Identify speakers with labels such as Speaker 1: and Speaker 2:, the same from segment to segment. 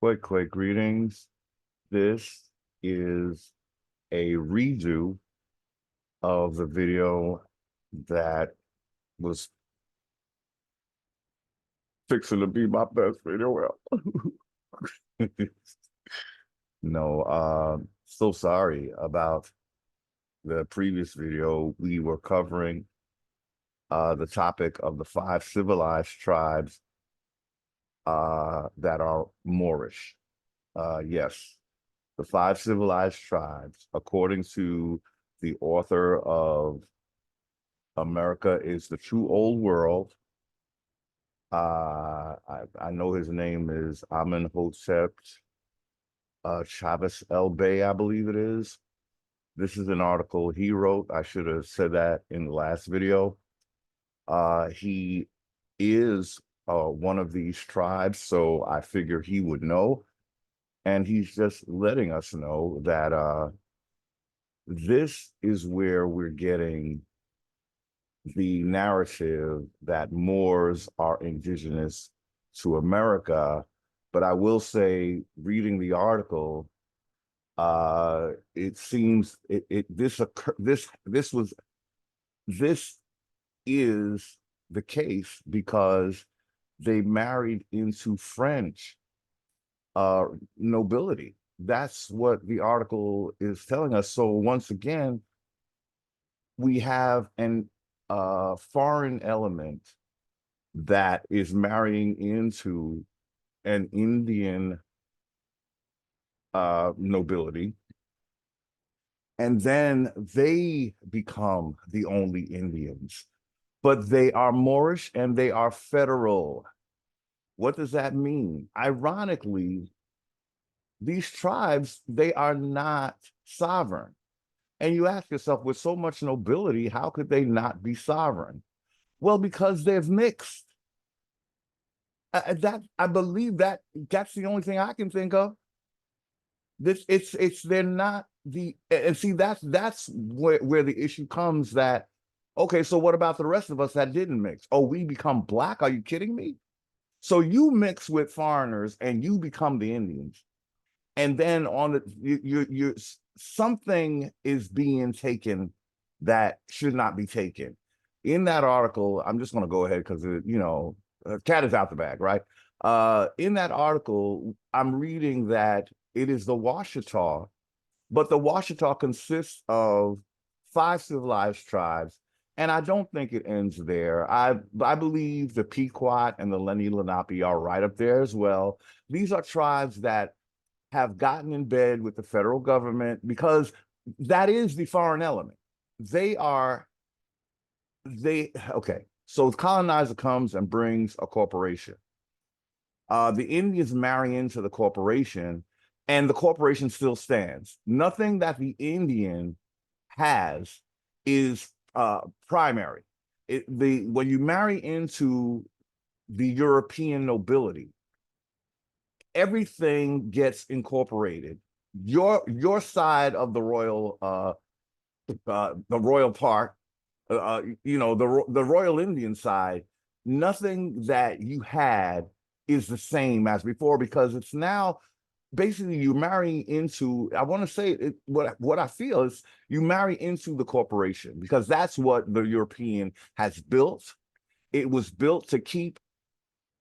Speaker 1: Quick, quick greetings. This is a redo of the video that was fixing to be my best video ever. No, so sorry about the previous video. We were covering the topic of the five civilized tribes that are Moorish. Yes, the five civilized tribes, according to the author of America is the True Old World. I know his name is Amenhotep Chavez El Bey, I believe it is. This is an article he wrote. I should have said that in the last video. He is one of these tribes, so I figure he would know. And he's just letting us know that this is where we're getting the narrative that Moors are indigenous to America. But I will say, reading the article, it seems this is the case because they married into French nobility. That's what the article is telling us. So once again, we have an foreign element that is marrying into an Indian nobility, and then they become the only Indians, but they are Moorish and they are federal. What does that mean? Ironically, these tribes, they are not sovereign. And you ask yourself, with so much nobility, how could they not be sovereign? Well, because they're mixed. That I believe that's the only thing I can think of. It's they're not the and see that's where the issue comes that okay, so what about the rest of us that didn't mix? Oh, we become black? Are you kidding me? So you mix with foreigners and you become the Indians, and then on the you something is being taken that should not be taken. In that article, I'm just going to go ahead because cat is out the bag, right? In that article, I'm reading that it is the Washitaw, but the Washitaw consists of five civilized tribes, and I don't think it ends there. I believe the Pequot and the Lenni Lenape are right up there as well. These are tribes that have gotten in bed with the federal government because that is the foreign element. They are okay. So the colonizer comes and brings a corporation. The Indians marry into the corporation, and the corporation still stands. Nothing that the Indian has is primary. When you marry into the European nobility, everything gets incorporated. Your side of the royal part, the Royal Indian side, nothing that you had is the same as before because it's now basically you're marrying into. I want to say what I feel is you marry into the corporation because that's what the European has built. It was built to keep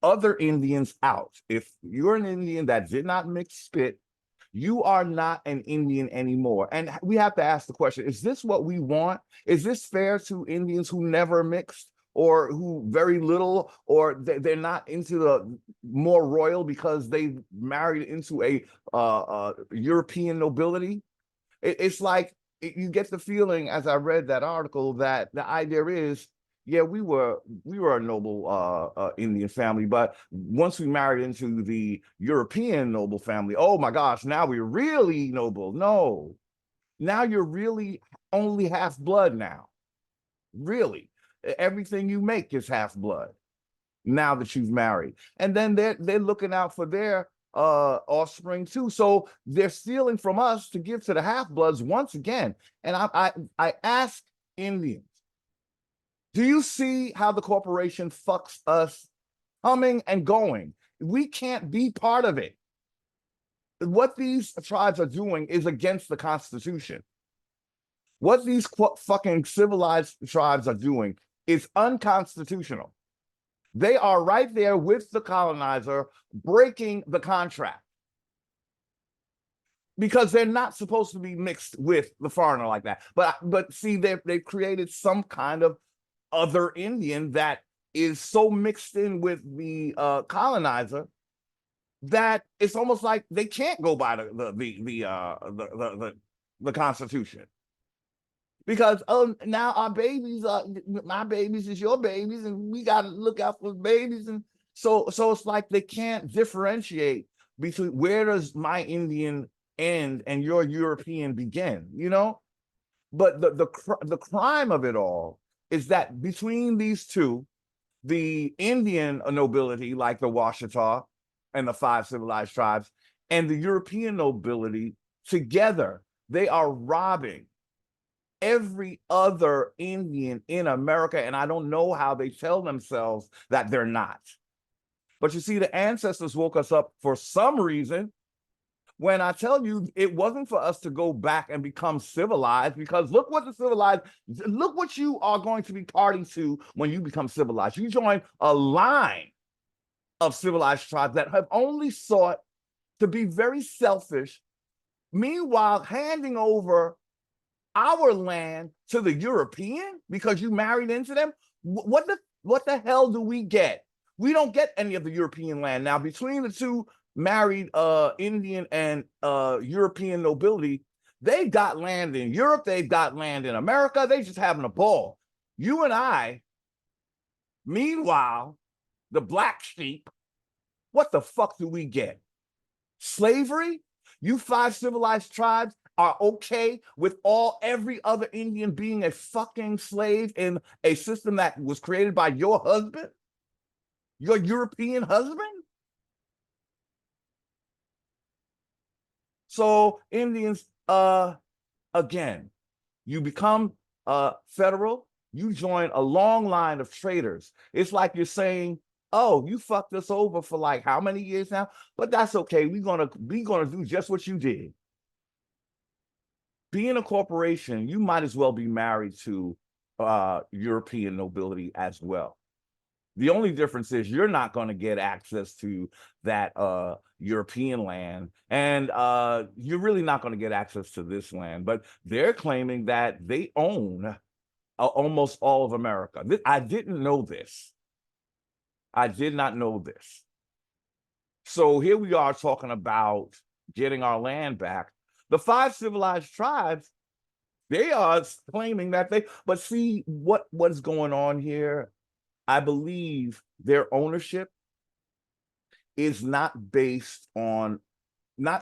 Speaker 1: other Indians out. If you're an Indian that did not mix spit, you are not an Indian anymore. And we have to ask the question, is this what we want? Is this fair to Indians who never mixed or who very little, or they're not into the more royal because they married into a European nobility? It's like you get the feeling as I read that article that the idea is, yeah, we were a noble Indian family, but once we married into the European noble family, oh my gosh, now we're really noble. No, now you're really only half blood now. Really, everything you make is half blood now that you've married, and then they're looking out for their offspring too. So they're stealing from us to give to the half bloods once again. And I ask Indians, do you see how the corporation fucks us coming and going? We can't be part of it. what these tribes are doing is against the Constitution. What these fucking civilized tribes are doing is unconstitutional. They are right there with the colonizer breaking the contract because they're not supposed to be mixed with the foreigner like that. But see, they've created some kind of other Indian that is so mixed in with the colonizer that it's almost like they can't go by the Constitution. Because now our babies my babies is your babies, and we got to look out for babies, and so it's like they can't differentiate between where does my Indian end and your European begin, you know. But the crime of it all is that between these two, the Indian nobility like the Washitaw and the Five Civilized Tribes and the European nobility together, they are robbing every other Indian in America, and I don't know how they tell themselves that they're not. But you see, the ancestors woke us up for some reason. When I tell you, it wasn't for us to go back and become civilized, because look what you are going to be party to when you become civilized. You join a line of civilized tribes that have only sought to be very selfish, meanwhile handing over our land to the European because you married into them. What the hell do we get? We don't get any of the European land. Now, between the two married Indian and European nobility, they've got land in Europe, they've got land in America, they just having a ball. You and I, meanwhile, the black sheep, what the fuck do we get? Slavery? You five civilized tribes are okay with every other Indian being a fucking slave in a system that was created by your husband, your European husband? So Indians, again, you become federal, you join a long line of traitors. It's like you're saying, oh, you fucked us over for like how many years now? But that's okay. We're gonna do just what you did. Being a corporation, you might as well be married to European nobility as well. The only difference is you're not going to get access to that European land, and you're really not going to get access to this land. But they're claiming that they own almost all of America. I didn't know this. I did not know this. So here we are talking about getting our land back. The five civilized tribes, they are claiming that but see what's going on here. I believe their ownership is not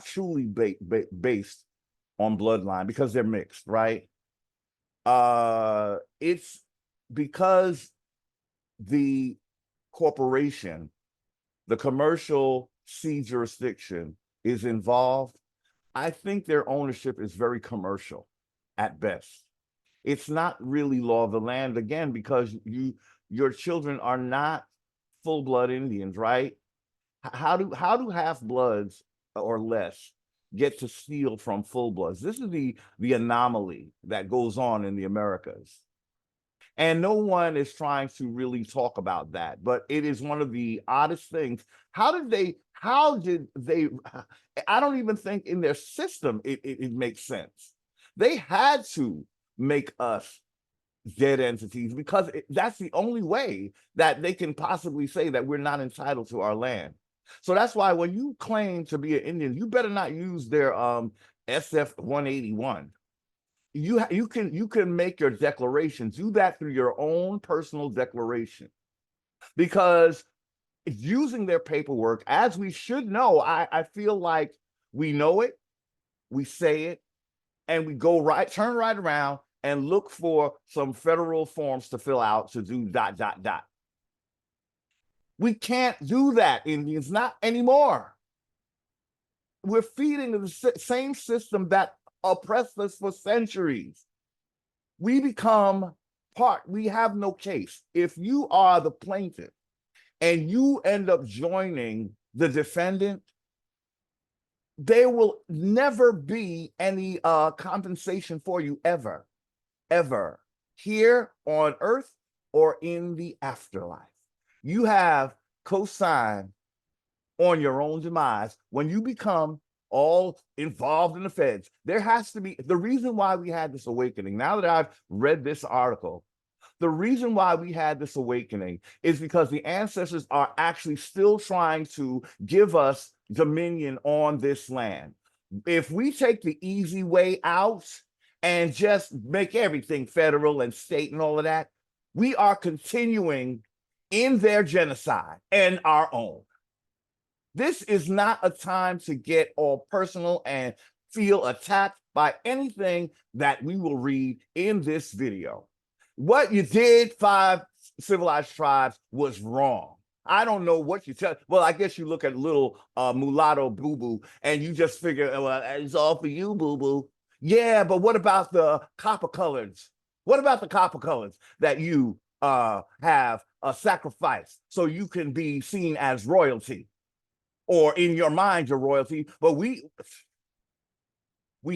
Speaker 1: truly based on bloodline, because they're mixed, right? It's because the corporation, the commercial sea jurisdiction is involved. I think their ownership is very commercial at best. It's not really law of the land, again, because your children are not full-blood Indians, right? How do half-bloods or less get to steal from full-bloods? This is the anomaly that goes on in the Americas. And no one is trying to really talk about that, but it is one of the oddest things. How did they, I don't even think in their system it makes sense. They had to make us dead entities because that's the only way that they can possibly say that we're not entitled to our land. So that's why when you claim to be an Indian, you better not use their SF 181. You can make your declarations. Do that through your own personal declaration, because using their paperwork, as we should know, I feel like we know it, we say it, and we turn right around and look for some federal forms to fill out to do ... We can't do that, Indians, not anymore. We're feeding the same system that oppressed us for centuries. We become we have no case. If you are the plaintiff and you end up joining the defendant, there will never be any compensation for you ever, ever, here on earth or in the afterlife. You have co-signed on your own demise when you become all involved in the feds. There has to be the reason why we had this awakening. Now that I've read this article, the reason why we had this awakening is because the ancestors are actually still trying to give us dominion on this land. If we take the easy way out and just make everything federal and state and all of that, we are continuing in their genocide and our own. This is not a time to get all personal and feel attacked by anything that we will read in this video. What you did, Five Civilized Tribes, was wrong. I don't know what you tell. Well, I guess you look at little mulatto boo-boo and you just figure, well, it's all for you, boo-boo. Yeah, but what about the copper colors? What about the copper colors that you have sacrificed so you can be seen as royalty? Or in your mind, your royalty, but we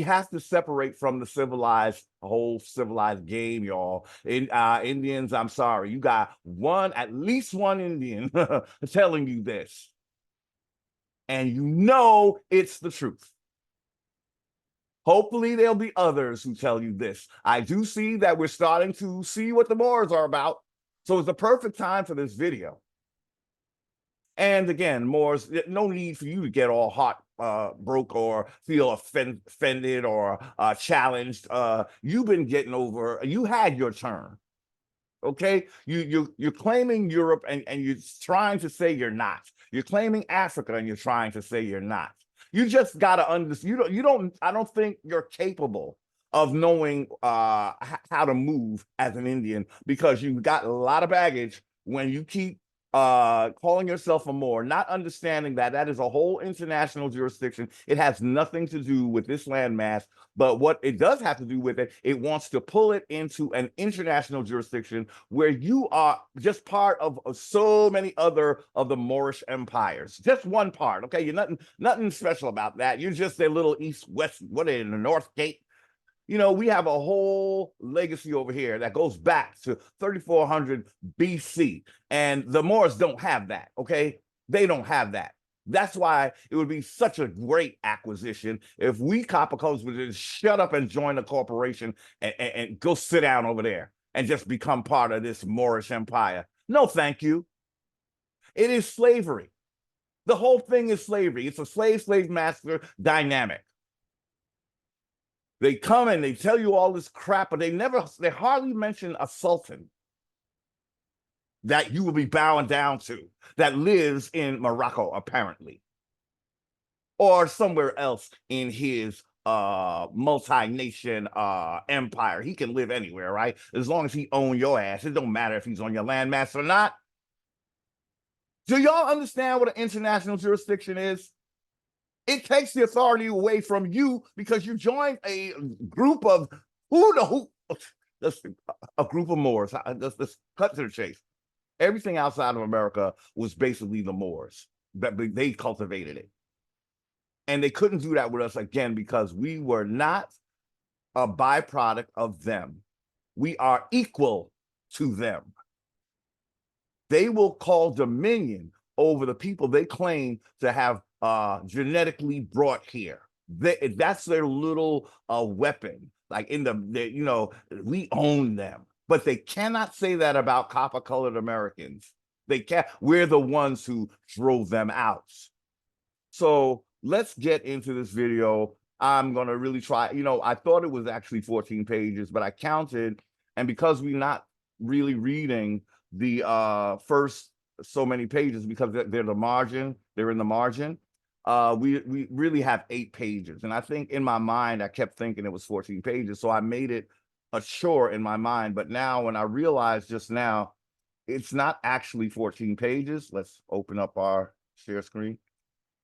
Speaker 1: have to separate from the civilized, whole civilized game, y'all. In Indians, I'm sorry, you got at least one Indian telling you this, and you know it's the truth. Hopefully, there'll be others who tell you this. I do see that we're starting to see what the Moors are about, so it's the perfect time for this video. And again, Moors, no need for you to get all hot, broke, or feel offended or challenged. You've been getting over. You had your turn. Okay, you're claiming Europe and you're trying to say you're not. You're claiming Africa and you're trying to say you're not. You just gotta understand. You don't. I don't think you're capable of knowing how to move as an Indian because you've got a lot of baggage when you keep calling yourself a Moor, not understanding that that is a whole international jurisdiction. It has nothing to do with this landmass, but what it does have to do with it, it wants to pull it into an international jurisdiction where you are just part of so many other of the Moorish empires. Just one part, okay? You're nothing special about that. You're just a little east-west, what are they, in the North Gate? You know, we have a whole legacy over here that goes back to 3400 BC, and the Moors don't have that, okay? They don't have that. That's why it would be such a great acquisition if we copper colors would just shut up and join a corporation and go sit down over there and just become part of this Moorish empire. No, thank you. It is slavery. The whole thing is slavery. It's a slave master dynamic. They come and they tell you all this crap, but they hardly mention a sultan that you will be bowing down to that lives in Morocco, apparently, or somewhere else in his multi-nation empire. He can live anywhere, right? As long as he owns your ass. It don't matter if he's on your landmass or not. Do y'all understand what an international jurisdiction is? It takes the authority away from you because you joined a group of a group of Moors. Let's cut to the chase. Everything outside of America was basically the Moors. They cultivated it. And they couldn't do that with us again because we were not a byproduct of them. We are equal to them. They will call dominion over the people they claim to have genetically brought here. That's their little weapon. Like we own them, but they cannot say that about copper-colored Americans. They can't. We're the ones who drove them out. So let's get into this video. I'm gonna really try. I thought it was actually 14 pages, but I counted, and because we're not really reading the first so many pages because they're the margin, they're in the margin. We really have 8 pages. And I think in my mind, I kept thinking it was 14 pages. So I made it a chore in my mind. But now when I realized just now, it's not actually 14 pages. Let's open up our share screen.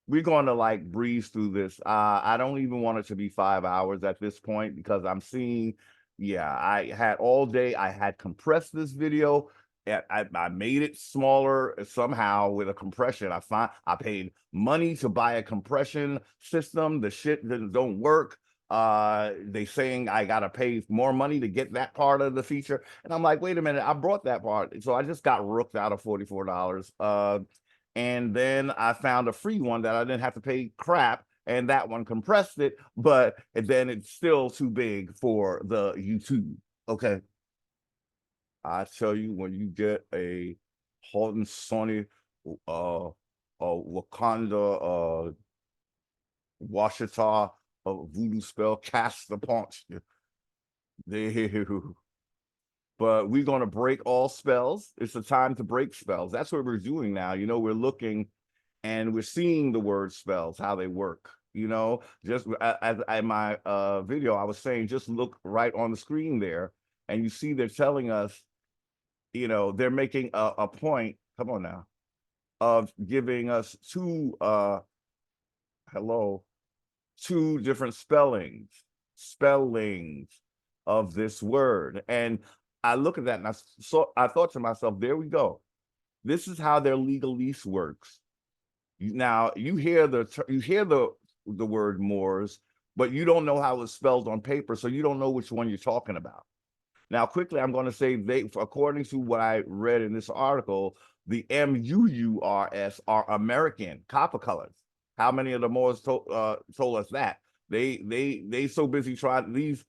Speaker 1: We're going to breeze through this. I don't even want it to be 5 hours at this point because I'm seeing, I had all day. I had compressed this video I made it smaller somehow with a compression. I paid money to buy a compression system. The shit don't work. They saying I gotta pay more money to get that part of the feature. And I'm like, wait a minute, I brought that part. So I just got rooked out of $44. And then I found a free one that I didn't have to pay crap, and that one compressed it, but then it's still too big for the YouTube. Okay. I tell you, when you get a Haudenosaunee, Wakanda, Washitaw, voodoo spell cast upon you. But we're going to break all spells. It's the time to break spells. That's what we're doing now. You know, we're looking and we're seeing the word spells, how they work. You know, just as in my video, I was saying, just look right on the screen there, and you see they're telling us, you know, they're making a point, come on now, of giving us two different spellings of this word. And I look at that and I thought to myself, there we go. This is how their legalese works. Now you hear the word Moors, but you don't know how it's spelled on paper, so you don't know which one you're talking about. Now, quickly, I'm going to say according to what I read in this article, the MUURS are American copper colors. How many of the Moors told us that? They so busy trying, these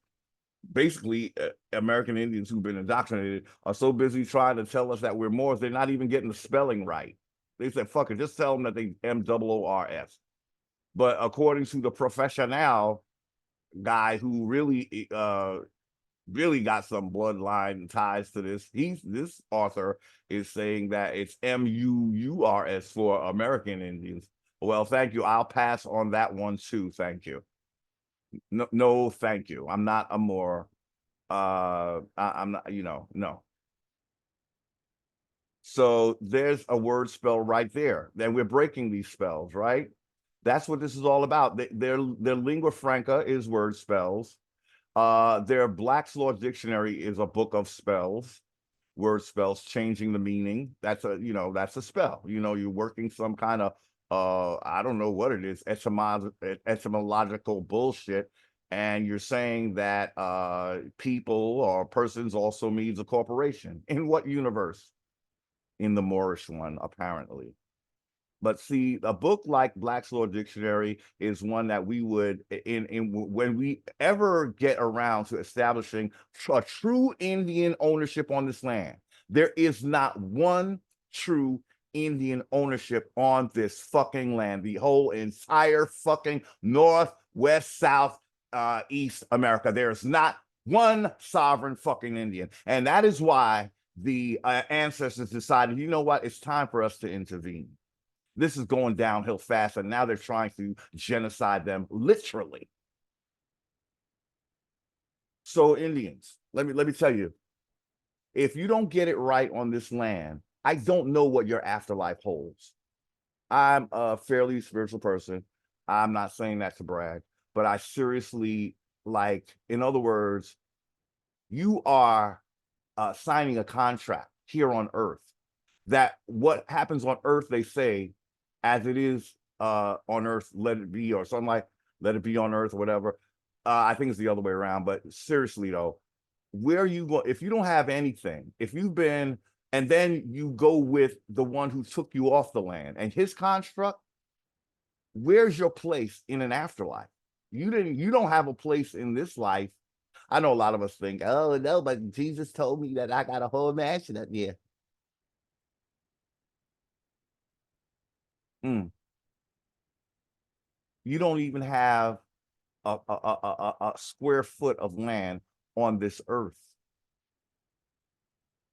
Speaker 1: basically American Indians who've been indoctrinated are so busy trying to tell us that we're Moors, they're not even getting the spelling right. They said, fuck it, just tell them that they MOORS. But according to the professional guy who really got some bloodline ties to this, this author is saying that it's MUURS for American Indians. Well, thank you. I'll pass on that one too. Thank you. No, thank you. I'm not a Moor. I'm not, you know, no. So there's a word spell right there. Then we're breaking these spells, right? That's what this is all about. Their lingua franca is word spells. Their Black's Law Dictionary is a book of spells, word spells, changing the meaning. That's a spell. You know, you're working some kind of I don't know what it is, etymological bullshit, and you're saying that people or persons also means a corporation. In what universe? In the Moorish one, apparently. But see, a book like Black's Law Dictionary is one that we would, when we ever get around to establishing a true Indian ownership on this land, there is not one true Indian ownership on this fucking land. The whole entire fucking North, West, South, East America. There's not one sovereign fucking Indian. And that is why the ancestors decided, you know what, it's time for us to intervene. This is going downhill fast, and now they're trying to genocide them literally. So Indians, let me tell you, if you don't get it right on this land, I don't know what your afterlife holds. I'm a fairly spiritual person. I'm not saying that to brag, but I seriously, like, in other words, you are signing a contract here on Earth that what happens on Earth, they say, as it is on Earth, let it be, or something like, let it be on Earth or whatever. I think it's the other way around. But seriously though, where are you going? If you don't have anything, if you've been, and then you go with the one who took you off the land and his construct, where's your place in an afterlife? You don't have a place in this life. I know a lot of us think, oh no, but Jesus told me that I got a whole mansion up here. Mm. You don't even have a square foot of land on this earth.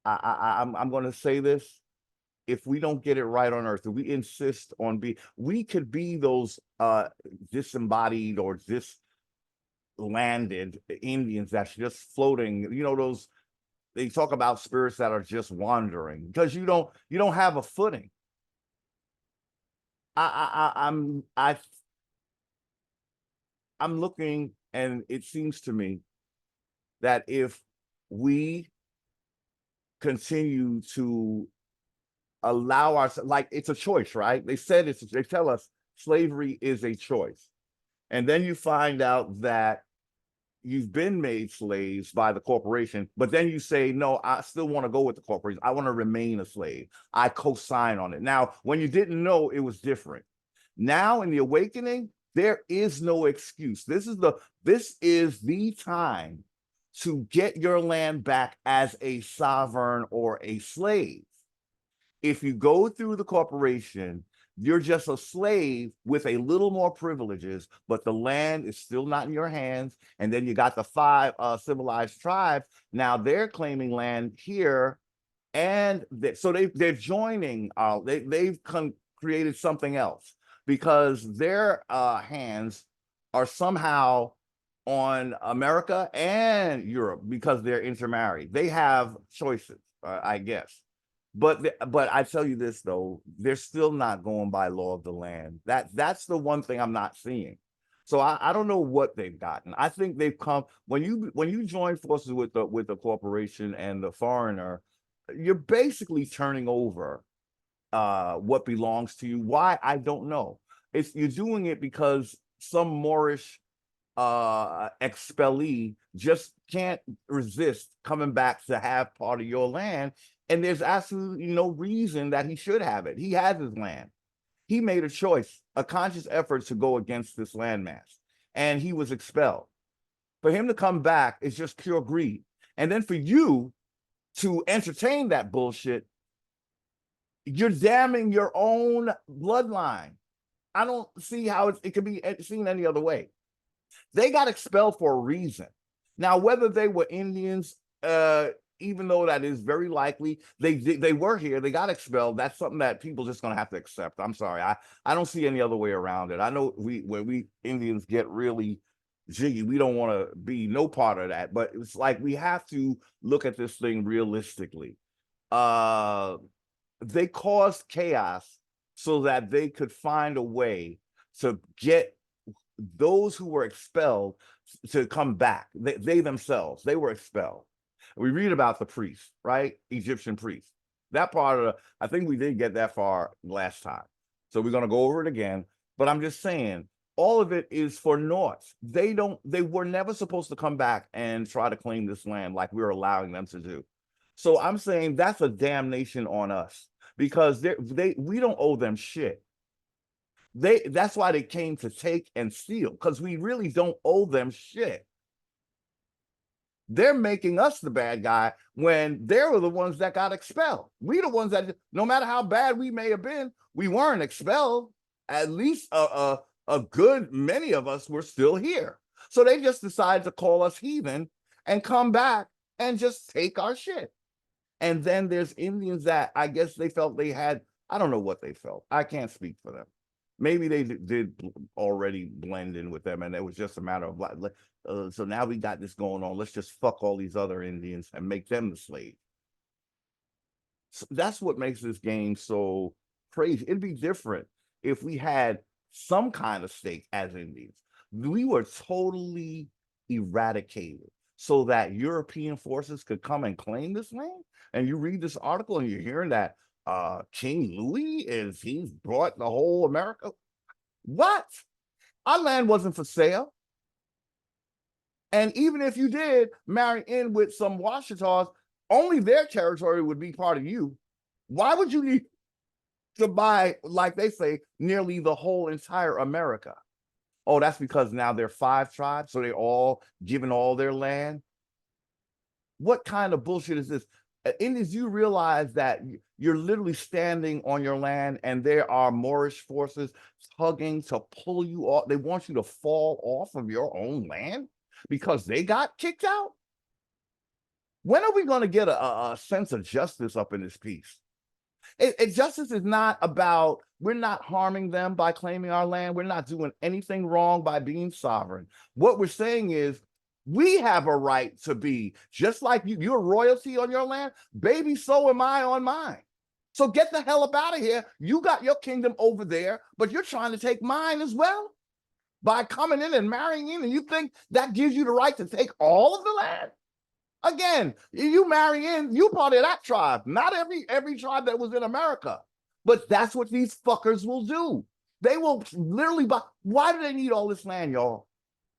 Speaker 1: I'm going to say this. If we don't get it right on earth, if we insist on we could be those disembodied or landed Indians that's just floating, you know, those, they talk about spirits that are just wandering because you don't have a footing. I'm looking, and it seems to me that if we continue to allow our, like, it's a choice, right? They said they tell us slavery is a choice. And then you find out that you've been made slaves by the corporation, but then you say, no, I still want to go with the corporation. I want to remain a slave. I co-sign on it. Now, when you didn't know, it was different. Now in the awakening, there is no excuse. This is the time to get your land back as a sovereign or a slave. If you go through the corporation, you're just a slave with a little more privileges, but the land is still not in your hands. And then you got the five civilized tribes. Now they're claiming land here, and so they're joining. They've created something else because their hands are somehow on America and Europe because they're intermarried. They have choices, I guess. But I tell you this though, they're still not going by law of the land. That's the one thing I'm not seeing. So I don't know what they've gotten. I think they've come when you join forces with the corporation and the foreigner, you're basically turning over what belongs to you. Why? I don't know. You're doing it because some Moorish expellee just can't resist coming back to have part of your land. And there's absolutely no reason that he should have it. He has his land. He made a choice, a conscious effort to go against this landmass, and he was expelled. For him to come back is just pure greed. And then for you to entertain that bullshit, you're damning your own bloodline. I don't see how it could be seen any other way. They got expelled for a reason. Now, whether they were Indians, even though that is very likely, they were here, they got expelled. That's something that people just gonna have to accept. I'm sorry, I don't see any other way around it. I know when we Indians get really jiggy, we don't want to be no part of that, but it's like we have to look at this thing realistically. They caused chaos so that they could find a way to get those who were expelled to come back. They themselves, they were expelled. We read about the priests, right? Egyptian priests. That part of I think we did get that far last time. So we're going to go over it again. But I'm just saying, all of it is for naught. They were never supposed to come back and try to claim this land like we're allowing them to do. So I'm saying that's a damnation on us because we don't owe them shit. That's why they came to take and steal, because we really don't owe them shit. They're making us the bad guy when they were the ones that got expelled. We the ones that, no matter how bad we may have been, we weren't expelled. At least a good many of us were still here. So they just decided to call us heathen and come back and just take our shit. And then there's Indians that I guess they felt they had, I don't know what they felt. I can't speak for them. Maybe they did already blend in with them, and it was just a matter of so now we got this going on. Let's just fuck all these other Indians and make them the slave. So that's what makes this game so crazy. It'd be different if we had some kind of stake as Indians. We were totally eradicated so that European forces could come and claim this land. And you read this article and you're hearing that King Louis he's brought the whole America. What? Our land wasn't for sale. And even if you did marry in with some Washitaws, only their territory would be part of you. Why would you need to buy, like they say, nearly the whole entire America? Oh, that's because now they're 5 tribes, so they're all given all their land. What kind of bullshit is this? Indians, you realize that you're literally standing on your land and there are Moorish forces tugging to pull you off. They want you to fall off of your own land because they got kicked out. When are we going to get a sense of justice up in this piece? Justice is not about, we're not harming them by claiming our land. We're not doing anything wrong by being sovereign. What we're saying is, we have a right to be, just like you're royalty on your land, baby, so am I on mine. So get the hell up out of here. You got your kingdom over there, but you're trying to take mine as well by coming in and marrying in, and you think that gives you the right to take all of the land? Again, you marry in, you part of that tribe. Not every tribe that was in America. But that's what these fuckers will do. They will literally buy. Why do they need all this land, y'all?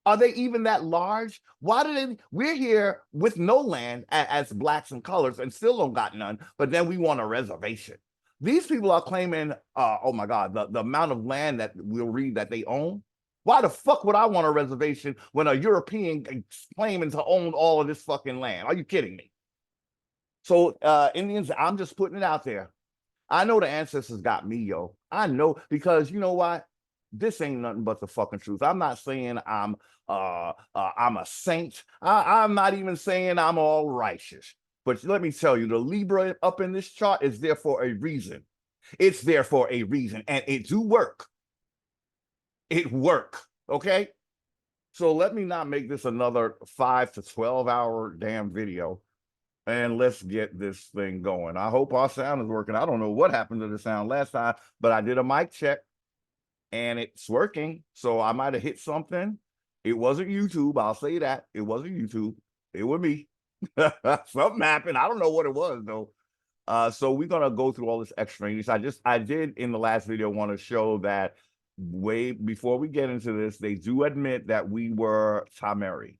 Speaker 1: Are they even that large? Why do they? We're here with no land as blacks and colors and still don't got none, but then we want a reservation. These people are claiming, oh my God, the amount of land that we'll read that they own. Why the fuck would I want a reservation when a European is claiming to own all of this fucking land? Are you kidding me? So Indians, I'm just putting it out there. I know the ancestors got me, yo. I know, because you know what? This ain't nothing but the fucking truth. I'm not saying I'm a saint. I'm not even saying I'm all righteous. But let me tell you, the Libra up in this chart is there for a reason. It's there for a reason, and it do work. It work, okay? So let me not make this another 5 to 12 hour damn video. And let's get this thing going. I hope our sound is working. I don't know what happened to the sound last time, but I did a mic check and it's working. So I might have hit something. It wasn't YouTube. I'll say that. It wasn't YouTube. It was me. Something happened. I don't know what it was though. So we're gonna go through all this extraneous. I did in the last video want to show that way before we get into this, they do admit that we were TaMERI.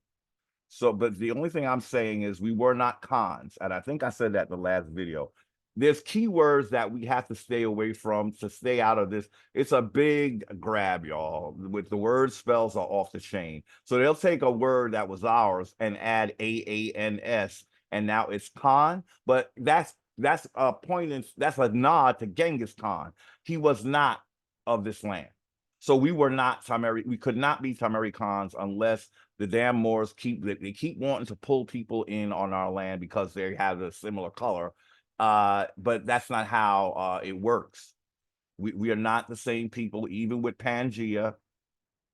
Speaker 1: So, but the only thing I'm saying is we were not cons. And I think I said that in the last video. There's keywords that we have to stay away from to stay out of this. It's a big grab, y'all. With the word spells are off the chain. So they'll take a word that was ours and add AANS, and now it's Khan. But that's a point, that's a nod to Genghis Khan. He was not of this land. So we were not TaMERI. We could not be TaMERI Khans unless the damn Moors keep wanting to pull people in on our land because they have a similar color. But that's not how it works. We are not the same people, even with Pangea.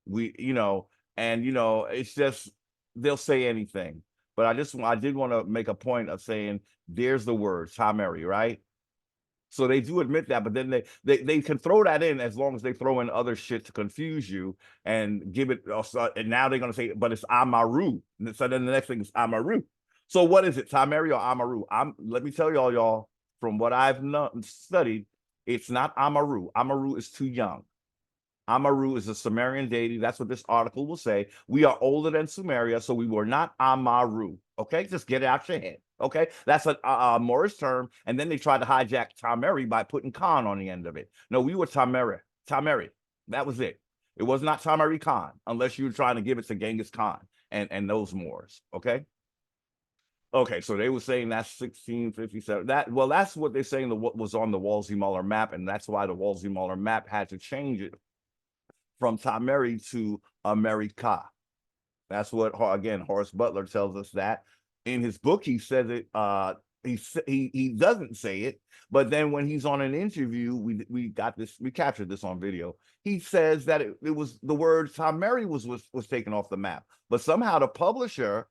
Speaker 1: It's just they'll say anything. But I did want to make a point of saying there's the word TaMERI, right? So they do admit that, but then they can throw that in as long as they throw in other shit to confuse you and give it. And now they're going to say, but it's Amurru. So then the next thing is Amurru. So what is it, TaMERI or Amurru? Let me tell y'all, from what I've studied, it's not Amurru. Amurru is too young. Amurru is a Sumerian deity. That's what this article will say. We are older than Sumeria, so we were not Amurru. Okay, just get it out your head. Okay, that's a Moorish term, and then they tried to hijack TaMERI by putting Khan on the end of it. No, we were TaMERI. TaMERI. That was it. It was not TaMERI Khan, unless you were trying to give it to Genghis Khan and those Moors. Okay. Okay, so they were saying that's 1657. That's what they're saying. What was on the Wolsey-Muller map, and that's why the Wolsey-Muller map had to change it from TaMERI to America. That's what, again, Horace Butler tells us that. In his book, he says it. He doesn't say it, but then when he's on an interview, we captured this on video. He says that it was the word TaMERI was taken off the map, but somehow the publisher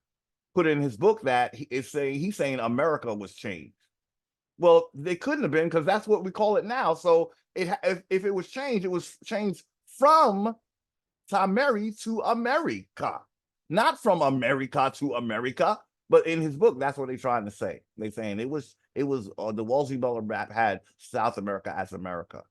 Speaker 1: put in his book that he's saying America was changed. Well, they couldn't have been, because that's what we call it now. So if it was changed, it was changed from TaMERI to America, not from America to America. But in his book, that's what they're trying to say. They're saying it was the Wolsey-Muller map had South America as America.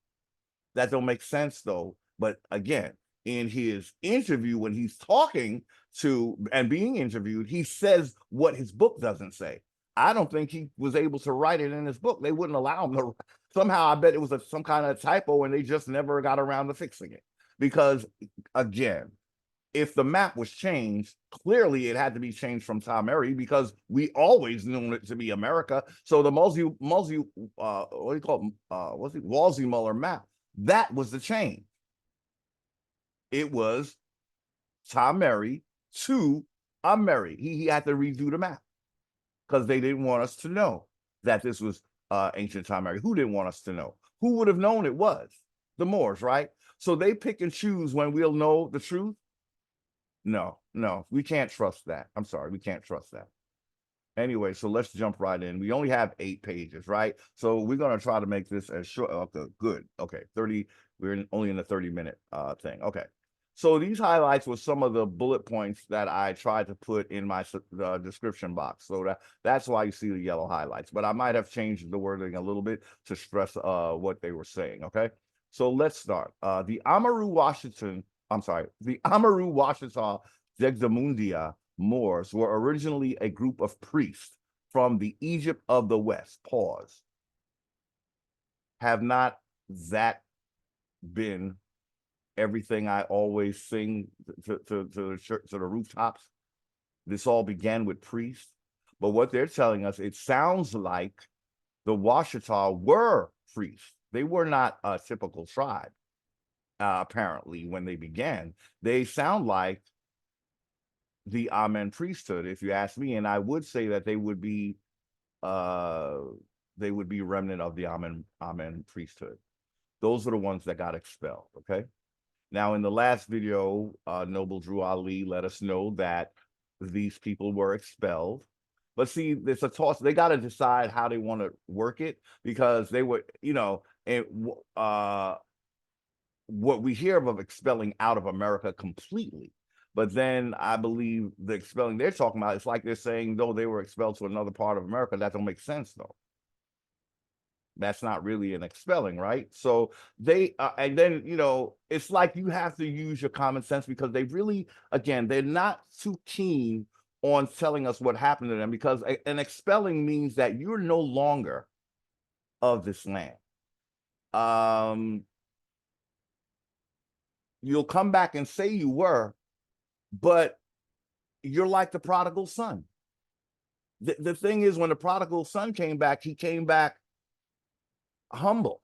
Speaker 1: That don't make sense though. But again, in his interview, when he's talking to and being interviewed, he says what his book doesn't say. I don't think he was able to write it in his book. They wouldn't allow him to. Somehow, I bet it was some kind of typo, and they just never got around to fixing it. Because again, if the map was changed, clearly it had to be changed from TaMERI, because we always knew it to be America. So the Wolsey-Muller map, that was the change. It was TaMERI to Ameri. He had to redo the map because they didn't want us to know that this was ancient TaMERI. Who didn't want us to know? Who would have known it was? The Moors, right? So they pick and choose when we'll know the truth. No, we can't trust that. I'm sorry, we can't trust that. Anyway, so let's jump right in. We only have 8 pages, right? So we're going to try to make this as short. Okay, good. Okay, 30. We're only in the 30-minute thing. Okay. So these highlights were some of the bullet points that I tried to put in my description box. So that's why you see the yellow highlights. But I might have changed the wording a little bit to stress what they were saying. Okay, so let's start. The Amurru Washitaw Muurs were originally a group of priests from the Egypt of the West. Pause. Have not that been everything I always sing to the rooftops? This all began with priests, but what they're telling us, it sounds like the Washitaw were priests. They were not a typical tribe. Apparently, when they began, they sound like the Amen priesthood, if you ask me, and I would say that they would be remnant of the Amen priesthood. Those are the ones that got expelled. Okay. Now, in the last video, Noble Drew Ali let us know that these people were expelled. But see, there's a toss. They got to decide how they want to work it, because they were, and what we hear of expelling out of America completely. But then I believe the expelling they're talking about, it's like they're saying, no, they were expelled to another part of America. That don't make sense, though. That's not really an expelling, right? So they, and then, it's like you have to use your common sense, because they really, again, they're not too keen on telling us what happened to them, because an expelling means that you're no longer of this land. You'll come back and say you were, but you're like the prodigal son. The thing is, when the prodigal son came back, he came back humble,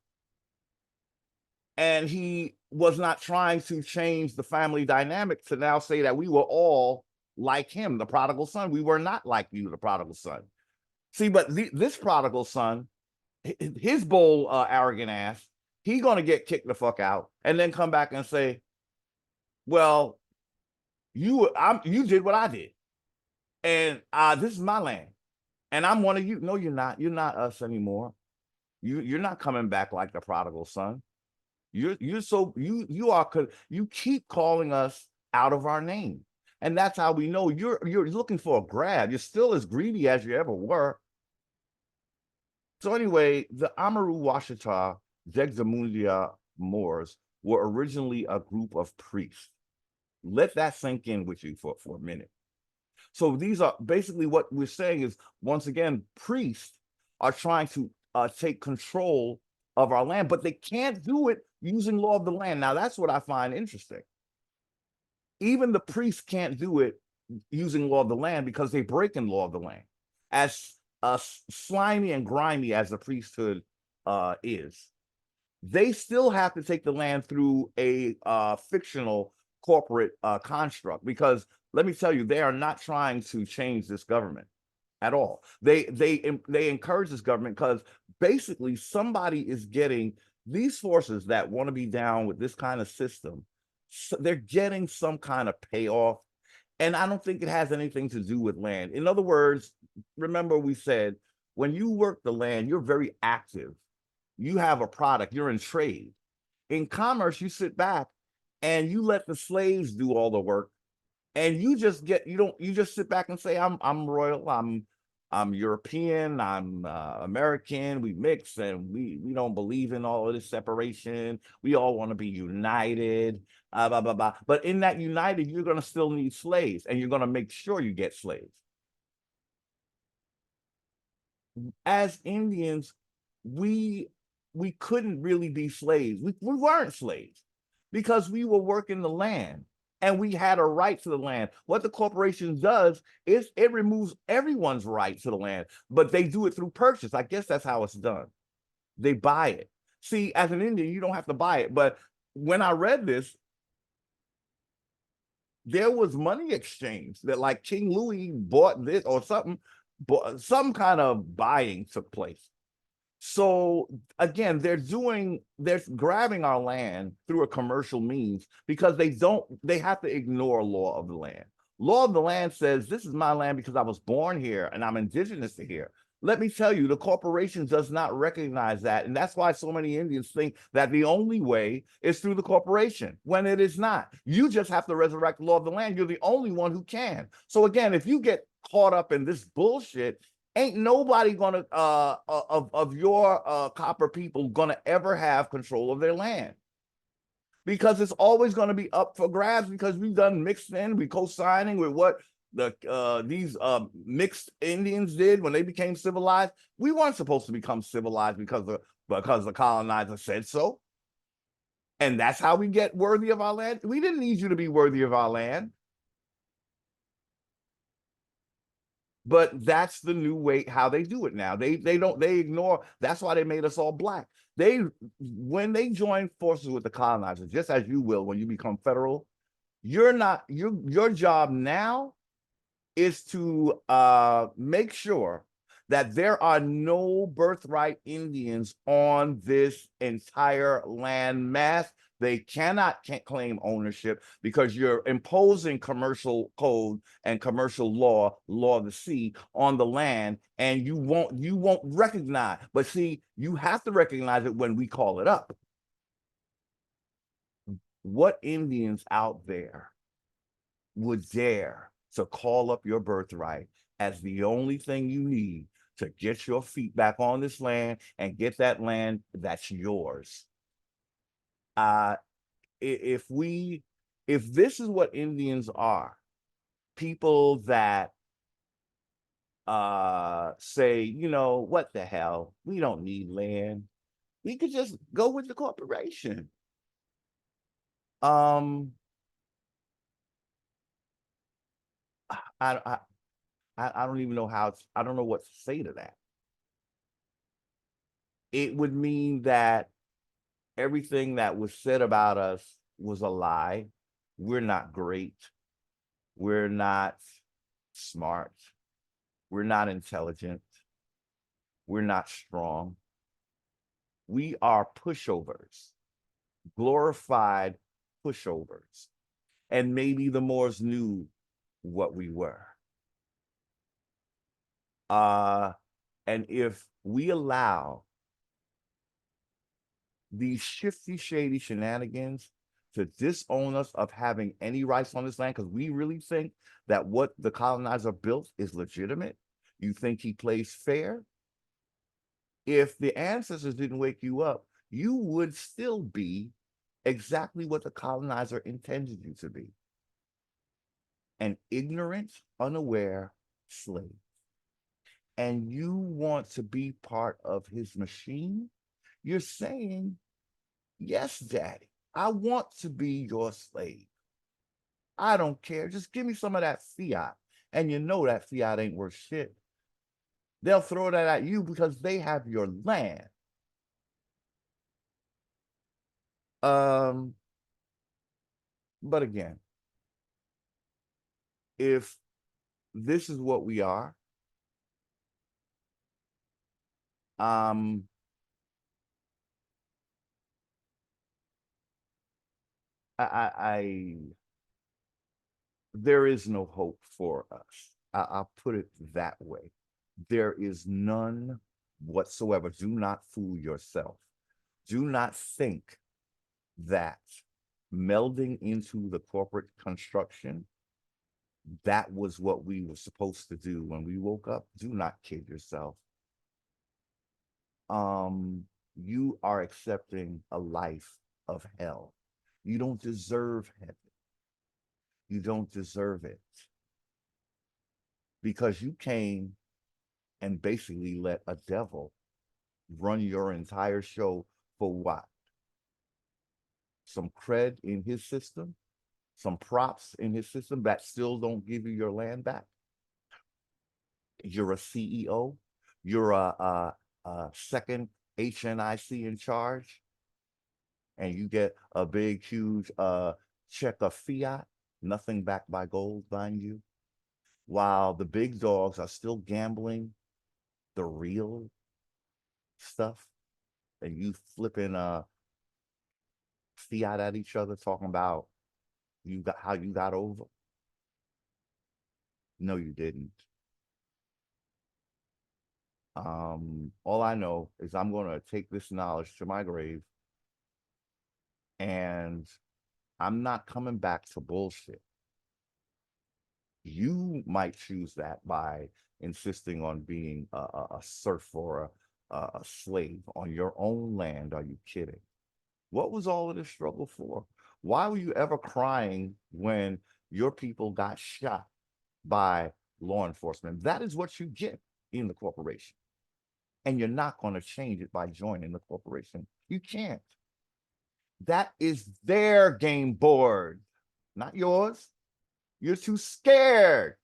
Speaker 1: and he was not trying to change the family dynamic to now say that we were all like him, the prodigal son. We were not like you, the prodigal son. See, but this prodigal son, his bold, arrogant ass, he gonna get kicked the fuck out, and then come back and say, well, you did what I did, and this is my land, and I'm one of you. No, you're not. You're not us anymore. You're not coming back like the prodigal son. You keep calling us out of our name, and that's how we know you're looking for a grab. You're still as greedy as you ever were. So anyway, the Amurru Washitaw Muurs were originally a group of priests. Let that sink in with you for a minute. So these are basically what we're saying is, once again, priests are trying to take control of our land, but they can't do it using law of the land. Now, that's what I find interesting. Even the priests can't do it using law of the land, because they break in law of the land. As slimy and grimy as the priesthood is, they still have to take the land through a fictional corporate construct, because let me tell you, they are not trying to change this government at all. They encourage this government because basically somebody is getting these forces that want to be down with this kind of system. So they're getting some kind of payoff, and I don't think it has anything to do with land. In other words, remember we said, when you work the land, you're very active. You have a product, you're in trade. In commerce, you sit back and you let the slaves do all the work, and you just sit back and say, I'm royal, I'm European, I'm American, we mix, and we don't believe in all of this separation. We all want to be united, blah, blah, blah. But in that united, you're going to still need slaves, and you're going to make sure you get slaves. As Indians, we couldn't really be slaves. We weren't slaves, because we were working the land, and we had a right to the land. What the corporation does is it removes everyone's right to the land, but they do it through purchase. I guess that's how it's done. They buy it. See, as an Indian, you don't have to buy it. But when I read this, there was money exchange, that like King Louis bought this or something, but some kind of buying took place. So again, they're grabbing our land through a commercial means, because they have to ignore law of the land. Law of the land says, this is my land because I was born here and I'm indigenous to here. Let me tell you, the corporation does not recognize that. And that's why so many Indians think that the only way is through the corporation, when it is not. You just have to resurrect the law of the land. You're the only one who can. So again, if you get caught up in this bullshit, ain't nobody gonna of your copper people gonna ever have control of their land, because it's always going to be up for grabs, because we've done mixed in, we co-signing with what these mixed Indians did when they became civilized. We weren't supposed to become civilized because the colonizer said so. And that's how we get worthy of our land. We didn't need you to be worthy of our land. But that's the new way how they do it now. They ignore. That's why they made us all black. When they join forces with the colonizer, just as you will when you become federal, your job now is to make sure that there are no birthright Indians on this entire land mass. They can't claim ownership, because you're imposing commercial code and commercial law of the sea on the land, and you won't recognize. But see, you have to recognize it when we call it up. What Indians out there would dare to call up your birthright as the only thing you need to get your feet back on this land and get that land that's yours? If this is what Indians are, people that say, you know, what the hell, we don't need land, we could just go with the corporation. I don't even know how I don't know what to say to that. It would mean that everything that was said about us was a lie. We're not great. We're not smart. We're not intelligent. We're not strong. We are pushovers, glorified pushovers. And maybe the Moors knew what we were. And if we allow these shifty, shady shenanigans to disown us of having any rights on this land, because we really think that what the colonizer built is legitimate, you think he plays fair? If the ancestors didn't wake you up, you would still be exactly what the colonizer intended you to be: an ignorant, unaware slave. And you want to be part of his machine? You're saying, yes, daddy, I want to be your slave. I don't care. Just give me some of that fiat. And you know that fiat ain't worth shit. They'll throw that at you because they have your land. But again, if this is what we are, there is no hope for us. I'll put it that way. There is none whatsoever. Do not fool yourself. Do not think that melding into the corporate construction, that was what we were supposed to do when we woke up. Do not kid yourself. You are accepting a life of hell. You don't deserve heaven. You don't deserve it, because you came and basically let a devil run your entire show for what? Some cred in his system, some props in his system that still don't give you your land back. You're a CEO. You're a second HNIC in charge, and you get a big, huge check of fiat, nothing backed by gold, mind you, while the big dogs are still gambling the real stuff, and you flipping fiat at each other, talking about how you got over. No, you didn't. All I know is I'm going to take this knowledge to my grave, and I'm not coming back to bullshit. You might choose that by insisting on being a serf or a slave on your own land. Are you kidding? What was all of this struggle for? Why were you ever crying when your people got shot by law enforcement? That is what you get in the corporation. And you're not going to change it by joining the corporation. You can't. That is their game board, not yours. You're too scared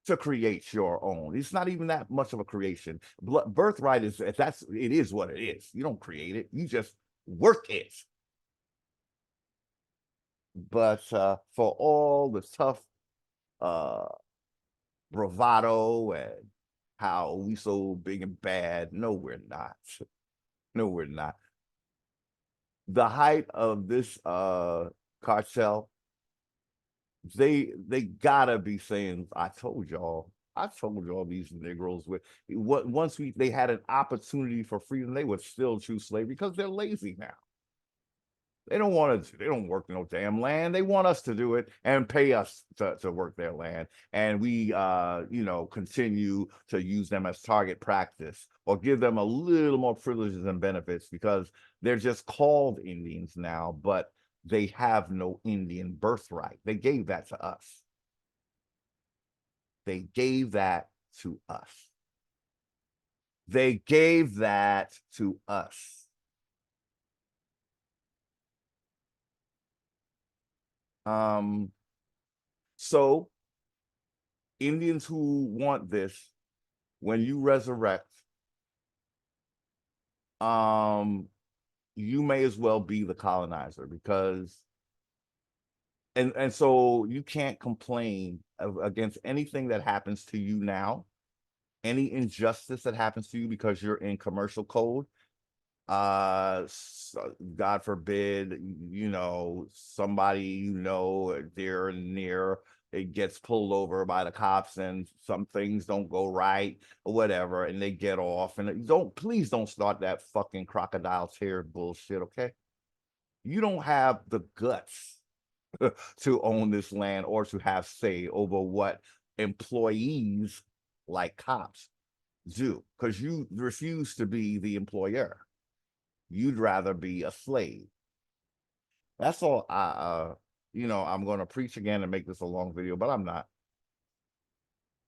Speaker 1: to create your own. It's not even that much of a creation. Birthright is it is what it is. You don't create it, you just work it. But for all the tough bravado and how we so big and bad, no, we're not. No, we're not. The height of this cartel, they gotta be saying, I told y'all these Negroes would once they had an opportunity for freedom, they would still choose slavery because they're lazy now. They don't want to, they don't work no damn land. They want us to do it and pay us to work their land. And we continue to use them as target practice or give them a little more privileges and benefits because they're just called Indians now, but they have no Indian birthright. They gave that to us. They gave that to us. They gave that to us. So Indians who want this, when you resurrect, you may as well be the colonizer because and so you can't complain against anything that happens to you now, any injustice that happens to you because you're in commercial code. God forbid, somebody dear and near, it gets pulled over by the cops and some things don't go right or whatever, and they get off. And please don't start that fucking crocodile tear bullshit, okay? You don't have the guts to own this land or to have say over what employees like cops do, because you refuse to be the employer. You'd rather be a slave. That's all. I'm going to preach again and make this a long video, but I'm not.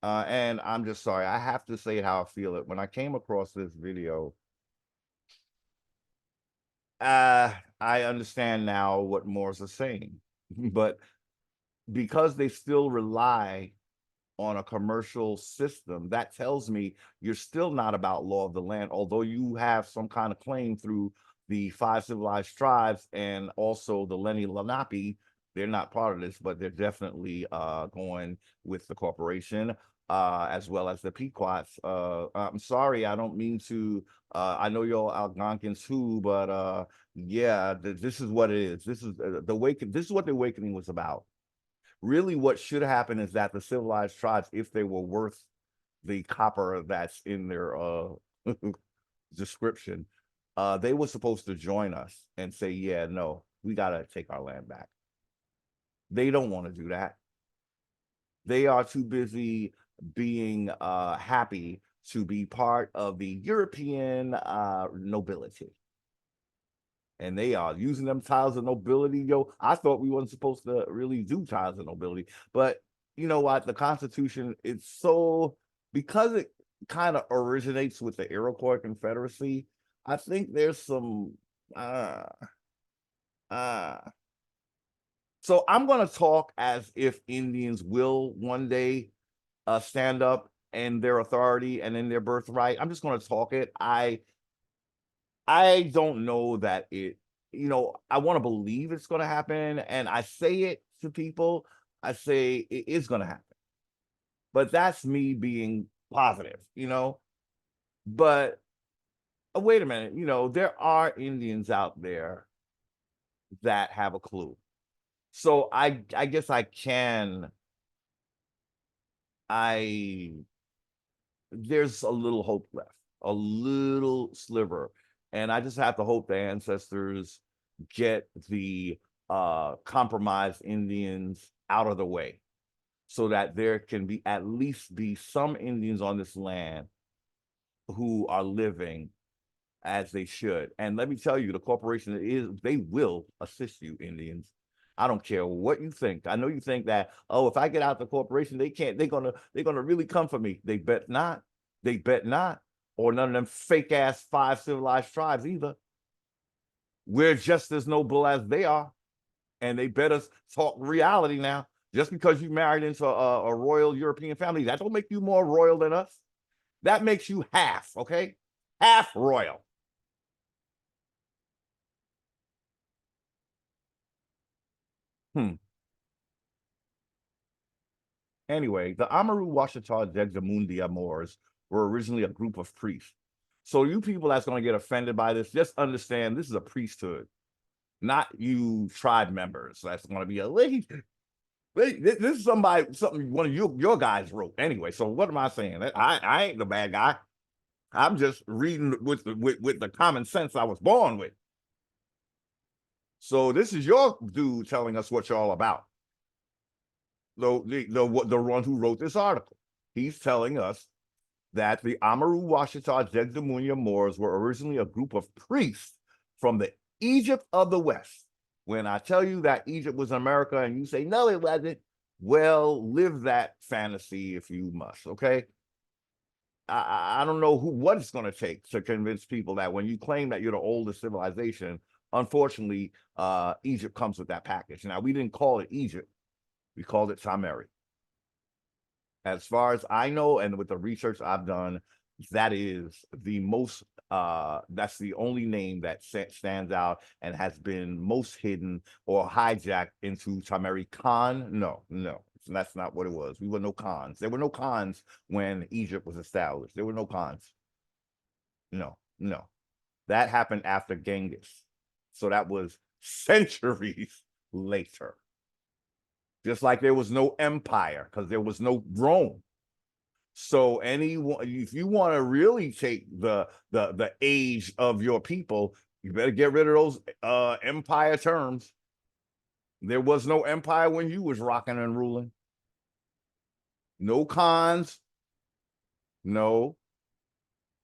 Speaker 1: And I'm just sorry. I have to say how I feel it. When I came across this video, I understand now what Moors are saying, but because they still rely on a commercial system, that tells me you're still not about law of the land, although you have some kind of claim through the Five Civilized Tribes and also the Lenni Lenape. They're not part of this, but they're definitely going with the corporation, as well as the Pequots. I'm sorry, I don't mean to. I know you're Algonquins too, but yeah, this is what it is. This is This is what the awakening was about. Really, what should happen is that the civilized tribes, if they were worth the copper that's in their description, they were supposed to join us and say, yeah, no, we got to take our land back. They don't want to do that. They are too busy being happy to be part of the European nobility. And they are using them titles of nobility. Yo, I thought we wasn't supposed to really do titles of nobility, but you know what? The Constitution, it's so, because it kind of originates with the Iroquois Confederacy, I think there's some so I'm going to talk as if Indians will one day stand up in their authority and in their birthright. I'm just going to talk it. I don't know that I want to believe it's going to happen. And I say it to people, I say it is going to happen. But that's me being positive, But wait a minute, there are Indians out there that have a clue. So I guess I there's a little hope left, a little sliver. And I just have to hope the ancestors get the compromised Indians out of the way so that there can be at least be some Indians on this land who are living as they should. And let me tell you, the corporation they will assist you, Indians. I don't care what you think. I know you think that, oh, if I get out the corporation, they're gonna really come for me. They bet not. They bet not. Or none of them fake ass 5 civilized tribes either. We're just as noble as they are. And they better talk reality now. Just because you married into a royal European family, that don't make you more royal than us. That makes you half, okay? Half royal. Anyway, the Amurru Washitaw Muurs were originally a group of priests. So you people that's going to get offended by this, just understand this is a priesthood, not you tribe members. That's going to be a this is something one of your guys wrote anyway. So what am I saying? I ain't the bad guy. I'm just reading with the common sense I was born with. So this is your dude telling us what you're all about. The one who wrote this article. He's telling us that the Amurru Washitaw Muurs were originally a group of priests from the Egypt of the West. When I tell you that Egypt was America and you say, no, it wasn't, well, live that fantasy if you must, okay? I don't know what it's going to take to convince people that when you claim that you're the oldest civilization, unfortunately, Egypt comes with that package. Now, we didn't call it Egypt. We called it TaMERI. As far as I know, and with the research I've done, that is the most, that's the only name that stands out and has been most hidden or hijacked into TaMERI Khan. No, that's not what it was. We were no Khans. There were no Khans when Egypt was established. There were no Khans. No. That happened after Genghis. So that was centuries later. Just like there was no empire because there was no Rome. So if you want to really take the age of your people, you better get rid of those empire terms. There was no empire when you was rocking and ruling. No Khans. No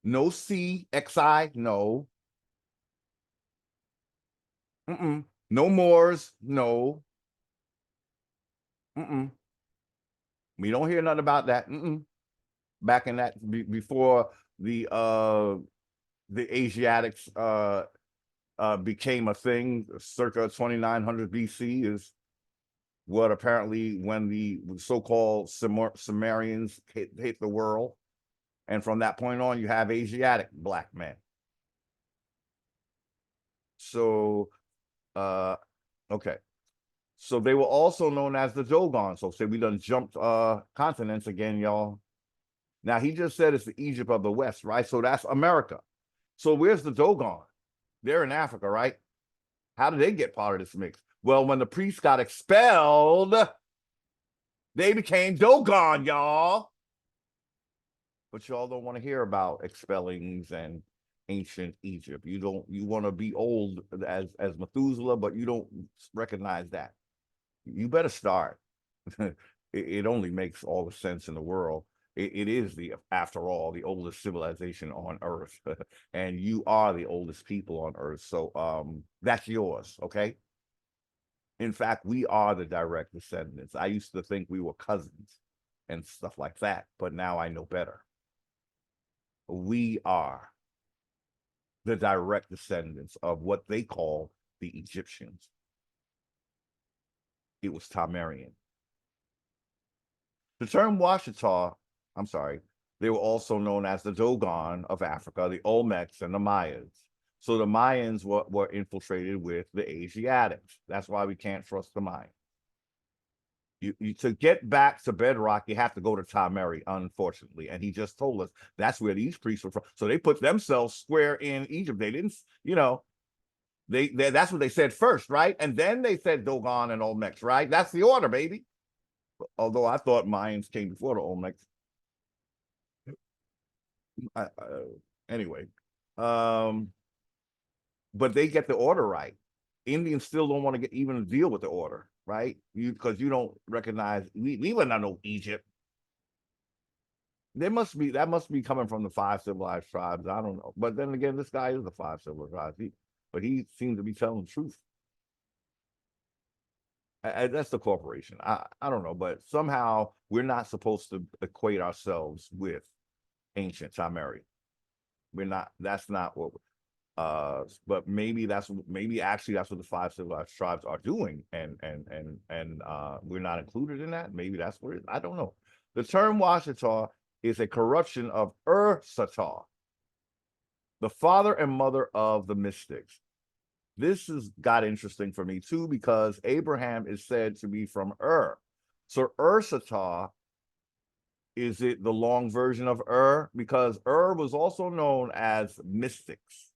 Speaker 1: CXI. No. No Moors. No. We don't hear nothing about that. Back in that before the Asiatics became a thing, circa 2900 BC is what apparently when the so-called Sumerians hit the world, and from that point on, you have Asiatic black men. So, okay. So they were also known as the Dogon. So say we done jumped continents again, y'all. Now he just said it's the Egypt of the West, right? So that's America. So where's the Dogon? They're in Africa, right? How did they get part of this mix? Well, when the priests got expelled, they became Dogon, y'all. But y'all don't want to hear about expellings and ancient Egypt. You want to be old as Methuselah, but you don't recognize that. You better start. It only makes all the sense in the world. It is after all, the oldest civilization on Earth, and you are the oldest people on Earth. So that's yours, okay? In fact, we are the direct descendants. I used to think we were cousins and stuff like that, but now I know better. We are the direct descendants of what they call the Egyptians. It was TaMERian. The term Washitaw, they were also known as the Dogon of Africa, the Olmecs, and the Mayas. So the Mayans were infiltrated with the Asiatics. That's why we can't trust the Mayans. To get back to bedrock, you have to go to TaMERi, unfortunately. And he just told us that's where these priests were from. So they put themselves square in Egypt. They didn't, that's what they said first, right? And then they said Dogon and Olmecs, right? That's the order, baby. Although I thought Mayans came before the Olmecs. Anyway, um, but they get the order right. Indians still don't want to get even deal with the order, right? Because you don't recognize we would not know Egypt. There must be that must be coming from the five civilized tribes. I don't know. But then again, this guy is the five civilized tribes. But he seems to be telling the truth. That's the corporation. I don't know, but somehow we're not supposed to equate ourselves with ancient TaMERI. We're not. That's not what. But maybe actually that's what the five civilized tribes are doing, and we're not included in that. Maybe that's what it is. I don't know. The term Washitaw is a corruption of Satah, the father and mother of the mystics. This has got interesting for me too, because Abraham is said to be from So Satah, is it the long version of Because was also known as mystics.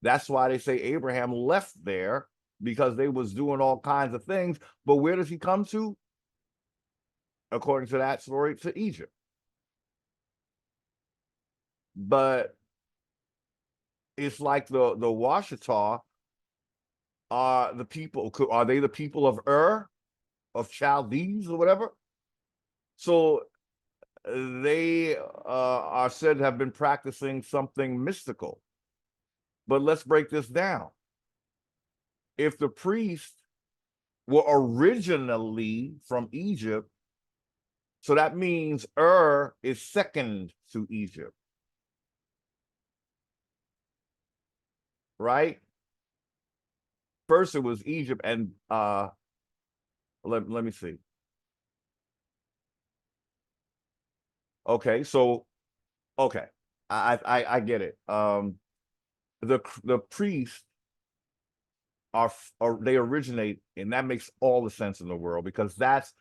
Speaker 1: That's why they say Abraham left there, because they was doing all kinds of things. But where does he come to? According to that story, to Egypt. But it's like the Washitaw are the people. Are they the people of of Chaldees or whatever? So they are said to have been practicing something mystical. But let's break this down. If the priests were originally from Egypt, so that means is second to Egypt, right? First it was Egypt, and let me see. Okay, so okay, I get it. The priests are they originate, and that makes all the sense in the world, because that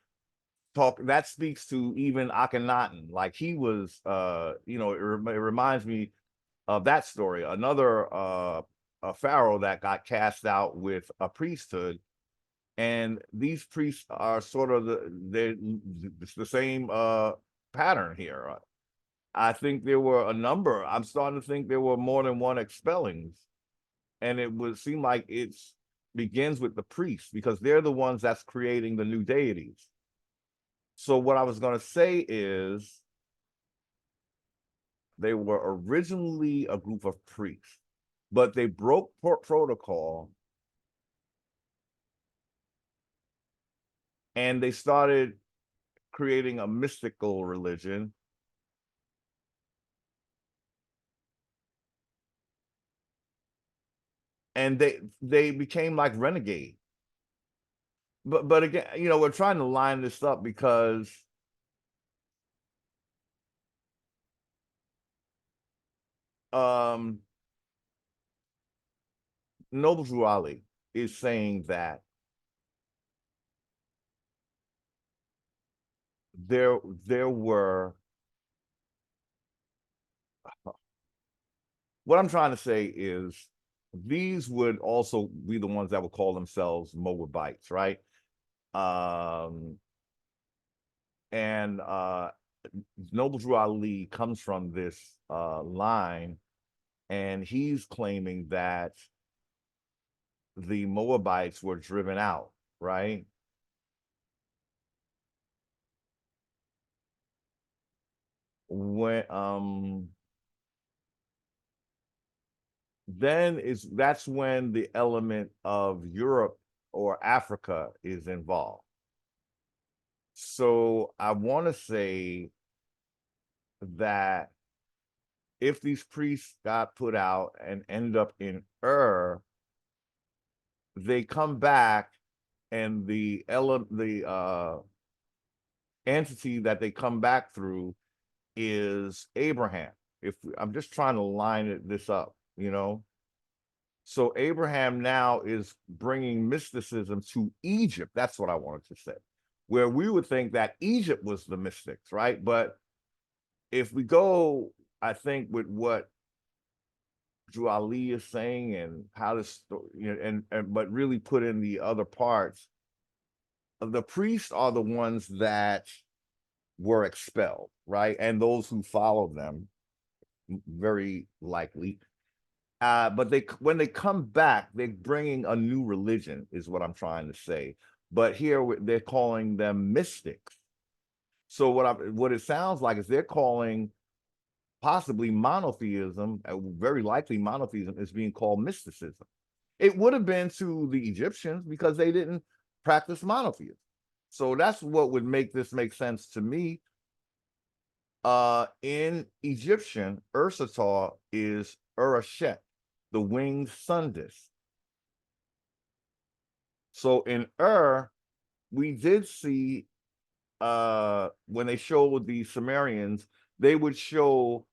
Speaker 1: speaks to even Akhenaten. Like he was, it reminds me of that story. Another a pharaoh that got cast out with a priesthood, and these priests are sort of the same pattern here. I think there were a number. I'm starting to think there were more than one expellings, and it would seem like it begins with the priests, because they're the ones that's creating the new deities. So what I was going to say is they were originally a group of priests, but they broke protocol, and they started creating a mystical religion. And they became like renegade. But again, we're trying to line this up, because Noble Drew Ali is saying that there were, what I'm trying to say is, these would also be the ones that would call themselves Moabites, right? And Noble Drew Ali comes from this line, and he's claiming that the Moabites were driven out, right? When then that's when the element of Europe or Africa is involved. So I want to say that if these priests got put out and ended up in they come back, and the entity that they come back through is Abraham. If I'm just trying to line this up, So Abraham now is bringing mysticism to Egypt. That's what I wanted to say, where we would think that Egypt was the mystics, right? But if we go, I think, with what Drew Ali is saying, and how this, but really put in the other parts, the priests are the ones that were expelled, right? And those who followed them. very likely. But when they come back, they're bringing a new religion, is what I'm trying to say. But here they're calling them mystics. So what it sounds like is they're calling possibly monotheism, very likely monotheism, is being called mysticism. It would have been to the Egyptians because they didn't practice monotheism. So that's what would make this make sense to me. In Egyptian, Ursatah is Urashet, the winged sun disk. So in we did see when they showed the Sumerians, they would show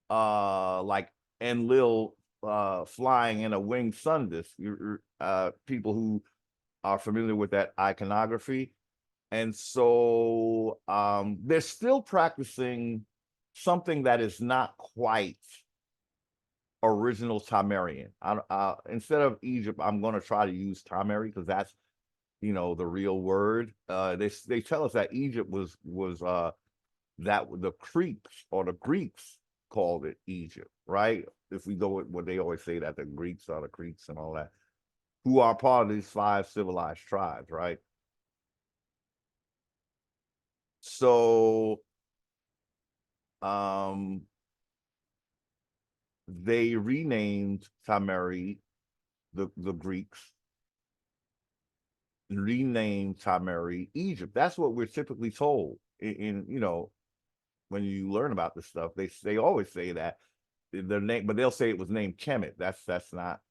Speaker 1: like Enlil flying in a winged sun disk. People who are familiar with that iconography. And so they're still practicing something that is not quite original TaMERian. Instead of Egypt, I'm going to try to use TaMERi because that's, you know, the real word. They tell us that Egypt was that the Creeks or the Greeks called it Egypt, right? If we go with what they always say, that the Greeks are the Creeks and all that, who are part of these 5 civilized tribes, right? So they renamed TaMERi, the Greeks renamed TaMERi Egypt. That's what we're typically told in you know, when you learn about this stuff. They always say that their name, but they'll say it was named Kemet. That's not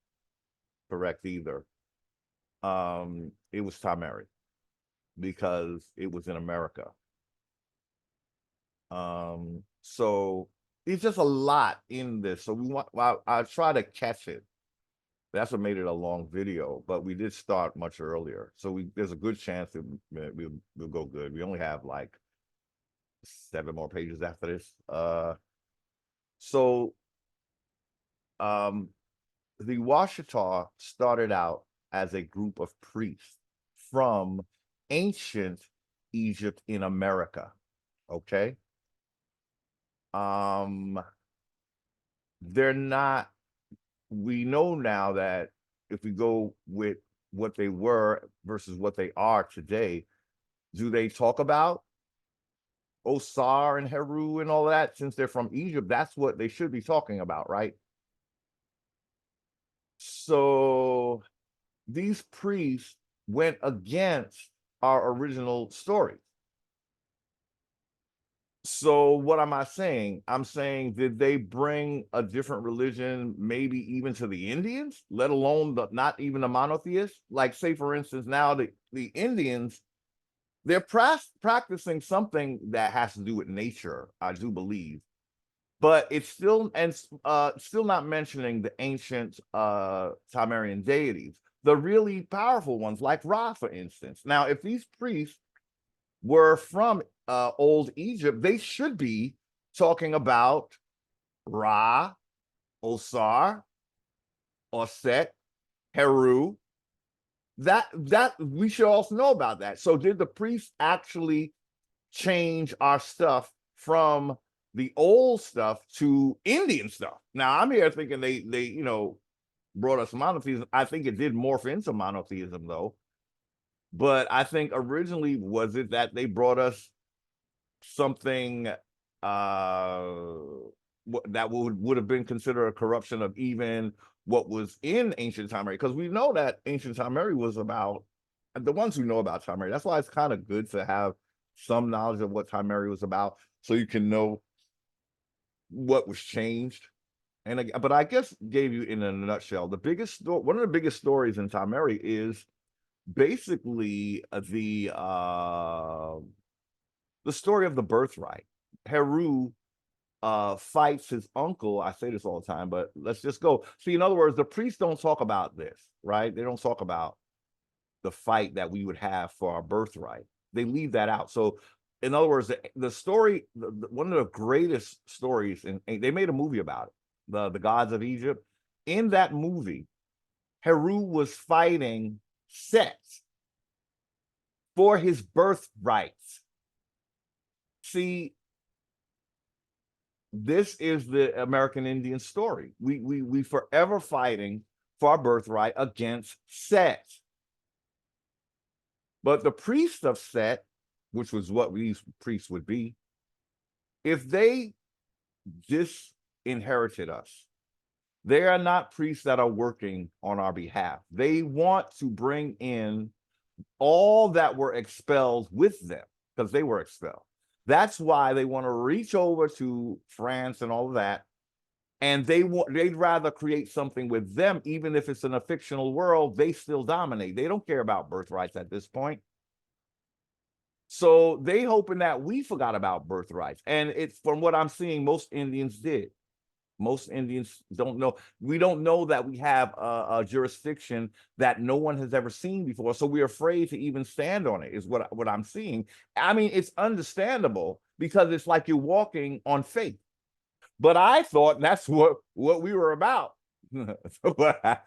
Speaker 1: correct either. It was TaMERi because it was in America. So it's just a lot in this. So I try to catch it. That's what made it a long video, but we did start much earlier. So there's a good chance that we'll go good. We only have like 7 more pages after this. So the Washitaw started out as a group of priests from ancient Egypt in America. Okay. They're not, we know now that if we go with what they were versus what they are today, do they talk about Osar and Heru and all that? Since they're from Egypt, that's what they should be talking about, right? So these priests went against our original story. So what am I saying? I'm saying, did they bring a different religion, maybe even to the Indians, let alone not even the monotheists? Like, say, for instance, now the Indians, they're practicing something that has to do with nature, I do believe. But it's still, and still not mentioning the ancient TaMERian deities, the really powerful ones, like Ra, for instance. Now, if these priests were from old Egypt, they should be talking about Ra, Osar, Oset, Heru. That we should also know about that. So did the priests actually change our stuff from the old stuff to Indian stuff? Now I'm here thinking they you know, brought us monotheism. I think it did morph into monotheism though. But I think originally, was it that they brought us something that would have been considered a corruption of even what was in ancient TaMERi? Because we know that ancient TaMERi was about, the ones who know about TaMERi, that's why it's kind of good to have some knowledge of what TaMERi was about, so you can know what was changed. And but I guess gave you in a nutshell the biggest one of the biggest stories in TaMERi is basically the story of the birthright. Heru fights his uncle. I say this all the time, but let's just go. See, in other words, the priests don't talk about this, right? They don't talk about the fight that we would have for our birthright. They leave that out. So, in other words, the story, one of the greatest stories, and they made a movie about it, the Gods of Egypt. In that movie, Heru was fighting Set for his birthright. See, This is the American Indian story. We forever fighting for our birthright against Set. But the priest of Set, which was what these priests would be, if they disinherited us, they are not priests that are working on our behalf. They want to bring in all that were expelled with them, because they were expelled. That's why they want to reach over to France and all of that, and they'd rather create something with them, even if it's in a fictional world. They still dominate. They don't care about birthrights at this point. So they hoping that we forgot about birthrights, and it's, from what I'm seeing, most Indians did. Most Indians don't know. We don't know that we have a jurisdiction that no one has ever seen before. So we're afraid to even stand on it, is what I'm seeing. I mean, it's understandable, because it's like you're walking on faith. But I thought that's what we were about. But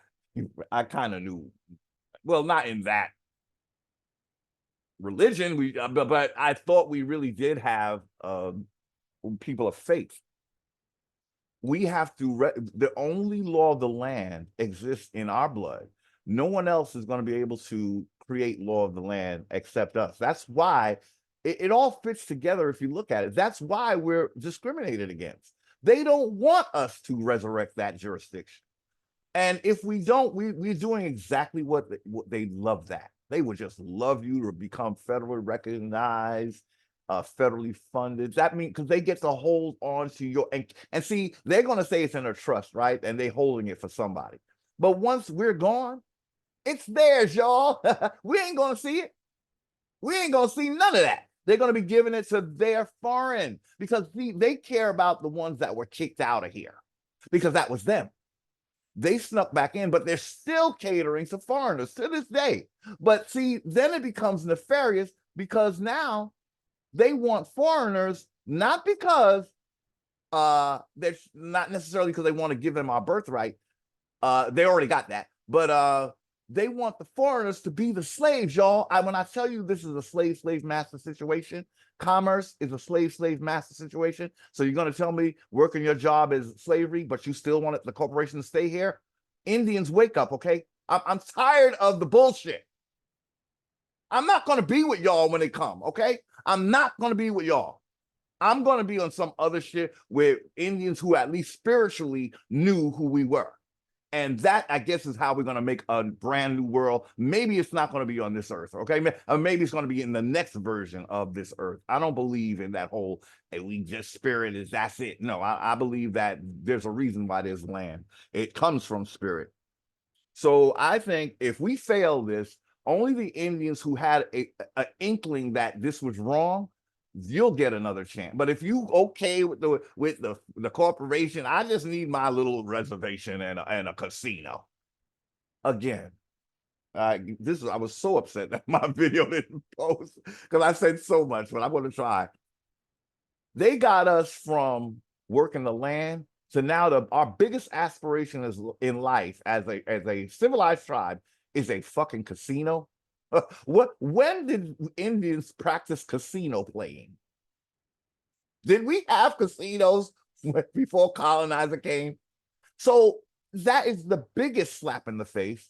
Speaker 1: I kind of knew. Well, not in that religion, but I thought we really did have people of faith. We have to, the only law of the land exists in our blood. No one else is going to be able to create law of the land except us. That's why it all fits together if you look at it. That's why we're discriminated against. They don't want us to resurrect that jurisdiction. And if we don't, we're doing exactly what they love that. They would just love you to become federally recognized, federally funded. That means, because they get to hold on to your, and see, they're going to say it's in a trust, right? And they're holding it for somebody. But once we're gone, it's theirs, y'all. We ain't going to see it. We ain't going to see none of that. They're going to be giving it to their foreign, because they care about the ones that were kicked out of here, because that was them. They snuck back in, but they're still catering to foreigners to this day. But see, then it becomes nefarious, because now they want foreigners, not because they're not necessarily because they want to give them our birthright. They already got that, but they want the foreigners to be the slaves, y'all. When I tell you this is a slave master situation, commerce is a slave master situation. So you're going to tell me working your job is slavery, but you still want the corporation to stay here? Indians, wake up, okay? I'm tired of the bullshit. I'm not going to be with y'all when they come, okay? I'm not going to be with y'all. I'm going to be on some other shit with Indians who at least spiritually knew who we were. And that, I guess, is how we're going to make a brand new world. Maybe it's not going to be on this earth, okay? Or maybe it's going to be in the next version of this earth. I don't believe in that whole, hey, we just spirit is, that's it. No, I believe that there's a reason why there's land. It comes from spirit. So I think if we fail this, only the Indians who had an inkling that this was wrong, you'll get another chance. But if you okay with the corporation, I just need my little reservation and a casino. Again, I was so upset that my video didn't post, because I said so much, but I'm going to try. They got us from working the land to now our biggest aspiration is in life as a civilized tribe is a fucking casino. When did Indians practice casino playing? Did we have casinos before colonizer came? So that is the biggest slap in the face.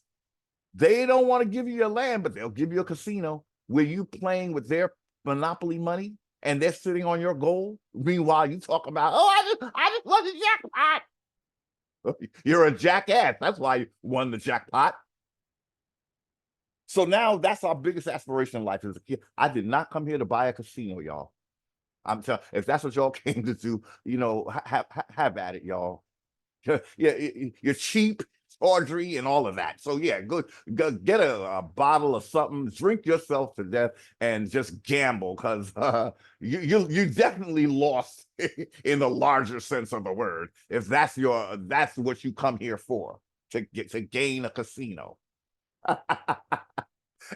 Speaker 1: They don't want to give you your land, but they'll give you a casino where you playing with their monopoly money, and they're sitting on your gold. Meanwhile, you talk about, oh, I just won the jackpot. You're a jackass. That's why you won the jackpot. So now that's our biggest aspiration in life. I did not come here to buy a casino, y'all. I'm telling, if that's what y'all came to do, have at it, y'all. Yeah, you're cheap, tawdry, and all of that. So yeah, go get a bottle of something, drink yourself to death, and just gamble, because you definitely lost in the larger sense of the word. If that's what you come here for, to gain a casino.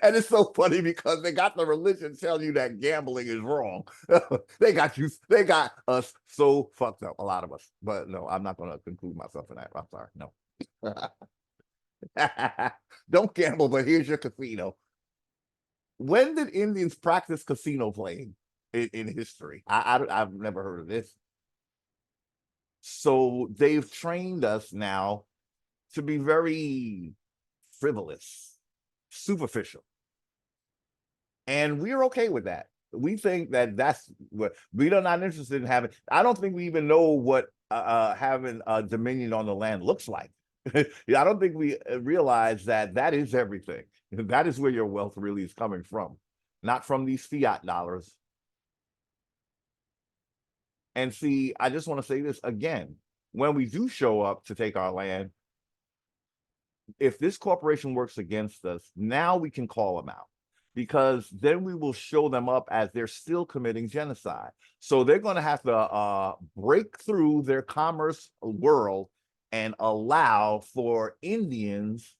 Speaker 1: And it's so funny, because they got the religion tell you that gambling is wrong. They got us so fucked up, a lot of us. But no, I'm not going to conclude myself in that. I'm sorry. No. Don't gamble, but here's your casino. When did Indians practice casino playing in history? I've never heard of this. So they've trained us now to be very frivolous, superficial. And we're okay with that. We think that that's what we are not interested in having. I don't think we even know what having dominion on the land looks like. I don't think we realize that that is everything. That is where your wealth really is coming from, not from these fiat dollars. And see, I just want to say this again. When we do show up to take our land, if this corporation works against us, now we can call them out, because then we will show them up as they're still committing genocide. So they're going to have to break through their commerce world and allow for Indians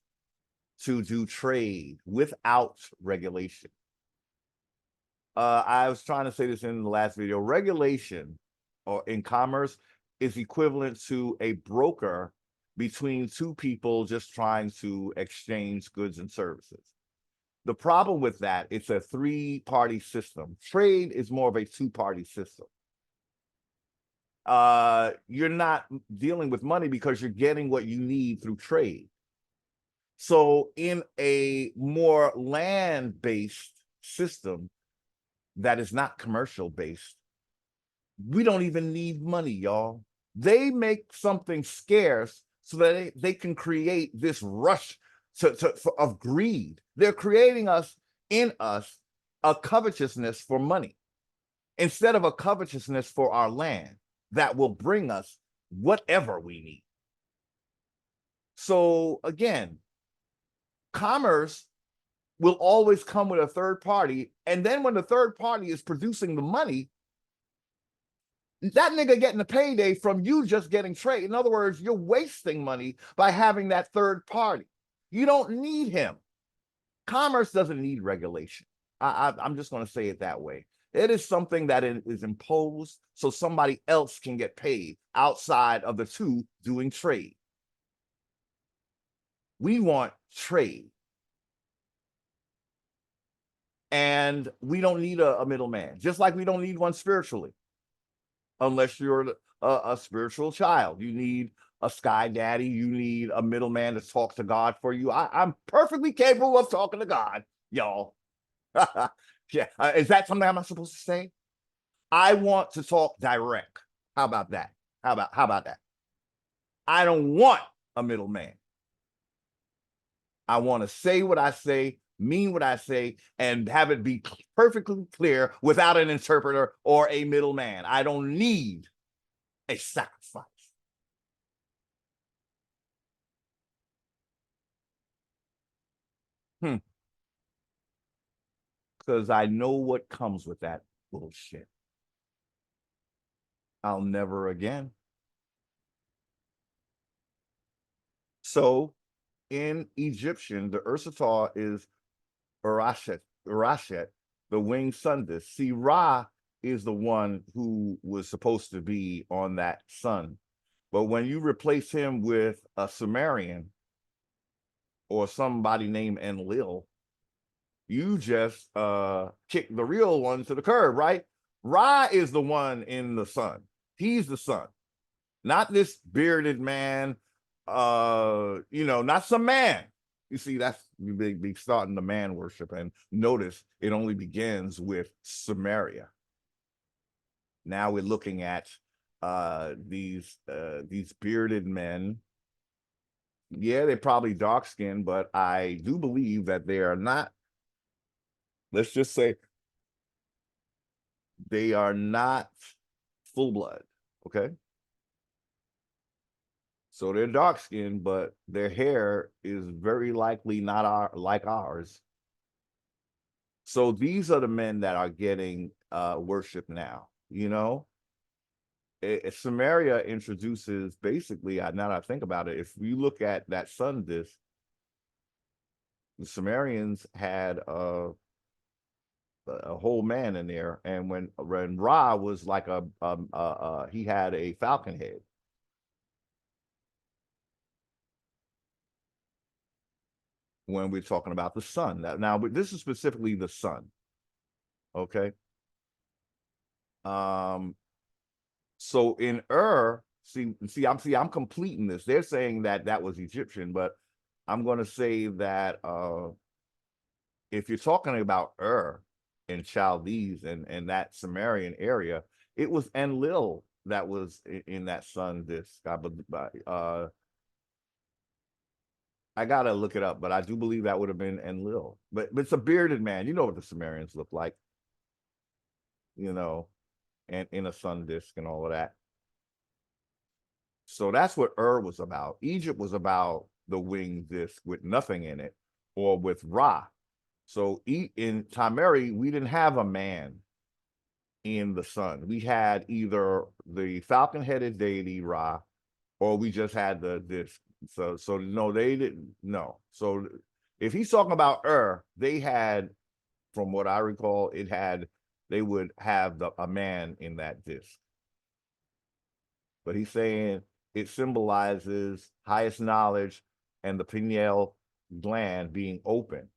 Speaker 1: to do trade without regulation. I was trying to say this in the last video. Regulation or in commerce is equivalent to a broker between two people just trying to exchange goods and services. The problem with that, it's a three-party system. Trade is more of a two-party system. You're not dealing with money because you're getting what you need through trade. So in a more land-based system that is not commercial-based, we don't even need money, y'all. They make something scarce so that they can create this rush of greed. They're creating in us a covetousness for money instead of a covetousness for our land that will bring us whatever we need. So again, commerce will always come with a third party. And then when the third party is producing the money, that nigga getting a payday from you just getting trade. In other words, you're wasting money by having that third party. You don't need him. Commerce doesn't need regulation. I'm just going to say it that way. It is something that is imposed so somebody else can get paid outside of the two doing trade. We want trade. And we don't need a middleman, just like we don't need one spiritually. Unless you're a spiritual child, you need a sky daddy, you need a middleman to talk to God for you. I'm perfectly capable of talking to God, y'all. Yeah, is that something I'm not supposed to say? I want to talk direct. How about that? How about that? I don't want a middleman. I want to say what I say, mean what I say, and have it be perfectly clear without an interpreter or a middleman. I don't need a sacrifice. Because I know what comes with that bullshit. I'll never again. So in Egyptian, the Ursata is Urashet, the winged sun disk. See, Ra is the one who was supposed to be on that sun. But when you replace him with a Sumerian or somebody named Enlil, you just kick the real one to the curb, right? Ra is the one in the sun. He's the sun, not this bearded man, not some man. You see, that's be starting the man worship. And notice it only begins with Samaria. Now we're looking at these bearded men. Yeah, they're probably dark skinned, but I do believe that they are not, let's just say they are not full blood. Okay. So they're dark skinned, but their hair is very likely not like ours. So these are the men that are getting worship now. Samaria introduces basically, now that I think about it, if you look at that sun disk, the Sumerians had a whole man in there, and when Ra was like he had a falcon head. When we're talking about the sun, now this is specifically the sun. Okay. So in I'm completing this. They're saying that was Egyptian, but I'm going to say that if you're talking about in Chaldees and that Sumerian area, it was Enlil that was in that sun disk. I gotta look it up, but I do believe that would have been Enlil. But it's a bearded man. You know what the Sumerians look like, you know, and in a sun disk and all of that. So that's what was about. Egypt was about the winged disc with nothing in it, or with Ra. So in TaMERI, we didn't have a man in the sun. We had either the falcon-headed deity Ra, or we just had the disc. So no, they didn't. No. So if he's talking about they had, from what I recall, they would have a man in that disc. But he's saying it symbolizes highest knowledge and the pineal gland being open.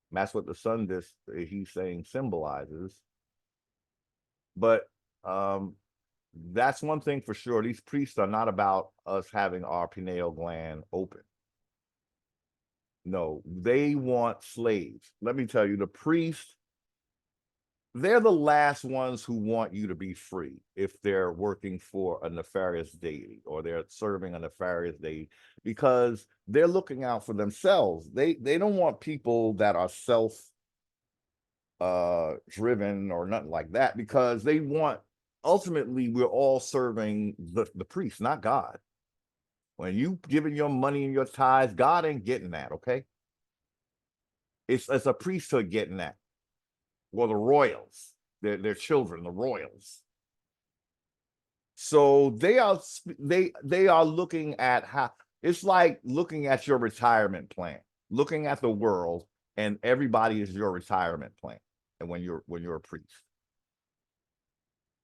Speaker 1: And that's what the sun disk, he's saying, symbolizes. But that's one thing for sure. These priests are not about us having our pineal gland open. No, they want slaves. Let me tell you, the priests, they're the last ones who want you to be free if they're working for a nefarious deity or they're serving a nefarious deity, because they're looking out for themselves. They don't want people that are self driven or nothing like that, because they want, ultimately, we're all serving the priest, not God. When you giving your money and your tithes, God ain't getting that, okay? It's a priesthood getting that. Well, the royals, their children, the royals. So they are looking at how, it's like looking at your retirement plan, looking at the world, and everybody is your retirement plan. And when you're a priest,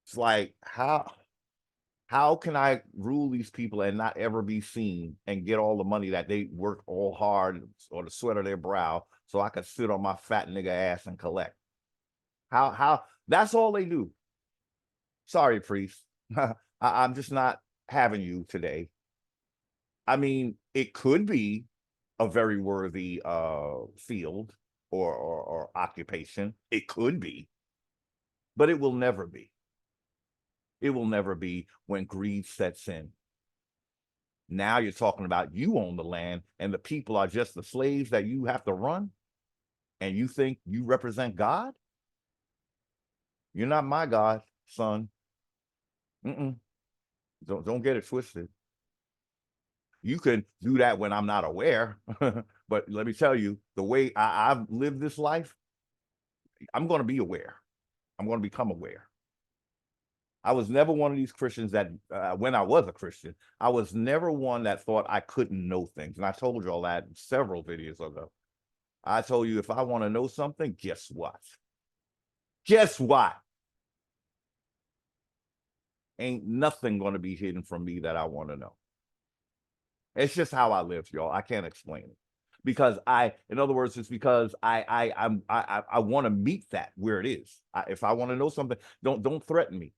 Speaker 1: it's like, how can I rule these people and not ever be seen and get all the money that they work all hard or the sweat of their brow, so I could sit on my fat nigga ass and collect? How that's all they do. Sorry, priest. I'm just not having you today. I mean, it could be a very worthy field or occupation. It could be, but it will never be. It will never be when greed sets in. Now you're talking about you own the land and the people are just the slaves that you have to run, and you think you represent God? You're not my God, son. Don't get it twisted. You can do that when I'm not aware, but let me tell you, the way I've lived this life, I'm going to be aware. I'm going to become aware. I was never one of these Christians that, when I was a Christian, I was never one that thought I couldn't know things. And I told you all that several videos ago. I told you, if I want to know something, guess what? Guess what? Ain't nothing going to be hidden from me that I want to know. It's just how I live, y'all. I can't explain it. Because in other words, it's because I want to meet that where it is. If I want to know something, don't threaten me.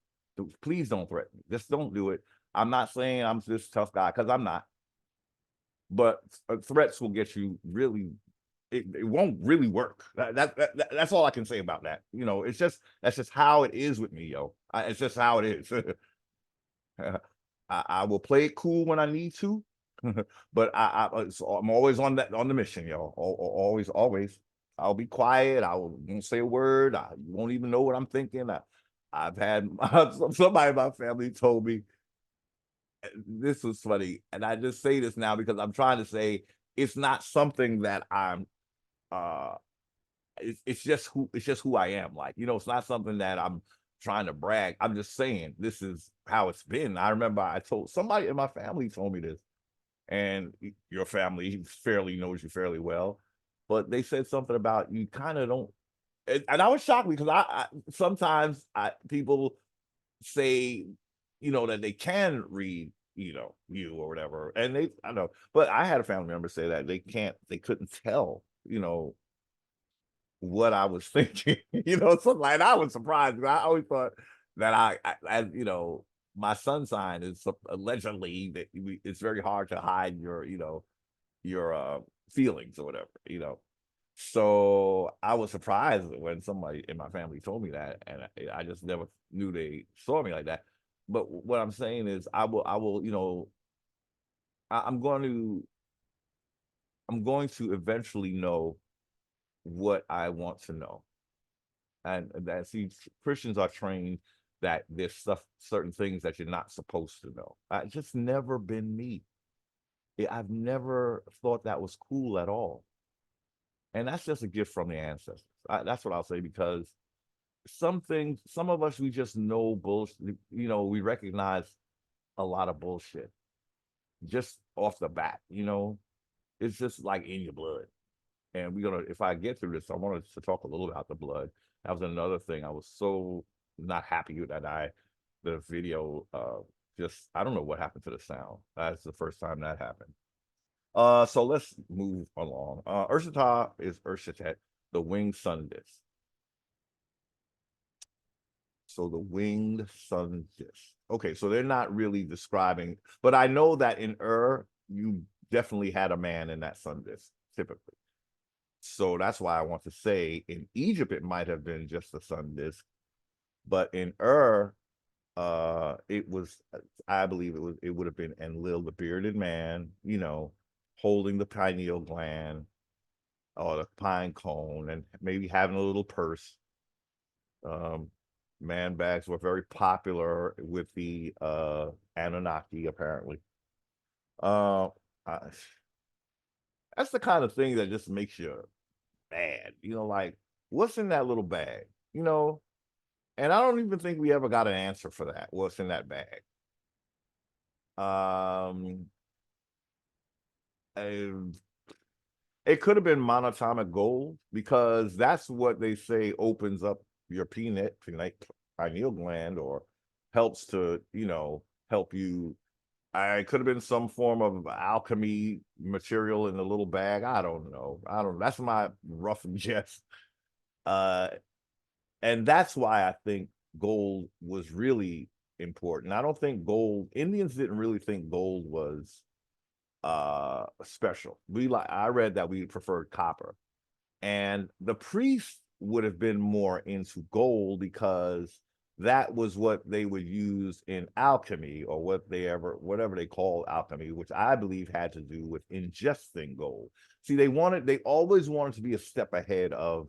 Speaker 1: Please don't threaten me. Just don't do it. I'm not saying I'm this tough guy, because I'm not. But threats will get you really. It won't really work. That's all I can say about that. You know, that's just how it is with me, yo. It's just how it is. I will play it cool when I need to, but I'm always on the mission, yo. Always. I'll be quiet. won't say a word. You won't even know what I'm thinking. I've had somebody in my family told me, this was funny, and I just say this now because I'm trying to say it's not something that I'm. It's just who I am. Like, you know, it's not something that I'm trying to brag. I'm just saying this is how it's been. I remember I told somebody in my family told me this, and your family knows you fairly well, but they said something about you kind of don't. And I was shocked because I sometimes people say, you know, that they can read, you know, you or whatever, and I know, but I had a family member say that they couldn't tell, you know, what I was thinking, you know, something like that. I was surprised because I always thought that I you know, my sun sign is allegedly that it's very hard to hide your, your feelings or whatever. So I was surprised when somebody in my family told me that, and I just never knew they saw me like that. But what I'm saying is, I will, I'm going to eventually know what I want to know, and that, see, Christians are trained that there's certain things that you're not supposed to know. I just never been me. I've never thought that was cool at all. And that's just a gift from the ancestors. That's what I'll say, because some things, some of us, we just know bullshit. We recognize a lot of bullshit just off the bat. It's just like in your blood. And if I get through this, I wanted to talk a little about the blood. That was another thing I was so not happy with, the video, just, I don't know what happened to the sound. That's the first time that happened. So let's move along. Urshitai is Urshitet, the winged sun disk. So the winged sun disk. Okay, so they're not really describing, but I know that in you definitely had a man in that sun disk, typically. So that's why I want to say in Egypt it might have been just a sun disk, but in it was, I believe it would have been Enlil, the bearded man, holding the pineal gland or the pine cone, and maybe having a little purse. Man bags were very popular with the Anunnaki, apparently. Uh, that's the kind of thing that just makes you mad, like, what's in that little bag, and I don't even think we ever got an answer for that. What's in that bag? And it could have been monatomic gold, because that's what they say opens up your pineal gland, or helps to, help you. It could have been some form of alchemy material in the little bag. I don't know. That's my rough guess. And that's why I think gold was really important. I don't think Indians didn't really think gold was special. I read that we preferred copper, and the priests would have been more into gold, because that was what they would use in alchemy, or whatever they call alchemy, which I believe had to do with ingesting gold. See, they always wanted to be a step ahead of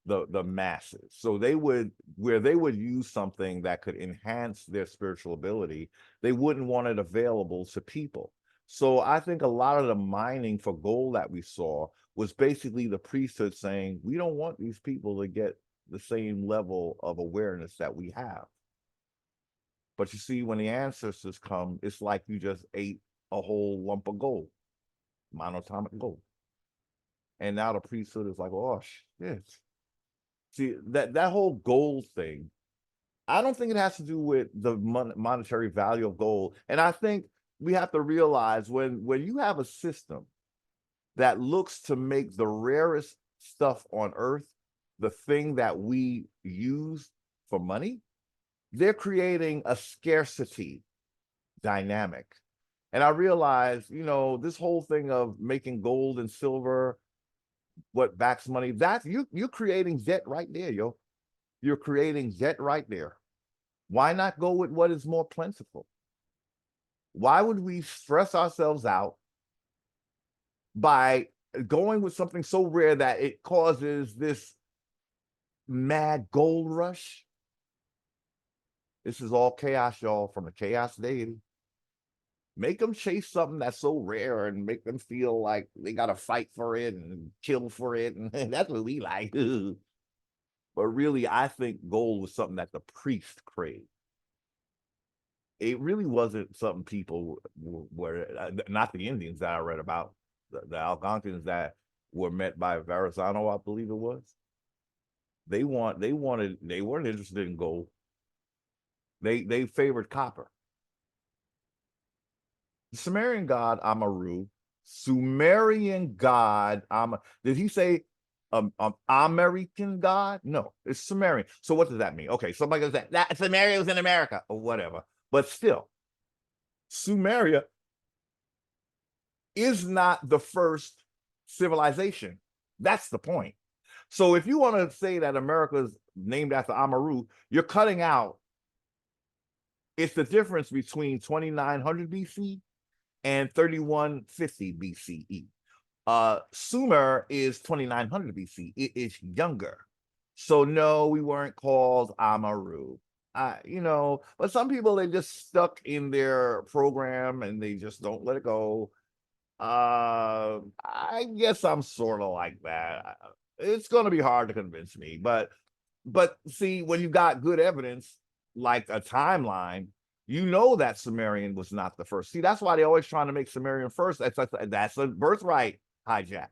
Speaker 1: the masses. So where they would use something that could enhance their spiritual ability, they wouldn't want it available to people. So I think a lot of the mining for gold that we saw was basically the priesthood saying, we don't want these people to get the same level of awareness that we have. But you see, when the ancestors come, it's like you just ate a whole lump of gold, monatomic gold. And now the priesthood is like, oh shit. See, that whole gold thing, I don't think it has to do with the monetary value of gold. And I think we have to realize, when you have a system that looks to make the rarest stuff on earth the thing that we use for money, they're creating a scarcity dynamic. And I realize, this whole thing of making gold and silver what backs money, that's you're creating debt right there, yo. You're creating debt right there. Why not go with what is more plentiful? Why would we stress ourselves out by going with something so rare that it causes this mad gold rush? This is all chaos, y'all, from the chaos deity. Make them chase something that's so rare and make them feel like they got to fight for it and kill for it. And that's what we like. But really, I think gold was something that the priest craved. It really wasn't something people were, not the Indians that I read about, the Algonquins that were met by Verrazano, I believe it was. They weren't interested in gold. They favored copper. The Sumerian god Amurru, Sumerian god did he say American god? No, it's Sumerian. So what does that mean? Okay, somebody goes that Sumerian was in America or whatever. But still, Sumeria is not the first civilization. That's the point. So if you want to say that America is named after Amurru, you're cutting out. It's the difference between 2900 BC and 3150 BCE. Sumer is 2900 BC. It is younger. So no, we weren't called Amurru. But some people, they just stuck in their program and they just don't let it go. I guess I'm sort of like that. It's going to be hard to convince me, but see, when you got good evidence like a timeline, you know that Sumerian was not the first. See, that's why they're always trying to make Sumerian first. That's a birthright hijack.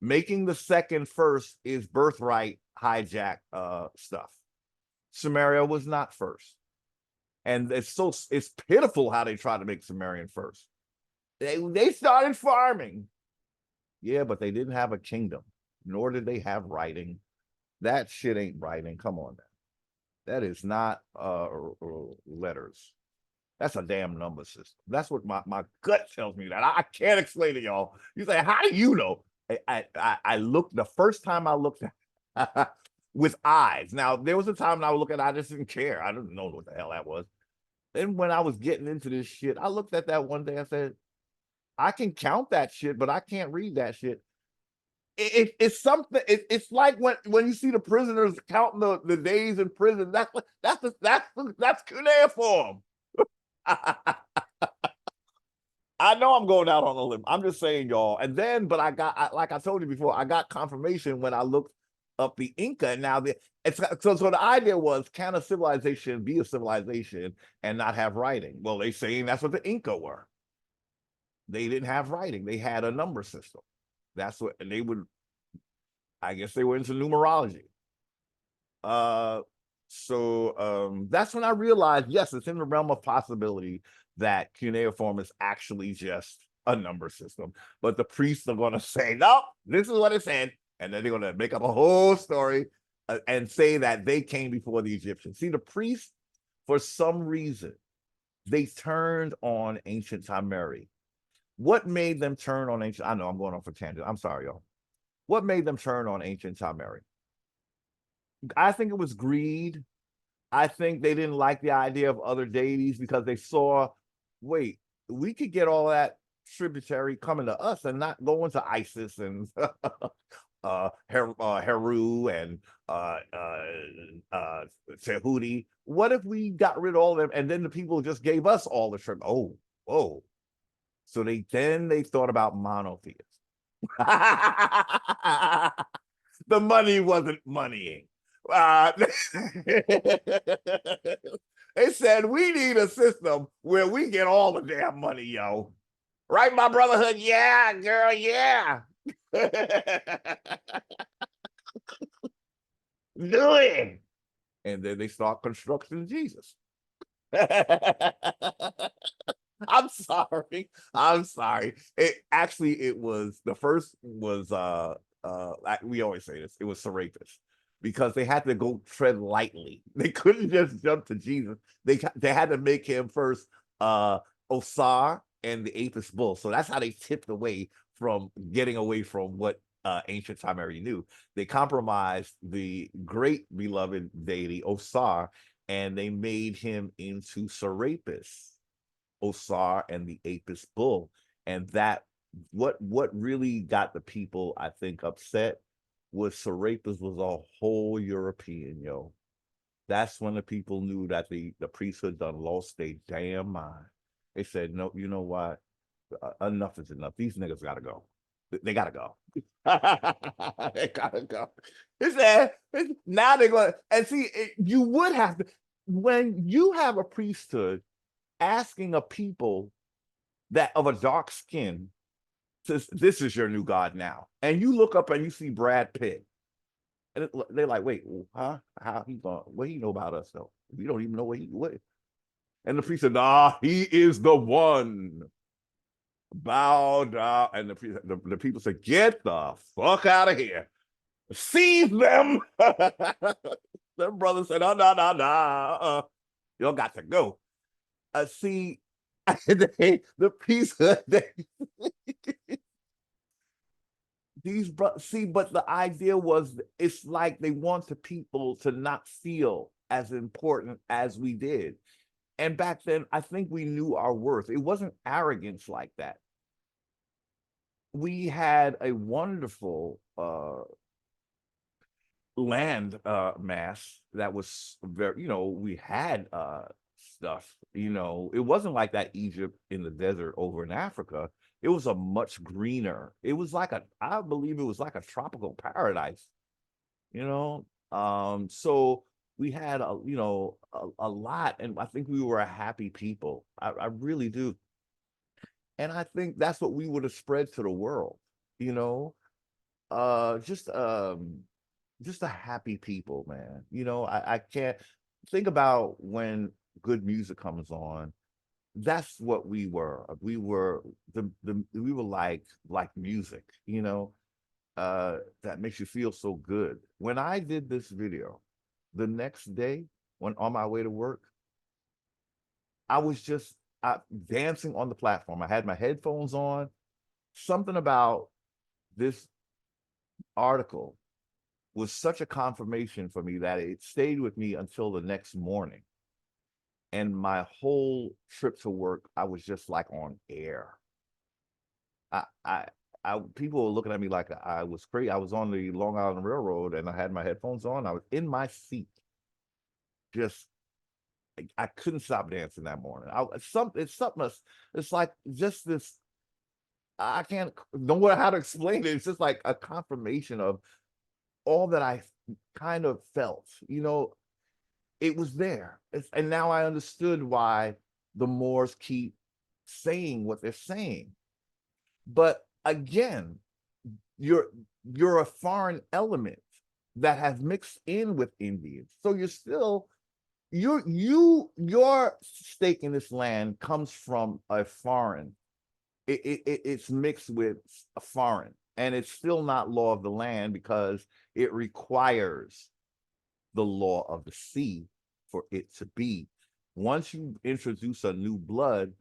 Speaker 1: Making the second first is birthright hijack stuff. Sumeria was not first, and it's pitiful how they try to make Sumerian first. They started farming, yeah, but they didn't have a kingdom, nor did they have writing. That shit ain't writing. Come on, now. That is not letters. That's a damn number system. That's what my gut tells me that. I can't explain to y'all. You say, how do you know? I looked the first time I looked at with eyes. Now, there was a time when I would look at it, I just didn't care. I didn't know what the hell that was. Then when I was getting into this shit, I looked at that one day. I said, I can count that shit, but I can't read that shit. It's something. It's like when you see the prisoners counting the days in prison. That's cuneiform. I know I'm going out on a limb. I'm just saying, y'all. And then, but like I told you before, I got confirmation when I looked up the Inca. And now so the idea was, can a civilization be a civilization and not have writing? Well, they saying that's what the Inca were. They didn't have writing. They had a number system. That's what, and they would, I guess they were into numerology. So that's when I realized, yes, it's in the realm of possibility that cuneiform is actually just a number system. But the priests are going to say, no, this is what it said. And then they're going to make up a whole story and say that they came before the Egyptians. See, the priests, for some reason, they turned on ancient TaMERI. What made them turn on ancient? I know I'm going on for tangent. I'm sorry, y'all. What made them turn on ancient TaMERI? I think it was greed. I think they didn't like the idea of other deities because they saw, wait, we could get all that tributary coming to us and not going to ISIS and Heru and Tehuti. What if we got rid of all of them and then the people just gave us all the tribute? Oh, whoa. So they thought about monotheism. The money wasn't moneying. They said, we need a system where we get all the damn money, yo. Right, my brotherhood? Yeah, girl, yeah. Do it. And then they start constructing Jesus. I'm sorry. It was, the first was we always say this, it was Serapis, because they had to go tread lightly. They couldn't just jump to Jesus. They had to make him first Osar and the Apis bull. So that's how they tipped away from getting away from what ancient TaMERI knew. They compromised the great beloved deity Osar, and they made him into Serapis, Osar and the Apis bull. And that what really got the people, I think, upset was Serapis was a whole European, yo. That's when the people knew that the priesthood done lost their damn mind. They said, no, you know what? Enough is enough. These niggas gotta go. They gotta go. They gotta go. Now they're going, and see, you would have to, when you have a priesthood asking a people that of a dark skin, says, this is your new God now. And you look up and you see Brad Pitt. And they're like, wait, huh? How he going? What he know about us though? We don't even know what. And the priest said, nah, he is the one. Bow down. And the people said, get the fuck out of here. Seize them. Their brother said, oh, no. Y'all got to go. See, the piece these see, but the idea was it's like they want the people to not feel as important as we did. And back then, I think we knew our worth. It wasn't arrogance like that. We had a wonderful land mass that was very, we had stuff, it wasn't like that Egypt in the desert over in Africa. It was a much greener, it was like I believe it was like a tropical paradise, you know. So we had a lot, and I think we were a happy people. I really do. And I think that's what we would have spread to the world, you know. uh just um just a happy people, man. I can't think about when good music comes on. That's what we were. We were we were like music, that makes you feel so good. When I did this video, the next day, when on my way to work, I was just dancing on the platform. I had my headphones on. Something about this article was such a confirmation for me that it stayed with me until the next morning. And my whole trip to work, I was just like on air. I, I, people were looking at me like I was crazy. I was on the Long Island Railroad and I had my headphones on. I was in my seat, just I couldn't stop dancing that morning. It's something. It's like just this. I can't know how to explain it. It's just like a confirmation of all that I kind of felt. It was there. And now I understood why the Moors keep saying what they're saying. But again, you're a foreign element that has mixed in with Indians. So you're still your stake in this land comes from a foreign. It's mixed with a foreign, and it's still not law of the land because it requires the law of the sea for it to be. Once you introduce a new blood,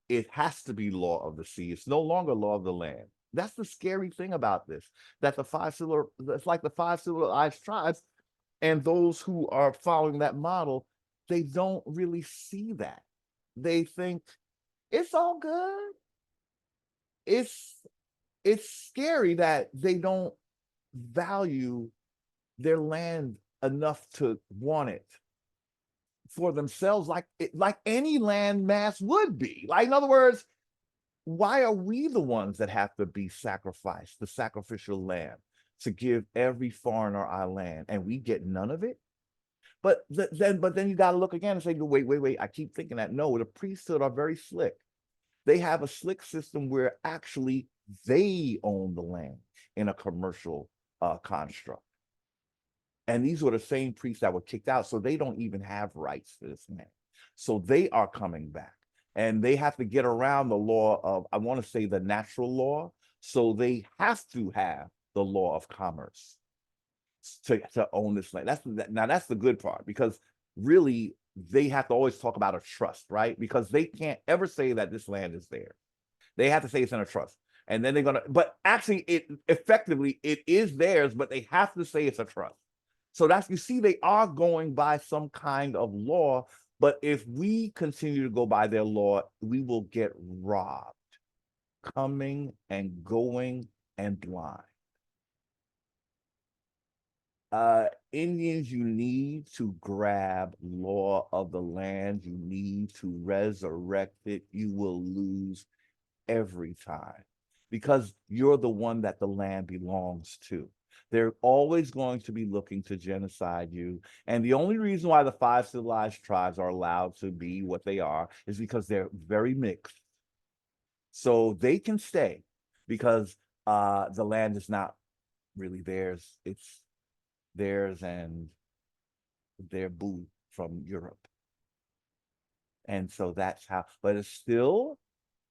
Speaker 1: it has to be law of the sea. It's no longer law of the land. That's the scary thing about this. It's like the five civilized tribes, and those who are following that model, they don't really see that. They think it's all good. It's it's scary that they don't value their land enough to want it for themselves, like any land mass would be. Like, in other words, why are we the ones that have to be sacrificed, the sacrificial lamb, to give every foreigner our land, and we get none of it? But then you got to look again and say, wait. I keep thinking that no, the priesthood are very slick. They have a slick system where actually they own the land in a commercial construct. And these were the same priests that were kicked out, so they don't even have rights to this land. So they are coming back, and they have to get around the law of, I want to say, the natural law. So they have to have the law of commerce to own this land. That's the good part, because really they have to always talk about a trust, right? Because they can't ever say that this land is there. They have to say it's in a trust. And then they're gonna, but actually it is theirs, but they have to say it's a trust. So that's, you see, they are going by some kind of law, but if we continue to go by their law, we will get robbed, coming and going and blind. Indians, you need to grab law of the land. You need to resurrect it. You will lose every time because you're the one that the land belongs to. They're always going to be looking to genocide you. And the only reason why the five civilized tribes are allowed to be what they are is because they're very mixed. So they can stay because the land is not really theirs. It's theirs and their boo from Europe. And so that's how, but it's still,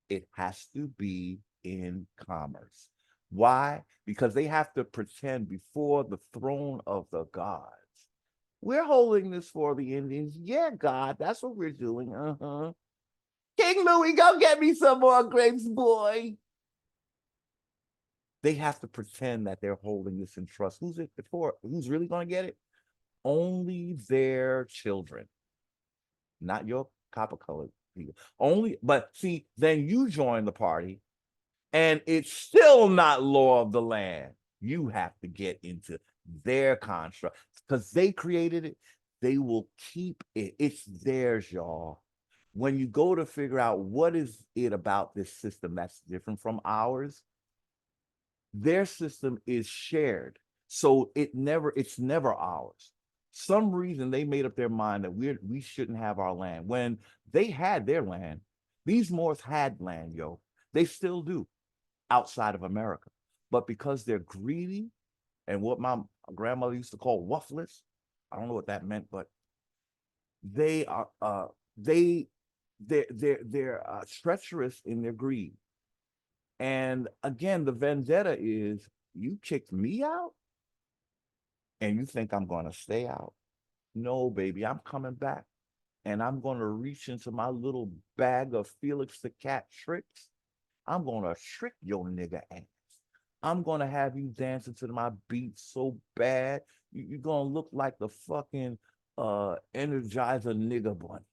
Speaker 1: it has to be in commerce. Why? Because they have to pretend before the throne of the gods. We're holding this for the Indians. Yeah, God, that's what we're doing. King Louis, go get me some more grapes, boy. They have to pretend that they're holding this in trust. Who's it for? Who's really going to get it? Only their children, not your copper colored people. Only, but see, then you join the party and it's still not law of the land. You have to get into their construct because they created it. They will keep it. It's theirs, y'all. When you go to figure out what is it about this system that's different from ours, their system is shared. So it's never ours. Some reason they made up their mind that we shouldn't have our land. When they had their land, these Moors had land, yo. They still do outside of America. But because they're greedy and what my grandmother used to call wuffless, I don't know what that meant, but they are they're treacherous in their greed. And again, the vendetta is you kicked me out and you think I'm going to stay out. No, baby, I'm coming back and I'm going to reach into my little bag of Felix the Cat tricks. I'm going to trick your nigga ass. I'm going to have you dancing to my beat so bad, you're going to look like the fucking Energizer nigga bunny.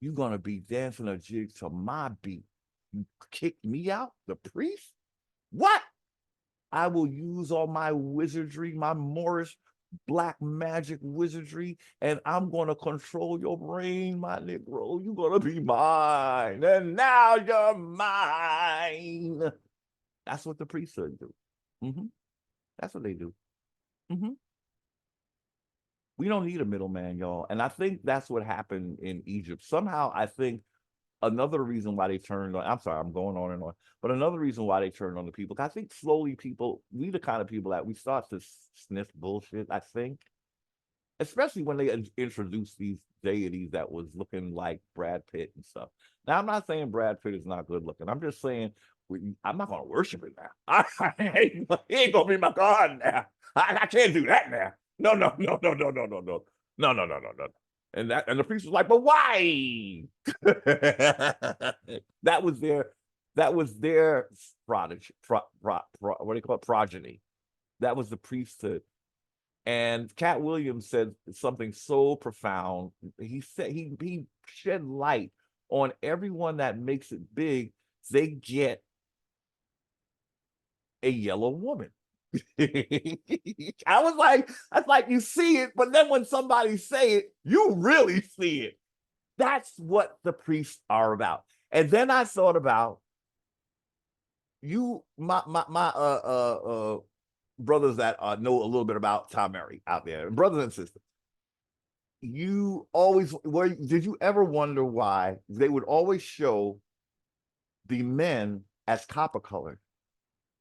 Speaker 1: You're going to be dancing a jig to my beat. You kick me out, the priest? What? I will use all my wizardry, my Moorish black magic wizardry, and I'm going to control your brain, my Negro. You're going to be mine, and now you're mine. That's what the priesthood do. That's what they do. We don't need a middleman, y'all. And I think that's what happened in Egypt. Somehow, I think another reason why they turned on, I'm sorry, I'm going on and on, but another reason why they turned on the people, I think slowly people, we the kind of people that we start to sniff bullshit, I think. Especially when they introduced these deities that was looking like Brad Pitt and stuff. Now, I'm not saying Brad Pitt is not good looking. I'm just saying I'm not going to worship it now. He ain't going to be my God now. I can't do that now. No. And the priest was like, but why? that was their prodigy, what do you call it? Progeny. That was the priesthood. And Cat Williams said something so profound. He said he shed light on everyone that makes it big. They get a yellow woman. I was like, you see it, but then when somebody say it, you really see it. That's what the priests are about. And then I thought about you, my brothers that know a little bit about TaMERI out there, brothers and sisters. You always did you ever wonder why they would always show the men as copper colored,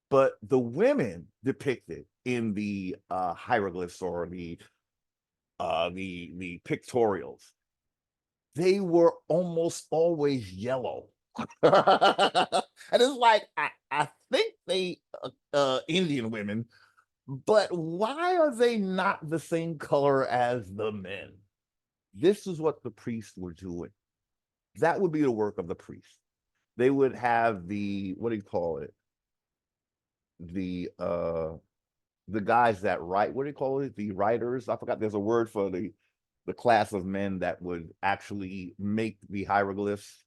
Speaker 1: but the women depicted in the hieroglyphs or the pictorials, they were almost always yellow. And it's like I think they Indian women, but why are they not the same color as the men? This is what the priests were doing. That would be the work of the priest. They would have the, what do you call it? The guys that write, what do you call it? The writers. I forgot there's a word for the class of men that would actually make the hieroglyphs.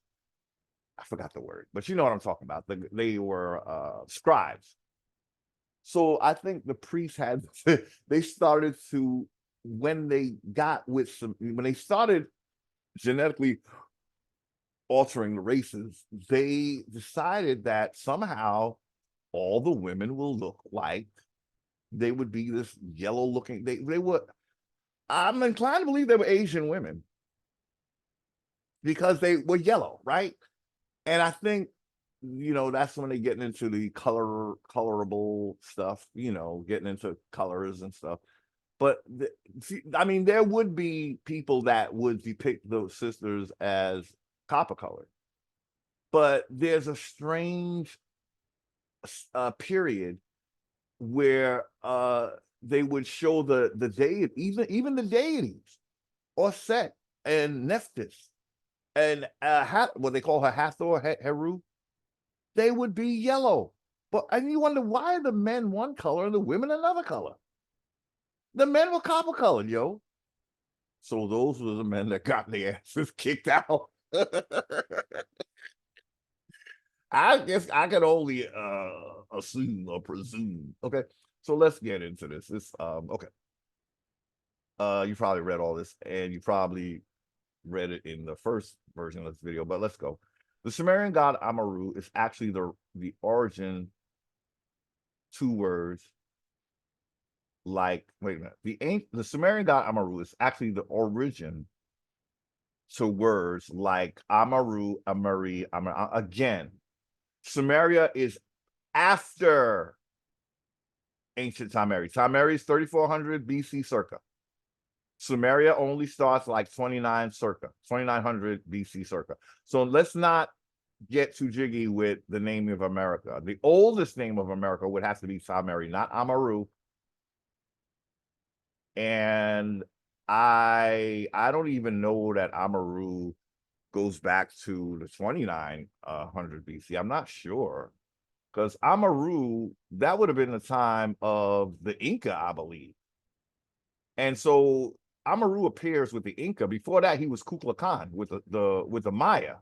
Speaker 1: I forgot the word, but you know what I'm talking about. They were scribes. So I think the priests had they started to, when they started genetically altering the races, they decided that somehow all the women will look like they would be this yellow looking. They were. I'm inclined to believe they were Asian women because they were yellow, right? And I think, that's when they getting into the colorable stuff, getting into colors and stuff. But I mean, there would be people that would depict those sisters as copper colored, but there's a strange period where they would show the deity, even the deities, or Set and Nephthys, and what they call her Hathor, Heru, they would be yellow. And you wonder, why are the men one color and the women another color? The men were copper colored, yo. So those were the men that got their asses kicked out. I guess I can only assume or presume. Okay, so let's get into this. Okay. You probably read all this, and you probably read it in the first version of this video, but let's go. The Sumerian god Amurru is actually the origin, two words, like, wait a minute. The Sumerian god Amurru is actually the origin to words like Amurru, Amuri, again. Sumeria is after ancient TaMERI. TaMERI is 3400 BC circa. Sumeria only starts like 2900 BC circa. So let's not get too jiggy with the name of America. The oldest name of America would have to be TaMERI, not Amurru. And I don't even know that Amurru goes back to the 2900 BC. I'm not sure, because Amurru, that would have been the time of the Inca, I believe. And so Amurru appears with the Inca. Before that, he was Kukulkan Khan with the Maya.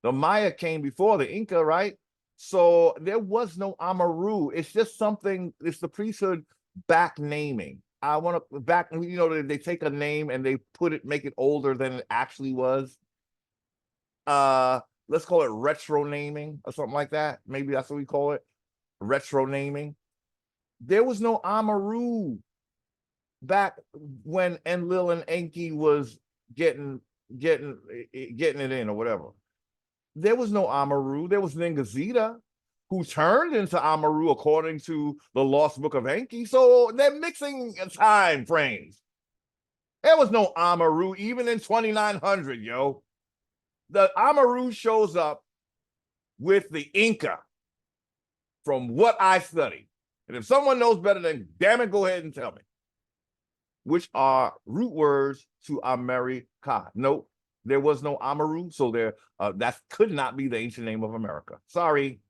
Speaker 1: The Maya came before the Inca, right? So there was no Amurru. It's just something. It's the priesthood back naming. I want to back. You know, they take a name and they make it older than it actually was. Let's call it retro naming or something like that. Maybe that's what we call it. Retro naming. There was no Amurru back when Enlil and Enki was getting it in or whatever. There was no Amurru. There was Ningazita, who turned into Amurru according to the Lost Book of Enki. So they're mixing time frames. There was no Amurru even in 2900, yo. The Amurru shows up with the Inca, from what I studied. And if someone knows better, then damn it, go ahead and tell me. Which are root words to America. Nope, there was no Amurru, so that could not be the ancient name of America. Sorry.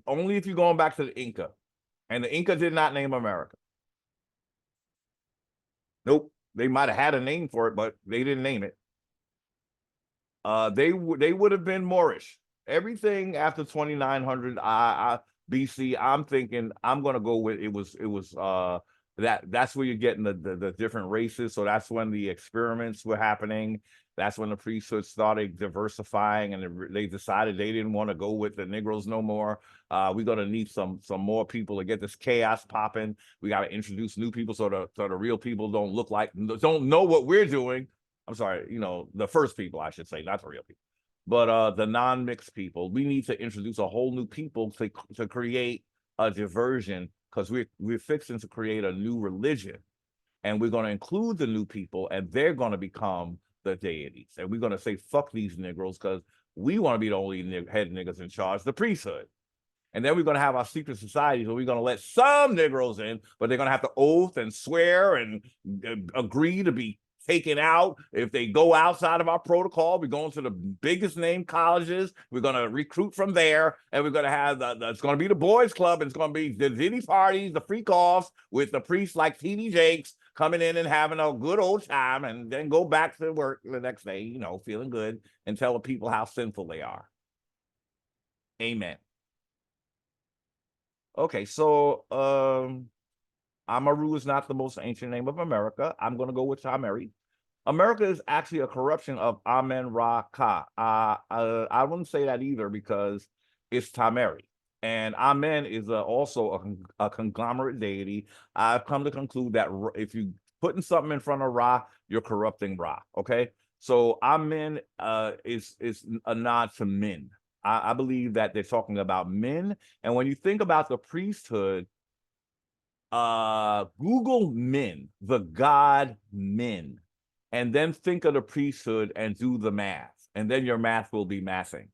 Speaker 1: Only if you're going back to the Inca. And the Inca did not name America. Nope, they might have had a name for it, but they didn't name it. They would have been Moorish. Everything after 2900 BC, I'm thinking I'm gonna go with it was that's where you're getting the different races. So that's when the experiments were happening. That's when the priesthood started diversifying, and they decided they didn't want to go with the Negroes no more. We're gonna need some more people to get this chaos popping. We got to introduce new people so the real people don't know what we're doing. I'm sorry, the first people, I should say, not the real people, but the non-mixed people. We need to introduce a whole new people to create a diversion, because we're fixing to create a new religion, and we're going to include the new people, and they're going to become the deities, and we're going to say fuck these Negroes, because we want to be the only head niggas in charge, the priesthood. And then we're going to have our secret societies where we're going to let some Negroes in, but they're going to have to oath and swear and agree to be taken out. If they go outside of our protocol, we're going to the biggest name colleges. We're going to recruit from there, and we're going to have it's going to be the boys club, and it's going to be the zitty parties, the freak offs with the priests like T.D. Jakes coming in and having a good old time, and then go back to work the next day, feeling good, and tell the people how sinful they are. Amen. Okay, so Amurru is not the most ancient name of America. I'm going to go with TaMERI. America is actually a corruption of Amen-Ra-Ka. I wouldn't say that either, because it's TaMERI. And Amen is also a conglomerate deity. I've come to conclude that if you're putting something in front of Ra, you're corrupting Ra, okay? So Amen is a nod to men. I believe that they're talking about men. And when you think about the priesthood, Google men, the god men, and then think of the priesthood and do the math, and then your math will be mathing.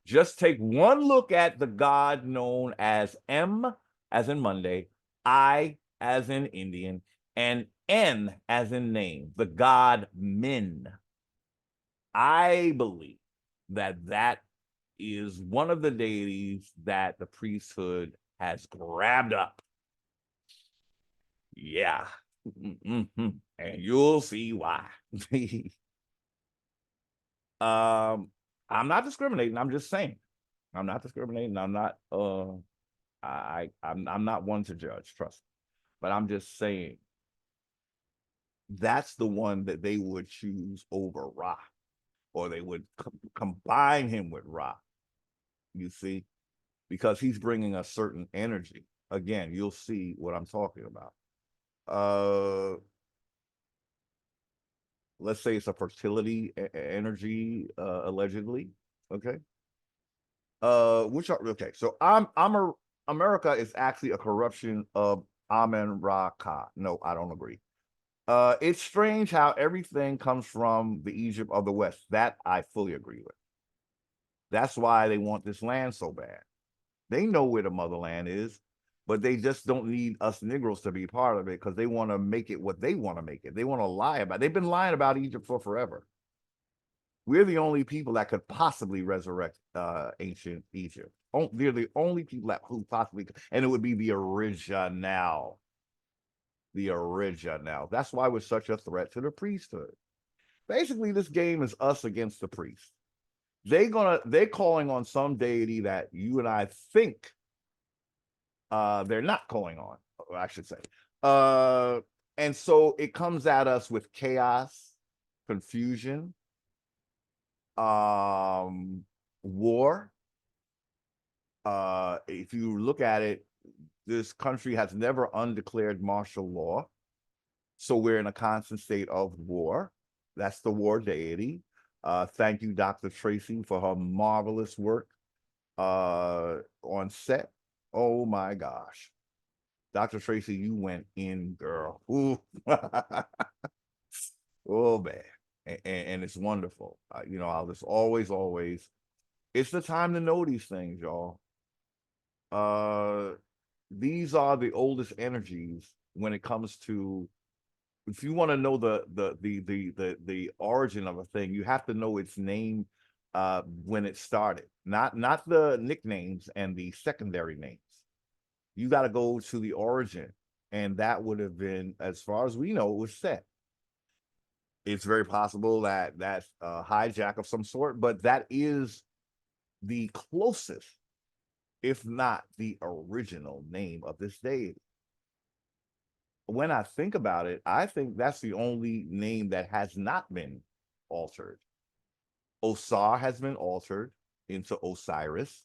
Speaker 1: Just take one look at the god known as M as in Monday, I as in Indian, and N as in name, the god men. I believe that that is one of the deities that the priesthood has grabbed up. Yeah. Mm-hmm. And you'll see why. I'm not discriminating. I'm just saying. I'm not discriminating. I'm not I'm not one to judge, trust me. But I'm just saying that's the one that they would choose over Ra, or they would combine him with Ra. You see, because he's bringing a certain energy. Again, you'll see what I'm talking about. Let's say it's a fertility energy, allegedly. Okay. Which are okay. So America is actually a corruption of Amen Ra Ka. No, I don't agree. It's strange how everything comes from the Egypt of the West. That I fully agree with. That's why they want this land so bad. They know where the motherland is, but they just don't need us Negroes to be part of it because they want to make it what they want to make it. They want to lie about it. They've been lying about Egypt for forever. We're the only people that could possibly resurrect ancient Egypt. They're the only people that who possibly, and it would be the original. The original. That's why we're such a threat to the priesthood. Basically, this game is us against the priest. They're calling on some deity that you and I think they're not calling on, I should say. And so it comes at us with chaos, confusion, war. If you look at it, this country has never undeclared martial law. So we're in a constant state of war. That's the war deity. Thank you, Dr. Tracy, for her marvelous work on set. Oh my gosh. Dr. Tracy, you went in, girl. Ooh. Oh, man. And it's wonderful. I'll just always, it's the time to know these things, y'all. These are the oldest energies when it comes to, if you want to know the origin of a thing, you have to know its name when it started, not the nicknames and the secondary names. You got to go to the origin, and that would have been, as far as we know, it was Set. It's very possible that that's a hijack of some sort, but that is the closest, if not the original name of this deity. When I think about it, I think that's the only name that has not been altered. Osar has been altered into Osiris.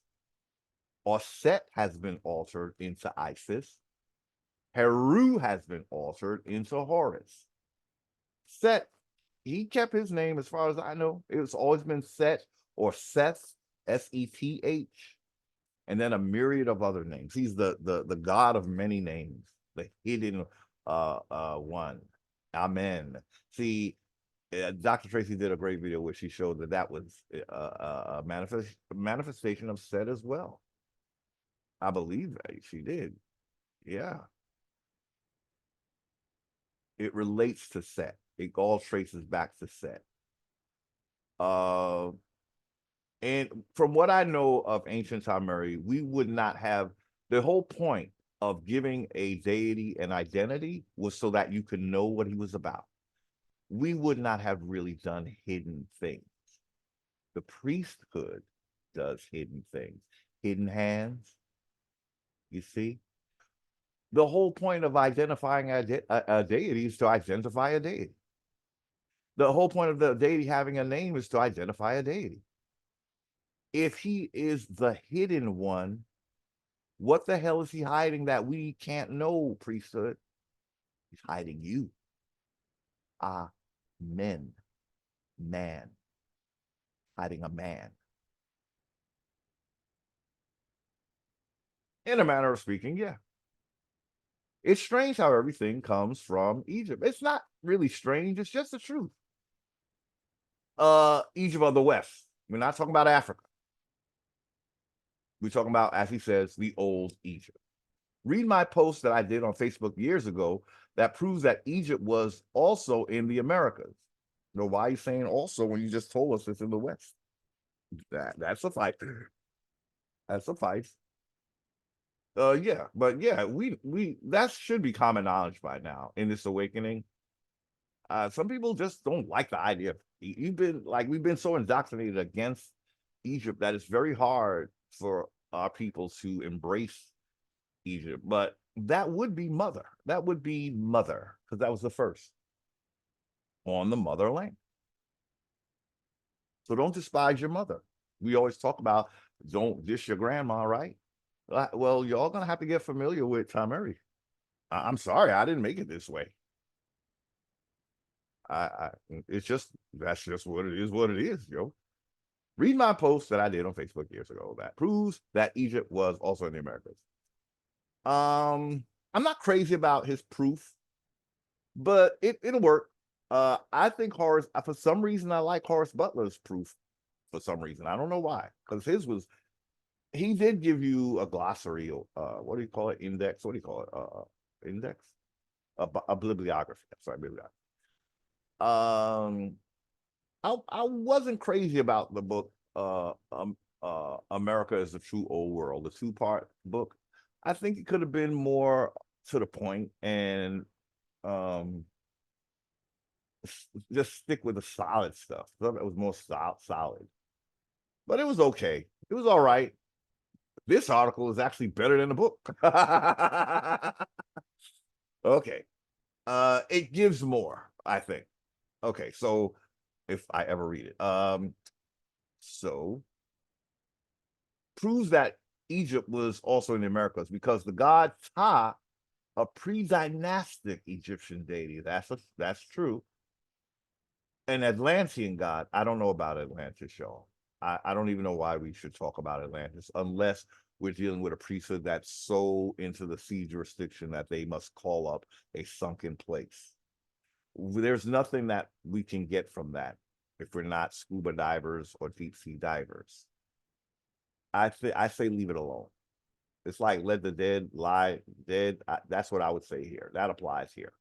Speaker 1: Osset has been altered into Isis. Heru has been altered into Horus. Set, he kept his name as far as I know. It's always been Set or Seth, S-E-T-H, and then a myriad of other names. He's the god of many names, the hidden one. Amen. See, Dr. Tracy did a great video where she showed that was a manifestation of Set as well. I believe that she did. Yeah. It relates to Set. It all traces back to Set. And from what I know of ancient TaMERI, we would not have, the whole point of giving a deity an identity was so that you could know what he was about. We would not have really done hidden things. The priesthood does hidden things, hidden hands. You see, the whole point of identifying a deity is to identify a deity. The whole point of the deity having a name is to identify a deity. If he is the hidden one, what the hell is he hiding that we can't know, priesthood? He's hiding you. Man. Hiding a man. In a manner of speaking, yeah. It's strange how everything comes from Egypt. It's not really strange, it's just the truth. Egypt of the West. We're not talking about Africa. We're talking about, as he says, the old Egypt. Read my post that I did on Facebook years ago that proves that Egypt was also in the Americas. know why are you saying also when you just told us it's in the West? That's a fight. That's a fight. Yeah, but yeah, we that should be common knowledge by now in this awakening. Some people just don't like the idea of you've been like we've been so indoctrinated against Egypt that it's very hard for our people to embrace Egypt. But that would be mother. That would be mother, because that was the first on the motherland. So don't despise your mother. We always talk about don't dish your grandma, right? Well, y'all gonna have to get familiar with TaMERI. I'm sorry, I didn't make it this way. I it's just that's just what it is. What it is, yo. Read my post that I did on Facebook years ago that proves that Egypt was also in the Americas. I'm not crazy about his proof, but it'll work. I think Horace, for some reason, I like Horace Butler's proof. For some reason, I don't know why, because his was he did give you a glossary. What do you call it? Index. What do you call it? Index. A bibliography. Sorry, bibliography. I wasn't crazy about the book. America is the True Old World, the two-part book. I think it could have been more to the point and just stick with the solid stuff. I thought it was more solid, but it was okay. It was all right. This article is actually better than the book. Okay. It gives more, I think. Okay, so if I ever read it. So proves that Egypt was also in the Americas because the god Ptah, a pre-dynastic Egyptian deity, that's true. An Atlantean god. I don't know about Atlantis, y'all. I don't even know why we should talk about Atlantis unless we're dealing with a priesthood that's so into the sea jurisdiction that they must call up a sunken place. There's nothing that we can get from that if we're not scuba divers or deep sea divers. I say leave it alone. It's like let the dead lie dead. That's what I would say here. That applies here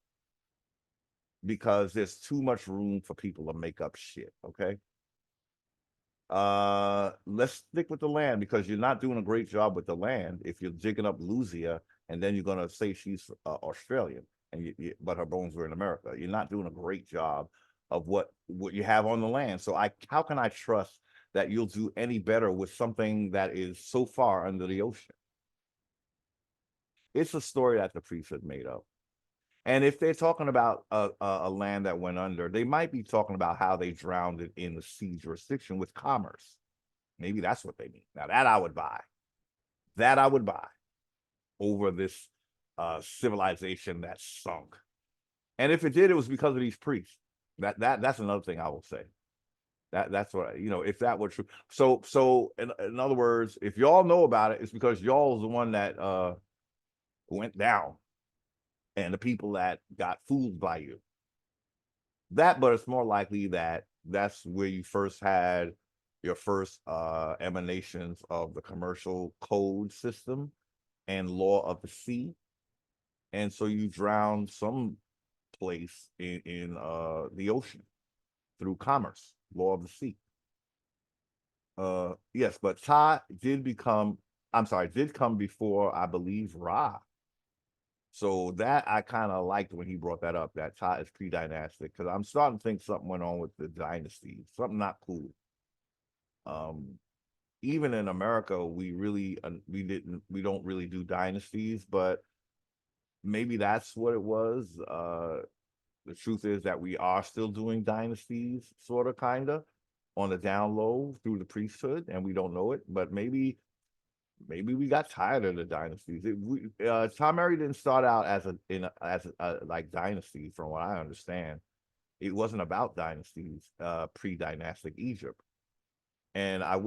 Speaker 1: because there's too much room for people to make up shit. Okay. Let's stick with the land because you're not doing a great job with the land if you're jigging up Lucia and then you're gonna say she's Australian and but her bones were in America. You're not doing a great job of what you have on the land. So how can I trust that you'll do any better with something that is so far under the ocean? It's a story that the priesthood made up. And if they're talking about a land that went under, they might be talking about how they drowned it in the sea jurisdiction with commerce. Maybe that's what they mean. Now that I would buy. That I would buy over this civilization that sunk. And if it did, it was because of these priests. That's another thing I will say. That's what if that were true. So in other words, if y'all know about it, it's because y'all is the one that went down and the people that got fooled by you. But it's more likely that that's where you first had your first emanations of the commercial code system and law of the sea. And so you drowned some place in the ocean through commerce, law of the sea. Yes, but Ptah did come before, I believe, Ra. So that I kind of liked when he brought that up, that Ptah is pre-dynastic, because I'm starting to think something went on with the dynasties, something not cool. Even in America, we don't really do dynasties, but maybe that's what it was. The truth is that we are still doing dynasties, sort of, kind of, on the down low through the priesthood, and we don't know it. But maybe we got tired of the dynasties. TaMERI didn't start out as a like dynasty, from what I understand. It wasn't about dynasties, pre-dynastic Egypt. And I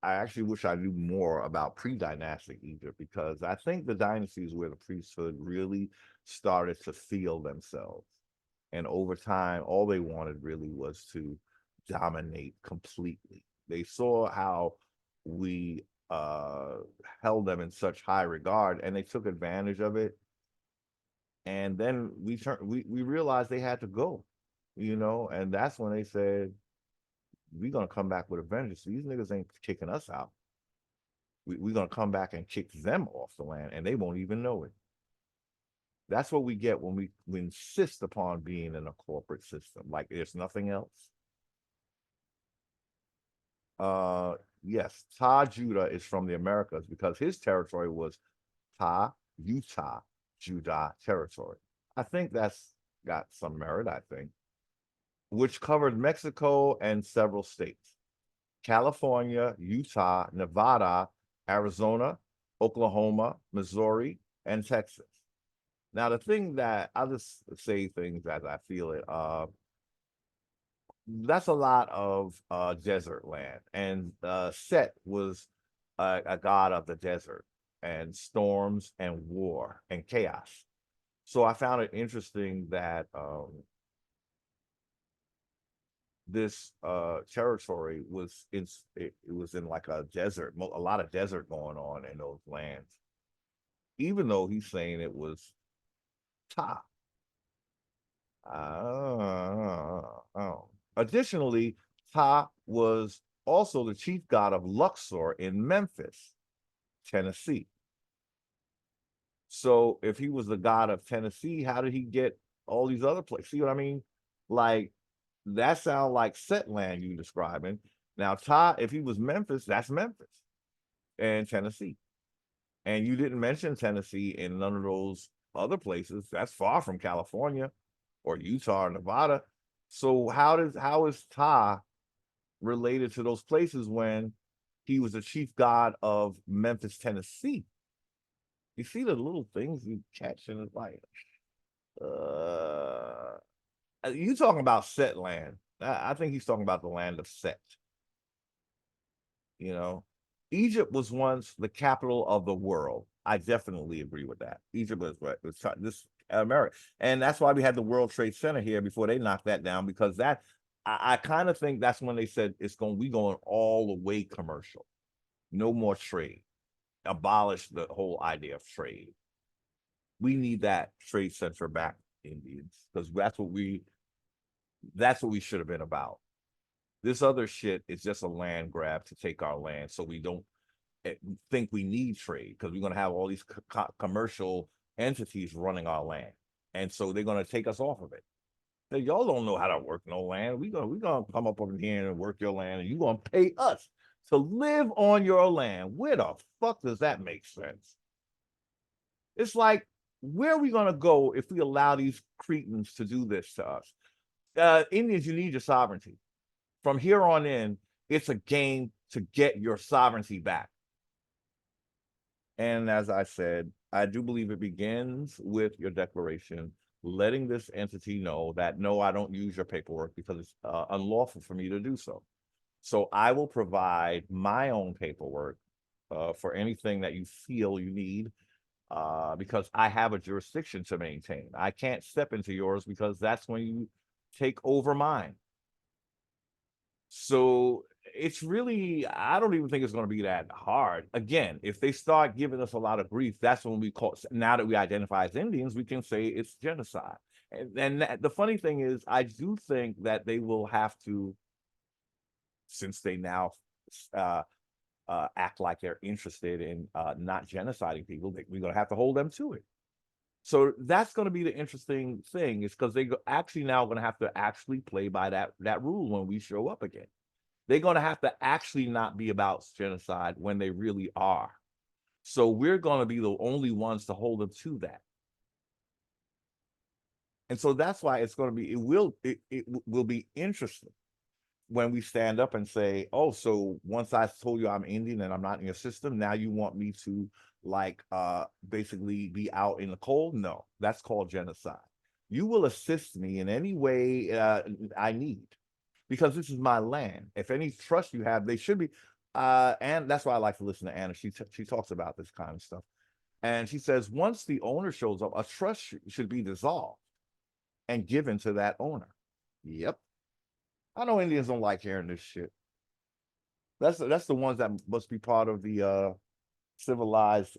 Speaker 1: actually wish I knew more about pre-dynastic Egypt, because I think the dynasties where the priesthood really started to feel themselves. And over time, all they wanted really was to dominate completely. They saw how we held them in such high regard, and they took advantage of it. And then we realized they had to go. and that's when they said, we're gonna come back with a vengeance. These niggas ain't kicking us out. We're gonna come back and kick them off the land, and they won't even know it. That's what we get when we insist upon being in a corporate system, like there's nothing else. Uh, yes, Ta Judah is from the Americas because his territory was Ta Utah Judah territory. I think that's got some merit, I think, which covered Mexico and several states: California, Utah, Nevada, Arizona, Oklahoma, Missouri, and Texas. Now, the thing that I'll just say things as I feel it. That's a lot of desert land, and Set was a god of the desert and storms and war and chaos. So I found it interesting that this territory was it was in like a desert, a lot of desert going on in those lands, even though he's saying it was top. Oh. Additionally, Ta was also the chief god of Luxor in Memphis, Tennessee. So if he was the god of Tennessee, how did he get all these other places? See what I mean? Like that sounds like set land you describing. Now, Ta, if he was Memphis, that's Memphis and Tennessee. And you didn't mention Tennessee in none of those other places. That's far from California or Utah or Nevada. So how is Ta related to those places when he was the chief god of Memphis, Tennessee? You see the little things you catch and it's like, uh, you talking about Set land. I think he's talking about the land of Set. You know, Egypt was once the capital of the world. I definitely agree with that. Egypt was right. This America, and that's why we had the World Trade Center here before they knocked that down. Because that, I kind of think that's when they said we going all the way commercial, no more trade, abolish the whole idea of trade. We need that trade center back, Indians, because that's what we should have been about. This other shit is just a land grab to take our land, so we don't think we need trade because we're going to have all these commercial entities running our land, and so they're going to take us off of it. Now, y'all don't know how to work no land. We gonna come up over here and work your land, and you gonna pay us to live on your land. Where the fuck does that make sense? It's like, where are we gonna go if we allow these cretins to do this to us? Indians, you need your sovereignty. From here on in, it's a game to get your sovereignty back. And as I said, I do believe it begins with your declaration, letting this entity know that no, I don't use your paperwork because it's unlawful for me to do so. So I will provide my own paperwork for anything that you feel you need because I have a jurisdiction to maintain. I can't step into yours because that's when you take over mine. So it's really, I don't even think it's going to be that hard. Again, if they start giving us a lot of grief, that's when we call, now that we identify as Indians, we can say it's genocide. And the funny thing is, I do think that they will have to, since they now act like they're interested in not genociding people, we're going to have to hold them to it. So that's going to be the interesting thing, is because they actually now going to have to actually play by that rule when we show up again. They're going to have to actually not be about genocide when they really are. So we're going to be the only ones to hold them to that. And so that's why it's going to be, it will be interesting when we stand up and say, oh, so once I told you I'm Indian and I'm not in your system, now you want me to like basically be out in the cold? No, that's called genocide. You will assist me in any way I need, because this is my land. If any trust you have, they should be. And that's why I like to listen to Anna. She talks about this kind of stuff. And she says, once the owner shows up, a trust should be dissolved and given to that owner. Yep. I know Indians don't like hearing this shit. That's the ones that must be part of the civilized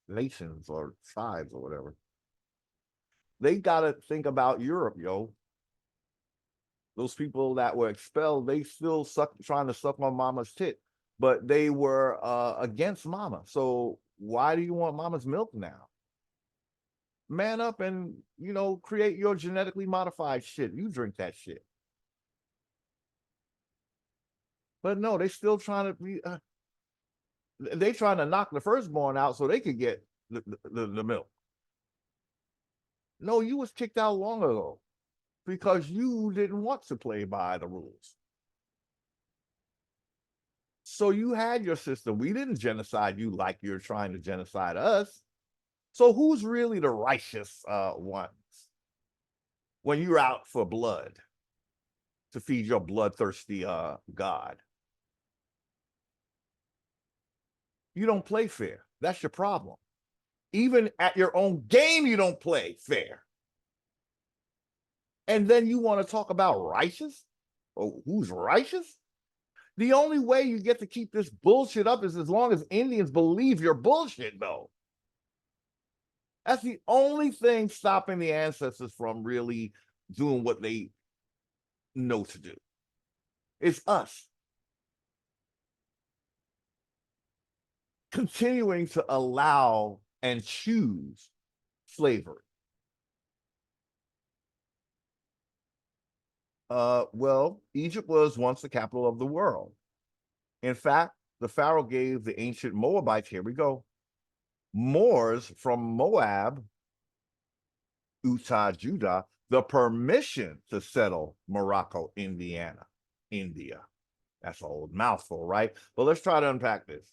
Speaker 1: nations or tribes or whatever. They gotta think about Europe, yo. those people that were expelled, they still trying to suck on mama's tit, but they were against mama. So why do you want mama's milk now? Man up and, create your genetically modified shit. You drink that shit. But no, they still trying to be, they trying to knock the firstborn out so they could get the milk. No, you was kicked out long ago because you didn't want to play by the rules. So you had your system. We didn't genocide you like you're trying to genocide us. So who's really the righteous ones when you're out for blood to feed your bloodthirsty God? You don't play fair. That's your problem. Even at your own game, you don't play fair. And then you want to talk about righteous? Oh, who's righteous? The only way you get to keep this bullshit up is as long as Indians believe your bullshit, though. That's the only thing stopping the ancestors from really doing what they know to do. It's us continuing to allow and choose slavery. Well, Egypt was once the capital of the world. In fact, the Pharaoh gave the ancient Moabites, here we go, Moors from Moab, Utah, Judah, the permission to settle Morocco, India. That's an old mouthful, right? But let's try to unpack this.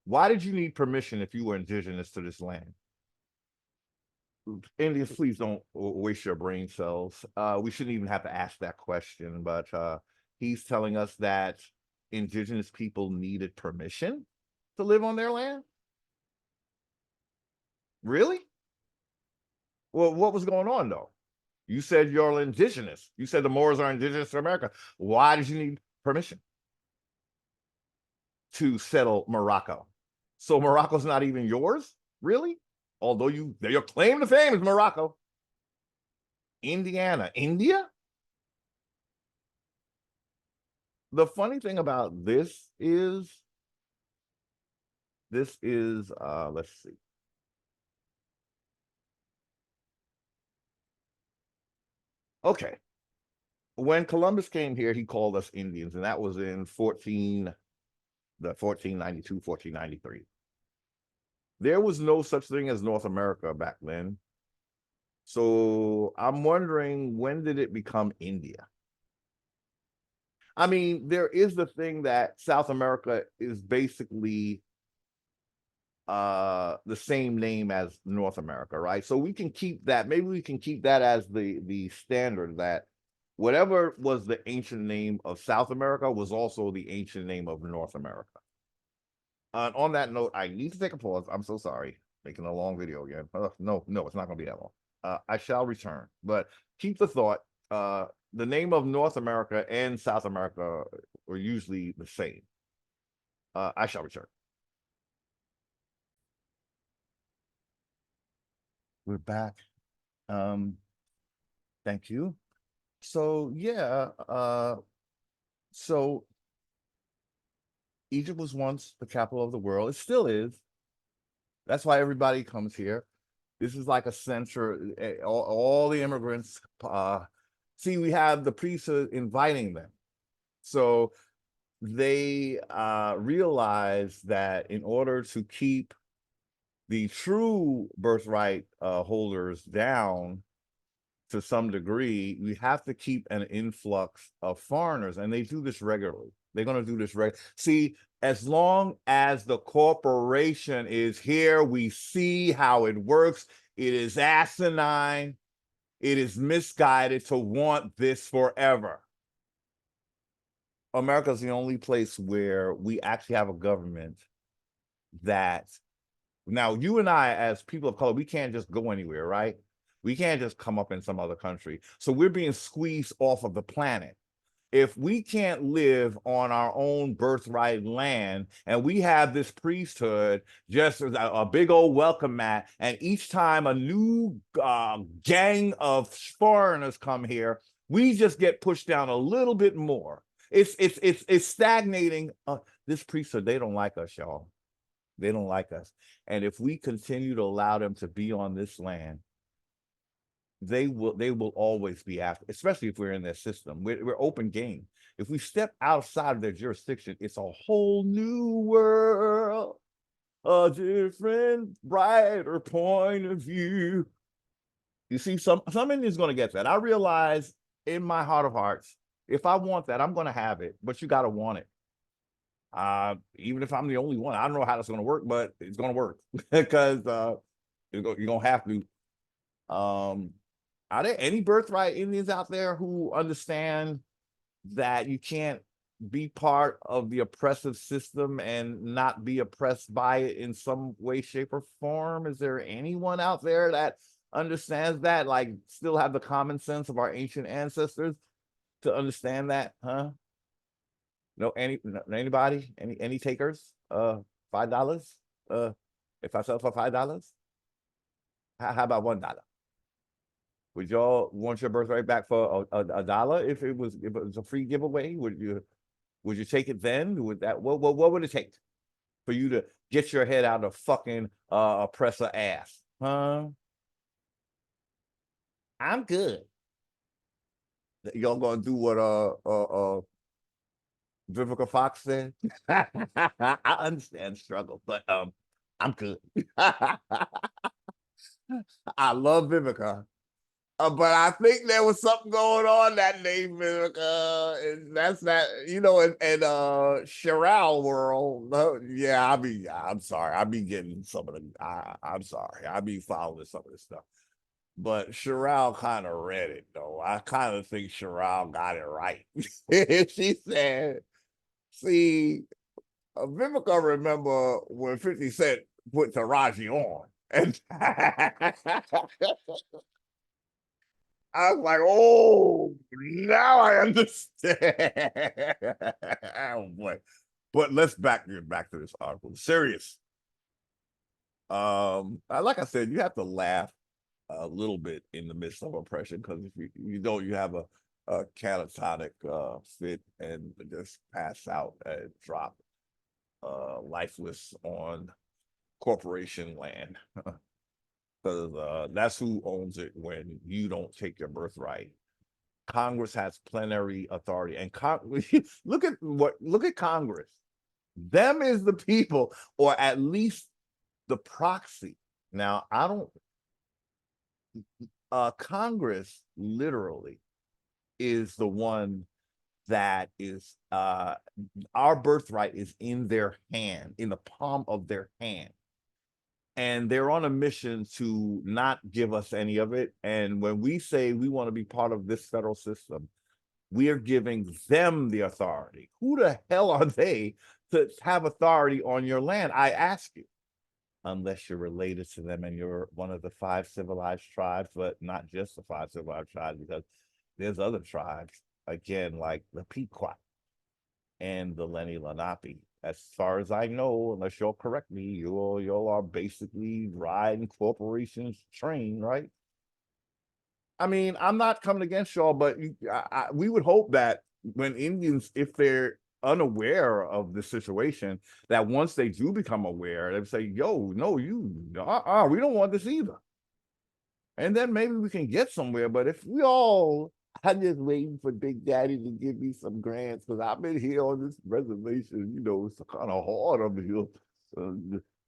Speaker 1: Why did you need permission if you were indigenous to this land? Indians, please don't waste your brain cells. We shouldn't even have to ask that question, but he's telling us that indigenous people needed permission to live on their land? Really? Well, what was going on, though? You said you're indigenous. You said the Moors are indigenous to America. Why did you need permission to settle Morocco? So Morocco's not even yours? Really? Although your claim to fame is Morocco. India? The funny thing about this is, let's see. Okay. When Columbus came here, he called us Indians, and that was in 1492, 1493. There was no such thing as North America back then. So I'm wondering, when did it become India? I mean, there is the thing that South America is basically the same name as North America, right? So we can keep that. Maybe we can keep that as the standard, that whatever was the ancient name of South America was also the ancient name of North America. And on that note, I need to take a pause. I'm so sorry, making a long video again. No, it's not going to be that long. I shall return, but keep the thought. The name of North America and South America are usually the same. I shall return. We're back. Thank you. So yeah, so Egypt was once the capital of the world. It still is. That's why everybody comes here. This is like a center. All the immigrants. See, we have the priesthood inviting them. So they realize that in order to keep the true birthright holders down to some degree, we have to keep an influx of foreigners, and they do this regularly. They're going to do this regularly. See, as long as the corporation is here, we see how it works. It is asinine. It is misguided to want this forever. America is the only place where we actually have a government that, now you and I, as people of color, we can't just go anywhere, right? We can't just come up in some other country. So we're being squeezed off of the planet. If we can't live on our own birthright land, and we have this priesthood just as a big old welcome mat, and each time a new gang of foreigners come here, We just get pushed down a little bit more. It's stagnating. This priesthood, they don't like us, y'all. They don't like us. And if we continue to allow them to be on this land, they will always be after, especially if we're in their system. We're open game. If we step outside of their jurisdiction, it's a whole new world, a different, brighter point of view. You see, some Indians going to get that. I realize in my heart of hearts, if I want that, I'm going to have it, but you got to want it. Even if I'm the only one, I don't know how that's going to work, but it's going to work because you're going to have to. Are there any birthright Indians out there who understand that you can't be part of the oppressive system and not be oppressed by it in some way, shape, or form? Is there anyone out there that understands that, like still have the common sense of our ancient ancestors to understand that? Huh? No, anybody? Any takers? $5? If I sell for $5, how about $1? Would y'all want your birthright back for a dollar if it was a free giveaway? Would you take it then? Would that what would it take for you to get your head out of fucking oppressor ass? Huh? I'm good. Y'all gonna do what Vivica Fox said? I understand struggle, but I'm good. I love Vivica. But I think there was something going on that name, and that's that, in Cheryl world. Yeah, I'm sorry. I be getting some of the, I'm sorry. I be following some of this stuff. But Cheryl kind of read it, though. I kind of think Cheryl got it right. She said, see, Vivica remember when 50 Cent put Taraji on. And I was like, oh, now I understand. Oh boy. But let's get back to this article. Serious. Like I said, you have to laugh a little bit in the midst of oppression, because if you don't, you have a catatonic fit and just pass out and drop lifeless on corporation land. Because that's who owns it when you don't take your birthright. Congress has plenary authority, and look at Congress. Them is the people, or at least the proxy. Now, I don't. Congress literally is the one that is our birthright is in their hand, in the palm of their hand. And they're on a mission to not give us any of it. And when we say we want to be part of this federal system, we are giving them the authority. Who the hell are they to have authority on your land? I ask you, unless you're related to them and you're one of the 5 civilized tribes, but not just the 5 civilized tribes, because there's other tribes, again, like the Pequot and the Lenni Lenape. As far as I know, unless you'll correct me, you are basically riding corporations' train, right? I mean, I'm not coming against y'all, but we would hope that when Indians, if they're unaware of the situation, that once they do become aware, they say, "Yo, no, we don't want this either," and then maybe we can get somewhere. But if we all, I'm just waiting for Big Daddy to give me some grants, because I've been here on this reservation. It's kind of hard over here.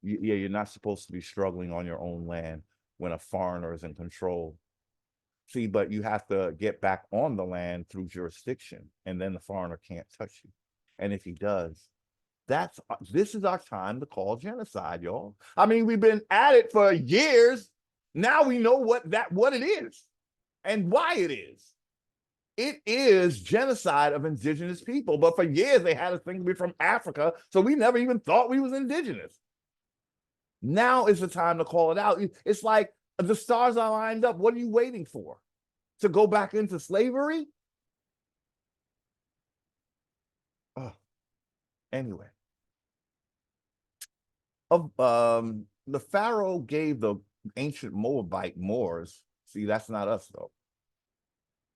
Speaker 1: Yeah, you're not supposed to be struggling on your own land when a foreigner is in control. See, but you have to get back on the land through jurisdiction, and then the foreigner can't touch you. And if he does, this is our time to call genocide, y'all. I mean, we've been at it for years. Now we know what it is and why it is. It is genocide of indigenous people. But for years, they had us think we're from Africa, so we never even thought we was indigenous. Now is the time to call it out. It's like the stars are lined up. What are you waiting for? To go back into slavery? Oh, anyway. The Pharaoh gave the ancient Moabite Moors. See, that's not us, though.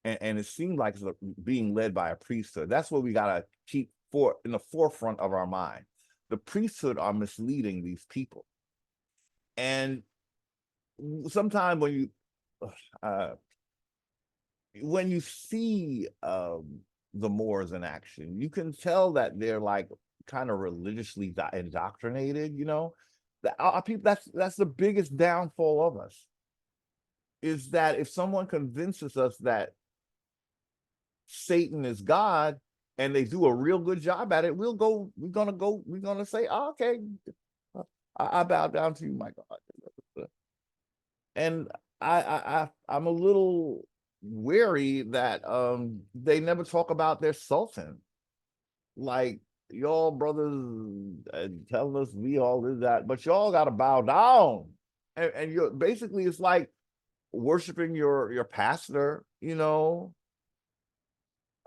Speaker 1: and it seemed like it's being led by a priesthood. That's what we gotta keep in the forefront of our mind. The priesthood are misleading these people, and sometimes uh, when you see the Moors in action, you can tell that they're like kind of religiously indoctrinated. You know, that our people. That's the biggest downfall of us. Is that if someone convinces us that Satan is God and they do a real good job at it, we're gonna say, oh, okay, I bow down to you, my God. And I'm a little wary that they never talk about their sultan. Like, y'all brothers telling us we all did that, but y'all gotta bow down. And you're basically, it's like worshiping your pastor, you know.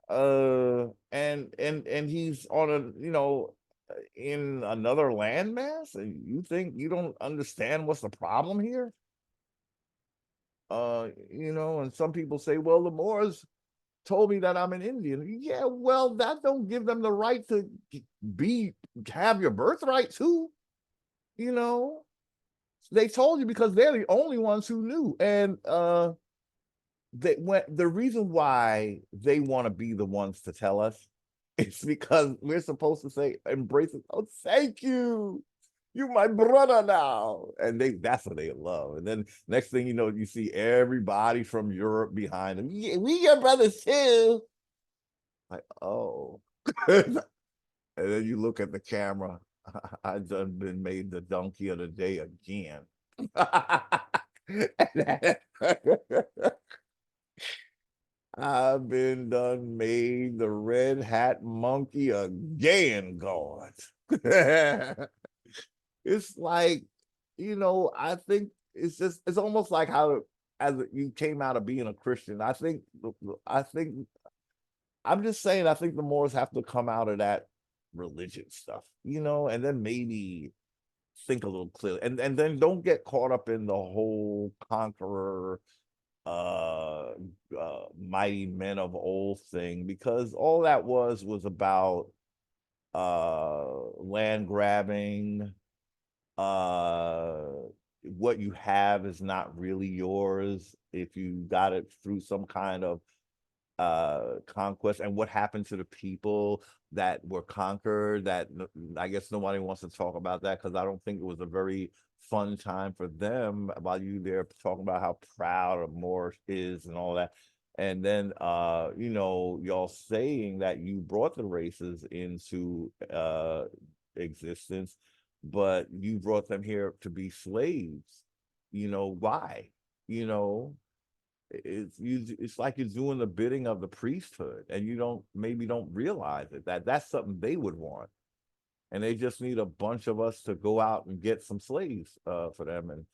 Speaker 1: And he's on a, you know, in another landmass, and you think you don't understand what's the problem here. You know, and some people say, well, the Moors told me that I'm an Indian. Yeah, well, that don't give them the right to have your birthright too. You know, they told you because they're the only ones who knew. And the reason why they want to be the ones to tell us is because we're supposed to say, embrace it. Oh, thank you. You my brother now. And that's what they love. And then next thing you know, you see everybody from Europe behind them. Yeah, we your brothers too. Like, oh. And then you look at the camera. I done been made the donkey of the day again. I've been done made the red hat monkey again, God. It's like, you know, I think it's almost like how as you came out of being a Christian. I think I'm just saying I think the Moors have to come out of that religion stuff, you know, and then maybe think a little clearly, and then don't get caught up in the whole conqueror uh mighty men of old thing, because all that was about land grabbing. uh what you have is not really yours if you got it through some kind of conquest. And what happened to the people that were conquered, that I guess nobody wants to talk about that, because I don't think it was a very fun time for them, while you there talking about how proud of Moor is and all that. And then you know, y'all saying that you brought the races into existence, but you brought them here to be slaves. You know why? You know, it's like you're doing the bidding of the priesthood, and you don't realize it, that that's something they would want, and they just need a bunch of us to go out and get some slaves for them, and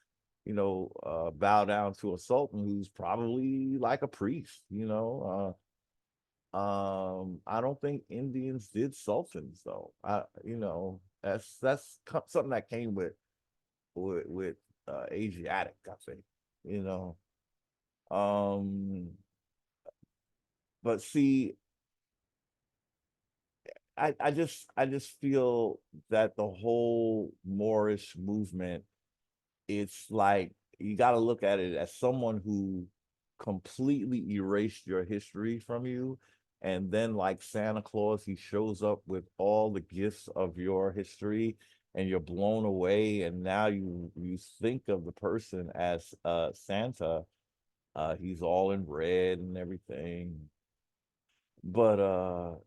Speaker 1: you know, bow down to a sultan who's probably like a priest, you know. I don't think Indians did sultans though. You know, that's something that came with Asiatic, I think, you know. um but see, I just feel that the whole Moorish movement, it's like you got to look at it as someone who completely erased your history from you, and then like Santa Claus, he shows up with all the gifts of your history, and you're blown away, and now you think of the person as Santa. He's all in red and everything, but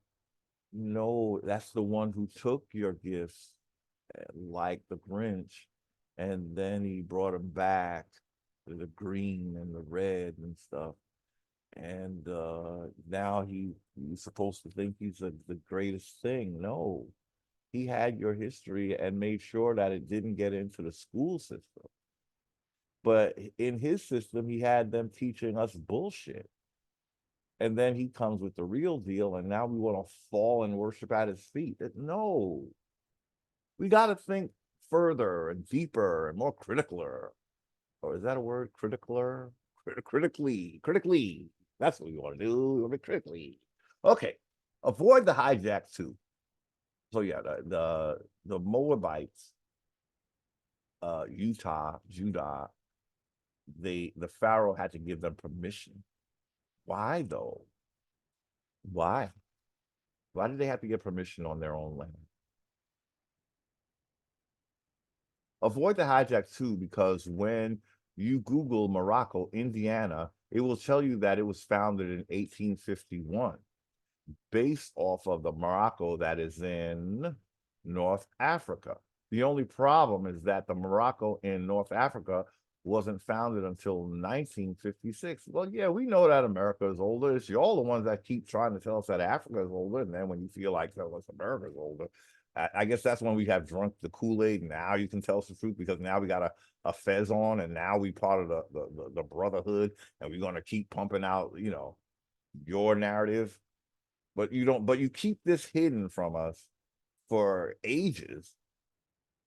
Speaker 1: no, that's the one who took your gifts, like the Grinch, and then he brought them back, the green and the red and stuff. And now he's supposed to think he's the greatest thing. No, he had your history and made sure that it didn't get into the school system. But in his system, he had them teaching us bullshit. And then he comes with the real deal, and now we want to fall and worship at his feet. No, we got to think further and deeper and more criticaler. Or is that a word? Criticaler? Critically. That's what we want to do quickly. Okay, avoid the hijack too. So yeah, the Moabites, Judah, the Pharaoh had to give them permission. Why though? Why? Why did they have to get permission on their own land? Avoid the hijack too, because when you Google Morocco, Indiana, it will tell you that it was founded in 1851, based off of the Morocco that is in North Africa. The only problem is that the Morocco in North Africa wasn't founded until 1956. Well, yeah, we know that America is older. It's y'all the ones that keep trying to tell us that Africa is older. And then when you feel like telling us America is older, I guess that's when we have drunk the Kool-Aid. Now you can tell us the truth because now we got a fez on and now we part of the brotherhood and we're going to keep pumping out, your narrative. But you don't, but you keep this hidden from us for ages.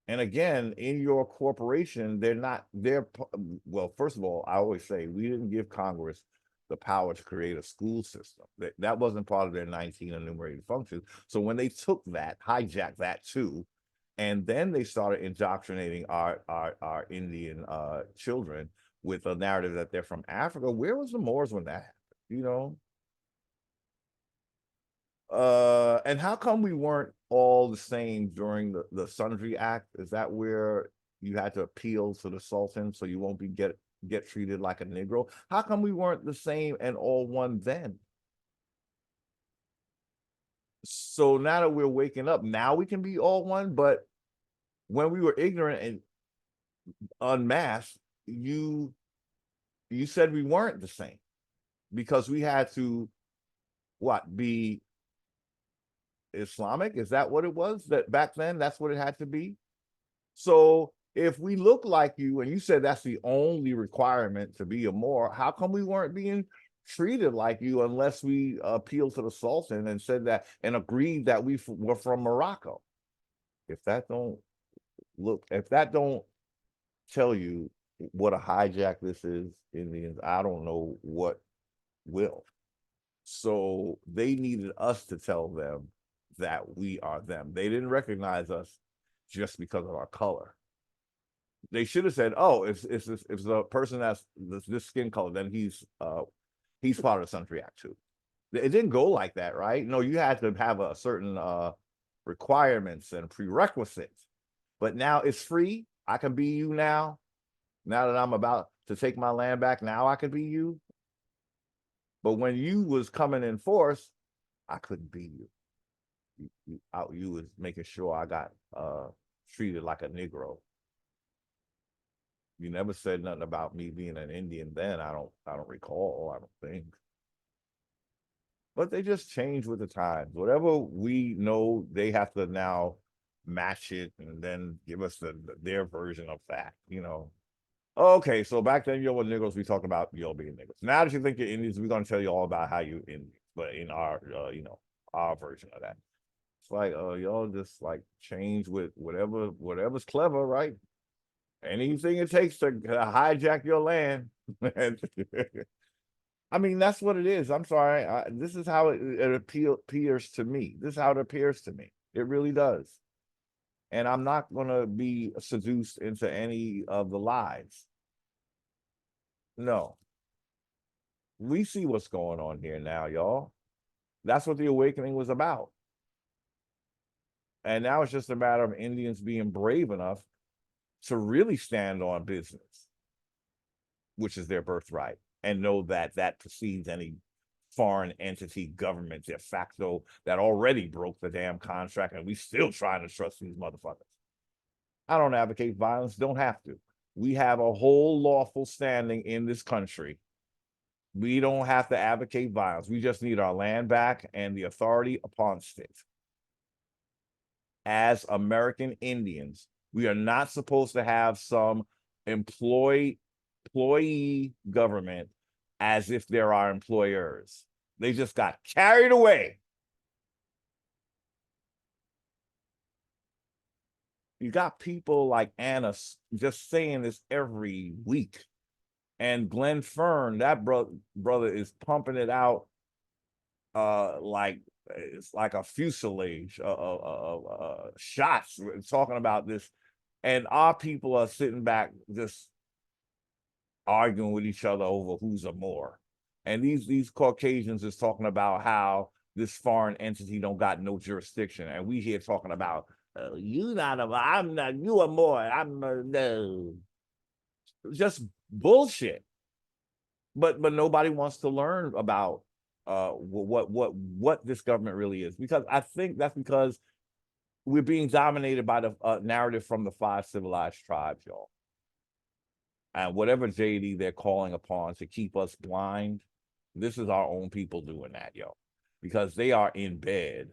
Speaker 1: And again, in your corporation, well, first of all, I always say we didn't give Congress the power to create a school system. That wasn't part of their 19 enumerated functions. So when they took that, hijacked that too, and then they started indoctrinating our Indian children with a narrative that they're from Africa. Where was the Moors when that happened? You know, and how come we weren't all the same during the Sundry Act? Is that where you had to appeal to the Sultan so you won't get treated like a Negro? How come we weren't the same and all one then? So now that we're waking up, now we can be all one. But when we were ignorant and unmasked, you said we weren't the same because we had to be Islamic? Is that what it was? That back then, that's what it had to be? So if we look like you, and you said that's the only requirement to be a Moor, how come we weren't being treated like you unless we appealed to the Sultan and said that and agreed that we were from Morocco? If that don't if that don't tell you what a hijack this is, Indians, I don't know what will. So they needed us to tell them that we are them. They didn't recognize us just because of our color. They should have said, "Oh, if the person that's this skin color, then he's part of the Sundry Act too." It didn't go like that, right? No, you had to have a certain requirements and prerequisites. But now it's free. I can be you now. Now that I'm about to take my land back, now I can be you. But when you was coming in force, I couldn't be you. You was making sure I got treated like a Negro. You never said nothing about me being an Indian then. I don't recall, I don't think. But they just change with the times. Whatever we know, they have to now match it and then give us their version of that. Okay, so back then y'all were niggers, we talked about y'all being niggers. Now that you think you're Indians, we're gonna tell you all about how you Indians, but in our our version of that. It's like y'all just like change with whatever's clever, right? Anything it takes to hijack your land. I mean, that's what it is. I'm sorry. This is how it appears to me. This is how it appears to me. It really does. And I'm not going to be seduced into any of the lies. No. We see what's going on here now, y'all. That's what the awakening was about. And now it's just a matter of Indians being brave enough to really stand on business, which is their birthright, and know that that precedes any foreign entity government de facto that already broke the damn contract, and we still trying to trust these motherfuckers. I don't advocate violence, don't have to. We have a whole lawful standing in this country. We don't have to advocate violence. We just need our land back and the authority upon it. As American Indians, we are not supposed to have some employee government as if they're our employers. They just got carried away. You got people like Anna just saying this every week. And Glenn Fern, that brother is pumping it out like it's like a fuselage of shots talking about this, and our people are sitting back just arguing with each other over who's a Moor. And these Caucasians is talking about how this foreign entity don't got no jurisdiction, and we here talking about you not a, I'm not, you a Moor, I'm a, no, just bullshit. But nobody wants to learn about what this government really is, because I think that's because we're being dominated by the narrative from the five civilized tribes, y'all. And whatever JD they're calling upon to keep us blind, this is our own people doing that, yo, because they are in bed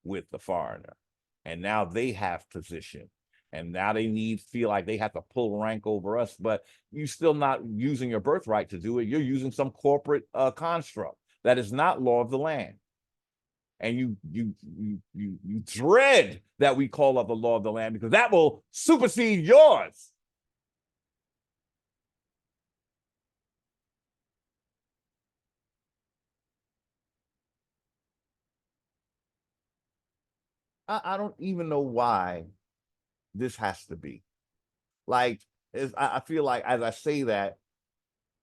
Speaker 1: with the foreigner, and now they have position, and now they feel like they have to pull rank over us, but you're still not using your birthright to do it. You're using some corporate construct that is not law of the land. And you dread that we call up the law of the land, because that will supersede yours. I don't even know why this has to be. Like, I feel like as I say that,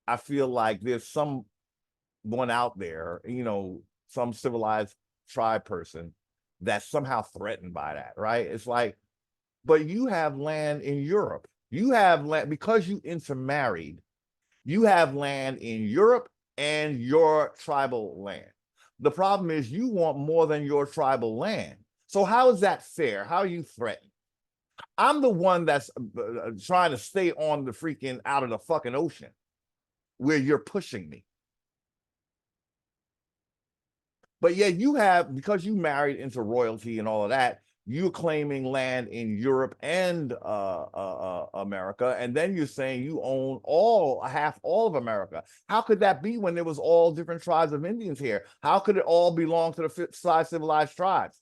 Speaker 1: I feel like there's someone out there, some civilized tribe person that's somehow threatened by that, right? It's like, but you have land in Europe. You have land because you intermarried. You have land in Europe and your tribal land. The problem is you want more than your tribal land. So how is that fair? How are you threatened? I'm the one that's trying to stay on the freaking out of the fucking ocean where you're pushing me. But yeah, you have, because you married into royalty and all of that, you're claiming land in Europe and America, and then you're saying you own all of America. How could that be when there was all different tribes of Indians here? How could it all belong to the five civilized tribes?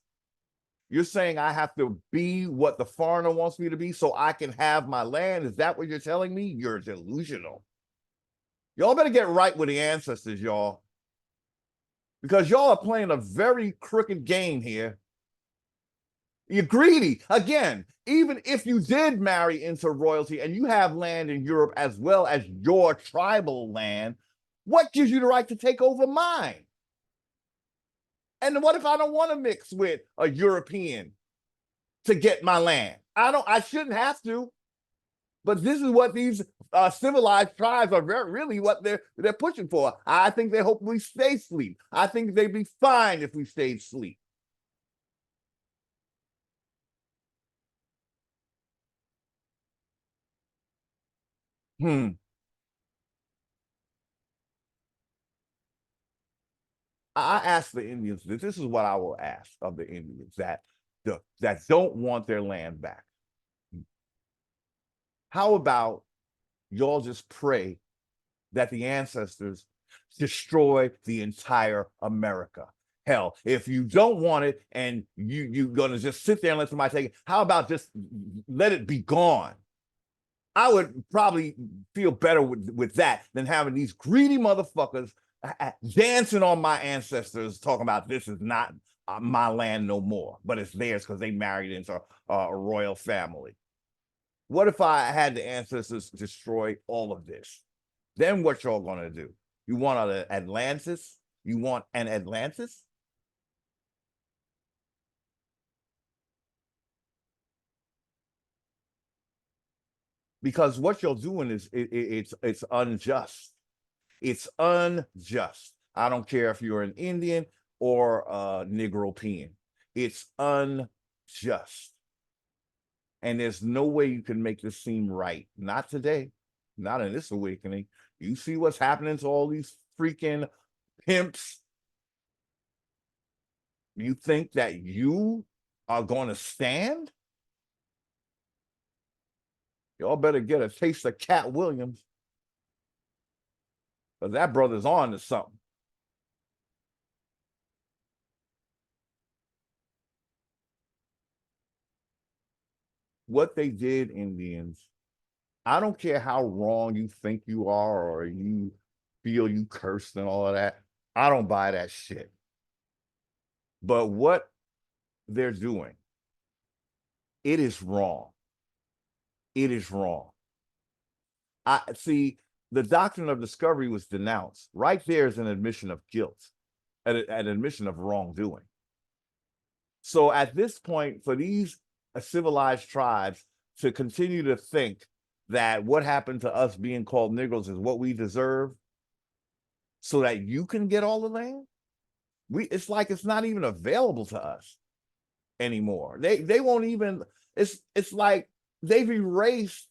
Speaker 1: You're saying I have to be what the foreigner wants me to be so I can have my land? Is that what you're telling me? You're delusional. Y'all better get right with the ancestors, y'all, because y'all are playing a very crooked game here. You're greedy. Again, even if you did marry into royalty and you have land in Europe as well as your tribal land, what gives you the right to take over mine? And what if I don't want to mix with a European to get my land? I shouldn't have to. But this is what these civilized tribes are really what they're pushing for. I think they hope we stay asleep. I think they'd be fine if we stayed asleep. I ask the Indians, this is what I will ask of the Indians that don't want their land back. How about y'all just pray that the ancestors destroy the entire America? Hell, if you don't want it and you're gonna just sit there and let somebody take it, how about just let it be gone? I would probably feel better with that than having these greedy motherfuckers dancing on my ancestors, talking about this is not my land no more, but it's theirs because they married into a royal family. What if I had the ancestors destroy all of this? Then what y'all gonna do? You want an Atlantis? You want an Atlantis? Because what you're doing is it's unjust. It's unjust. I don't care if you're an Indian or a Negropean. It's unjust. And there's no way you can make this seem right. Not today. Not in this awakening. You see what's happening to all these freaking pimps. You think that you are going to stand? Y'all better get a taste of Cat Williams, because that brother's on to something. What they did, Indians, I don't care how wrong you think you are or you feel you cursed and all of that. I don't buy that shit. But what they're doing, it is wrong. It is wrong. I see the doctrine of discovery was denounced. Right there is an admission of guilt, an admission of wrongdoing. So at this point, for these civilized tribes to continue to think that what happened to us being called Negroes is what we deserve, so that you can get all the land, it's like it's not even available to us anymore. They won't even. It's like they've erased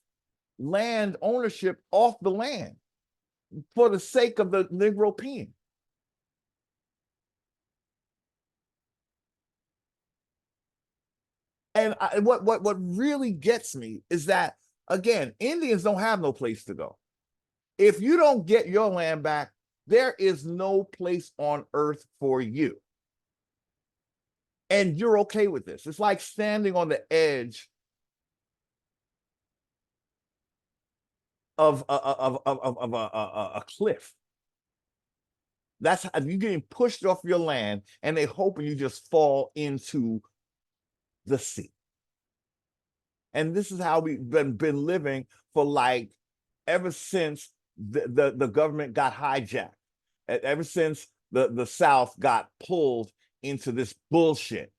Speaker 1: land ownership off the land for the sake of the Negro peon. And what really gets me is that, again, Indians don't have no place to go. If you don't get your land back, there is no place on earth for you. And you're okay with this. It's like standing on the edge of a cliff. That's you getting pushed off your land, and they hoping you just fall into the sea. And this is how we've been living for like ever since the government got hijacked, ever since the South got pulled into this bullshit.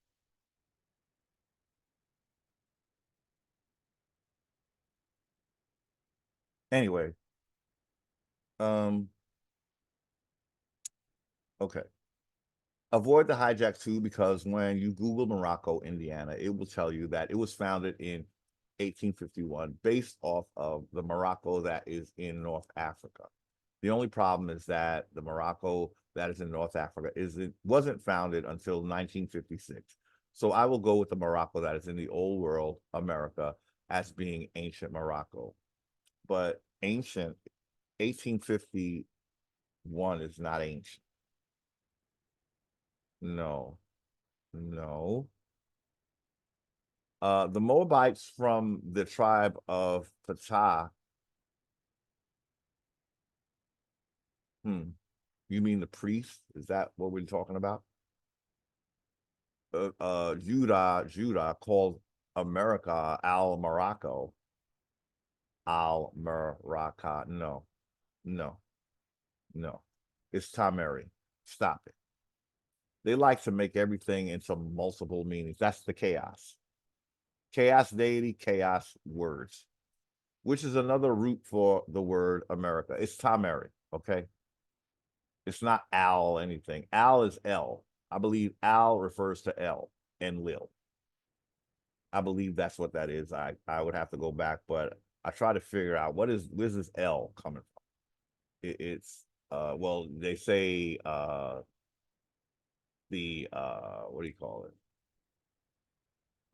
Speaker 1: Anyway, okay. Avoid the hijack too, because when you Google Morocco, Indiana, it will tell you that it was founded in 1851 based off of the Morocco that is in North Africa. The only problem is that the Morocco that is in North Africa wasn't founded until 1956. So I will go with the Morocco that is in the old world, America, as being ancient Morocco. But ancient 1851 is not ancient. No, no. The Moabites from the tribe of Choctaw. You mean the priest? Is that what we're talking about? Judah called America Al Morocco. Al Morocco. No, no, no. It's TaMERI. Stop it. They like to make everything into multiple meanings. That's the chaos. Chaos deity, chaos words, which is another root for the word America. It's TaMERI, okay? It's not Al anything. Al is L. I believe Al refers to L and Lil. I believe that's what that is. I would have to go back, but I try to figure out where's this L coming from. It's well, they say the what do you call it?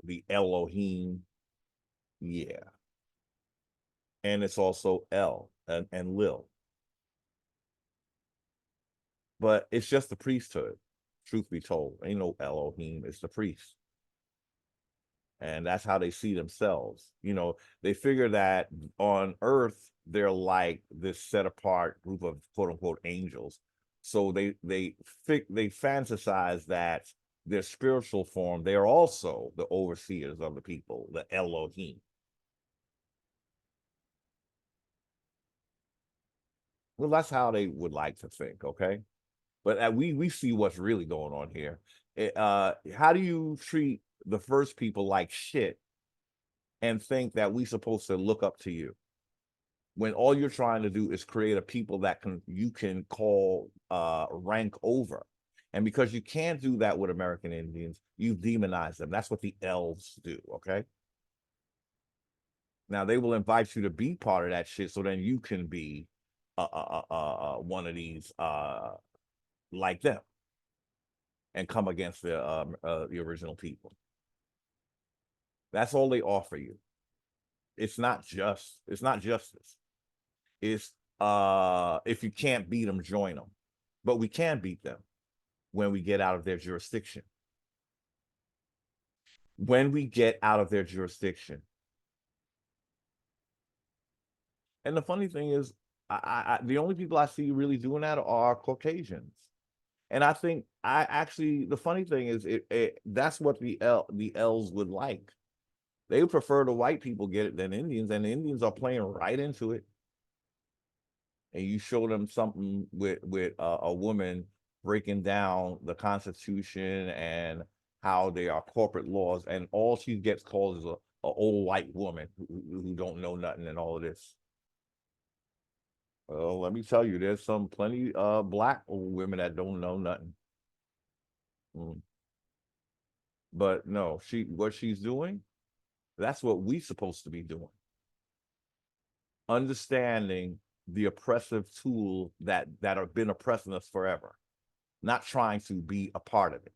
Speaker 1: The Elohim, yeah. And it's also L and Lil. But it's just the priesthood, truth be told. Ain't no Elohim, it's the priest. And that's how they see themselves. You know, they figure that on earth they're like this set apart group of quote unquote angels. So they fantasize that their spiritual form, they are also the overseers of the people, the Elohim. Well, that's how they would like to think, okay? But we see what's really going on here. How do you treat the first people like shit and think that we supposed to look up to you when all you're trying to do is create a people that you can call rank over? And because you can't do that with American Indians, you demonize them. That's what the elves do, okay? Now they will invite you to be part of that shit, so then you can be one of these like them and come against the original people. That's all they offer you. It's not justice. It's if you can't beat them, join them. But we can beat them when we get out of their jurisdiction. When we get out of their jurisdiction. And the funny thing is, the only people I see really doing that are Caucasians. And I think I actually, the funny thing is, that's what the L's would like. They would prefer the white people get it than Indians, and the Indians are playing right into it. And you show them something with a woman breaking down the Constitution and how they are corporate laws, and all she gets called is a old white woman who don't know nothing and all of this. Well, let me tell you, there's some plenty black women that don't know nothing. Mm. But no, what she's doing, that's what we supposed to be doing. Understanding the oppressive tool that have been oppressing us forever, not trying to be a part of it.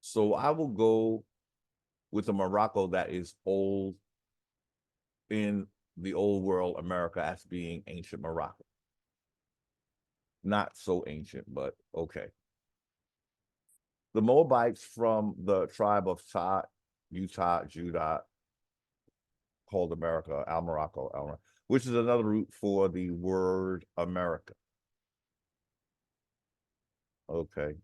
Speaker 1: So I will go with the Morocco that is old in the old world America as being ancient Morocco. Not so ancient, but okay. The Moabites from the tribe of Utah, Judah, called America, Morocco, which is another root for the word America. Okay.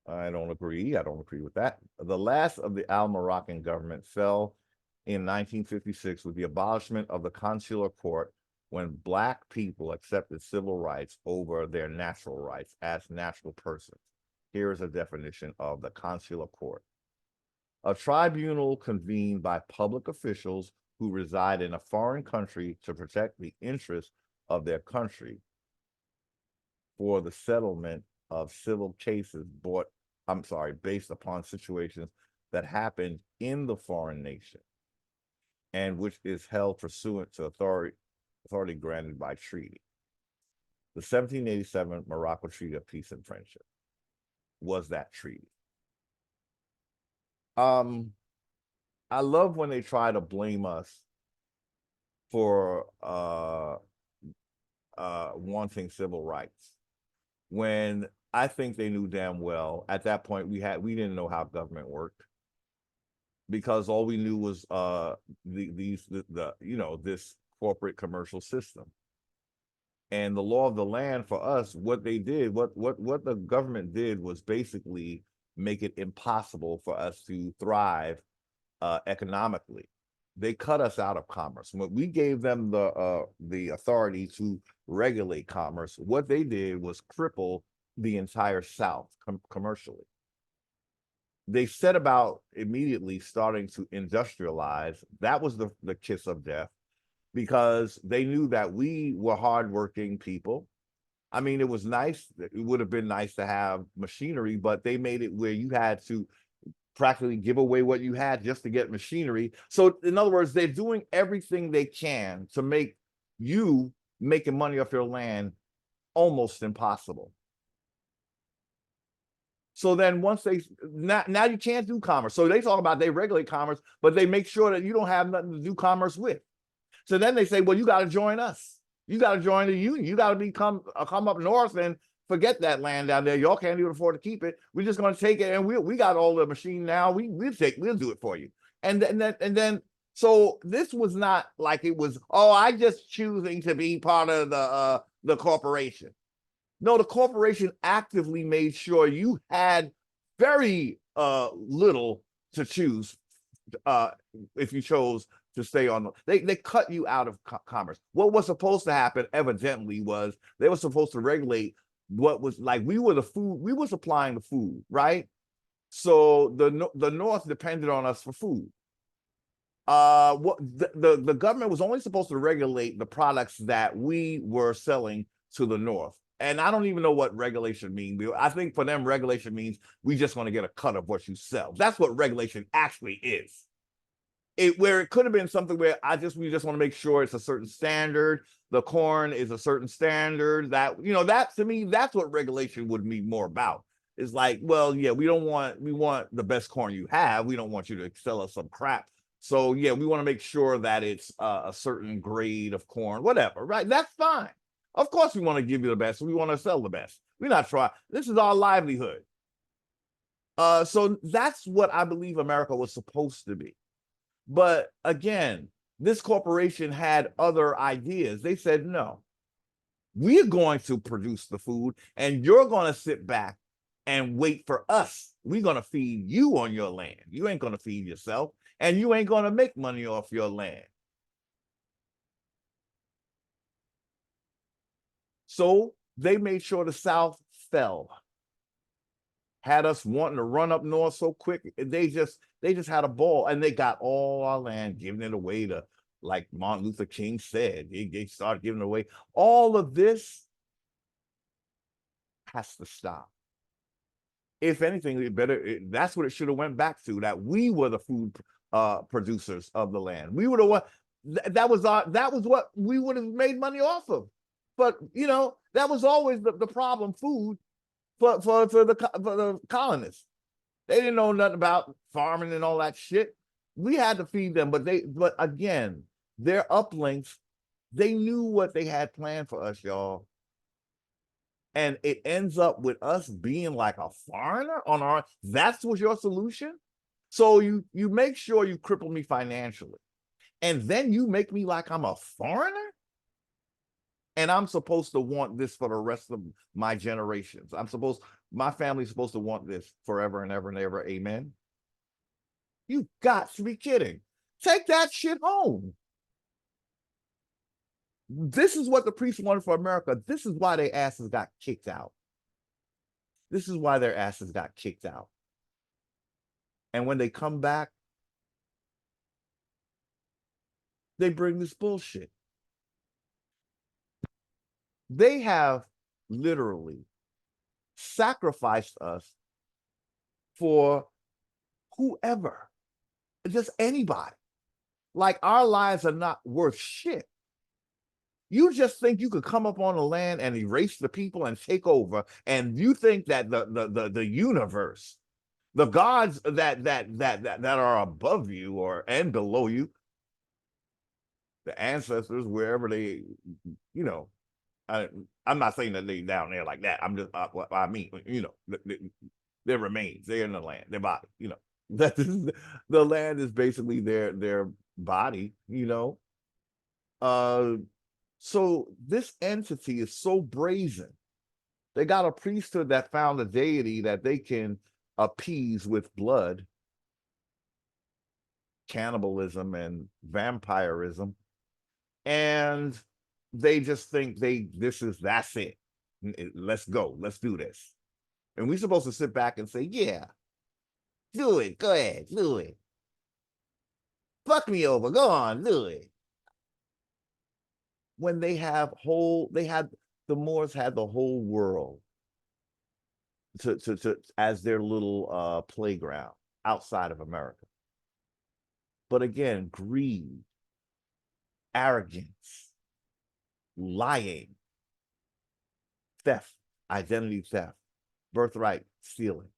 Speaker 1: I don't agree. I don't agree with that. The last of the Moroccan government fell in 1956 with the abolishment of the consular court, when Black people accepted civil rights over their natural rights as natural persons. Here is a definition of the consular court: a tribunal convened by public officials who reside in a foreign country to protect the interests of their country for the settlement of civil cases based upon situations that happened in the foreign nation, and which is held pursuant to authority granted by treaty. The 1787 Morocco Treaty of Peace and Friendship was that treaty. I love when they try to blame us for wanting civil rights, when I think they knew damn well at that point we didn't know how government worked, because all we knew was this corporate commercial system. And the law of the land for us, what they did, what the government did was basically make it impossible for us to thrive economically. They cut us out of commerce. When we gave them the authority to regulate commerce, what they did was cripple the entire South commercially. They set about immediately starting to industrialize. That was the kiss of death, because they knew that we were hardworking people. I mean, it was nice. It would have been nice to have machinery, but they made it where you had to practically give away what you had just to get machinery. So in other words, they're doing everything they can to make you making money off your land almost impossible. So then once now you can't do commerce. So they talk about they regulate commerce, but they make sure that you don't have nothing to do commerce with. So then they say, well, you got to join us. You got to join the union. You got to come up north and forget that land down there. Y'all can't even afford to keep it. We're just going to take it, and we got all the machine now. We'll do it for you. And then so this was not like it was, oh, I just choosing to be part of the corporation. No, the corporation actively made sure you had very little to choose if you chose to stay on. They cut you out of commerce. What was supposed to happen, evidently, was they were supposed to regulate what was like. We were supplying the food, right? So the North depended on us for food. What the government was only supposed to regulate the products that we were selling to the North. And I don't even know what regulation means. I think for them, regulation means we just want to get a cut of what you sell. That's what regulation actually is. Where it could have been something where we just want to make sure it's a certain standard. The corn is a certain standard. That to me, that's what regulation would be more about. It's like, well, yeah, we want the best corn you have. We don't want you to sell us some crap. So yeah, we want to make sure that it's a certain grade of corn, whatever, right? That's fine. Of course, we want to give you the best. We want to sell the best. We're not trying. This is our livelihood. So that's what I believe America was supposed to be. But again, this corporation had other ideas. They said, no, we're going to produce the food and you're going to sit back and wait for us. We're going to feed you on your land. You ain't going to feed yourself, and you ain't going to make money off your land. So they made sure the South fell. Had us wanting to run up north so quick. They just had a ball, and they got all our land, giving it away to, like Martin Luther King said, they started giving it away. All of this has to stop. If anything, that's what it should have went back to, that we were the food producers of the land. We were the one that was what we would have made money off of. But that was always the problem, food for the colonists. They didn't know nothing about farming and all that shit. We had to feed them, but again, their uplinks, they knew what they had planned for us, y'all. And it ends up with us being like a foreigner on our, that's what your solution. So you make sure you cripple me financially, and then you make me like I'm a foreigner, and I'm supposed to want this for the rest of my generations. My family's supposed to want this forever and ever and ever. Amen. You got to be kidding. Take that shit home. This is what the priests wanted for America. This is why their asses got kicked out. This is why their asses got kicked out. And when they come back, they bring this bullshit. They have literally sacrificed us for whoever, just anybody. Like, our lives are not worth shit. You just think you could come up on the land and erase the people and take over, and you think that the universe, the gods that are above you and below you, the ancestors, wherever they, I'm not saying that they down there like that. I'm just I mean, their remains, they're in the land, their body, that is, the land is basically their body, So this entity is so brazen. They got a priesthood that found a deity that they can appease with blood, cannibalism, and vampirism, and they just think that's it. Let's go. Let's do this. And we're supposed to sit back and say, yeah, do it. Go ahead, do it. Fuck me over. Go on, do it. When the Moors had the whole world to as their little playground outside of America. But again, greed, arrogance, lying, theft, identity theft, birthright stealing,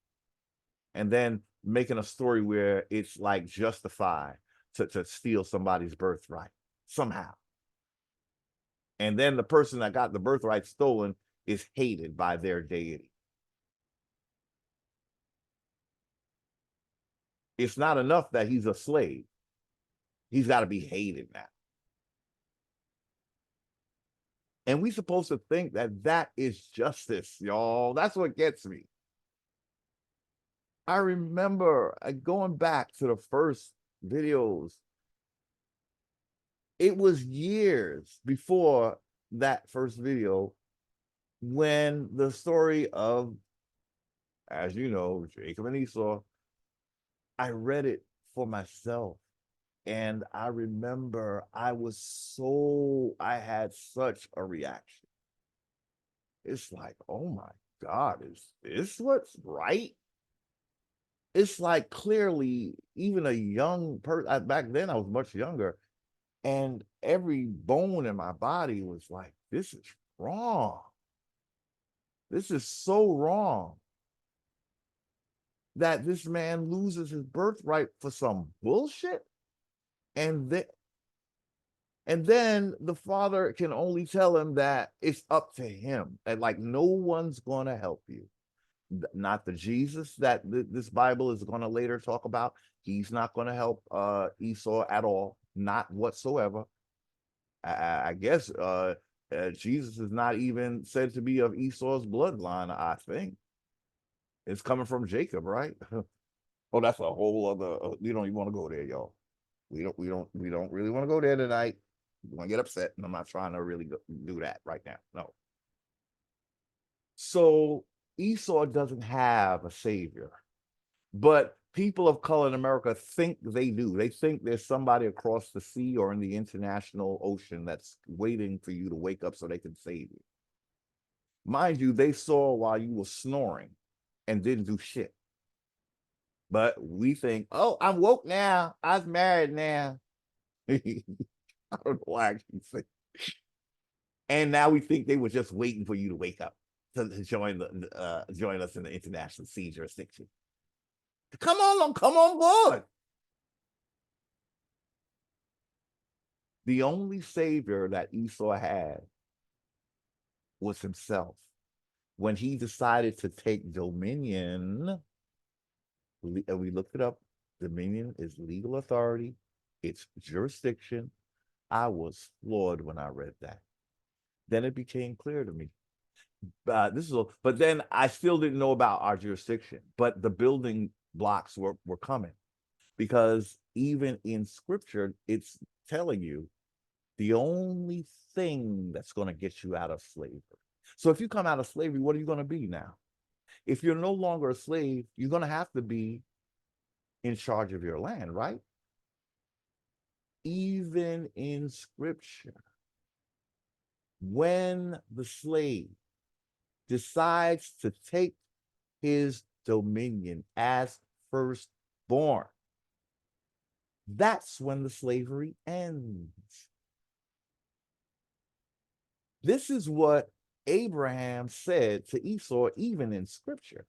Speaker 1: and then making a story where it's like justified to steal somebody's birthright somehow. And then the person that got the birthright stolen is hated by their deity. It's not enough that he's a slave. He's got to be hated now. And we're supposed to think that is justice, y'all. That's what gets me. I remember going back to the first videos. It was years before that first video when the story of, as you know, Jacob and Esau, I read it for myself. And I remember I had such a reaction. It's like, oh my God, is this what's right? It's like, clearly, even a young person, back then I was much younger, and every bone in my body was like, this is wrong. This is so wrong that this man loses his birthright for some bullshit. And then the father can only tell him that it's up to him, and like, no one's going to help you. not the Jesus that this Bible is going to later talk about. He's not going to help Esau at all, not whatsoever. I guess Jesus is not even said to be of Esau's bloodline. I think it's coming from Jacob, right? Oh, that's a whole other. We don't even want to go there, y'all. We don't really want to go there tonight. You want to get upset, and I'm not trying to really do that right now. No. So Esau doesn't have a savior, but people of color in America think they do. They think there's somebody across the sea or in the international ocean that's waiting for you to wake up so they can save you. Mind you, they saw while you were snoring and didn't do shit. But we think, oh, I'm woke now. I'm married now. I don't know why I keep saying. And now we think they were just waiting for you to wake up to join us in the international sea jurisdiction. Come on board. The only savior that Esau had was himself. When he decided to take dominion, we looked it up. Dominion is legal authority, it's jurisdiction. I was floored when I read that. Then it became clear to me. But then I still didn't know about our jurisdiction, but the building blocks were coming, because even in scripture, it's telling you the only thing that's going to get you out of slavery. So if you come out of slavery, what are you going to be now? If you're no longer a slave, you're going to have to be in charge of your land, right? Even in scripture, when the slave decides to take his dominion as firstborn, that's when the slavery ends. This is what Abraham said to Esau, even in scripture.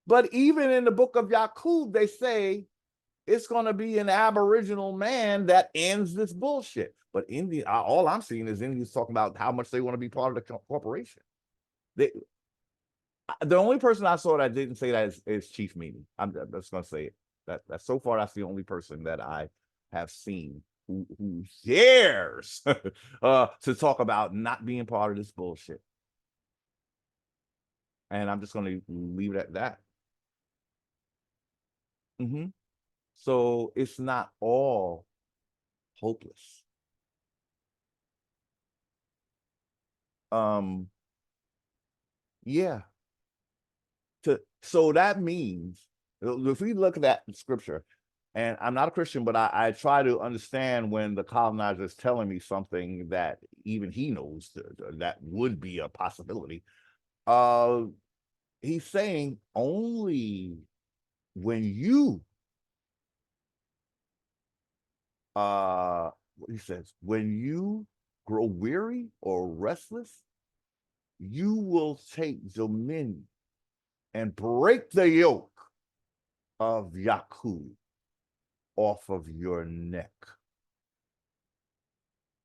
Speaker 1: But even in the book of Yaqub, they say it's going to be an Aboriginal man that ends this bullshit. But India, all I'm seeing is Indians talking about how much they want to be part of the corporation. The only person I saw that didn't say that is Chief Meany. I'm just going to say it. That so far, that's the only person that I have seen who dares to talk about not being part of this bullshit. And I'm just going to leave it at that. So it's not all hopeless. Yeah. So that means if we look at that scripture, and I'm not a Christian, but I try to understand when the colonizer is telling me something that even he knows that would be a possibility. He's saying only when you he says, when you grow weary or restless, you will take dominion and break the yoke of Yaqub off of your neck.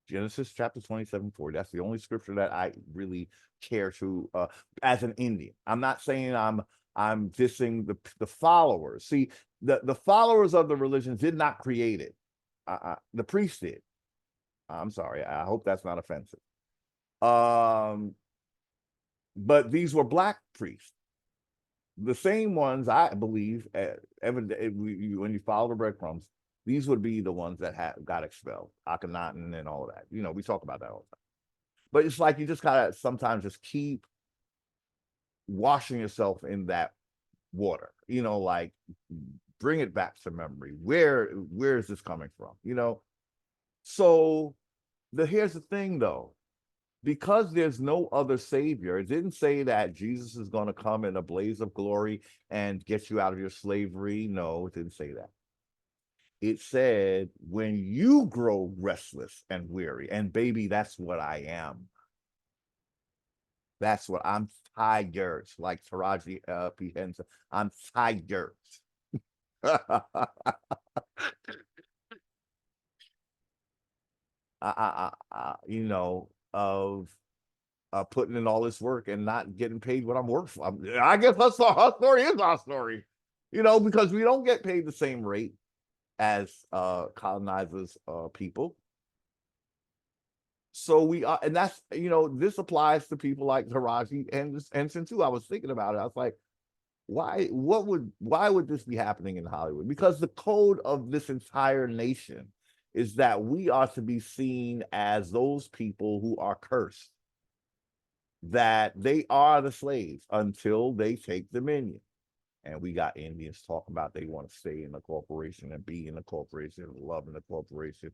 Speaker 1: Genesis chapter 27:4. That's the only scripture that I really care to as an Indian. I'm not saying I'm dissing the followers. See, the followers of the religion did not create it. The priest did. I'm sorry. I hope that's not offensive. But these were black priests, the same ones I believe. When you follow the breadcrumbs, these would be the ones that got expelled, Akhenaten and all of that. We talk about that all the time. But it's like you just gotta sometimes just keep washing yourself in that water. Like bring it back to memory. Where is this coming from? So here's the thing, though. Because there's no other savior, it didn't say that Jesus is going to come in a blaze of glory and get you out of your slavery. No, it didn't say that. It said, when you grow restless and weary, and baby, that's what I am. That's what I'm tired, like Taraji P. Henson. I'm tired. Of putting in all this work and not getting paid what I'm worth. I guess her story is our story, because we don't get paid the same rate as colonizers people. So we are, and that's, this applies to people like Taraji and Sintu. I was thinking about it. I was like, why would this be happening in Hollywood? Because the code of this entire nation is that we are to be seen as those people who are cursed, that they are the slaves until they take dominion. And we got Indians talking about they want to stay in the corporation and be in the corporation and love in the corporation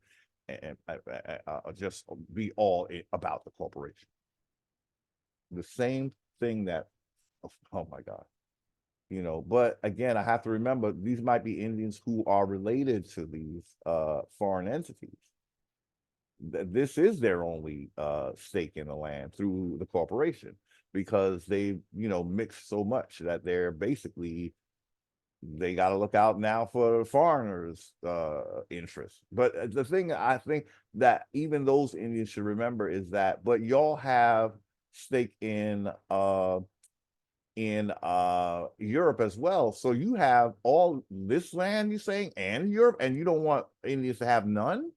Speaker 1: and just be all about the corporation. The same thing that, oh my God, but again, I have to remember these might be Indians who are related to these foreign entities. This is their only stake in the land through the corporation, because they, mix so much that they're basically, they got to look out now for foreigners' interests. But the thing I think that even those Indians should remember is that, but y'all have stake in Europe as well. So you have all this land, you're saying, and Europe, and you don't want Indians to have none.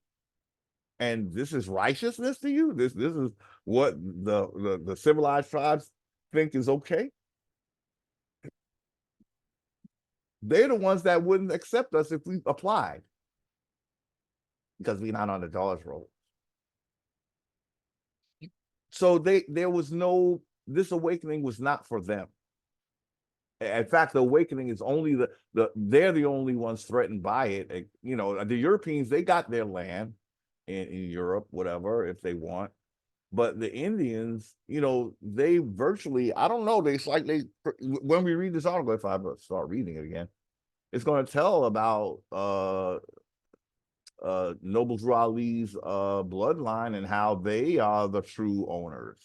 Speaker 1: And this is righteousness to you. This is what the civilized tribes think is okay. They're the ones that wouldn't accept us if we applied, because we're not on the dollars roll. So there was no, this awakening was not for them. In fact, the awakening is only they're the only ones threatened by it. The Europeans, they got their land in Europe, whatever, if they want. But the Indians, they virtually, I don't know, it's like when we read this article, if I start reading it again, it's going to tell about Noble Drew Ali's bloodline and how they are the true owners.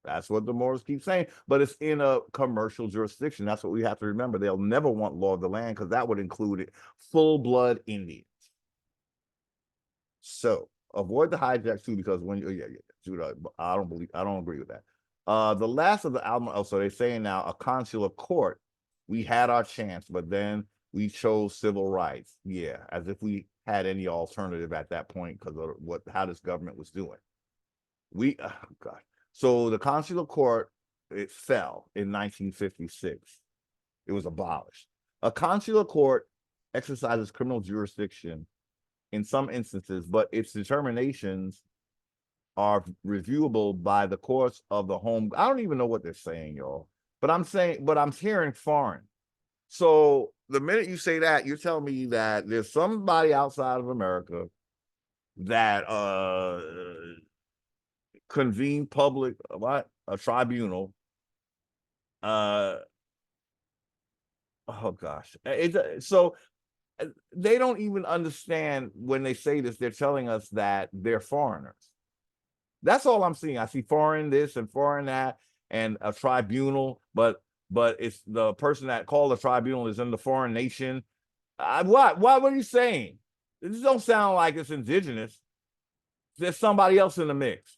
Speaker 1: That's what the Moors keep saying, but it's in a commercial jurisdiction. That's what we have to remember. They'll never want law of the land, because that would include full-blood Indians. So avoid the hijack too, because when Judah, I don't agree with that. The last of the album, so they're saying now a consular court, we had our chance, but then we chose civil rights. Yeah, as if we had any alternative at that point, because of how this government was doing. God. So the consular court, it fell in 1956. It was abolished. A consular court exercises criminal jurisdiction in some instances, but its determinations are reviewable by the courts of the home. I don't even know what they're saying, y'all. But I'm hearing foreign. So the minute you say that, you're telling me that there's somebody outside of America that convene a tribunal. Oh gosh. So they don't even understand when they say this. They're telling us that they're foreigners. That's all I'm seeing. I see foreign this and foreign that and a tribunal, but it's the person that called the tribunal is in the foreign nation. What are you saying? This don't sound like it's indigenous. There's somebody else in the mix.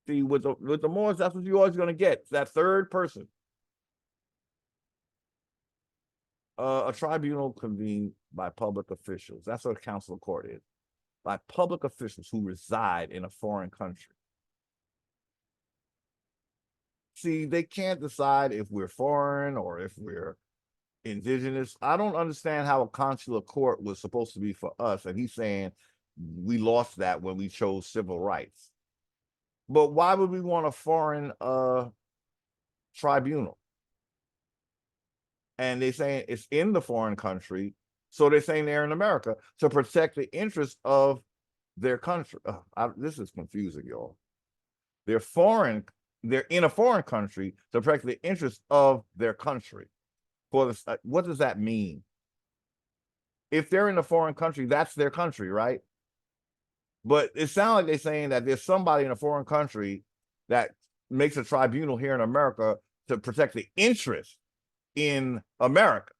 Speaker 1: See, with the Moors, that's what you're always going to get. That third person. A tribunal convened by public officials. That's what a council of court is. By public officials who reside in a foreign country. See, they can't decide if we're foreign or if we're indigenous. I don't understand how a consular court was supposed to be for us. And he's saying we lost that when we chose civil rights. But why would we want a foreign tribunal? And they're saying it's in the foreign country. So they're saying they're in America to protect the interests of their country. This is confusing, y'all. They're in a foreign country to protect the interests of their country. What does that mean? If they're in a foreign country, that's their country, right? But it sounds like they're saying that there's somebody in a foreign country that makes a tribunal here in America to protect the interest in America.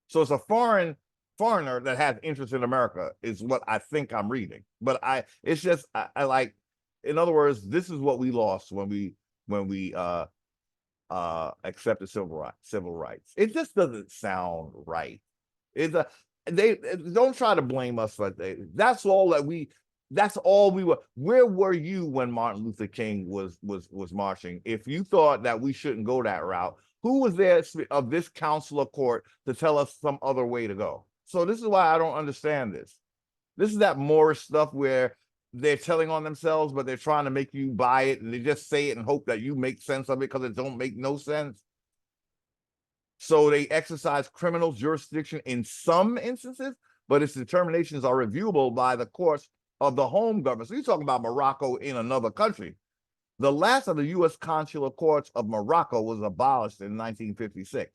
Speaker 1: So it's a foreigner that has interest in America is what I think I'm reading. But it's just I like in other words, this is what we lost when we accepted civil rights. It just doesn't sound right. It's a they don't try to blame us for that. That's all we were. Where were you when Martin Luther King was marching? If you thought that we shouldn't go that route, who was there of this council of court to tell us some other way to go? So this is why I don't understand this. This is that Moorish stuff where they're telling on themselves, but they're trying to make you buy it, and they just say it and hope that you make sense of it because it don't make no sense. So they exercise criminal jurisdiction in some instances, but its determinations are reviewable by the courts of the home government. So you're talking about Morocco in another country. The last of the U.S. consular courts of Morocco was abolished in 1956.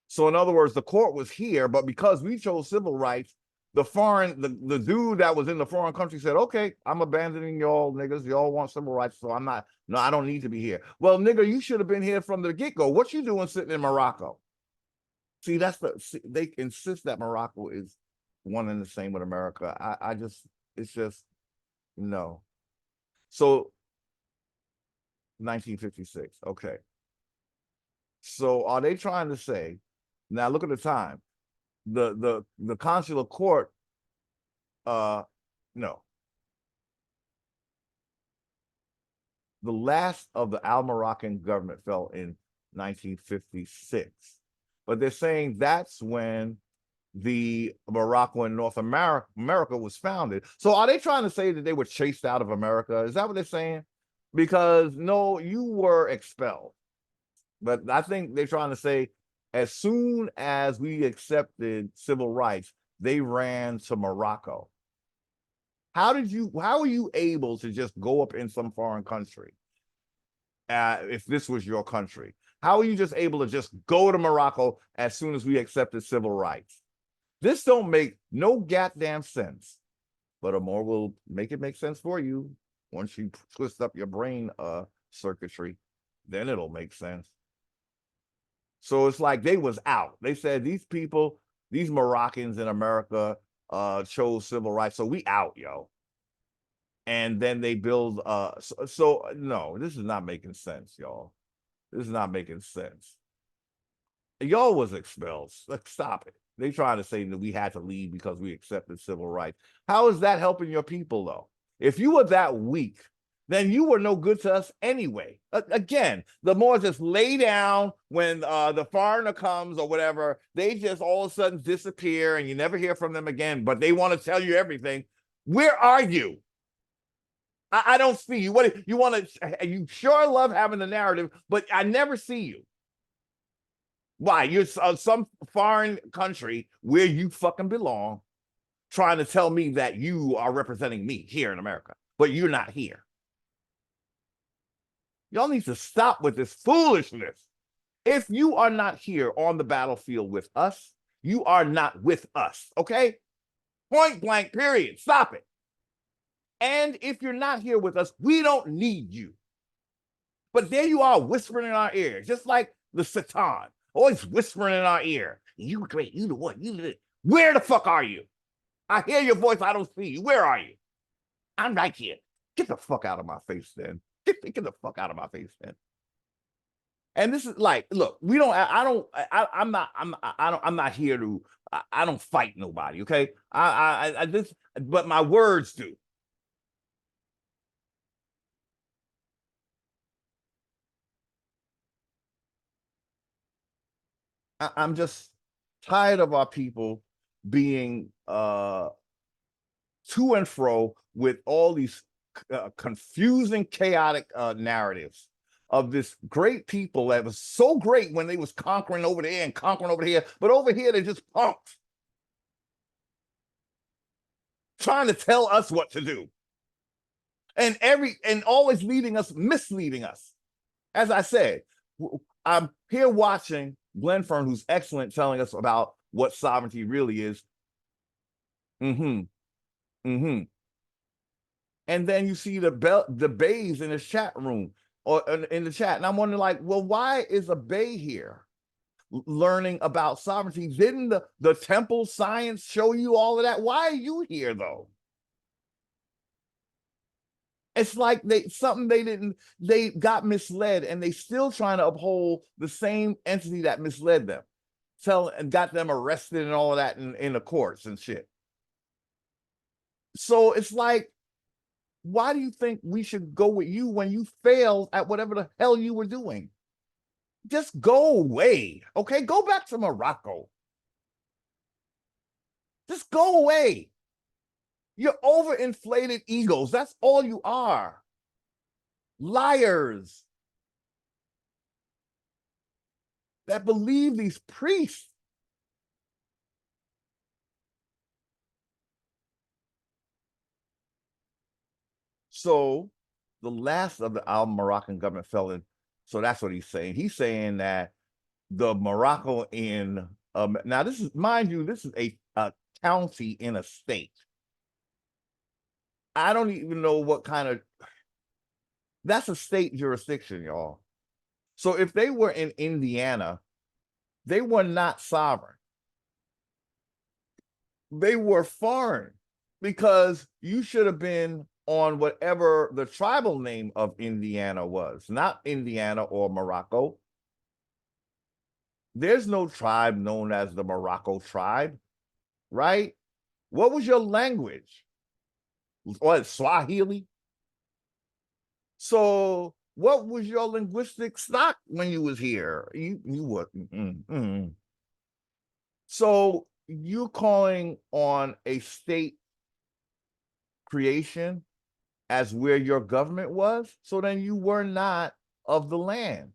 Speaker 1: So in other words, the court was here, but because we chose civil rights, the dude that was in the foreign country said, okay, I'm abandoning y'all niggas. Y'all want civil rights, so I don't need to be here. Well, nigga, you should have been here from the get-go. What you doing sitting in Morocco? See, they insist that Morocco is one and the same with America. It's just, no. So 1956, okay. So are they trying to say, now look at the time, the consular court, no. The last of the Almoroccan government fell in 1956. But they're saying that's when the Morocco and North America was founded. So are they trying to say that they were chased out of America? Is that what they're saying? Because no, you were expelled. But I think they're trying to say as soon as we accepted civil rights, they ran to Morocco. How were you able to just go up in some foreign country if this was your country? How are you just able to just go to Morocco as soon as we accepted civil rights? This don't make no goddamn sense. But Amor will make it make sense for you. Once you twist up your brain circuitry, then it'll make sense. So it's like they was out. They said these people, these Moroccans in America chose civil rights, so we out, yo. And then they build so no, this is not making sense, y'all. This is not making sense. Y'all was expelled. Like, stop it. They trying to say that we had to leave because we accepted civil rights. How is that helping your people, though? If you were that weak, then you were no good to us anyway. Again, the Moors just lay down when the foreigner comes or whatever. They just all of a sudden disappear and you never hear from them again, but they want to tell you everything. Where are you? I don't see you. What you want to? You sure love having the narrative, but I never see you. Why? You're some foreign country where you fucking belong, trying to tell me that you are representing me here in America, but you're not here. Y'all need to stop with this foolishness. If you are not here on the battlefield with us, you are not with us, okay? Point blank, period. Stop it. And if you're not here with us, we don't need you. But there you are whispering in our ear, just like the Satan, always whispering in our ear. You great, you the one, you the. Where the fuck are you? I hear your voice, I don't see you. Where are you? I'm right here. Get the fuck out of my face, then. Get the fuck out of my face, then. And this is like, look, we don't. I'm not here to. I don't fight nobody. Okay. But my words do. I'm just tired of our people being to and fro with all these confusing, chaotic narratives of this great people that was so great when they was conquering over there and conquering over here, but over here they're just punks trying to tell us what to do, and always misleading us. As I said, I'm here watching Glenn Fern, who's excellent, telling us about what sovereignty really is. And then you see the bays in his chat room or in the chat, and I'm wondering, like, well, why is a bay here learning about sovereignty? Didn't the temple science show you all of that? Why are you here, though? It's like they got misled, and they still trying to uphold the same entity that misled them, and got them arrested and all of that in the courts and shit. So it's like, why do you think we should go with you when you failed at whatever the hell you were doing? Just go away, okay? Go back to Morocco. Just go away. You're overinflated egos. That's all you are. Liars that believe these priests. So the last of the Moroccan government fell in. So that's what he's saying. He's saying that the Morocco in now this is, mind you, this is a county in a state. I don't even know what kind of, that's a state jurisdiction, y'all. So if they were in Indiana, they were not sovereign. They were foreign, because you should have been on whatever the tribal name of Indiana was, not Indiana or Morocco. There's no tribe known as the Morocco tribe, right? What was your language? What, Swahili? So what was your linguistic stock when you was here? You were. So you're calling on a state creation as where your government was? So then you were not of the land.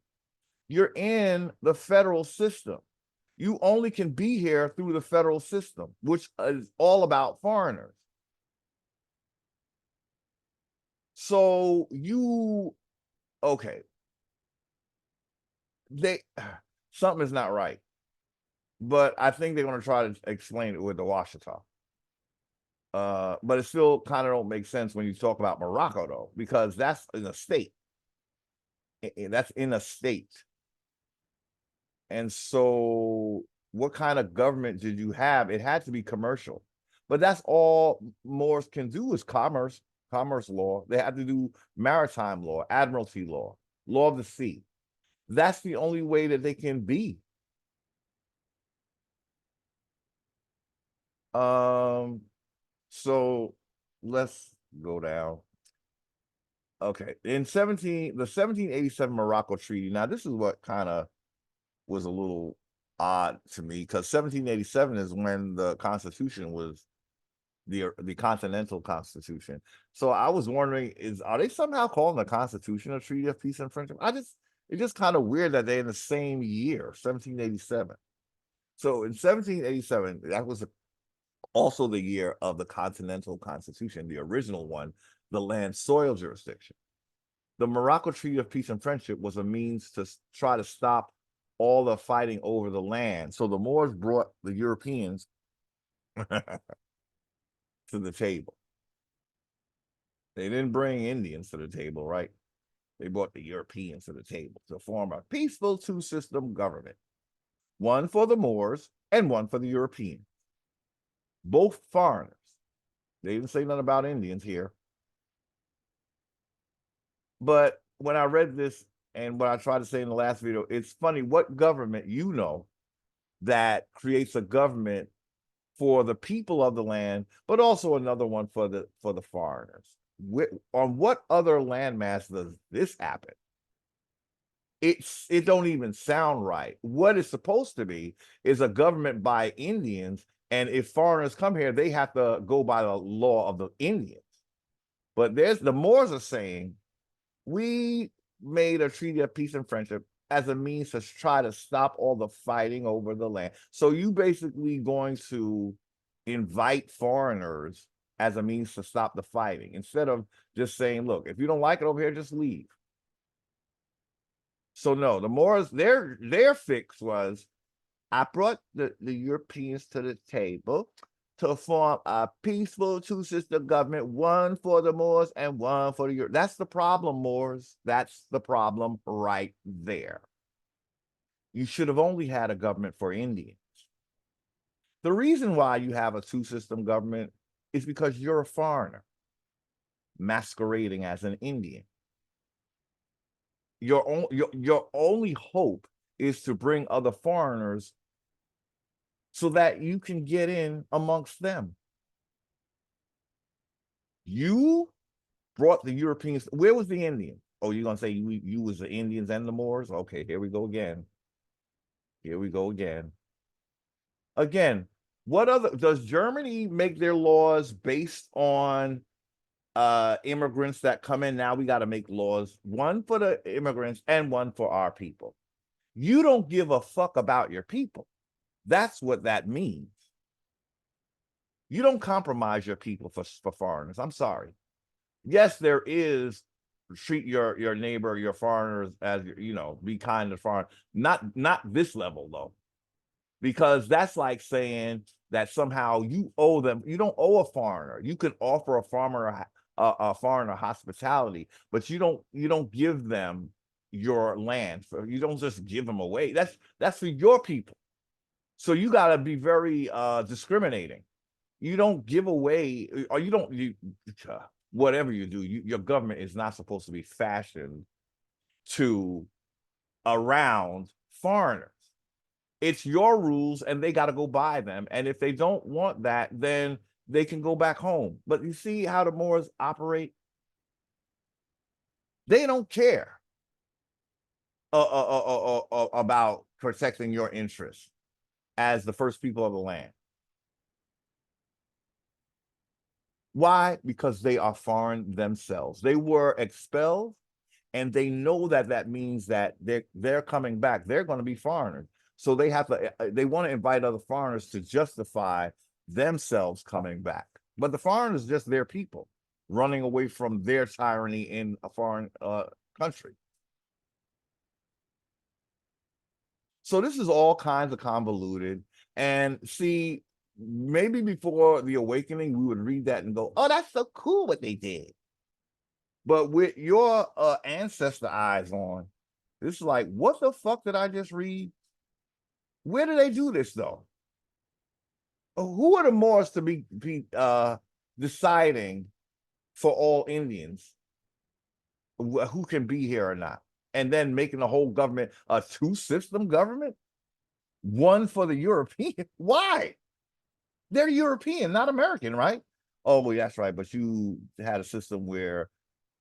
Speaker 1: You're in the federal system. You only can be here through the federal system, which is all about foreigners. So you, okay, something is not right, but I think they're going to try to explain it with the Washitaw. But it still kind of don't make sense when you talk about Morocco, though, because that's in a state. That's in a state. And so what kind of government did you have? It had to be commercial. But that's all Moors can do is commerce law. They have to do maritime law, admiralty law, law of the sea. That's the only way that they can be. So let's go down. Okay, in the 1787 Morocco Treaty. Now, this is what kind of was a little odd to me, because 1787 is when the Constitution was the Continental Constitution. So I was wondering, are they somehow calling the Constitution a Treaty of Peace and Friendship? It's just kind of weird that they're in the same year, 1787. So in 1787, that was also the year of the Continental Constitution, the original one, the land soil jurisdiction. The Morocco Treaty of Peace and Friendship was a means to try to stop all the fighting over the land. So the Moors brought the Europeans to the table. They didn't bring Indians to the table, right? They brought the Europeans to the table to form a peaceful two-system government, one for the Moors and one for the Europeans. Both foreigners. They didn't say nothing about Indians here. But when I read this, and what I tried to say in the last video, it's funny what government that creates a government for the people of the land, but also another one for the foreigners. On what other landmass does this happen? It don't even sound right. What it's supposed to be is a government by Indians, and if foreigners come here, they have to go by the law of the Indians. But the Moors are saying, we made a treaty of peace and friendship as a means to try to stop all the fighting over the land. So you basically going to invite foreigners as a means to stop the fighting, instead of just saying, look, if you don't like it over here, just leave. So no, the Moors, their fix was, I brought the Europeans to the table to form a peaceful two-system government, one for the Moors and one for the Europeans. That's the problem, Moors. That's the problem right there. You should have only had a government for Indians. The reason why you have a two-system government is because you're a foreigner. masquerading as an Indian. Your only hope is to bring other foreigners so that you can get in amongst them. You brought the Europeans. Where was the Indian? Oh, you're gonna say you was the Indians and the Moors? Okay, here we go again. Here we go again. Again, what other does Germany make their laws based on immigrants that come in? Now we got to make laws, one for the immigrants and one for our people. You don't give a fuck about your people. That's what that means. You don't compromise your people for foreigners. I'm sorry. Yes, there is treat your neighbor, your foreigners as, you know, be kind to foreign. Not this level though, because that's like saying that somehow you owe them. You don't owe a foreigner. You can offer a foreigner hospitality, but you don't give them your land. You don't just give them away. That's for your people. So you got to be very discriminating. You don't give away, or whatever you do, your government is not supposed to be fashioned to around foreigners. It's your rules and they got to go by them. And if they don't want that, then they can go back home. But you see how the Moors operate? They don't care about protecting your interests as the first people of the land. Why? Because they are foreign themselves. They were expelled, and they know that that means that they're coming back. They're going to be foreigners. So they have to. They want to invite other foreigners to justify themselves coming back. But the foreigners are just their people running away from their tyranny in a foreign country. So this is all kinds of convoluted. And see, maybe before the awakening, we would read that and go, oh, that's so cool what they did. But with your ancestor eyes on, it's like, what the fuck did I just read? Where do they do this though? Who are the Moors to be deciding for all Indians who can be here or not? And then making the whole government a two-system government? One for the European. Why? They're European, not American, right? Oh, well, that's right. But you had a system where,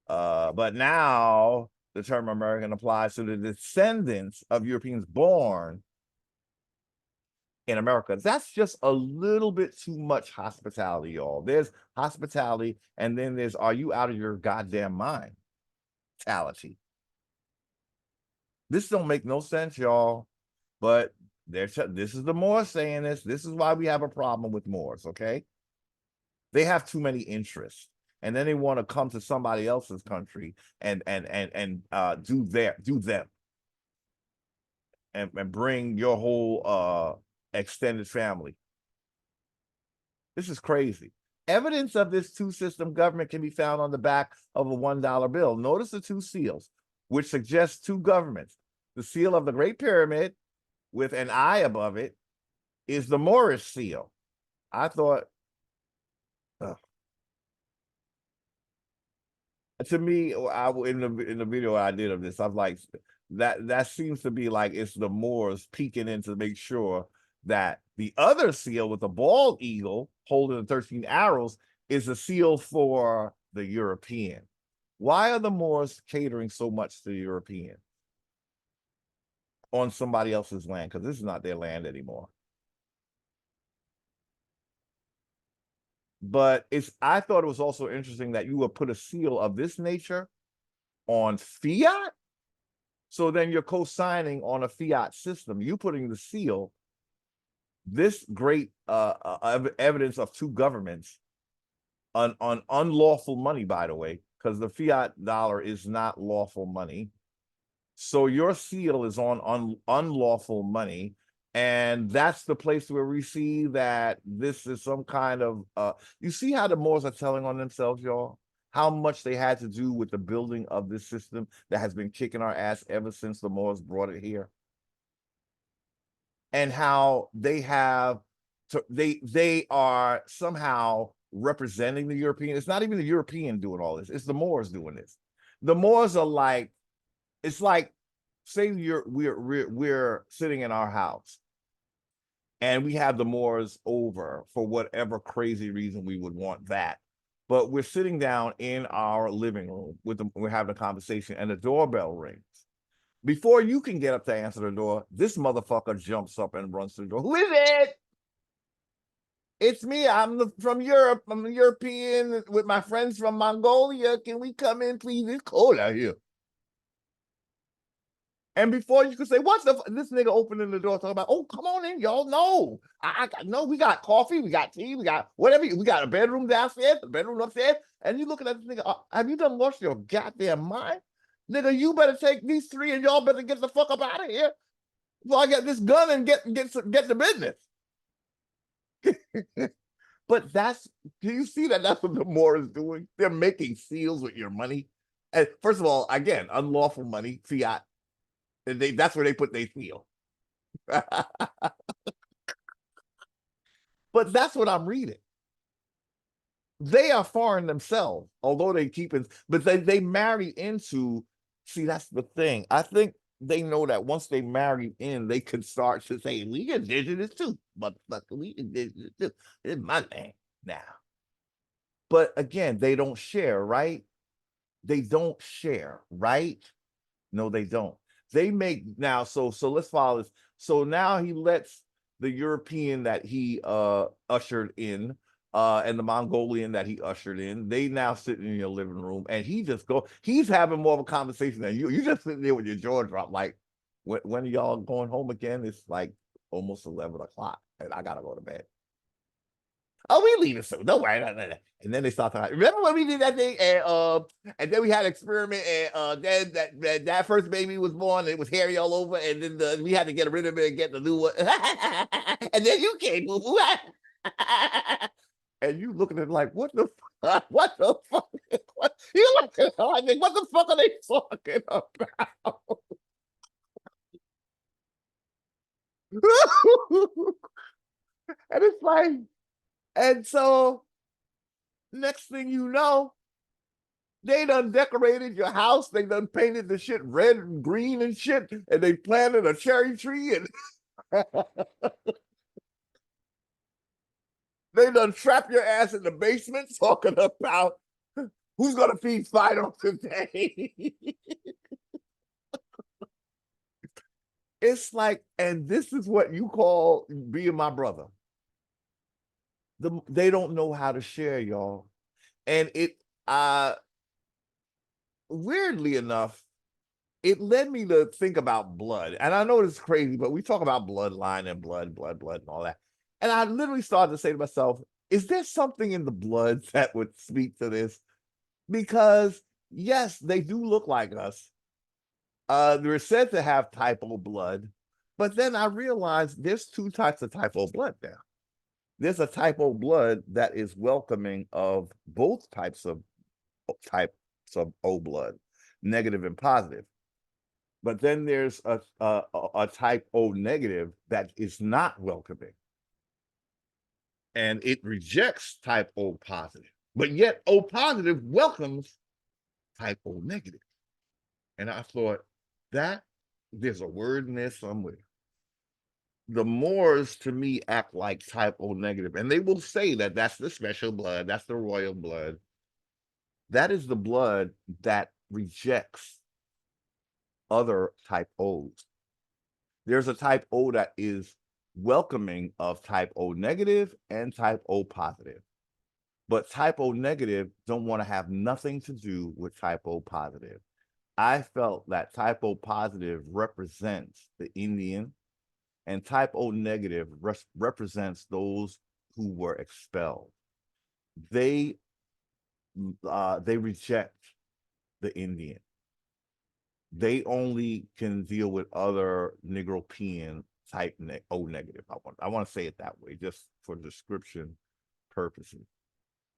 Speaker 1: but now the term American applies to the descendants of Europeans born in America. That's just a little bit too much hospitality, y'all. There's hospitality, and then there's are you out of your goddamn mind? Mentality. This don't make no sense, y'all. But this is the Moors saying this. This is why we have a problem with Moors, okay? They have too many interests, and then they want to come to somebody else's country and do them and bring your whole extended family. This is crazy. Evidence of this two-system government can be found on the back of a $1 bill. Notice the two seals, which suggests two governments. The seal of the Great Pyramid with an eye above it is the Moorish seal. I thought, to me, in the video I did of this, I was like, that seems to be like it's the Moors peeking in to make sure that the other seal with the bald eagle holding the 13 arrows is a seal for the European. Why are the Moors catering so much to the European on somebody else's land? Because this is not their land anymore. But I thought it was also interesting that you would put a seal of this nature on fiat. So then you're co-signing on a fiat system. You putting the seal, this great evidence of two governments on unlawful money, by the way, because the fiat dollar is not lawful money. So your seal is on unlawful money. And that's the place where we see that this is some kind of, you see how the Moors are telling on themselves, y'all? How much they had to do with the building of this system that has been kicking our ass ever since the Moors brought it here. And how they have, they are somehow representing the European. It's not even the European doing all this. It's the Moors doing this. The Moors are like, it's like, say we're sitting in our house and we have the Moors over for whatever crazy reason we would want that. But we're sitting down in our living room with them, we're having a conversation, and the doorbell rings. Before you can get up to answer the door, this motherfucker jumps up and runs to the door. Who is it? It's me. I'm from Europe. I'm a European with my friends from Mongolia. Can we come in, please? It's cold out here. And before you could say, what's this nigga opening the door talking about, oh, come on in, y'all. No, no, we got coffee, we got tea, we got whatever. We got a bedroom downstairs, a bedroom upstairs. And you looking at this nigga, have you done lost your goddamn mind? Nigga, you better take these three and y'all better get the fuck up out of here before I get this gun and get the business. But do you see that that's what the Moor is doing? They're making seals with your money. And first of all, again, unlawful money, fiat. And that's where they put their seal. But that's what I'm reading. They are foreign themselves, although they keep it, but they marry into, see, that's the thing. I think they know that once they marry in, they can start to say, we indigenous too, but we indigenous too. It's my land now. But again, they don't share, right? They don't share, right? No, they don't. They make now, so let's follow this. So now he lets the European that he ushered in, and the Mongolian that he ushered in, they now sitting in your living room, and he's having more of a conversation than you. You just sitting there with your jaw dropped, like, when are y'all going home again? It's like almost 11 o'clock, and I gotta go to bed. Oh, we leaving soon. Don't worry. No. And then they start talking. Remember when we did that thing, and then we had an experiment, and then that first baby was born, and it was hairy all over, and then we had to get rid of it and get the new one. And then you came, and you looking at it like, what the fuck? What the fuck? You looking at it like, what the fuck are they talking about? And it's like, and so next thing you know, they done decorated your house. They done painted the shit red and green and shit. And they planted a cherry tree and they done trap your ass in the basement talking about who's going to feed Fido today. It's like, and this is what you call being my brother. They don't know how to share, y'all. And it weirdly enough, it led me to think about blood. And I know it's crazy, but we talk about bloodline and blood and all that. And I literally started to say to myself, is there something in the blood that would speak to this? Because yes, they do look like us. They're said to have type O blood, but then I realized there's two types of type O blood now. There's a type O blood that is welcoming of both types of O blood, negative and positive. But then there's a type O negative that is not welcoming. And it rejects type O positive. But yet O positive welcomes type O negative. And I thought that there's a word in there somewhere. The Moors, to me, act like type O negative, and they will say that that's the special blood, that's the royal blood. That is the blood that rejects other type O's. There's a type O that is welcoming of type O negative and type O positive. But type O negative don't want to have nothing to do with type O positive. I felt that type O positive represents the Indian, and type O negative represents those who were expelled. They reject the Indian. They only can deal with other Negropean type O negative. I want to say it that way, just for description purposes.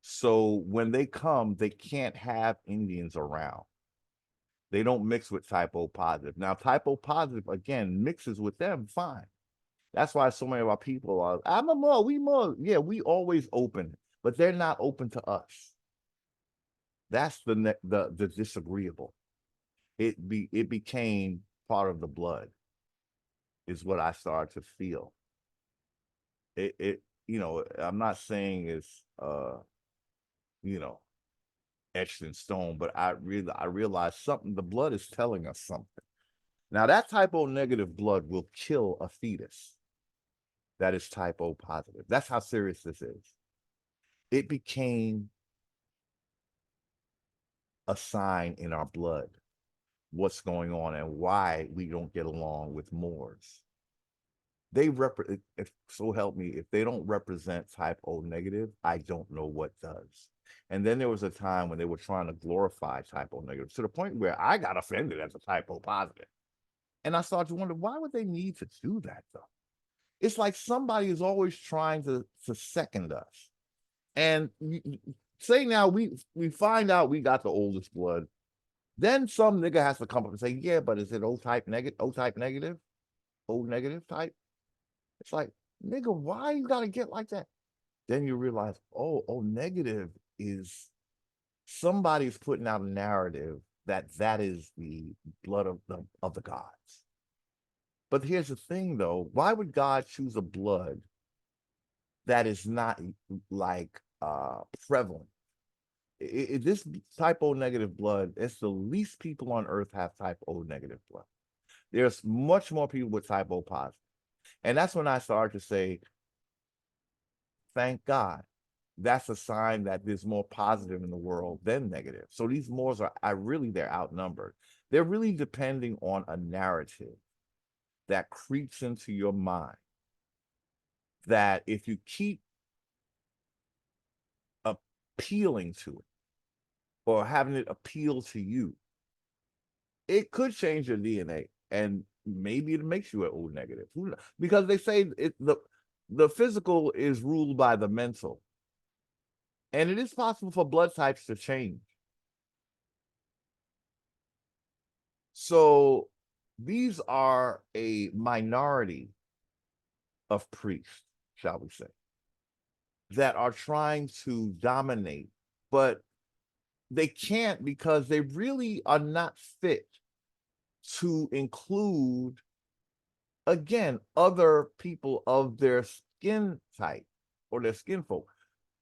Speaker 1: So when they come, they can't have Indians around. They don't mix with type O positive. Now, type O positive, again, mixes with them, fine. That's why so many of our people are, I'm a Moor, we Moor. Yeah, we always open. but they're not open to us. That's the disagreeable. It became part of the blood, is what I started to feel. It you know, I'm not saying it's you know, etched in stone, but I realized something. The blood is telling us something. Now that type O negative blood will kill a fetus that is type O positive. That's how serious this is. It became a sign in our blood what's going on and why we don't get along with Moors. They represent, if so help me, if they don't represent type O negative, I don't know what does. And then there was a time when they were trying to glorify type O negative to the point where I got offended as a type O positive. And I started to wonder, why would they need to do that though? It's like somebody is always trying to second us. And say now we find out we got the oldest blood, then some nigga has to come up and say, yeah, but is it O type negative, O type negative, O negative type? It's like, nigga, why you gotta get like that? Then you realize, oh, O negative is somebody's putting out a narrative that is the blood of the gods. But here's the thing though, why would God choose a blood that is not like prevalent? This type O negative blood, it's the least people on earth have type O negative blood. There's much more people with type O positive. And that's when I started to say, thank God. That's a sign that there's more positive in the world than negative. So these Moors are really, they're outnumbered. They're really depending on a narrative that creeps into your mind that if you keep appealing to it or having it appeal to you, it could change your DNA and maybe it makes you an O negative. Because they say the physical is ruled by the mental. And it is possible for blood types to change. So these are a minority of priests, shall we say, that are trying to dominate, but they can't because they really are not fit to include, again, other people of their skin type or their skin folk,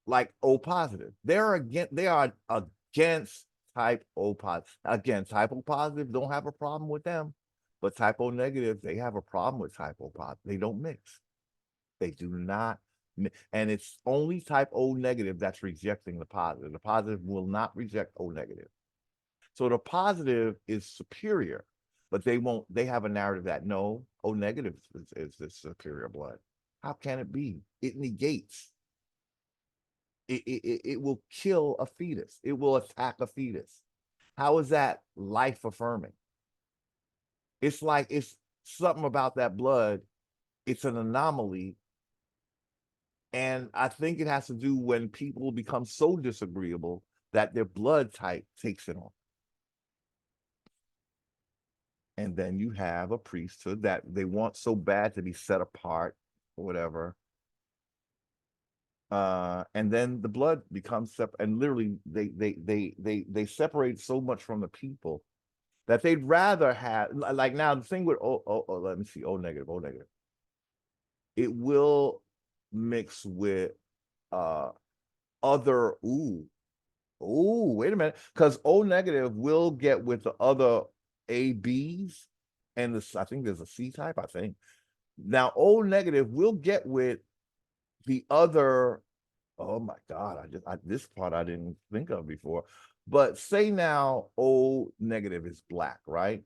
Speaker 1: like O positive. They are against type O positive. Again, type O positive don't have a problem with them, but type O negative, they have a problem with type O positive. They don't mix. They do not. And it's only type O negative that's rejecting the positive. The positive will not reject O negative. So the positive is superior, but they have a narrative that no, O negative is the superior blood. How can it be? It negates. It will kill a fetus. It will attack a fetus. How is that life affirming? It's like it's something about that blood. It's an anomaly. And I think it has to do when people become so disagreeable that their blood type takes it on. And then you have a priesthood that they want so bad to be set apart or whatever. And then the blood becomes separate, and literally they separate so much from the people that they'd rather have, like now the thing with let me see, O negative, it will mix with other wait a minute, because O negative will get with the other ABs and I think there's a C type, I think. Now O negative will get with the other, oh my God, this part I didn't think of before. But say now O negative is black, right?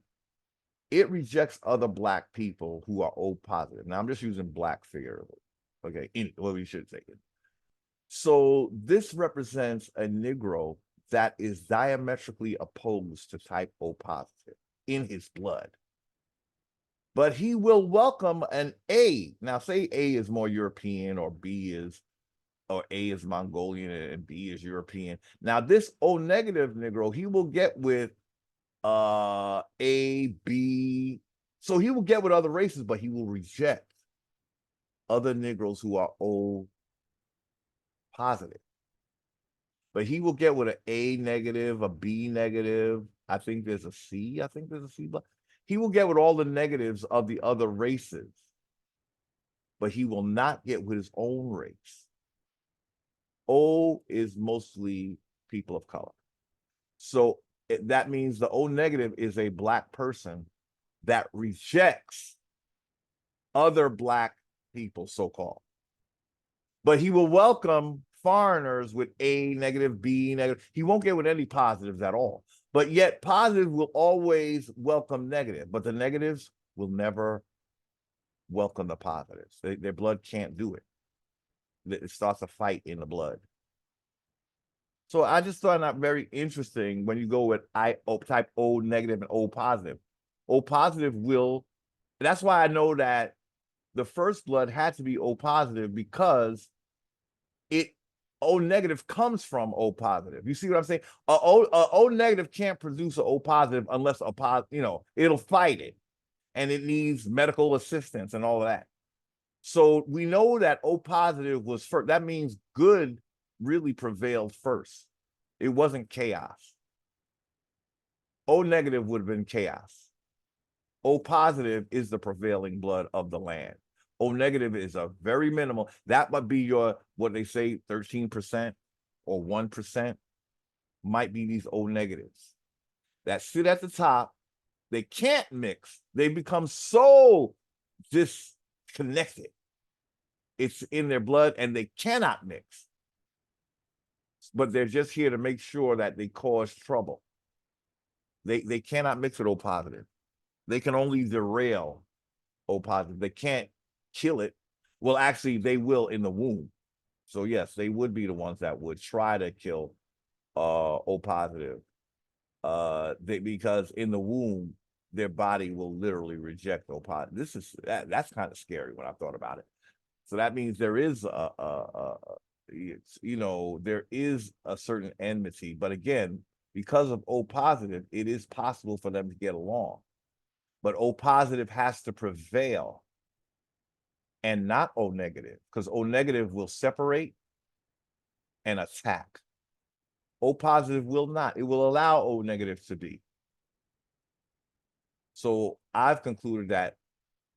Speaker 1: It rejects other black people who are O positive. Now I'm just using black figuratively. Okay, well, we should say it. So this represents a Negro that is diametrically opposed to type O positive in his blood. But he will welcome an A. Now say A is more European or A is Mongolian and B is European. Now this O negative Negro, he will get with A, B. So he will get with other races, but he will reject other Negroes who are O positive. but he will get with an A negative, a B negative. I think there's a C. I think there's a C. But he will get with all the negatives of the other races, but he will not get with his own race. O is mostly people of color. So that means the O negative is a Black person that rejects other Black people, so-called. But he will welcome foreigners with A negative, B negative. He won't get with any positives at all. But yet positive will always welcome negative, but the negatives will never welcome the positives. Their blood can't do it. It starts a fight in the blood. So I just thought that very interesting when you go with type O negative and O positive. O positive will, that's why I know that the first blood had to be O positive, because O negative comes from O positive. You see what I'm saying? O negative can't produce an O positive unless a positive, it'll fight it, and it needs medical assistance and all of that. So we know that O positive was first. That means good really prevailed first. It wasn't chaos. O negative would have been chaos. O positive is the prevailing blood of the land. O negative is a very minimal. That might be your, what they say, 13% or 1% might be these O negatives that sit at the top. They can't mix. They become so disconnected. It's in their blood and they cannot mix. But they're just here to make sure that they cause trouble. They cannot mix with O positive. They can only derail O positive. They can't kill it. Well, actually, they will in the womb. So yes, they would be the ones that would try to kill O positive. Because in the womb, their body will literally reject O positive. That's kind of scary when I thought about it. So that means there is there is a certain enmity, but again, because of O positive, it is possible for them to get along. But O positive has to prevail and not O negative, because O negative will separate and attack. O positive will not. It will allow O negative to be. So I've concluded that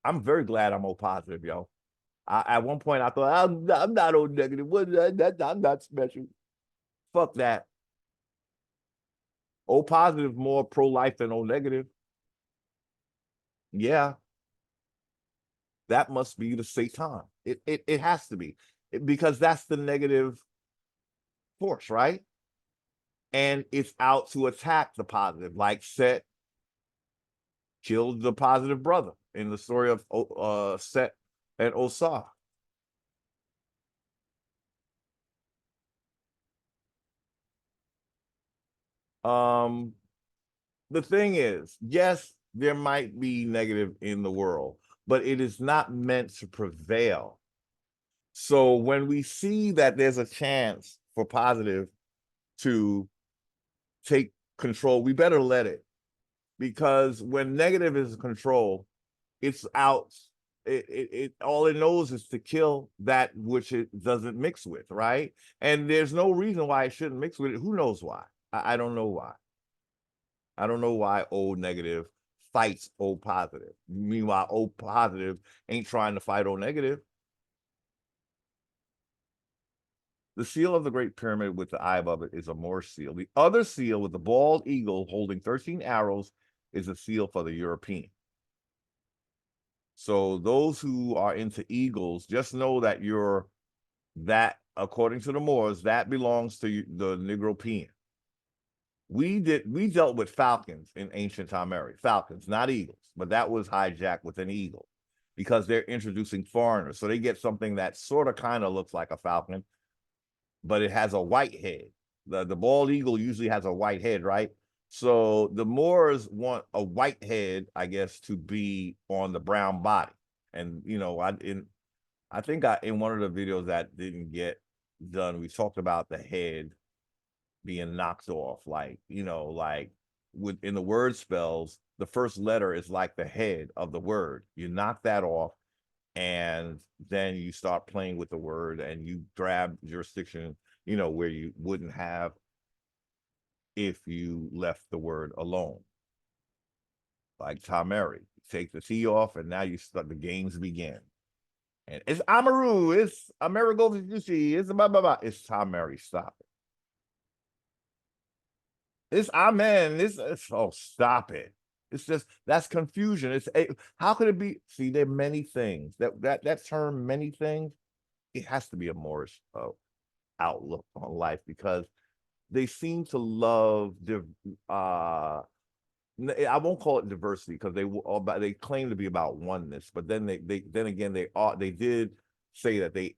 Speaker 1: I'm very glad I'm O positive, yo. At one point, I thought, I'm not O negative. I'm not special. Fuck that. O positive more pro-life than O negative. Yeah. That must be the Satan. It has to be, because that's the negative force, right? And it's out to attack the positive, like Set killed the positive brother in the story of Set and Osar. The thing is, yes, there might be negative in the world, but it is not meant to prevail. So when we see that there's a chance for positive to take control, we better let it, because when negative is control, it's out. It all it knows is to kill that which it doesn't mix with, right? And there's no reason why it shouldn't mix with it. Who knows why? I don't know why. I don't know why O negative fights O positive. Meanwhile, O positive ain't trying to fight O negative. The seal of the Great Pyramid with the eye above it is a Moorish seal. The other seal with the bald eagle holding 13 arrows is a seal for the European. So those who are into eagles, just know that according to the Moors, that belongs to the Negropean. We dealt with falcons in ancient TaMERI, falcons, not eagles, but that was hijacked with an eagle because they're introducing foreigners. So they get something that sort of kind of looks like a falcon, but it has a white head. The bald eagle usually has a white head, right? So the Moors want a white head, I guess, to be on the brown body. And I think in one of the videos that didn't get done, we talked about the head being knocked off, like in the word spells, the first letter is like the head of the word. You knock that off, and then you start playing with the word, and you grab jurisdiction you know, where you wouldn't have if you left the word alone. Like TaMERI, take the T off, and now you start the games begin. And it's Amurru, it's Amurru Washitaw, it's blah blah blah. It's TaMERI, stop it. It's amen. It's oh, stop it. It's just that's confusion. It's how could it be? See, there are many things that term many things. It has to be a Moorish outlook on life because they seem to love I won't call it diversity because they claim to be about oneness, but then then again they did say that they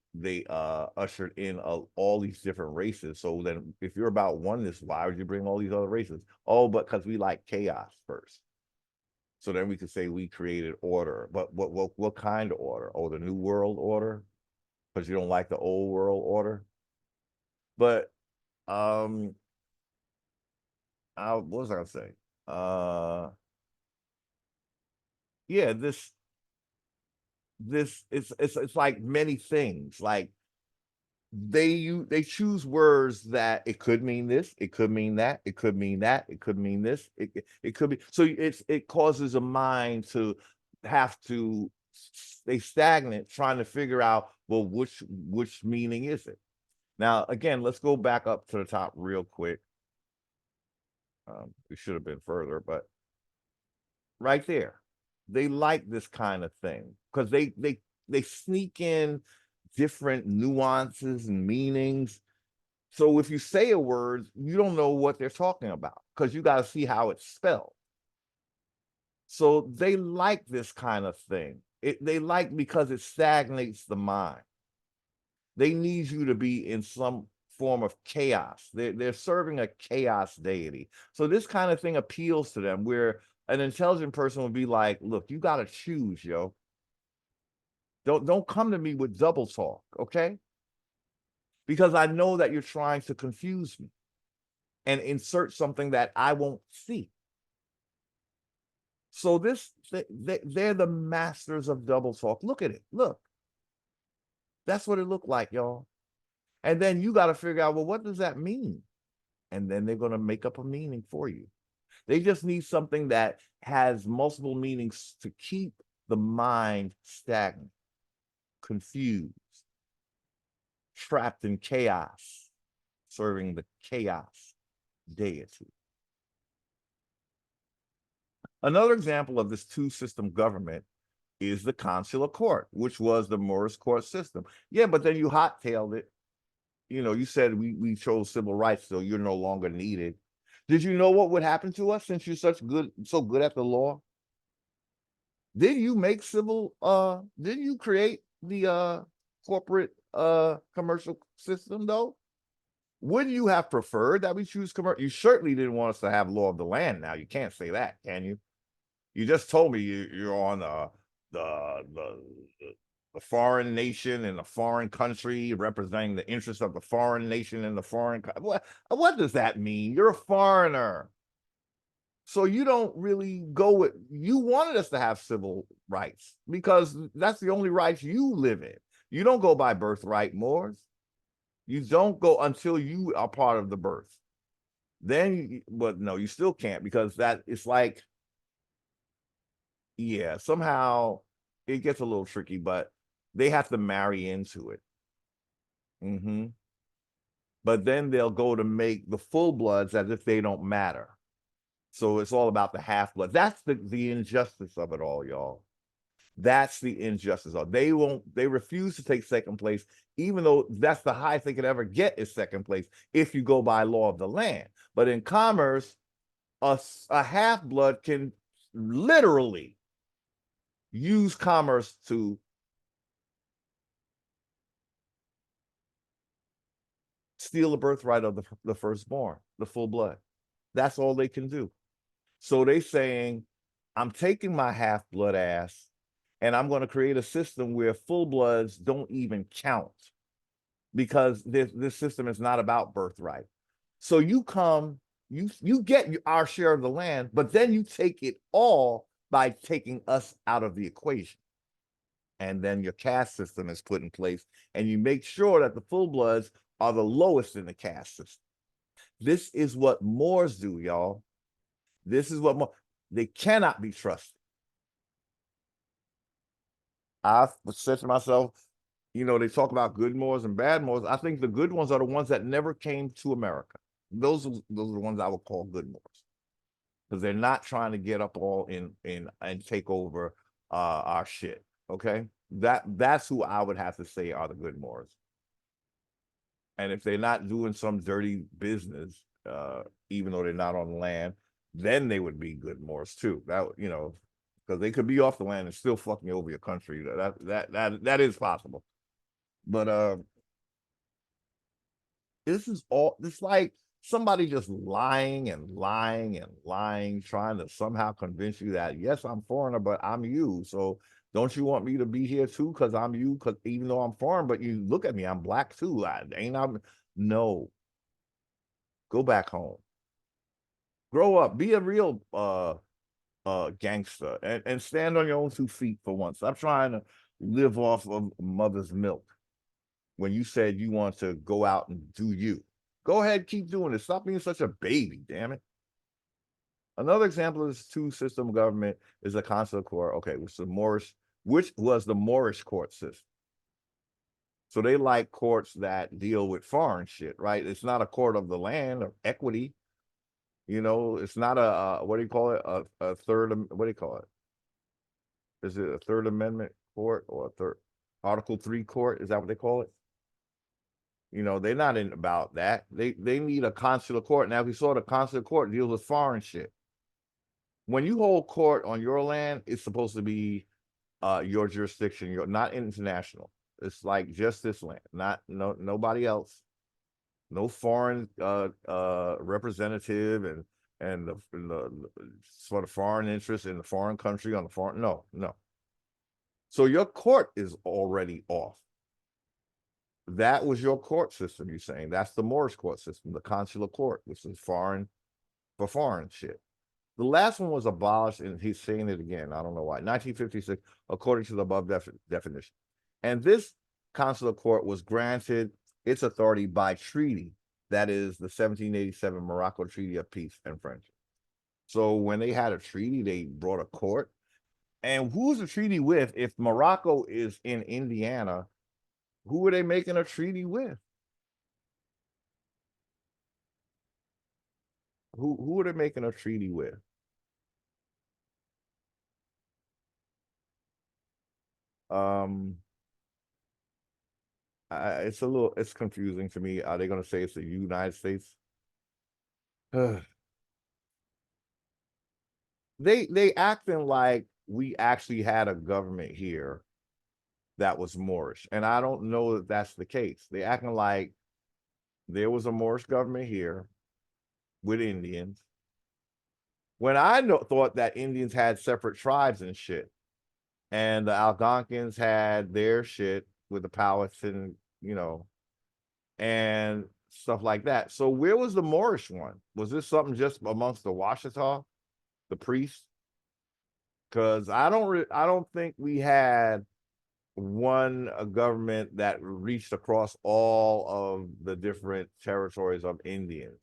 Speaker 1: ushered in all these different races. So then if you're about oneness, why would you bring all these other races? Oh, but because we like chaos first. So then we could say we created order. But what kind of order? Oh, the new world order? Because you don't like the old world order. But what was I gonna say? Yeah, this it's like many things. Like they choose words that it could mean this, it could mean that, it could mean that, it could mean this, it could be. So it causes a mind to have to stay stagnant trying to figure out, well, which meaning is it? Now again, let's go back up to the top real quick. We should have been further, but right there, they like this kind of thing because they sneak in different nuances and meanings. So if you say a word, you don't know what they're talking about because you got to see how it's spelled. So they like this kind of thing. They like because it stagnates the mind. They need you to be in some form of chaos. They're serving a chaos deity. So this kind of thing appeals to them where an intelligent person would be like, look, you got to choose, yo. Don't come to me with double talk, okay? Because I know that you're trying to confuse me and insert something that I won't see. So they're the masters of double talk. Look at it. Look. That's what it looked like, y'all. And then you got to figure out, well, what does that mean? And then they're going to make up a meaning for you. They just need something that has multiple meanings to keep the mind stagnant, confused, trapped in chaos, serving the chaos deity. Another example of this two-system government is the consular court, which was the Moorish court system. Yeah, but then you hot-tailed it. You know, you said we chose civil rights, so you're no longer needed. Did you know what would happen to us since you're so good at the law? Did you make did you create the corporate commercial system though? Wouldn't you have preferred that we choose commercial? You certainly didn't want us to have law of the land now. You can't say that, can you? You just told me you're on the the foreign nation in a foreign country representing the interests of the foreign nation in the foreign what does that mean? You're a foreigner. So you don't really go with, you wanted us to have civil rights because that's the only rights you live in. You don't go by birthright, Moors. You don't go until you are part of the birth. Then, but no, you still can't because that it's like, yeah, somehow it gets a little tricky, but they have to marry into it. Mm-hmm. But then they'll go to make the full bloods as if they don't matter. So it's all about the half blood. That's the injustice of it all, y'all. That's the injustice of it. They refuse to take second place, even though that's the highest they could ever get is second place if you go by law of the land. But in commerce, a half blood can literally use commerce to steal the birthright of the firstborn, the full blood. That's all they can do. So they saying, I'm taking my half-blood ass and I'm going to create a system where full bloods don't even count because this system is not about birthright. So you come, you get our share of the land, but then you take it all by taking us out of the equation. And then your caste system is put in place and you make sure that the full bloods are the lowest in the caste system. This is what Moors do, y'all. This is what they cannot be trusted. I said to myself, you know, they talk about good Moors and bad Moors. I think the good ones are the ones that never came to America. Those are the ones I would call good Moors, because they're not trying to get up all in and take over our shit. Okay, that's who I would have to say are the good Moors. And if they're not doing some dirty business, even though they're not on land, then they would be good Moors too. That, you know, because they could be off the land and still fucking over your country. That is possible. But this is all, it's like somebody just lying and lying and lying, trying to somehow convince you that, yes, I'm foreigner, but I'm you. So don't you want me to be here too? Because I'm you, because even though I'm foreign, but you look at me, I'm black too. No. Go back home. Grow up. Be a real gangster and stand on your own 2 feet for once. Stop trying to live off of mother's milk. When you said you want to go out and do you, go ahead, keep doing it. Stop being such a baby, damn it. Another example of this two-system government is a consular court, okay, which was the Moorish court system. So they like courts that deal with foreign shit, right? It's not a court of the land or equity. You know, it's not a what do you call it? A third, what do you call it? Is it a Third Amendment court or a third Article 3 court? Is that what they call it? You know, they're not in about that. They need a consular court. Now, if you saw, the consular court deals with foreign shit. When you hold court on your land, it's supposed to be your jurisdiction. You're not international. It's like just this land, nobody else. No foreign representative and the sort of foreign interest in the foreign country on the foreign. No. So your court is already off. That was your court system, you're saying. That's the Moorish court system, the consular court, which is foreign for foreign shit. The last one was abolished, and he's saying it again. I don't know why. 1956, according to the above definition. And this consular court was granted its authority by treaty. That is the 1787 Morocco Treaty of Peace and Friendship. So when they had a treaty, they brought a court. And who's the treaty with? If Morocco is in Indiana, who are they making a treaty with? Who are they making a treaty with? It's confusing to me. Are they going to say it's the United States? They acting like we actually had a government here that was Moorish, and I don't know that that's the case. They acting like there was a Moorish government here with Indians, when I thought that Indians had separate tribes and shit, and the Algonquins had their shit with the Powhatan, you know, and stuff like that. So where was the Moorish one? Was this something just amongst the Washitaw, the priests? Because I don't think we had one government that reached across all of the different territories of Indians.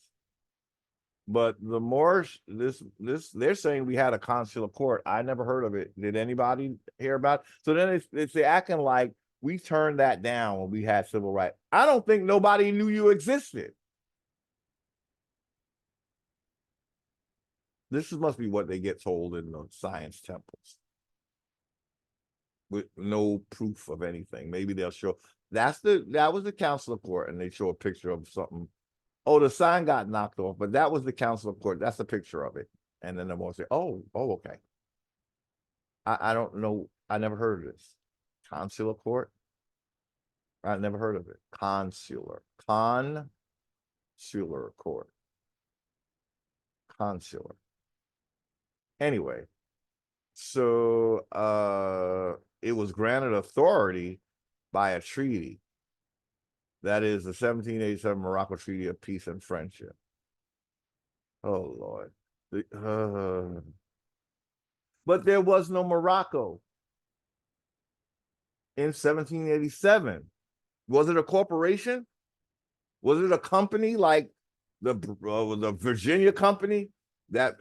Speaker 1: But the Moorish, they're saying we had a consular court. I never heard of it. Did anybody hear about it? So then they're acting like we turned that down when we had civil rights. I don't think nobody knew you existed. This must be what they get told in the science temples, with no proof of anything. Maybe they'll show that was the consular court, and they show a picture of something. Oh, the sign got knocked off, but that was the consular court. That's a picture of it. And then the more say, oh, okay. I don't know. I never heard of this. Consular court? I never heard of it. Consular court. Consular. Anyway, so it was granted authority by a treaty. That is the 1787 Morocco Treaty of Peace and Friendship. Oh, Lord. But there was no Morocco in 1787. Was it a corporation? Was it a company like the Virginia company that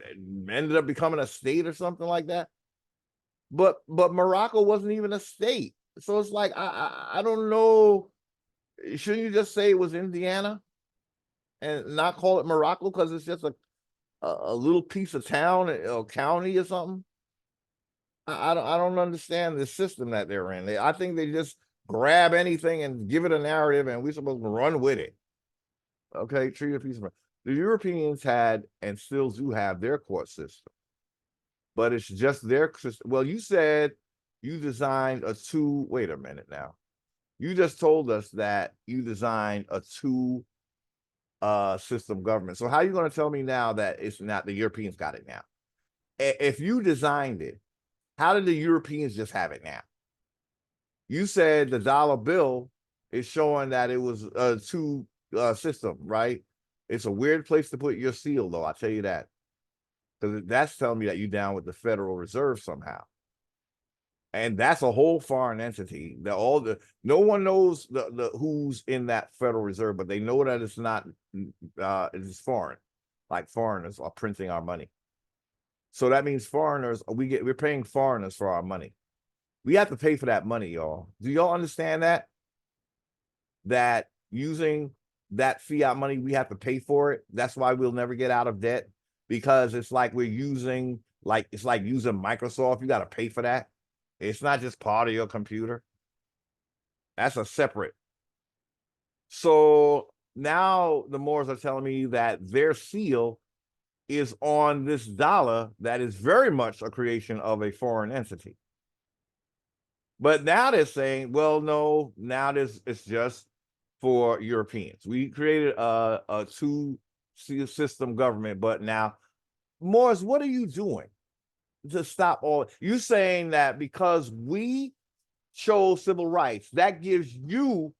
Speaker 1: ended up becoming a state or something like that? But Morocco wasn't even a state. So it's like I don't know. Shouldn't you just say it was Indiana and not call it Morocco because it's just a little piece of town or county or something? I don't understand the system that they're in. I think they just grab anything and give it a narrative, and we're supposed to run with it. Okay, treat a piece of the Europeans had and still do have their court system, but it's just their system. Well, you said you designed a two. Wait a minute now. You just told us that you designed a two system government. So how are you going to tell me now that it's not the Europeans got it now? If you designed it, how did the Europeans just have it now? You said the dollar bill is showing that it was a two system, right? It's a weird place to put your seal, though. I'll tell you that, because that's telling me that you're down with the Federal Reserve somehow, and that's a whole foreign entity. No one knows the who's in that Federal Reserve, but they know that it's not. It's foreign, like foreigners are printing our money. So that means foreigners, we're paying foreigners for our money. We have to pay for that money, y'all. Do y'all understand that? That using that fiat money, we have to pay for it. That's why we'll never get out of debt, because it's like we're using, it's like using Microsoft. You got to pay for that. It's not just part of your computer. That's a separate. So now the Moors are telling me that their seal is on this dollar that is very much a creation of a foreign entity. But now they're saying, well, no, now it's just for Europeans. We created a two system government, but now, Moors, what are you doing to stop all? You saying that because we chose civil rights, that gives you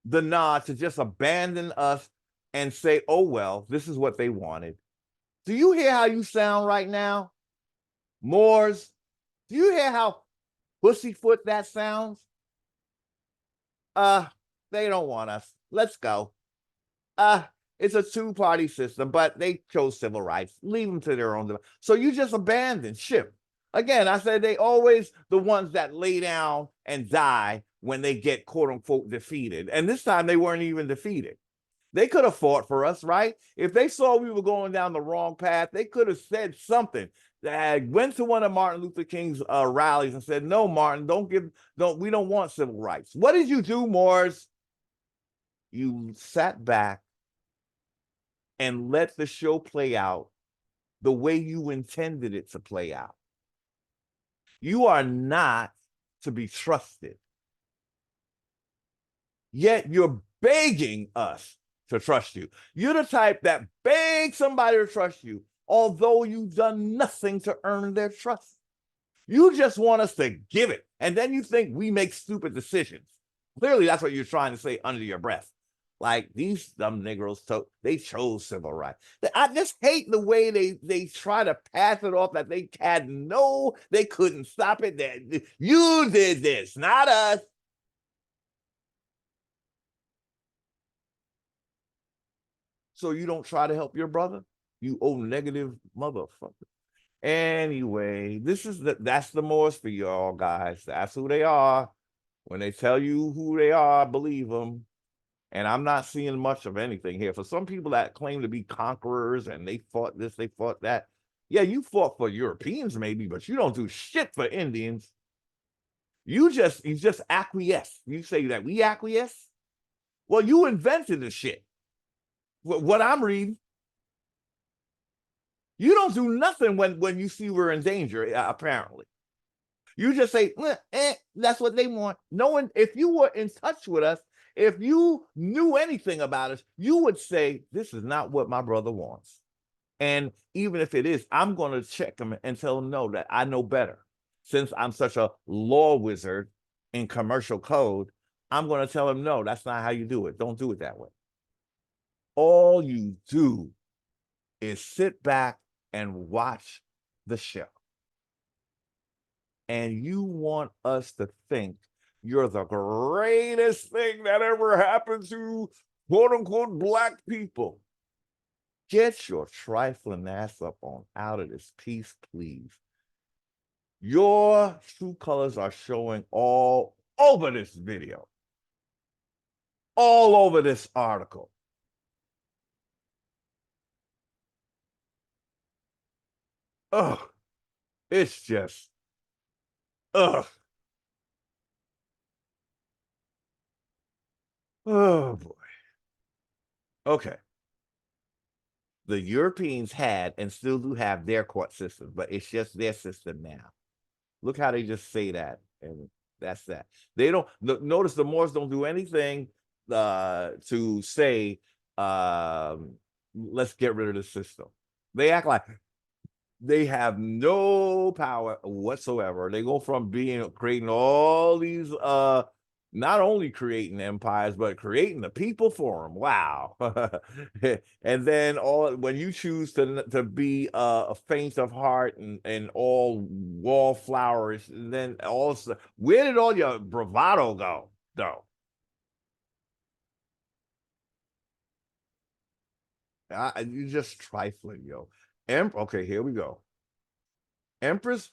Speaker 1: the nod to just abandon us and say, oh, well, this is what they wanted. Do you hear how you sound right now, Moors? Do you hear how pussyfoot that sounds? They don't want us. Let's go. It's a two-party system, but they chose civil rights. Leave them to their own. So you just abandon ship. Again, I said they always the ones that lay down and die when they get quote unquote defeated. And this time they weren't even defeated. They could have fought for us, right? If they saw we were going down the wrong path, they could have said something. That went to one of Martin Luther King's rallies and said, "No, Martin, we don't want civil rights." What did you do, Moors? You sat back and let the show play out the way you intended it to play out. You are not to be trusted. Yet you're begging us to trust you. You're the type that begs somebody to trust you, although you've done nothing to earn their trust. You just want us to give it, and then you think we make stupid decisions. Clearly, that's what you're trying to say under your breath. Like, these dumb Negroes, they chose civil rights. I just hate the way they try to pass it off that they they couldn't stop it. That you did this, not us. So you don't try to help your brother? You old negative motherfucker. Anyway, that's the Moors for y'all, guys. That's who they are. When they tell you who they are, believe them. And I'm not seeing much of anything here. For some people that claim to be conquerors and they fought this, they fought that. Yeah, you fought for Europeans maybe, but you don't do shit for Indians. You just acquiesce. You say that we acquiesce? Well, you invented the shit. What I'm reading. You don't do nothing when you see we're in danger, apparently. You just say, that's what they want. No one, if you were in touch with us, if you knew anything about us, you would say, this is not what my brother wants. And even if it is, I'm going to check him and tell him, no, that I know better. Since I'm such a law wizard in commercial code, I'm going to tell him, no, that's not how you do it. Don't do it that way. All you do is sit back and watch the show. And you want us to think you're the greatest thing that ever happened to quote unquote black people. Get your trifling ass up on out of this piece, please. Your true colors are showing all over this video, all over this article. Ugh, it's just, ugh. Oh boy. Okay. The Europeans had and still do have their court system, but it's just their system now. Look how they just say that, and that's that. They don't notice the Moors don't do anything to say, let's get rid of the system. They act like they have no power whatsoever. They go from creating all these not only creating empires, but creating the people for them. Wow. And then when you choose to be a faint of heart and all wallflowers, then where did all your bravado go, though? You're just trifling, yo. Okay, here we go. Empress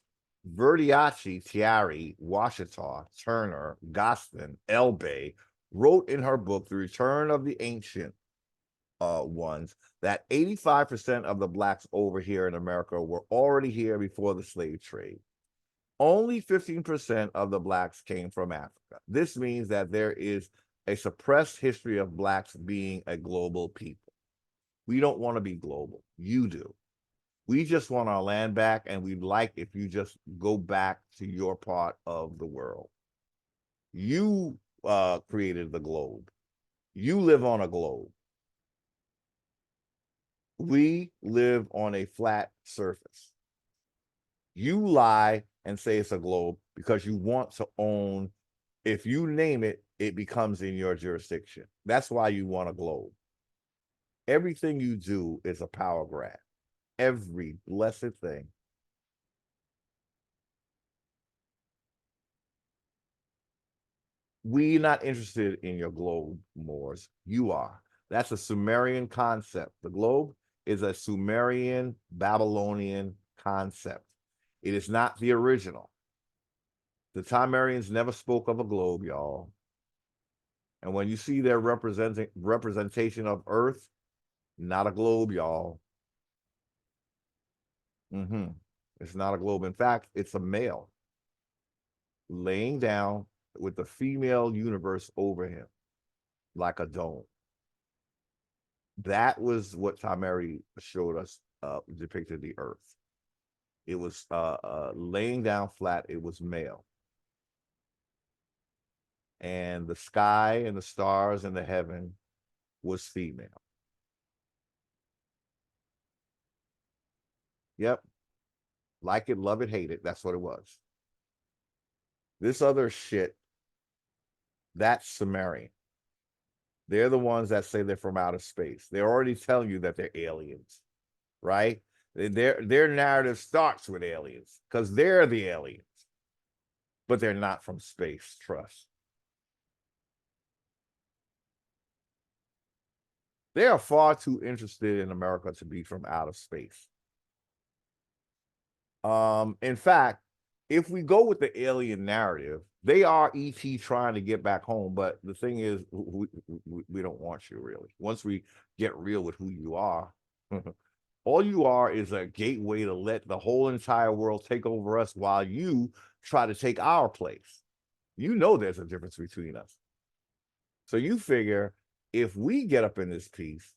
Speaker 1: Verdiachi Tiari Washitaw Turner Gostin Elbay wrote in her book, The Return of the Ancient Ones, that 85% of the blacks over here in America were already here before the slave trade. Only 15% of the blacks came from Africa. This means that there is a suppressed history of blacks being a global people. We don't want to be global. You do. We just want our land back, and we'd like if you just go back to your part of the world. You created the globe. You live on a globe. We live on a flat surface. You lie and say it's a globe because you want to own. If you name it, it becomes in your jurisdiction. That's why you want a globe. Everything you do is a power grab. Every blessed thing. We're not interested in your globe, Moors. You are. That's a Sumerian concept. The globe is a Sumerian Babylonian concept. It is not the original. The TaMERians never spoke of a globe, y'all. And when you see their representation of Earth, not a globe, y'all. It's not a globe. In fact, it's a male laying down with the female universe over him like a dome. That was what TaMERI showed us, depicted the Earth. It was laying down flat. It was male. And the sky and the stars and the heaven was female. Yep. Like it, love it, hate it. That's what it was. This other shit, that's Sumerian. They're the ones that say they're from outer space. They're already telling you that they're aliens, right? Their narrative starts with aliens because they're the aliens, but they're not from space. Trust. They are far too interested in America to be from outer space. In fact, if we go with the alien narrative, they are ET trying to get back home. But the thing is, we don't want you really. Once we get real with who you are, all you are is a gateway to let the whole entire world take over us while you try to take our place. You know there's a difference between us. So you figure if we get up in this piece,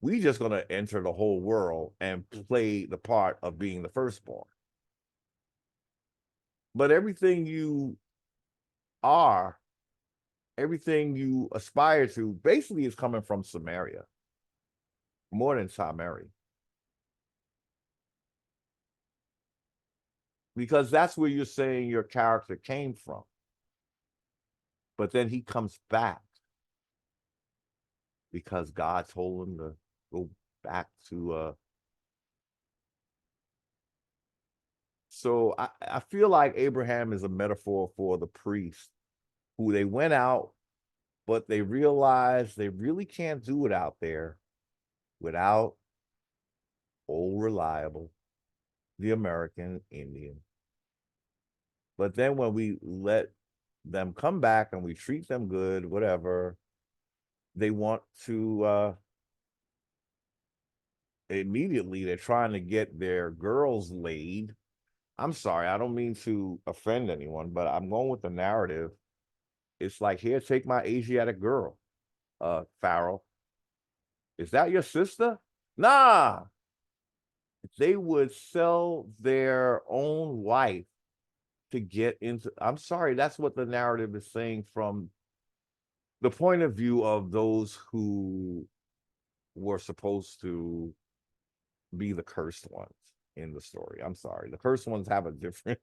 Speaker 1: we just going to enter the whole world and play the part of being the firstborn. But everything you are, everything you aspire to, basically is coming from Samaria, more than TaMERI. Because that's where you're saying your character came from. But then he comes back because God told him to go back to so I feel like Abraham is a metaphor for the priest who they went out but they realize they really can't do it out there without old reliable, the American Indian. But then when we let them come back and we treat them good, whatever, they want to immediately they're trying to get their girls laid. I'm sorry, I don't mean to offend anyone, but I'm going with the narrative. It's like, here, take my Asiatic girl, Pharaoh. Is that your sister? Nah. They would sell their own wife to get into. I'm sorry, that's what the narrative is saying from the point of view of those who were supposed to be the cursed ones in the story. I'm sorry, the cursed ones have a different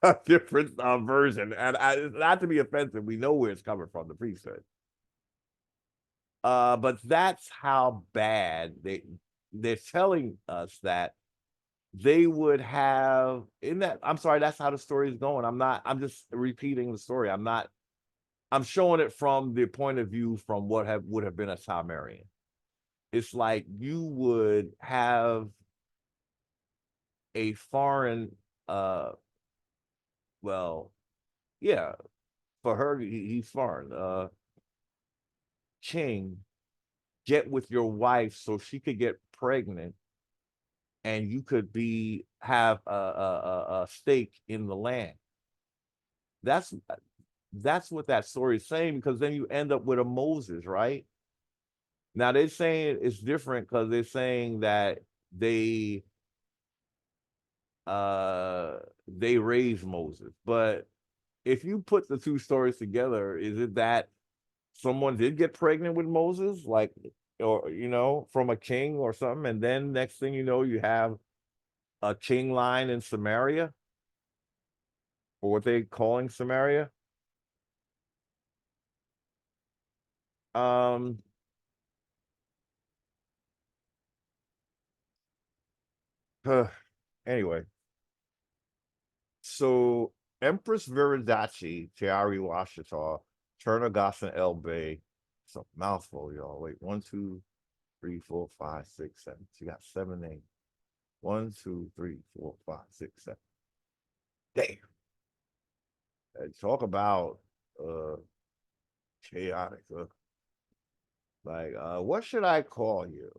Speaker 1: a different version, and not to be offensive, we know where it's coming from, the priesthood. But that's how bad they're telling us that they would have in that. I'm sorry, that's how the story is going. I'm just repeating the story. I'm showing it from the point of view from what would have been a TaMERI. It's like you would have a foreign, well, yeah, for her, he's foreign, king, get with your wife so she could get pregnant and you could have a stake in the land. That's what that story is saying, because then you end up with a Moses, right? Now they're saying it's different because they're saying that they raised Moses. But if you put the two stories together, is it that someone did get pregnant with Moses, like, or from a king or something, and then next thing you know, you have a king line in Samaria, or what they're calling Samaria? Anyway, so Empress Viridachi, Tiari Washitaw, Turner Gosson El Bay. It's a mouthful, y'all. Wait, 1, 2, 3, 4, 5, 6, 7. She got 7 names. 1, 2, 3, 4, 5, 6, 7. Damn. Talk about chaotic. What should I call you?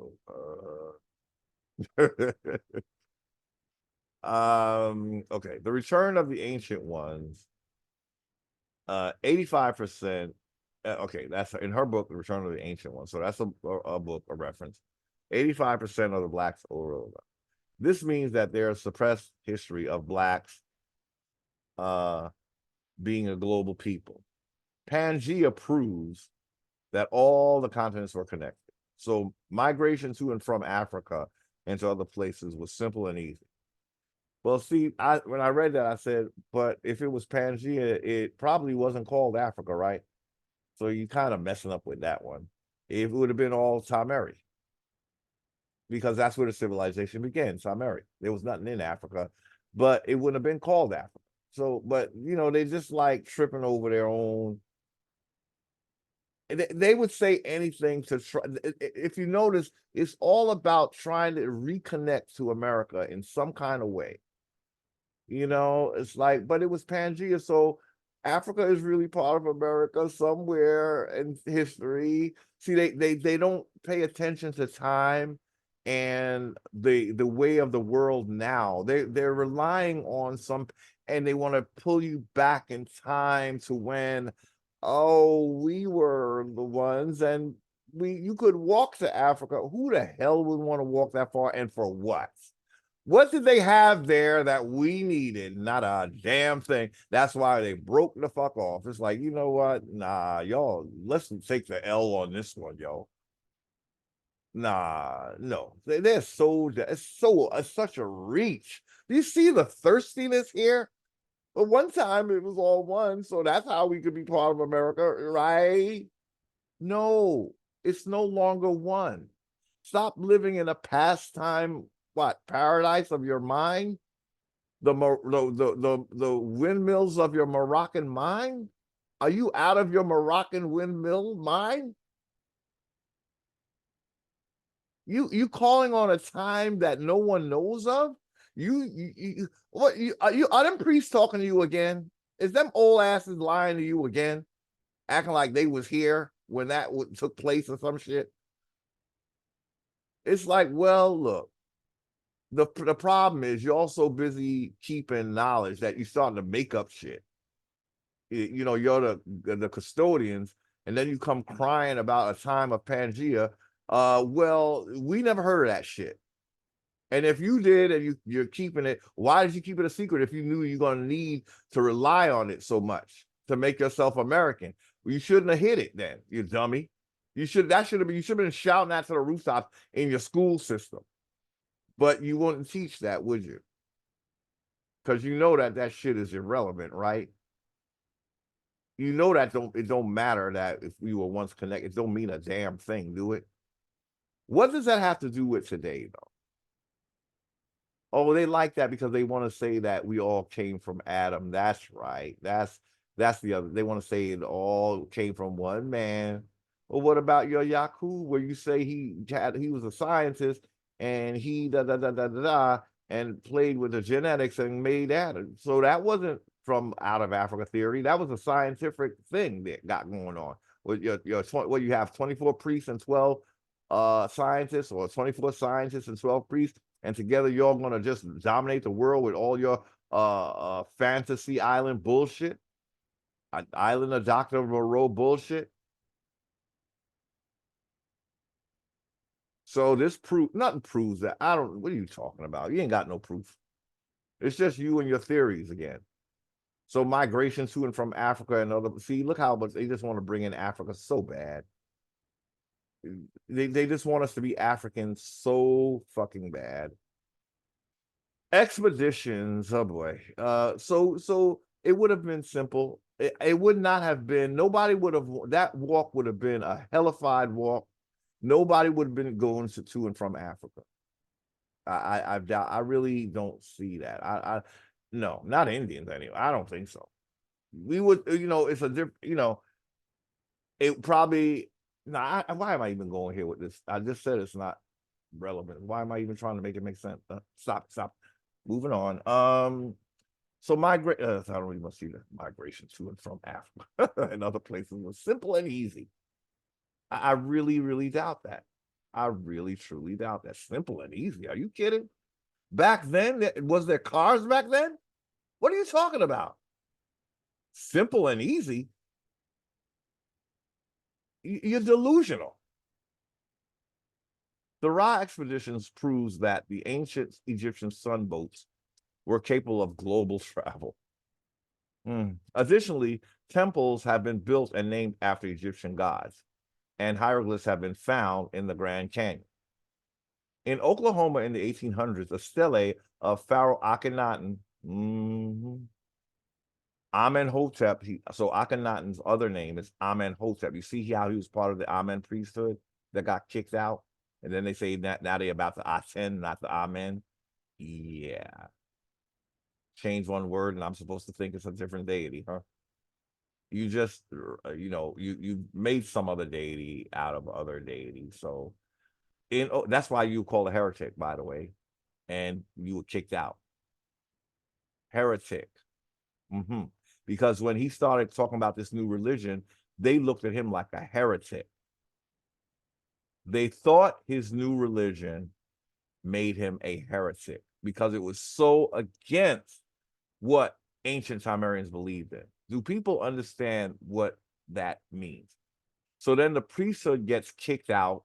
Speaker 1: Okay, the return of the ancient ones. 85%. Okay, that's in her book, The Return of the Ancient Ones. So that's a book, a reference. 85% of the blacks oral. This means that there's suppressed history of blacks being a global people. Pangea proves that all the continents were connected. So migration to and from Africa and to other places was simple and easy. Well, see, when I read that, I said, but if it was Pangea, it probably wasn't called Africa, right? So you kind of messing up with that one. It would have been all TaMERI, because that's where the civilization began, TaMERI. There was nothing in Africa, but it wouldn't have been called Africa. So, but they just like tripping over their own. They would say anything to try. If you notice, it's all about trying to reconnect to America in some kind of way. It's like, but it was Pangea. So Africa is really part of America somewhere in history. See, they don't pay attention to time and the way of the world now. They're relying on and they want to pull you back in time to when, oh, we were the ones, and you could walk to Africa. Who the hell would want to walk that far, and for what? What did they have there that we needed? Not a damn thing. That's why they broke the fuck off. It's like, you know what? Nah, y'all, let's take the L on this one, yo. Nah, no. They're it's such a reach. Do you see the thirstiness here? But one time it was all one, so that's how we could be part of America, right? No, it's no longer one. Stop living in a pastime, paradise of your mind? The windmills of your Moroccan mind? Are you out of your Moroccan windmill mind? You calling on a time that no one knows of? What are them priests talking to you again? Is them old asses lying to you again, acting like they was here when that took place or some shit? It's like, well, look, the problem is you're all so busy keeping knowledge that you're starting to make up shit. You know, you're the custodians, and then you come crying about a time of Pangea. Well, we never heard of that shit. And if you did and you're keeping it, why did you keep it a secret if you knew you're going to need to rely on it so much to make yourself American? Well, you shouldn't have hid it then, you dummy. You should have been shouting that to the rooftops in your school system. But you wouldn't teach that, would you? Because you know that shit is irrelevant, right? You know that it don't matter that if we were once connected, it don't mean a damn thing, do it? What does that have to do with today, though? Oh, they like that because they want to say that we all came from Adam. That's right. That's the other. They want to say it all came from one man. Well, what about your Yaku, where you say he was a scientist and he and played with the genetics and made that. So that wasn't from out of Africa theory. That was a scientific thing that got going on. With your what you have 24 priests and 12 scientists, or 24 scientists and 12 priests, and together you're gonna just dominate the world with all your fantasy island bullshit, island of Dr. Moreau bullshit. So this nothing proves that. What are you talking about? You ain't got no proof. It's just you and your theories again. So migration to and from Africa and other, see, look how much they just want to bring in Africa so bad. They just want us to be African so fucking bad. Expeditions, oh boy. So it would have been simple. It would not have been, nobody would have, that walk would have been a hellified walk. Nobody would have been going to and from Africa. I really don't see that. No, not Indians anyway. I don't think so. We would, it's a different, it probably, why am I even going here with this? I just said it's not relevant. Why am I even trying to make it make sense? Stop. Moving on. So I don't even see the migration to and from Africa and other places was simple and easy. I really, really doubt that. I really, truly doubt that. Simple and easy. Are you kidding? Back then, was there cars back then? What are you talking about? Simple and easy? You're delusional. The Ra expeditions proves that the ancient Egyptian sunboats were capable of global travel. Additionally, temples have been built and named after Egyptian gods, and hieroglyphs have been found in the Grand Canyon. In Oklahoma in the 1800s, a stele of Pharaoh Akhenaten, Amenhotep, so Akhenaten's other name is Amenhotep. You see how he was part of the Amen priesthood that got kicked out? And then they say that now they're about the Aten, not the Amen. Yeah. Change one word and I'm supposed to think it's a different deity, huh? You just, you made some other deity out of other deities. So that's why you call a heretic, by the way, and you were kicked out. Heretic. Because when he started talking about this new religion, they looked at him like a heretic. They thought his new religion made him a heretic because it was so against what ancient TaMERians believed in. Do people understand what that means? So then the priesthood gets kicked out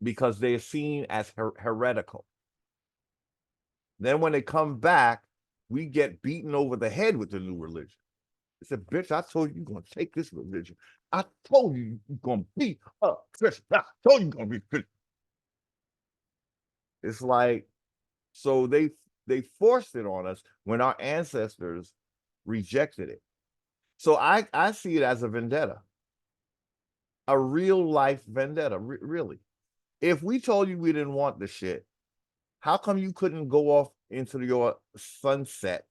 Speaker 1: because they're seen as heretical. Then when they come back, we get beaten over the head with the new religion. They said, bitch, I told you you're going to take this religion. I told you you're going to be a Christian. I told you you're going to be a Christian. It's like, so they forced it on us when our ancestors rejected it. So I see it as a vendetta, a real life vendetta, really. If we told you we didn't want the shit, how come you couldn't go off into your sunset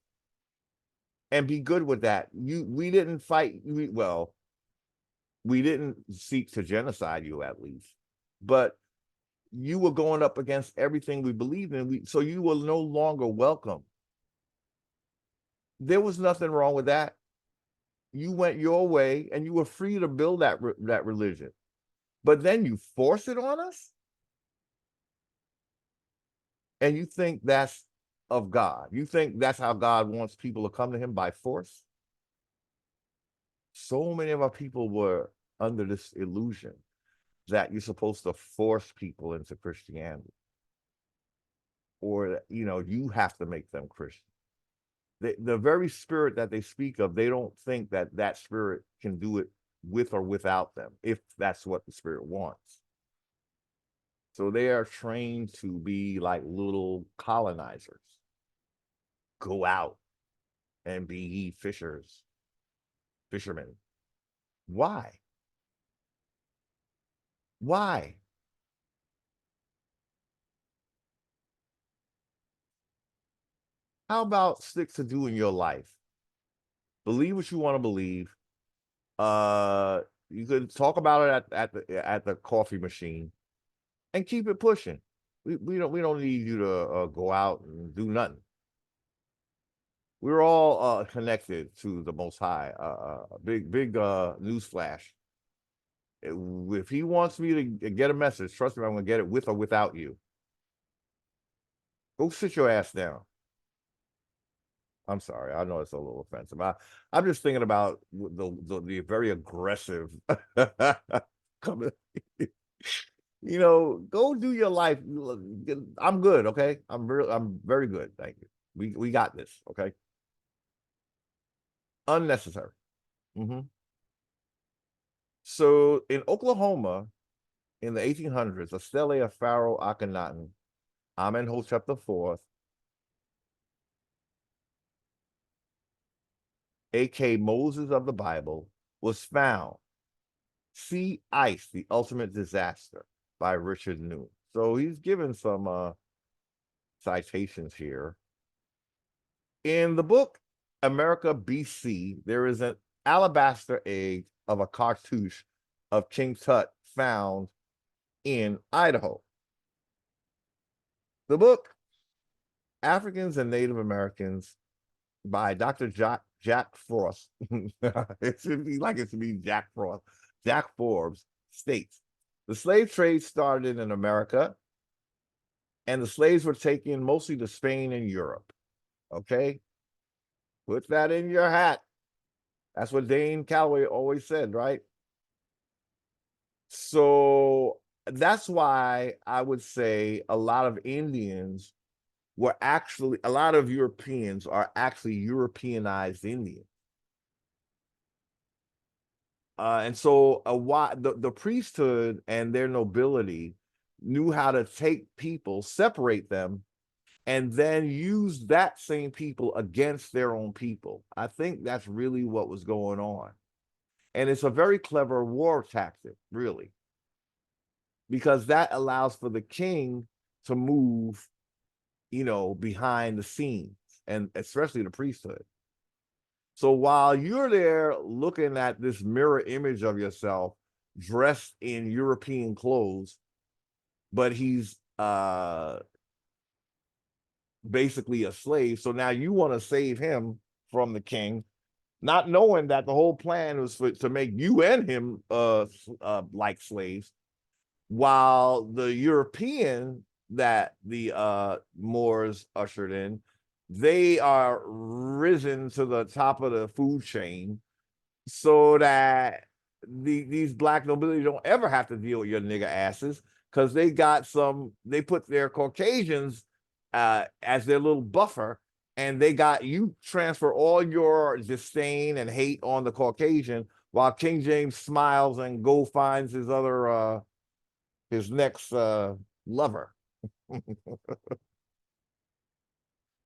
Speaker 1: and be good with that. We didn't fight. We didn't seek to genocide you, at least, but you were going up against everything we believed in. So you were no longer welcome. There was nothing wrong with that. You went your way, and you were free to build that religion. But then you force it on us, and you think that's of God. You think that's how God wants people to come to him, by force. So many of our people were under this illusion that you're supposed to force people into Christianity, or you have to make them Christian. The very spirit that they speak of, they don't think that that spirit can do it with or without them, if that's what the spirit wants. So they are trained to be like little colonizers. Go out and be ye fishermen. Why? Why? How about stick to doing your life? Believe what you want to believe. You could talk about it at the coffee machine, and keep it pushing. We don't need you to go out and do nothing. We're all connected to the Most High. Big news flash. If he wants me to get a message, trust me, I'm gonna get it with or without you. Go sit your ass down. I'm sorry, I know it's a little offensive. I'm just thinking about the very aggressive coming. Go do your life. I'm good, okay? I'm very good, thank you. We got this, okay? Unnecessary. So in Oklahoma, in the 1800s, a stele of Pharaoh Akhenaten, Amenhotep IV, aka Moses of the Bible, was found. Sea Ice, the Ultimate Disaster, by Richard Newman. So he's given some citations here. In the book America BC, there is an alabaster egg of a cartouche of King Tut found in Idaho. The book Africans and Native Americans by Dr. Jack Frost. It should be like it should be Jack Frost. Jack Forbes states, the slave trade started in America, and the slaves were taken mostly to Spain and Europe. Okay? Put that in your hat. That's what Dane Calloway always said, right? So that's why I would say a lot of Indians were actually, a lot of Europeans are actually Europeanized Indians. And so the priesthood and their nobility knew how to take people, separate them, and then use that same people against their own people. I think that's really what was going on. And it's a very clever war tactic, really, because that allows for the king to move, behind the scenes, and especially the priesthood. So while you're there looking at this mirror image of yourself dressed in European clothes, but he's basically a slave. So now you want to save him from the king, not knowing that the whole plan was to make you and him like slaves, while the European that the Moors ushered in, they are risen to the top of the food chain, so that these black nobility don't ever have to deal with your nigger asses, because they put their Caucasians as their little buffer, and you transfer all your disdain and hate on the Caucasian, while King James smiles and finds his next lover.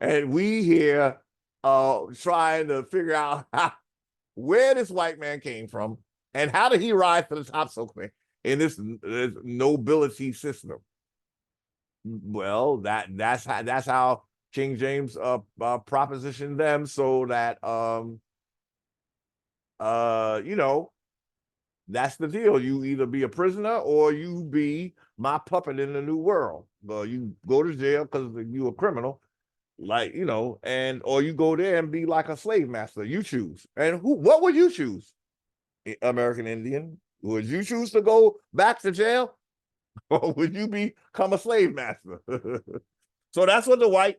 Speaker 1: And we here trying to figure out where this white man came from and how did he rise to the top so quick in this nobility system. Well, that's how King James propositioned them so that you know, that's the deal. You either be a prisoner or you be my puppet in the new world. You go to jail because you a criminal, like, you know, and or you go there and be like a slave master. You choose. And what would you choose? American Indian? Would you choose to go back to jail? Or would you become a slave master? So that's what the white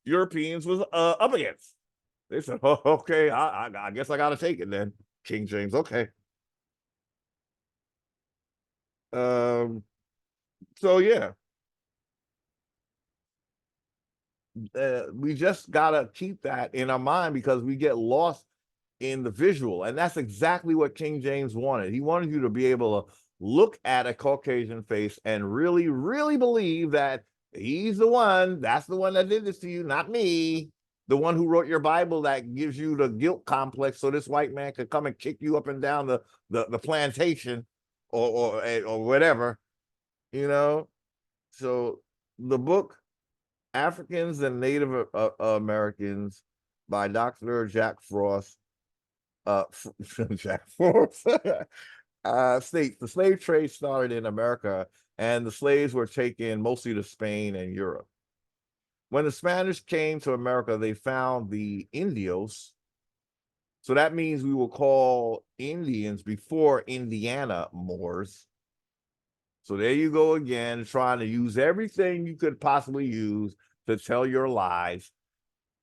Speaker 1: Europeans was up against. They said, oh, okay, I guess I gotta take it then. King James, okay. Um, so yeah, we just gotta keep that in our mind because we get lost in the visual, and that's exactly what King James wanted. He wanted you to be able to look at a Caucasian face and really, really believe that he's the one. That's the one that did this to you, not me. The one who wrote your Bible that gives you the guilt complex, so this white man could come and kick you up and down the plantation, or whatever, you know. So the book Africans and Native Americans by Dr. Jack Frost, Jack Frost, states the slave trade started in America and the slaves were taken mostly to Spain and Europe. When the Spanish came to America, they found the Indios. So that means we will call Indians before Indiana Moors. So there you go again, trying to use everything you could possibly use to tell your lies,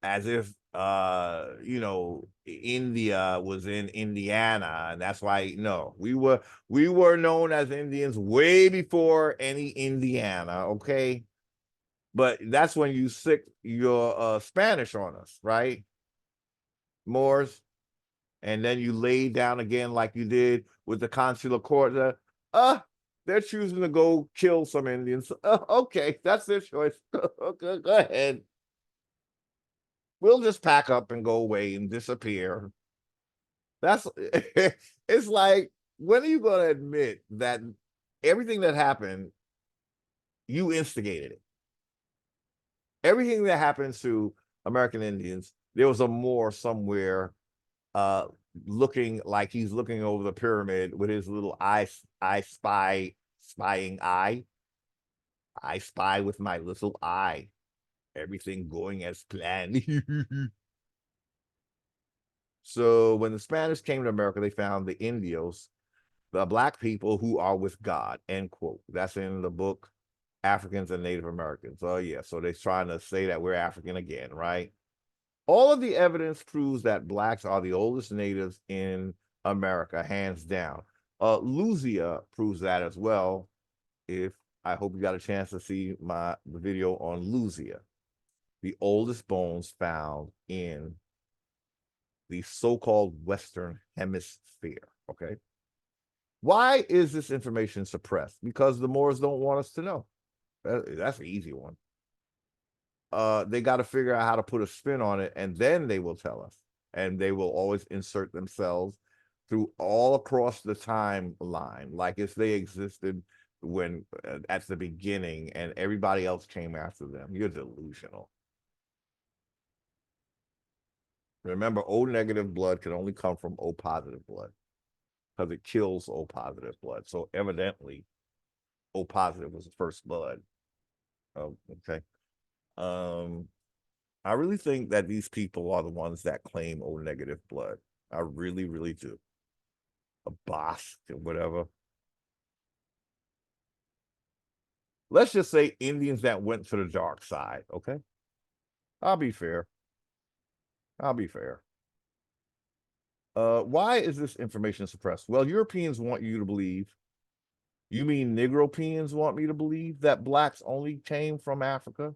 Speaker 1: as if you know, India was in Indiana, and that's why. No, we were known as Indians way before any Indiana, okay? But that's when you sick your Spanish on us, right? Moors, and then you laid down again like you did with the consular court. They're choosing to go kill some Indians. Okay, that's their choice. Okay, go ahead. We'll just pack up and go away and disappear. That's it's like, when are you going to admit that everything that happened, you instigated it? Everything that happens to American Indians, there was a Moor somewhere uh looking like he's looking over the pyramid with his little spying eye. I spy with my little eye. Everything going as planned. So when the Spanish came to America, they found the Indios, the black people who are with God, end quote. That's in the book Africans and Native Americans. Oh yeah, so they're trying to say that we're African again, right? All of the evidence proves that blacks are the oldest natives in America, hands down. Lucia proves that as well. If I hope you got a chance to see the video on Lucia, the oldest bones found in the so-called Western Hemisphere. Okay. Why is this information suppressed? Because the Moors don't want us to know. That's an easy one. They got to figure out how to put a spin on it, and then they will tell us. And they will always insert themselves through all across the timeline, like if they existed when at the beginning and everybody else came after them. You're delusional. Remember, O negative blood can only come from O positive blood because it kills O positive blood. So evidently, O positive was the first blood. Oh, okay. I really think that these people are the ones that claim O negative blood. I really, really do. A boss or whatever. Let's just say Indians that went to the dark side, okay? I'll be fair. I'll be fair. Why is this information suppressed? Well, Europeans want you to believe. You mean Negropeans want me to believe that blacks only came from Africa?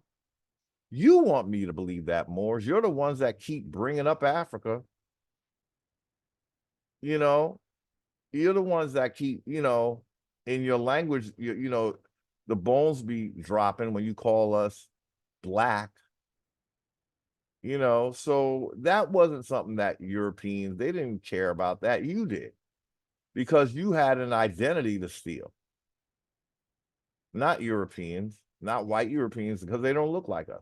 Speaker 1: You want me to believe that, Moors. You're the ones that keep bringing up Africa. You know, you're the ones that keep, you know, in your language, you know, the bones be dropping when you call us black. You know, so that wasn't something that Europeans, they didn't care about that. You did, because you had an identity to steal. Not Europeans, not white Europeans, because they don't look like us.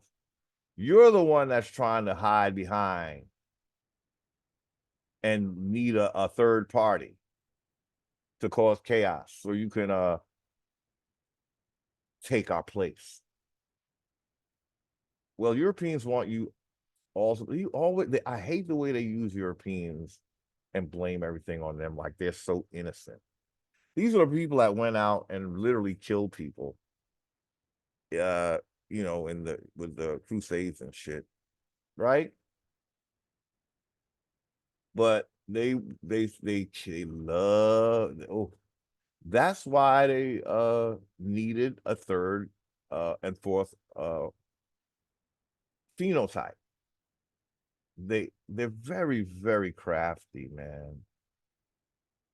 Speaker 1: You're the one that's trying to hide behind and need a third party to cause chaos so you can take our place. Well, Europeans want you also. You always. I hate the way they use Europeans and blame everything on them like they're so innocent. These are the people that went out and literally killed people. Uh, in the with the Crusades and shit, right? But they love. Oh, that's why they needed a third and fourth phenotype. They're very, very crafty, man.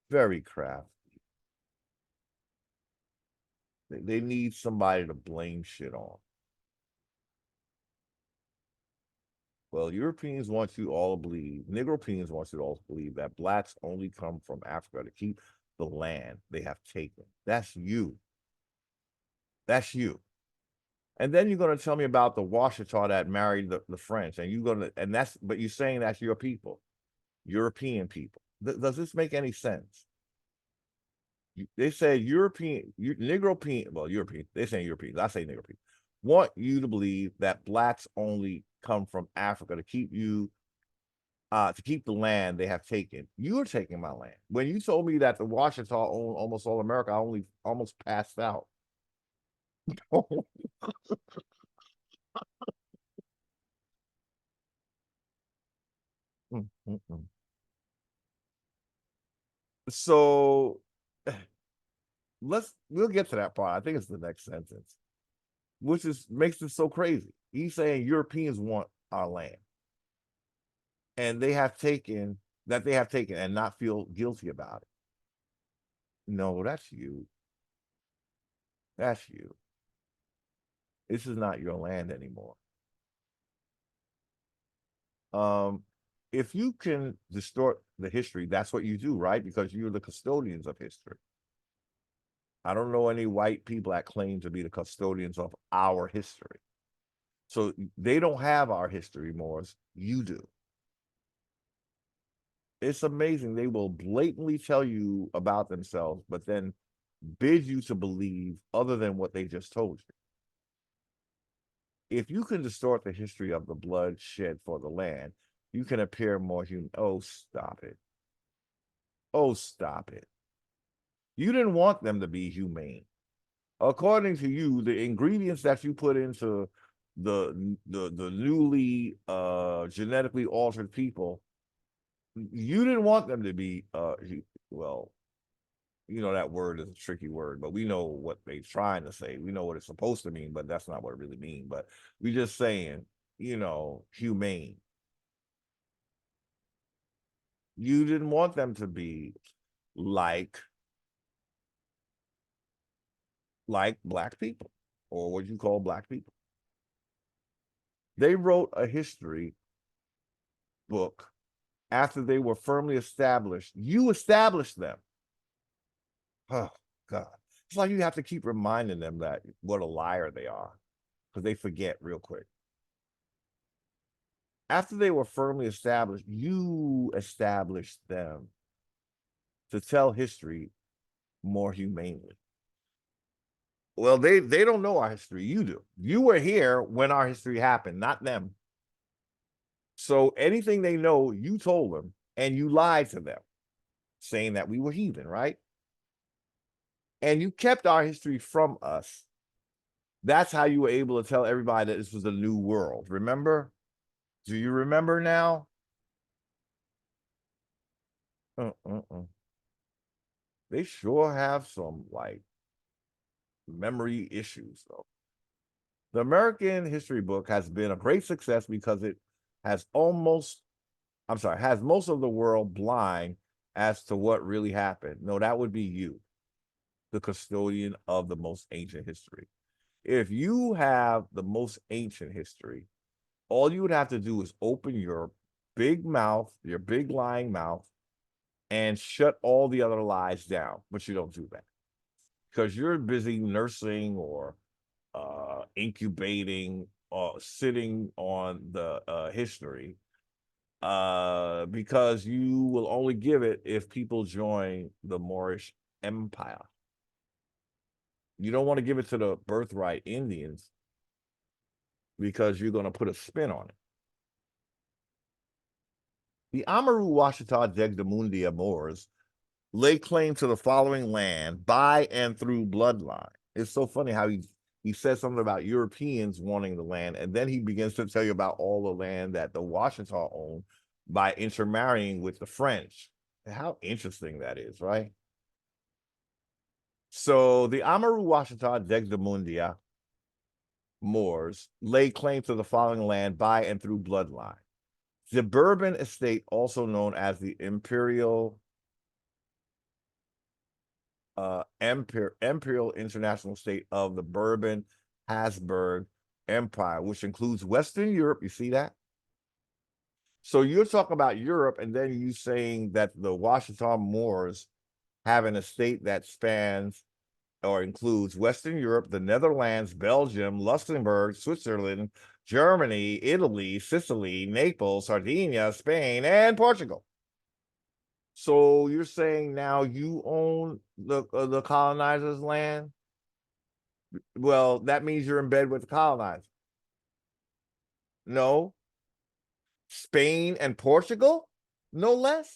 Speaker 1: Very crafty. They need somebody to blame shit on. Well, Europeans want you all to believe, Negropeans want you to all believe that blacks only come from Africa to keep the land they have taken. That's you. That's you. And then you're going to tell me about the Washitaw that married the French, and but you're saying that's your people, European people. Does this make any sense? They say European, European, they say Europeans, I say Negro people, want you to believe that blacks only come from Africa to keep the land they have taken. You're taking my land. When you told me that the Washitaw owned almost all America, I only almost passed out. So we'll get to that part. I think it's the next sentence, which makes it so crazy. He's saying Europeans want our land, and they have taken and not feel guilty about it. No, that's you. That's you. This is not your land anymore. If you can distort the history, that's what you do, right? Because you're the custodians of history. I don't know any white people that claim to be the custodians of our history. So they don't have our history, Moors. You do. It's amazing. They will blatantly tell you about themselves, but then bid you to believe other than what they just told you. If you can distort the history of the blood shed for the land, you can appear more human. Oh, stop it. Oh, stop it. You didn't want them to be humane. According to you, the ingredients that you put into the newly genetically altered people, you didn't want them to be well, that word is a tricky word, but we know what they're trying to say. We know what it's supposed to mean, but that's not what it really means. But we just saying, humane. You didn't want them to be like black people, or what you call black people. They wrote a history book after they were firmly established. You established them. Oh, God. It's like you have to keep reminding them that what a liar they are, because they forget real quick. After they were firmly established, you established them to tell history more humanely. Well, they don't know our history. You do. You were here when our history happened, not them. So anything they know, you told them, and you lied to them, saying that we were heathen, right? And you kept our history from us. That's how you were able to tell everybody that this was a new world. Remember? Do you remember now? They sure have some memory issues, though. The American history book has been a great success because it has most of the world blind as to what really happened. No, that would be you, the custodian of the most ancient history. If you have the most ancient history, all you would have to do is open your big mouth, your big lying mouth, and shut all the other lies down. But you don't do that because you're busy nursing or incubating sitting on the history, because you will only give it if people join the Moorish Empire. You don't want to give it to the birthright Indians because you're going to put a spin on it. The Amurru Washitaw Muurs lay claim to the following land by and through bloodline. It's so funny how he says something about Europeans wanting the land, and then he begins to tell you about all the land that the Washitaw owned by intermarrying with the French. How interesting that is, right? So the Amurru Washitaw Moors lay claim to the following land by and through bloodline. The Bourbon Estate, also known as the Imperial International State of the Bourbon Habsburg Empire, which includes Western Europe. You see that? So you're talking about Europe, and then you saying that the Washitaw Moors have an estate that spans or includes Western Europe, the Netherlands, Belgium, Luxembourg, Switzerland, Germany, Italy, Sicily, Naples, Sardinia, Spain, and Portugal. So you're saying now you own the colonizers' land? Well, that means you're in bed with the colonizers. No. Spain and Portugal, no less.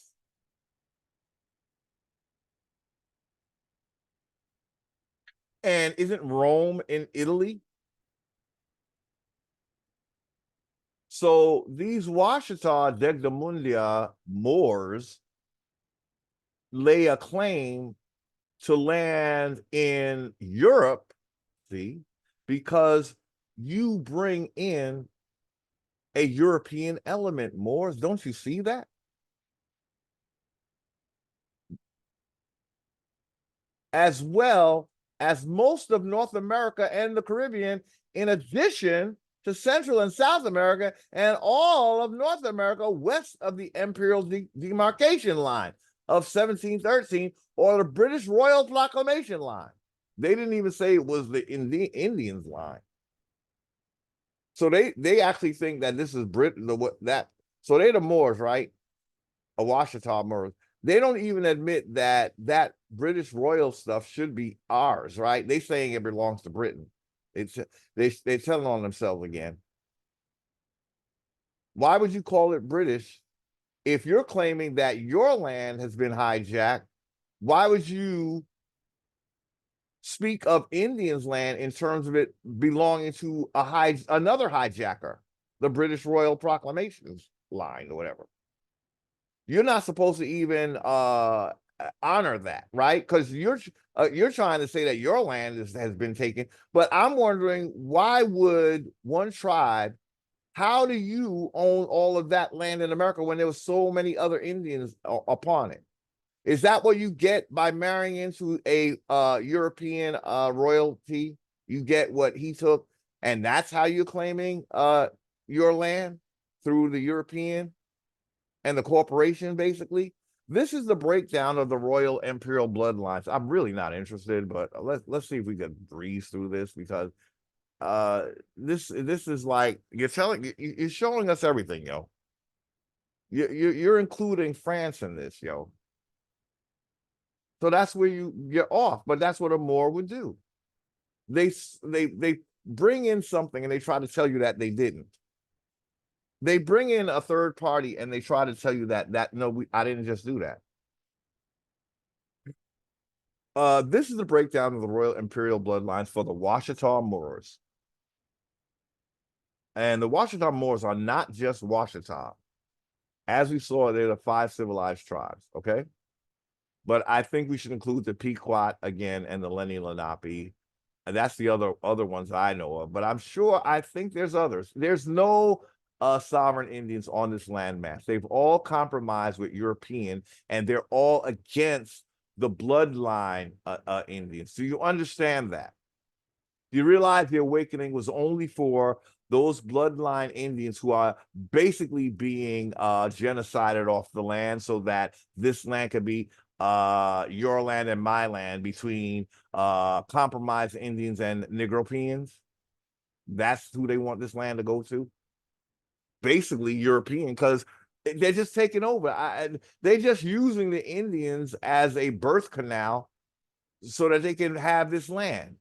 Speaker 1: And isn't Rome in Italy? So these Washitaw Moors lay a claim to land in Europe, see, because you bring in a European element, Moors. Don't you see that? As well as most of North America and the Caribbean, in addition to Central and South America and all of North America west of the Imperial Demarcation Line of 1713, or the British Royal Proclamation Line. They didn't even say it was the Indians line. So they actually think that this is Britain. So they're the Moors, right? A Washitaw Moors. They don't even admit that that British royal stuff should be ours, right? They saying it belongs to Britain. They're telling on themselves again. Why would you call it British if you're claiming that your land has been hijacked? Why would you speak of Indians' land in terms of it belonging to another hijacker, the British Royal Proclamations line or whatever? You're not supposed to even honor that, right? Because you're trying to say that your land has been taken. But I'm wondering, why would one tribe, how do you own all of that land in America when there were so many other Indians upon it? Is that what you get by marrying into a European royalty? You get what he took, and that's how you're claiming your land through the European and the corporation, basically. This is the breakdown of the royal imperial bloodlines. I'm really not interested, but let's see if we can breeze through this, because this is like you're showing us everything, yo. You're including France in this, yo. So that's where you're off, but that's what a Moor would do. They bring in something and they try to tell you that they didn't. They bring in a third party and they try to tell you that no, I didn't just do that. This is the breakdown of the royal imperial bloodlines for the Washitaw Moors. And the Washitaw Moors are not just Washitaw. As we saw, they're the 5 civilized tribes, okay? But I think we should include the Pequot again and the Lenni Lenape. And that's the other ones I know of. But I think there's others. There's no sovereign Indians on this landmass. They've all compromised with European, and they're all against the bloodline Indians. Do you understand that? Do you realize the awakening was only for those bloodline Indians who are basically being genocided off the land, so that this land could be your land and my land between compromised Indians and Negropeans? That's who they want this land to go to. Basically European, because they're just taking over. They're just using the Indians as a birth canal so that they can have this land.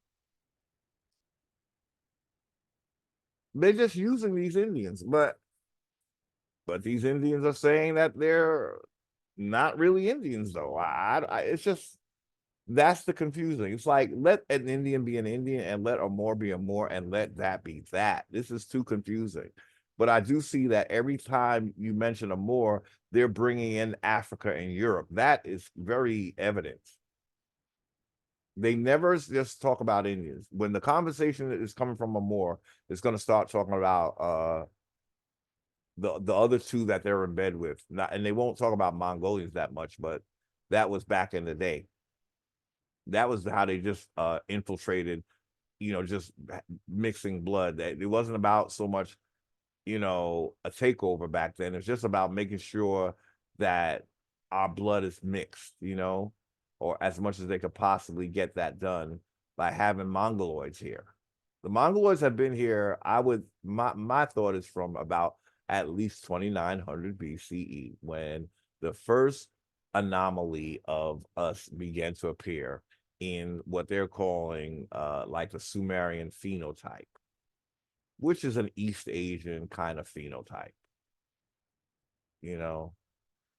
Speaker 1: They're just using these Indians, but these Indians are saying that they're not really Indians, though. It's just, that's the confusing. It's like, let an Indian be an Indian and let a Moor be a Moor and let that be that. This is too confusing. But I do see that every time you mention a Moor, they're bringing in Africa and Europe. That is very evident. They never just talk about Indians. When the conversation is coming from a Moor, it's going to start talking about the other two that they're in bed with. And they won't talk about Mongolians that much, but that was back in the day. That was how they just infiltrated, just mixing blood. That it wasn't about so much, a takeover back then. It's just about making sure that our blood is mixed, or as much as they could possibly get that done by having Mongoloids here. The Mongoloids have been here, my thought is from about at least 2900 BCE, when the first anomaly of us began to appear in what they're calling like the Sumerian phenotype, which is an East Asian kind of phenotype,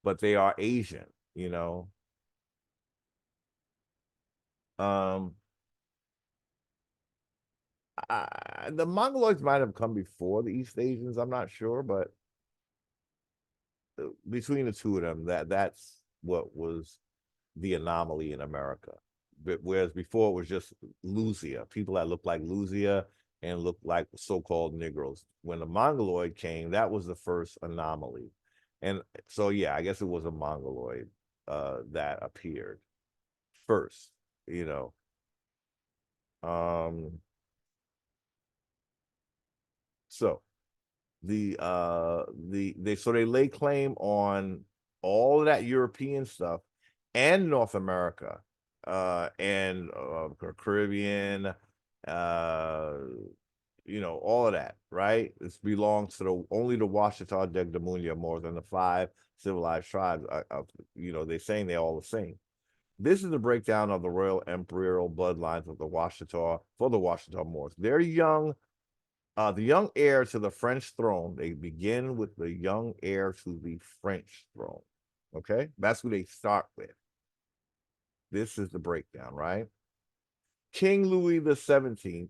Speaker 1: but they are Asian, the Mongoloids might have come before the East Asians, I'm not sure, but between the two of them, that's what was the anomaly in America. But whereas before it was just Lusia, people that looked like Lusia and looked like so-called Negroes. When the Mongoloid came, that was the first anomaly. And so, yeah, I guess it was a Mongoloid that appeared first, So they lay claim on all of that European stuff and North America and Caribbean, all of that, right? This belongs to only the Washitaw Degdamulia more than the 5 civilized tribes. They're saying they're all the same. This is the breakdown of the royal imperial bloodlines of the Washitaw for the Washitaw Moors. They're young. The young heir to the French throne. They begin with the young heir to the French throne. Okay, that's who they start with. This is the breakdown, right? King Louis XVII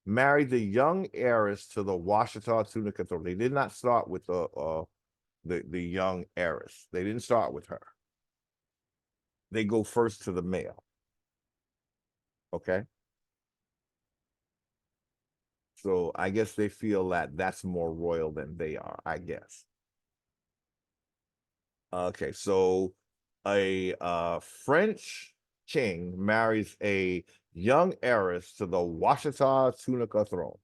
Speaker 1: married the young heiress to the Washitaw Tunica throne. They did not start with the young heiress. They didn't start with her. They go first to the male. Okay. So I guess they feel that that's more royal than they are, I guess. Okay, so a French king marries a young heiress to the Washitaw Tunica throne.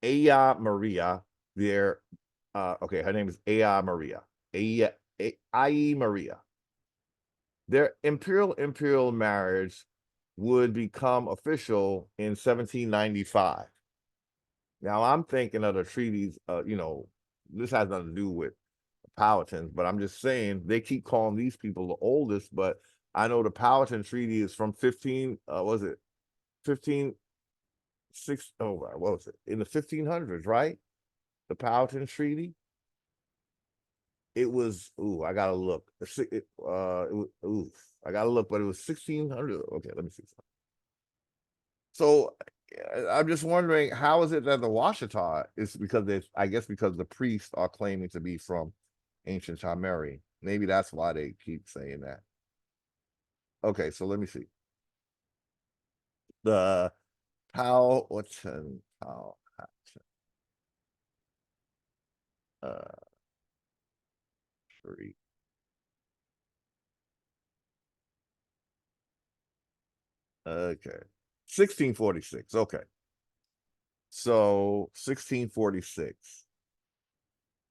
Speaker 1: Aya Maria, okay, her name is Aya Maria. Aya Maria. Their imperial marriage would become official in 1795. Now I'm thinking of the treaties, this has nothing to do with Powhatans, but I'm just saying they keep calling these people the oldest, but I know the Powhatan Treaty is from 15, was it 15, what was it? In the 1500s, right? The Powhatan Treaty. It was, I gotta look. I gotta look, but it was 1600. Okay, let me see something. So I'm just wondering, how is it that the Washitaw is, because I guess because the priests are claiming to be from ancient TaMERI. Maybe that's why they keep saying that. Okay, so let me see. The Powhatan, Treaty. Okay. 1646. Okay. So 1646.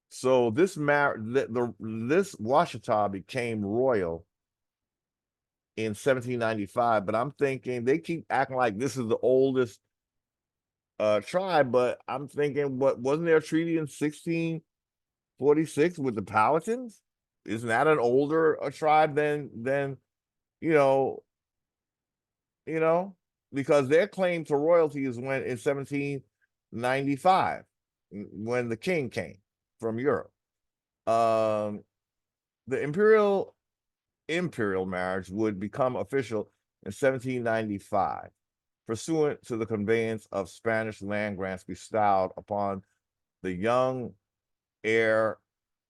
Speaker 1: So this Washita became royal in 1795, but I'm thinking they keep acting like this is the oldest tribe, but I'm thinking, what wasn't there a treaty in 1646 with the Palatins? Isn't that an older tribe than you know, you know, because their claim to royalty is when in 1795, when the king came from Europe. The imperial marriage would become official in 1795, pursuant to the conveyance of Spanish land grants bestowed upon the young heir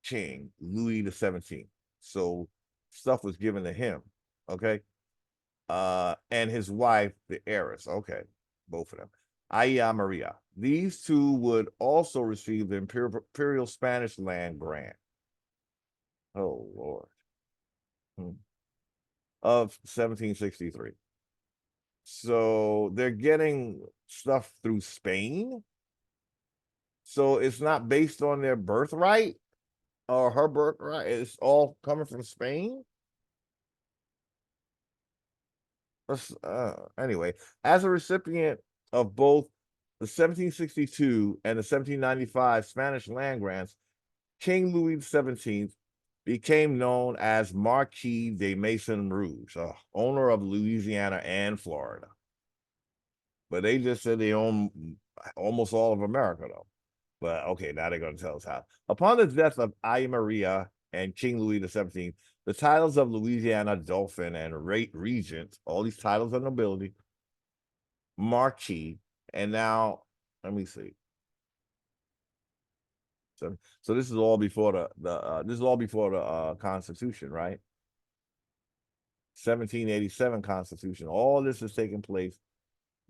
Speaker 1: king, Louis XVII. So stuff was given to him, okay? And his wife, the heiress, okay, both of them. Aya Maria. These two would also receive the imperial Spanish land grant. Oh, Lord. Of 1763. So they're getting stuff through Spain. So it's not based on their birthright or her birthright. It's all coming from Spain. Anyway, as a recipient of both the 1762 and the 1795 Spanish land grants, King Louis XVII became known as Marquis de Maison Rouge, owner of Louisiana and Florida. But they just said they own almost all of America, though. But okay, now they're going to tell us how. Upon the death of Aya Maria and King Louis XVII, the titles of Louisiana Dauphin and Regent, all these titles of nobility, Marquis, and now, let me see. So this is all before the Constitution, right? 1787 Constitution. All this is taking place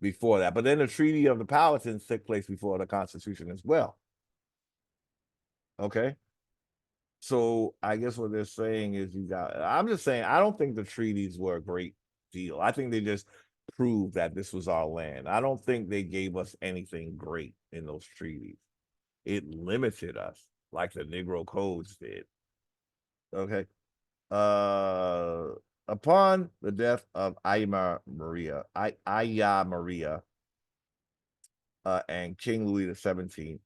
Speaker 1: before that. But then the Treaty of the Palatins took place before the Constitution as well. Okay. So I guess what they're saying is I'm just saying, I don't think the treaties were a great deal. I think they just proved that this was our land. I don't think they gave us anything great in those treaties. It limited us like the Negro codes did. Okay. Upon the death of Aya Maria, and King Louis XVII,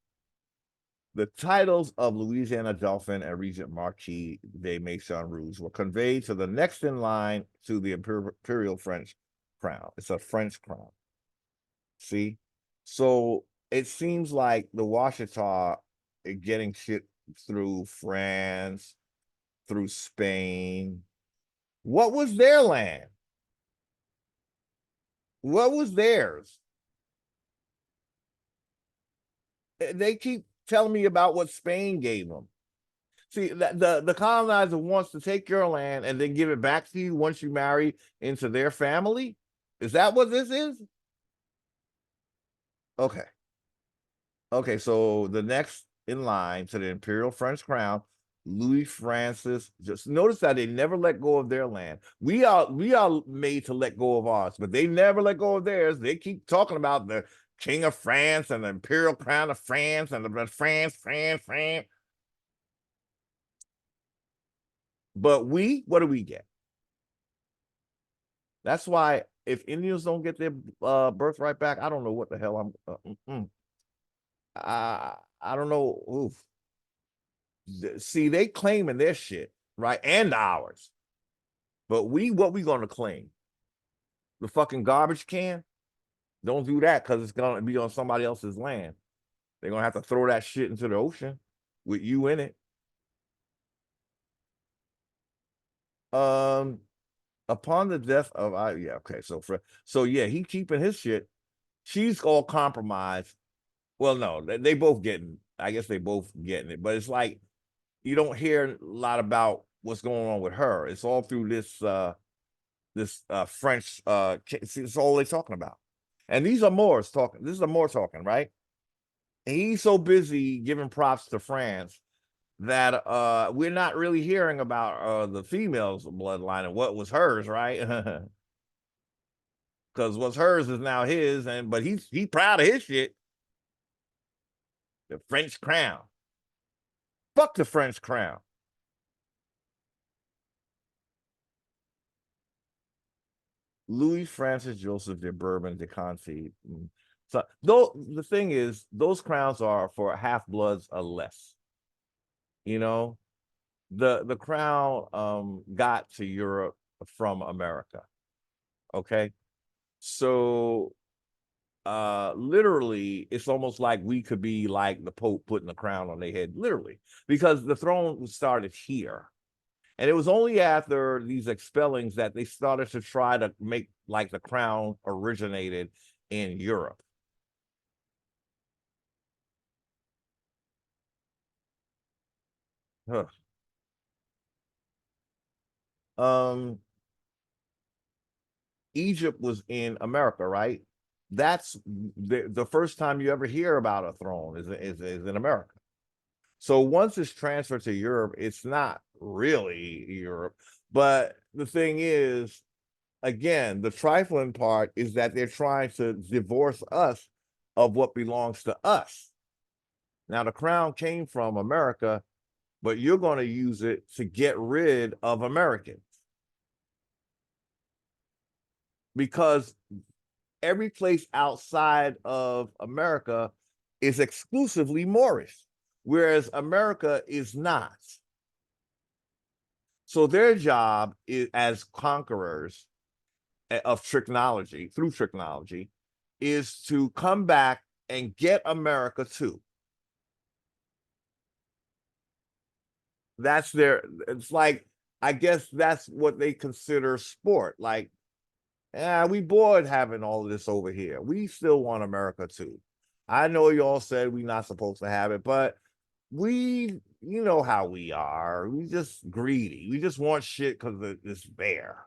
Speaker 1: the titles of Louisiana Dauphin and Regent Marquis de Maison Rouge were conveyed to the next in line to the imperial French crown. It's a French crown. See? So it seems like the Washitaw are getting shit through France, through Spain. What was their land? What was theirs? They keep telling me about what Spain gave them. See, the colonizer wants to take your land and then give it back to you once you marry into their family. Is that what this is? Okay. Okay, so the next in line to the imperial French crown, Louis Francis. Just notice that they never let go of their land. We are made to let go of ours, but they never let go of theirs. They keep talking about the King of France and the imperial crown of France and the France. But what do we get? That's why if Indians don't get their birthright back, I don't know what the hell I don't know. Oof. See, they claiming their shit, right? And ours. But what we gonna claim? The fucking garbage can? Don't do that because it's gonna be on somebody else's land. They're gonna have to throw that shit into the ocean with you in it. Upon the death of he keeping his shit. She's all compromised. Well, no, they both getting. I guess they both getting it, but it's like you don't hear a lot about what's going on with her. It's all through this French. It's all they're talking about, and these are Moors talking. This is a Moor talking, right? And he's so busy giving props to France that we're not really hearing about the female's bloodline and what was hers, right? Because what's hers is now his, but he's proud of his shit. The French crown. Fuck the French crown. Louis Francis Joseph de Bourbon de Conti. So though the thing is, those crowns are for half bloods or less. You know, the crown got to Europe from America. Okay. So literally it's almost like we could be like the Pope putting a crown on their head, literally, because the throne started here. And it was only after these expellings that they started to try to make like the crown originated in Europe. Huh. Um, Egypt was in America, right? That's the first time you ever hear about a throne is in America. So once it's transferred to Europe, it's not really Europe. But the thing is, again, the trifling part is that they're trying to divorce us of what belongs to us. Now, the crown came from America, but you're going to use it to get rid of Americans because every place outside of America is exclusively Moorish, whereas America is not. So their job is, as conquerors of technology, through technology, is to come back and get America too. That's their, it's like, I guess that's what they consider sport. Like, yeah, we bored having all of this over here. We still want America too. I know y'all said we're not supposed to have it, but we, you know how we are. We just greedy. We just want shit because it's there.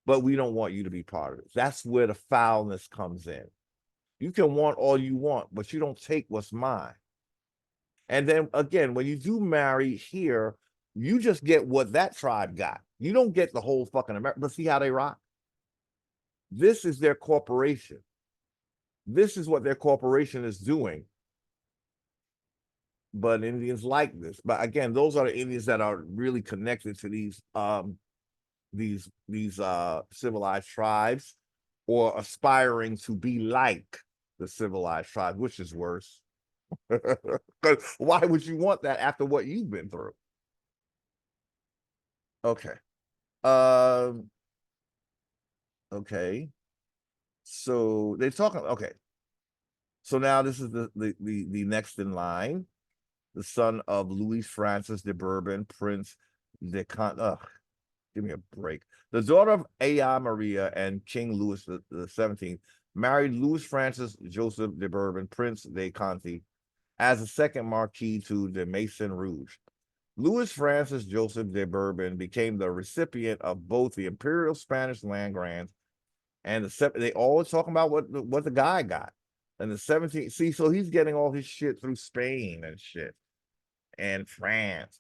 Speaker 1: But we don't want you to be part of it. That's where the foulness comes in. You can want all you want, but you don't take what's mine. And then again, when you do marry here, you just get what that tribe got. You don't get the whole fucking America. But see how they rock? This is their corporation. This is what their corporation is doing. But Indians like this. But again, those are the Indians that are really connected to these civilized tribes or aspiring to be like the civilized tribe, which is worse. Because why would you want that after what you've been through? Okay. Um, okay. So they're talking, okay. So now this is the next in line, the son of Louis Francis de Bourbon, Prince de Con. Ugh, give me a break. The daughter of Aya Maria and King Louis the 17th married Louis Francis Joseph de Bourbon, Prince de Conti, as a second Marquis to de Maison Rouge. Louis Francis Joseph de Bourbon became the recipient of both the imperial Spanish land grants and they always talking about what the guy got. And the 17th, see, so he's getting all his shit through Spain and shit and France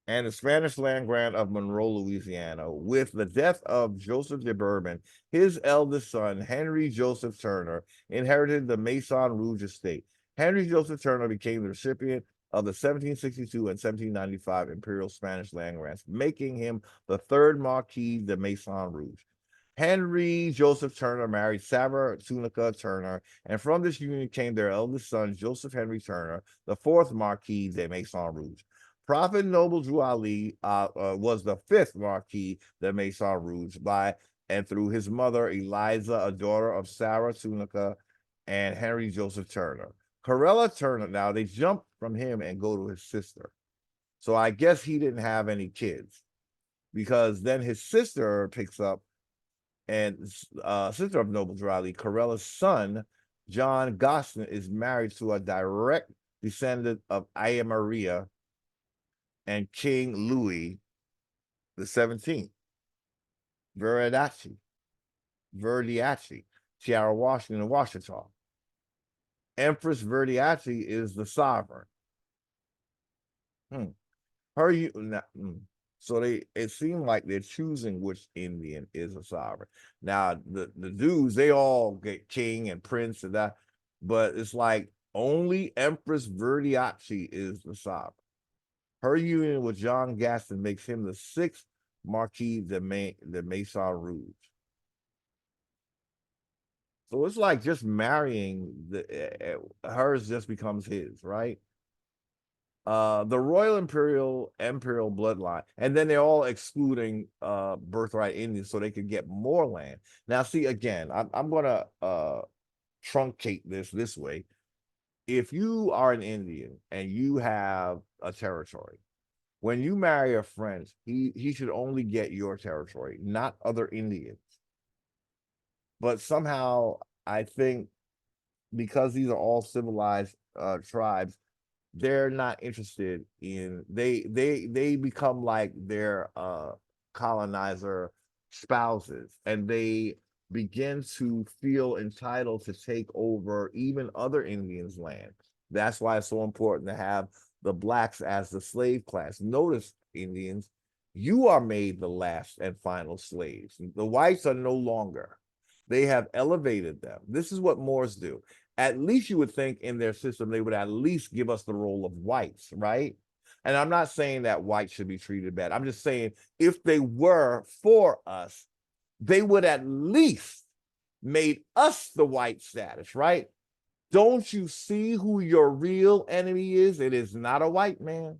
Speaker 1: and the Spanish land grant of Monroe, Louisiana. With the death of Joseph de Bourbon, his eldest son, Henry Joseph Turner, inherited the Maison Rouge estate. Henry Joseph Turner became the recipient of the 1762 and 1795 Imperial Spanish land grants, making him the third Marquis de Maison Rouge. Henry Joseph Turner married Sarah Tunica Turner, and from this union came their eldest son, Joseph Henry Turner, the fourth Marquis de Maison Rouge. Prophet Noble Drew Ali was the fifth Marquis de Maison Rouge by and through his mother, Eliza, a daughter of Sarah Tunica and Henry Joseph Turner. Corella Turner, now they jump from him and go to his sister. So I guess he didn't have any kids because then his sister picks up and sister of Noble Drew Ali, Corella's son, John Gostin, is married to a direct descendant of Aya Maria and King Louis the 17th, Verdiachi, Tiara Washington, and Washitaw. Empress Verdiachi is the sovereign. Her So it seemed like they're choosing which Indian is a sovereign. Now the dudes, they all get king and prince and that, but it's like only Empress Verdiachi is the sovereign. Her union with John Gaston makes him the sixth Marquis de Maison Rouge. So it's like just marrying hers just becomes his, right? The Royal Imperial bloodline, and then they're all excluding birthright Indians so they could get more land. Now, see again, I'm gonna truncate this way. If you are an Indian and you have a territory, when you marry a French, he should only get your territory, not other Indians. But somehow I think because these are all civilized tribes, they're not interested in they become like their colonizer spouses, and they begin to feel entitled to take over even other Indians' land. That's why it's so important to have the blacks as the slave class. Notice, Indians, you are made the last and final slaves. The whites are no longer. They have elevated them. This is what Moors do. At least you would think in their system they would at least give us the role of whites, right? And I'm not saying that whites should be treated bad. I'm just saying if they were for us, they would at least made us the white status, right? Don't you see who your real enemy is? It is not a white man.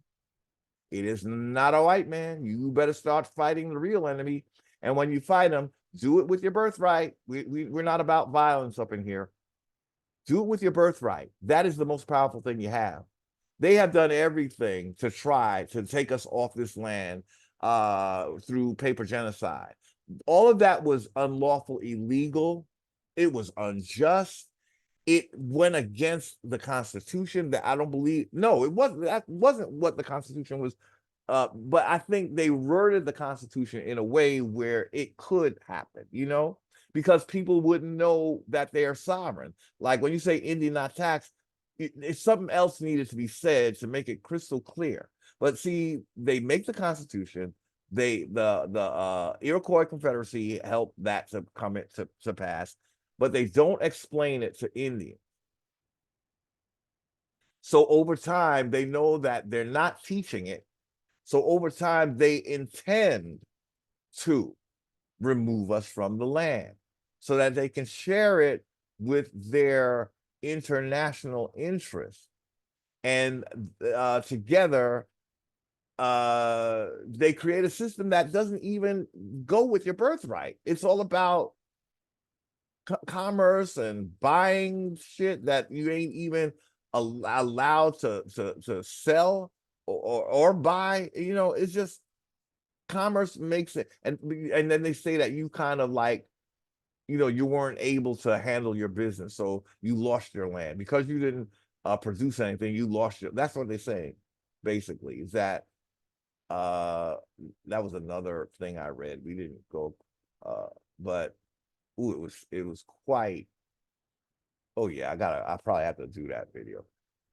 Speaker 1: It is not a white man. You better start fighting the real enemy. And when you fight them, do it with your birthright. We're not about violence up in here. Do it with your birthright. That is the most powerful thing you have. They have done everything to try to take us off this land through paper genocide. All of that was unlawful, illegal. It was unjust. It went against the Constitution. That I don't believe. No, it wasn't. That wasn't what the Constitution was. But I think they worded the Constitution in a way where it could happen. Because people wouldn't know that they are sovereign. Like when you say Indian not taxed, it's something else needed to be said to make it crystal clear. But see, they make the Constitution. The Iroquois Confederacy helped that to come to pass, but they don't explain it to Indians. So over time, they know that they're not teaching it. So over time, they intend to remove us from the land so that they can share it with their international interests. And together, they create a system that doesn't even go with your birthright. It's all about commerce and buying shit that you ain't even allowed to sell or buy. It's just commerce makes it, and then they say that you kind of like, you weren't able to handle your business, so you lost your land because you didn't produce anything. You lost that's what they say, basically. Is that that was another thing I read. We didn't go, but it was quite. Oh yeah, I probably have to do that video.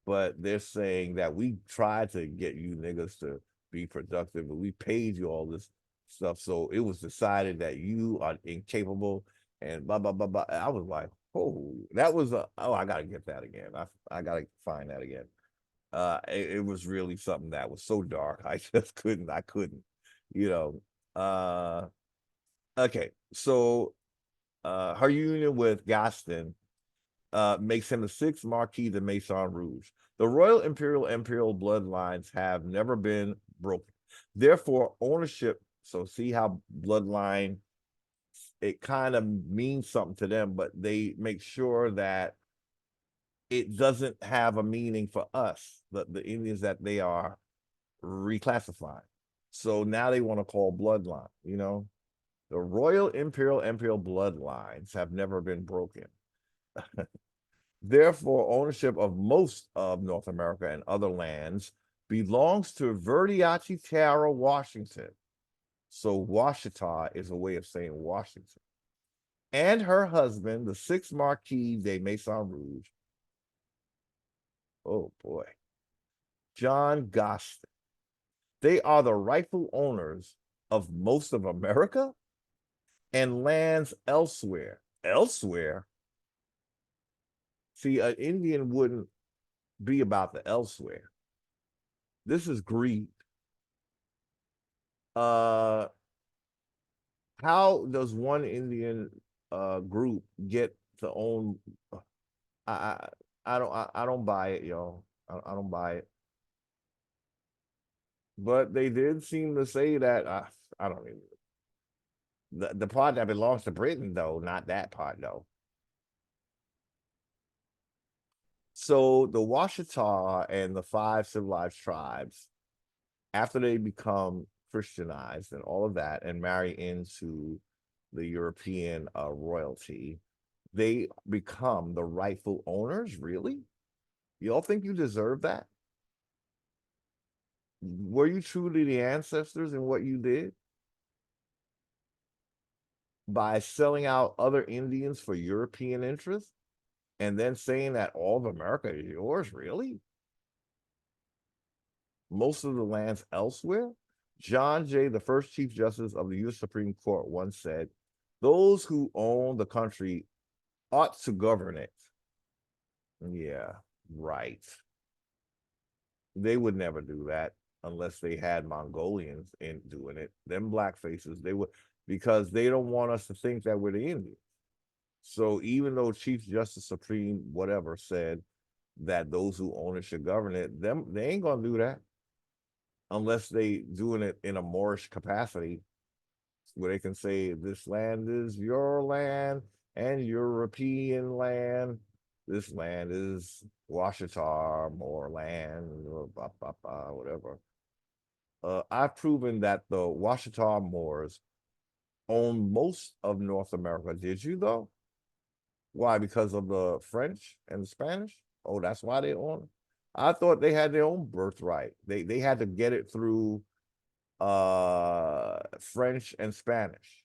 Speaker 1: But they're saying that we tried to get you niggas to be productive, but we paid you all this stuff. So it was decided that you are incapable and blah blah blah blah. I was like, oh, that was I gotta get that again. I gotta find that again. It was really something that was so dark. I just I couldn't, you know. Okay, so her union with Gaston makes him the sixth Marquis de Maison Rouge. The royal imperial bloodlines have never been broken. Therefore, ownership. So see how bloodline, it kind of means something to them, but they make sure that it doesn't have a meaning for us, the Indians that they are reclassifying. So now they want to call bloodline, The royal imperial bloodlines have never been broken. Therefore, ownership of most of North America and other lands belongs to Verdiachi Tara, Washington. So Washita is a way of saying Washington. And her husband, the sixth Marquis de Maison Rouge. Oh boy. John Gaston. They are the rightful owners of most of America and lands elsewhere. Elsewhere? See, an Indian wouldn't be about the elsewhere. This is greed. How does one Indian group get to own. I I don't buy it, yo. I don't buy it. But they did seem to say that I don't even the part that belongs to Britain though, not that part though. So the Washitaw and the five civilized tribes, after they become Christianized and all of that and marry into the European royalty, they become the rightful owners, really? You all think you deserve that? Were you truly the ancestors in what you did? By selling out other Indians for European interests and then saying that all of America is yours, really? Most of the lands elsewhere? John Jay, the first Chief Justice of the U.S. Supreme Court, once said, those who own the country ought to govern it. Yeah, right. They would never do that unless they had Mongolians in doing it. Them black faces, they would, because they don't want us to think that we're the Indians. So even though Chief Justice Supreme, whatever, said that those who own it should govern it, them they ain't gonna do that unless they doing it in a Moorish capacity where they can say this land is your land and European land. This land is Washitaw Moor land, or whatever. I've proven that the Washitaw Moors own most of North America. Did you though? Why? Because of the French and the Spanish? Oh, that's why they own it. I thought they had their own birthright. They had to get it through French and Spanish.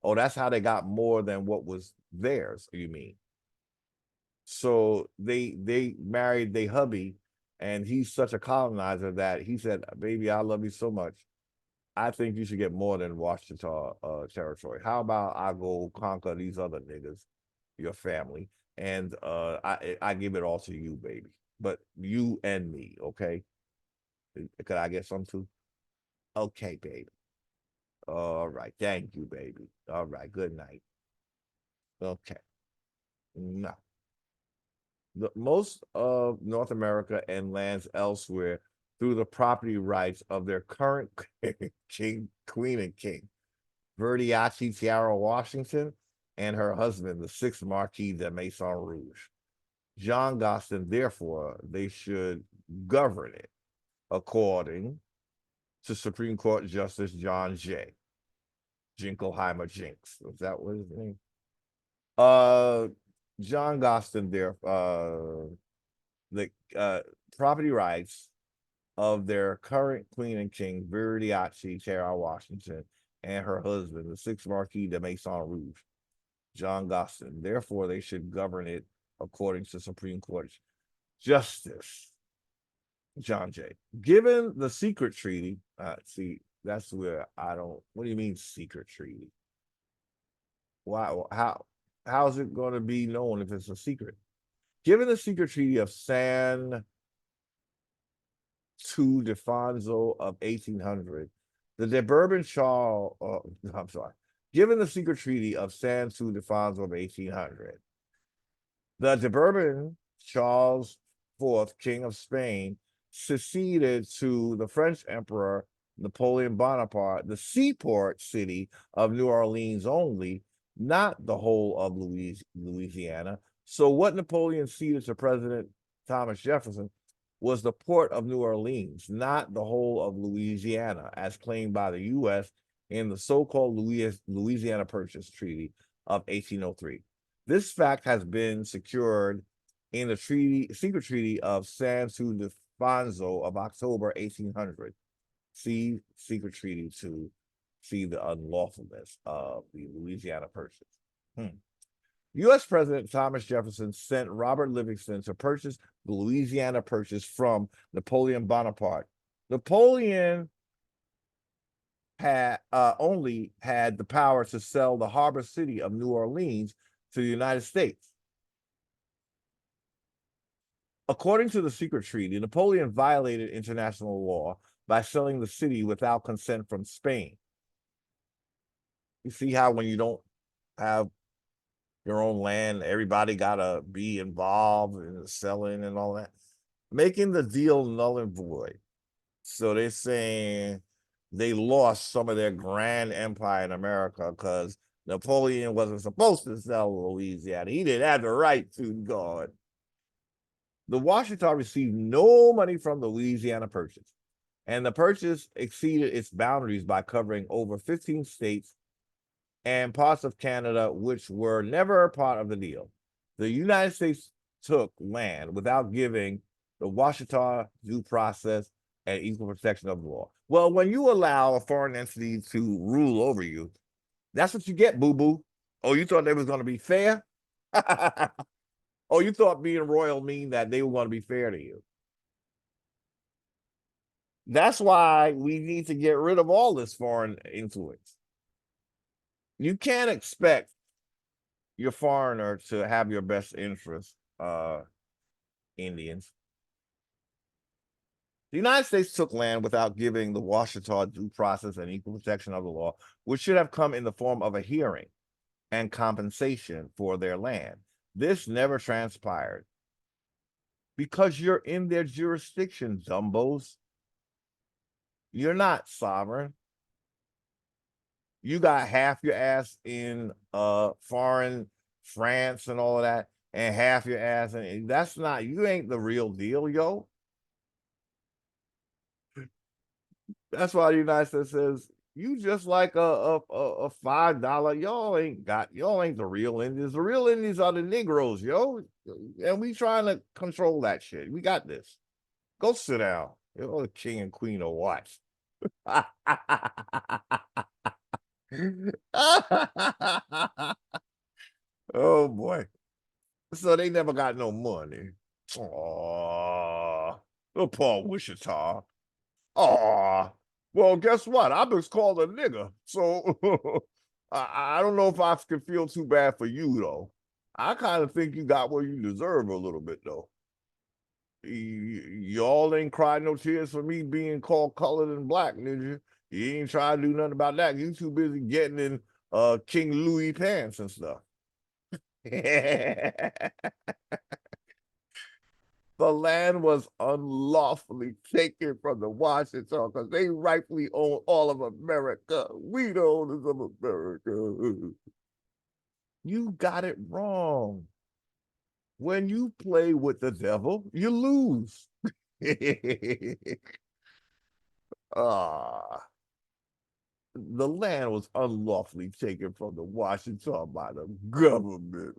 Speaker 1: Oh, that's how they got more than what was theirs, you mean? So they married their hubby, and he's such a colonizer that he said, "Baby, I love you so much. I think you should get more than Washita territory. How about I go conquer these other niggas, your family, and I give it all to you, baby. But you and me, okay? Could I get some too? Okay, baby. All right, thank you, baby. All right, good night. Okay. No. Most of North America and lands elsewhere through the property rights of their current king, queen, and king, Verdiachi Tiara Washington, and her husband, the sixth Marquis de Maison Rouge. John Gostin, therefore, they should govern it according to Supreme Court Justice John Jay. Jingleheimer Jinks. Was that what his name? Uh John Gostin there, the property rights of their current queen and king, Viridiachi Tara Washington, and her husband, the sixth Marquis de Maison Rouge, John Gostin. Therefore, they should govern it according to Supreme Court Justice John Jay. Given the secret treaty, see, that's where I don't. What do you mean secret treaty? Why? How is it going to be known if it's a secret? Given the secret treaty of San to Defonso of 1800, the de Bourbon Charles, I'm sorry, given the secret treaty of San to Defonso of 1800, the de Bourbon Charles IV, King of Spain, succeeded to the French Emperor Napoleon Bonaparte, the seaport city of New Orleans only, not the whole of Louisiana. So what Napoleon ceded to President Thomas Jefferson was the port of New Orleans, not the whole of Louisiana, as claimed by the U.S. in the so-called Louisiana Purchase Treaty of 1803. This fact has been secured in the secret treaty of San Ildefonso of October 1800. See secret treaty to see the unlawfulness of the Louisiana Purchase. U.S. President Thomas Jefferson sent Robert Livingston to purchase the Louisiana Purchase from Napoleon Bonaparte. Napoleon had only had the power to sell the harbor city of New Orleans to the United States. According to the secret treaty, Napoleon violated international law by selling the city without consent from Spain. You see how when you don't have
Speaker 2: your own land. Everybody gotta be involved in the selling and all that, making the deal null and void. So they're saying they lost some of their grand empire in America because Napoleon wasn't supposed to sell Louisiana. He didn't have the right to, God. The Washita received no money from the Louisiana Purchase, and the purchase exceeded its boundaries by covering over 15 states and parts of Canada, which were never a part of the deal. The United States took land without giving the Washita due process and equal protection of the law. Well, when you allow a foreign entity to rule over you, that's what you get, boo boo. Oh, you thought they was going to be fair? Oh, you thought being royal mean that they were going to be fair to you? That's why we need to get rid of all this foreign influence. You can't expect your foreigner to have your best interest, Indians. The United States took land without giving the Washita due process and equal protection of the law, which should have come in the form of a hearing and compensation for their land. This never transpired because you're in their jurisdiction, dumbos. You're not sovereign. You got half your ass in foreign France and all of that, and half your ass in that's not you ain't the real deal, yo. That's why the United States says you just like a $5. Y'all ain't the real Indians. The real Indians are the Negroes, yo. And we trying to control that shit. We got this. Go sit down. You're the king and queen of what? Oh boy. So they never got no money. Oh, the poor Wichita. Oh, well, guess what? I was called a nigger. So I don't know if I can feel too bad for you, though. I kind of think you got what you deserve a little bit, though. Y'all ain't cried no tears for me being called colored and black, did you? You ain't trying to do nothing about that. You too busy getting in King Louis pants and stuff. The land was unlawfully taken from the Washington because they rightfully own all of America. We the owners of America. You got it wrong. When you play with the devil, you lose. Ah, the land was unlawfully taken from the Washington by the government.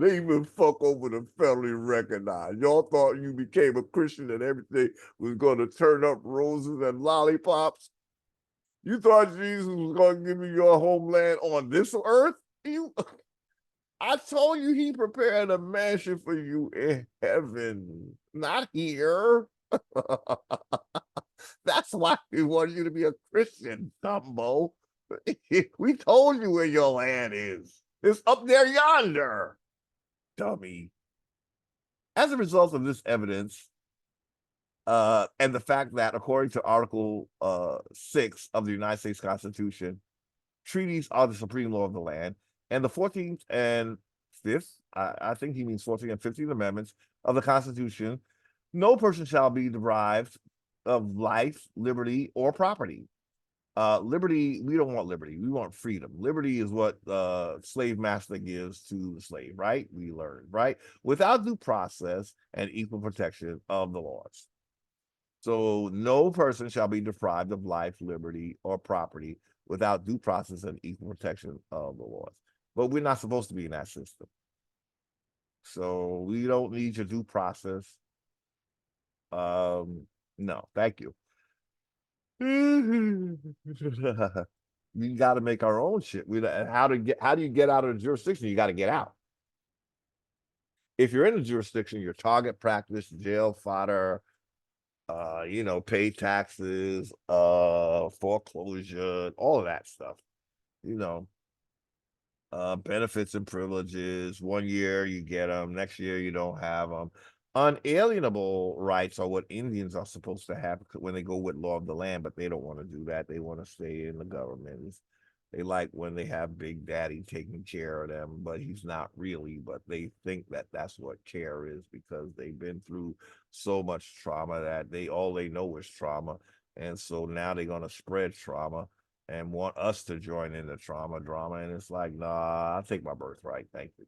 Speaker 2: They even fuck over the federally recognized. Y'all thought you became a Christian and everything was going to turn up roses and lollipops. You thought Jesus was going to give you your homeland on this earth? I told you he prepared a mansion for you in heaven, not here. That's why we want you to be a Christian, Dumbo. We told you where your land is. It's up there yonder, dummy. As a result of this evidence, and the fact that, according to Article 6 of the United States Constitution, treaties are the supreme law of the land, and the 14th and 5th, I think he means 14th and 15th Amendments of the Constitution, no person shall be deprived of life, liberty, or property. Liberty, we don't want liberty. We want freedom. Liberty is what slave master gives to the slave, right? We learned, right? Without due process and equal protection of the laws. So no person shall be deprived of life, liberty, or property without due process and equal protection of the laws. But we're not supposed to be in that system. So we don't need your due process. No, thank you. We got to make our own shit. How do you get out of the jurisdiction? You got to get out. If you're in the jurisdiction, your target practice, jail fodder, pay taxes, foreclosure, all of that stuff. You know, benefits and privileges. 1 year you get them, next year you don't have them. Unalienable rights are what Indians are supposed to have when they go with law of the land, but they don't want to do that. They want to stay in the government. They like when they have Big Daddy taking care of them, but he's not really. But they think that that's what care is because they've been through so much trauma that all they know is trauma, and so now they're gonna spread trauma and want us to join in the trauma drama. And it's like, nah, I'll take my birthright, thank you.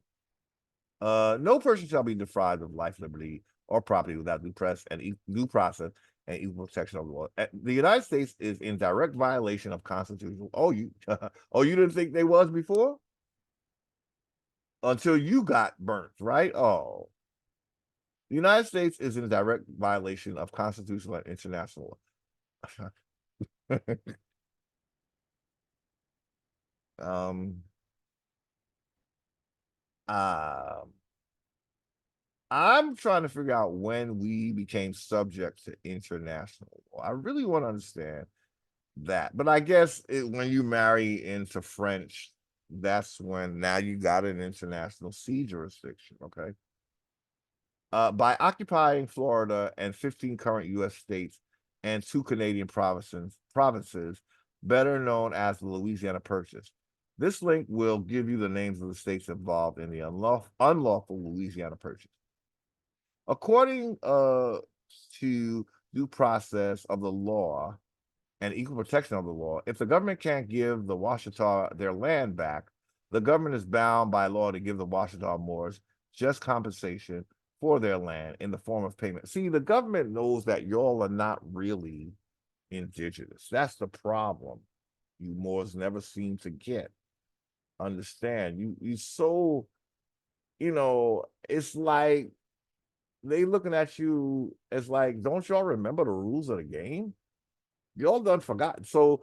Speaker 2: No person shall be deprived of life, liberty, or property without due process and equal protection of the law. The United States is in direct violation of constitutional. Oh, you, oh, you didn't think they was before until you got burnt, right? Oh, the United States is in direct violation of constitutional and international law. um, uh, I'm trying to figure out when we became subject to international law. I really want to understand that. But I guess when you marry into French, that's when now you got an international sea jurisdiction. Okay. By occupying Florida and 15 current U.S. states and 2 Canadian provinces, better known as the Louisiana Purchase. This link will give you the names of the states involved in the unlawful Louisiana Purchase. According to due process of the law and equal protection of the law, if the government can't give the Washitaw their land back, the government is bound by law to give the Washitaw Moors just compensation for their land in the form of payment. See, the government knows that y'all are not really indigenous. That's the problem. You Moors never seem to get. Understand? You so, it's like they looking at you as like, don't y'all remember the rules of the game? Y'all done forgotten. So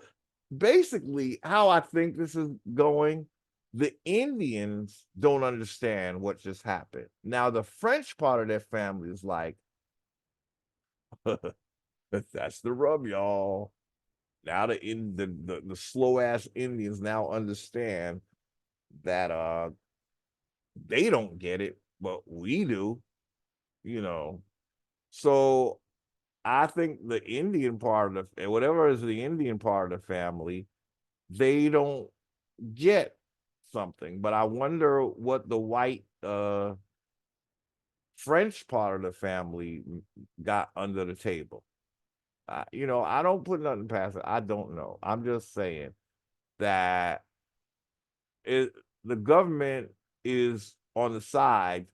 Speaker 2: basically, how I think this is going, the Indians don't understand what just happened. Now, the French part of their family is like, that's the rub, y'all. Now the slow ass Indians now understand that they don't get it, but we do, you know. So I think the Indian part of whatever is the Indian part of the family, they don't get something. But I wonder what the white French part of the family got under the table. I don't put nothing past it. I don't know. I'm just saying that it the government is on the side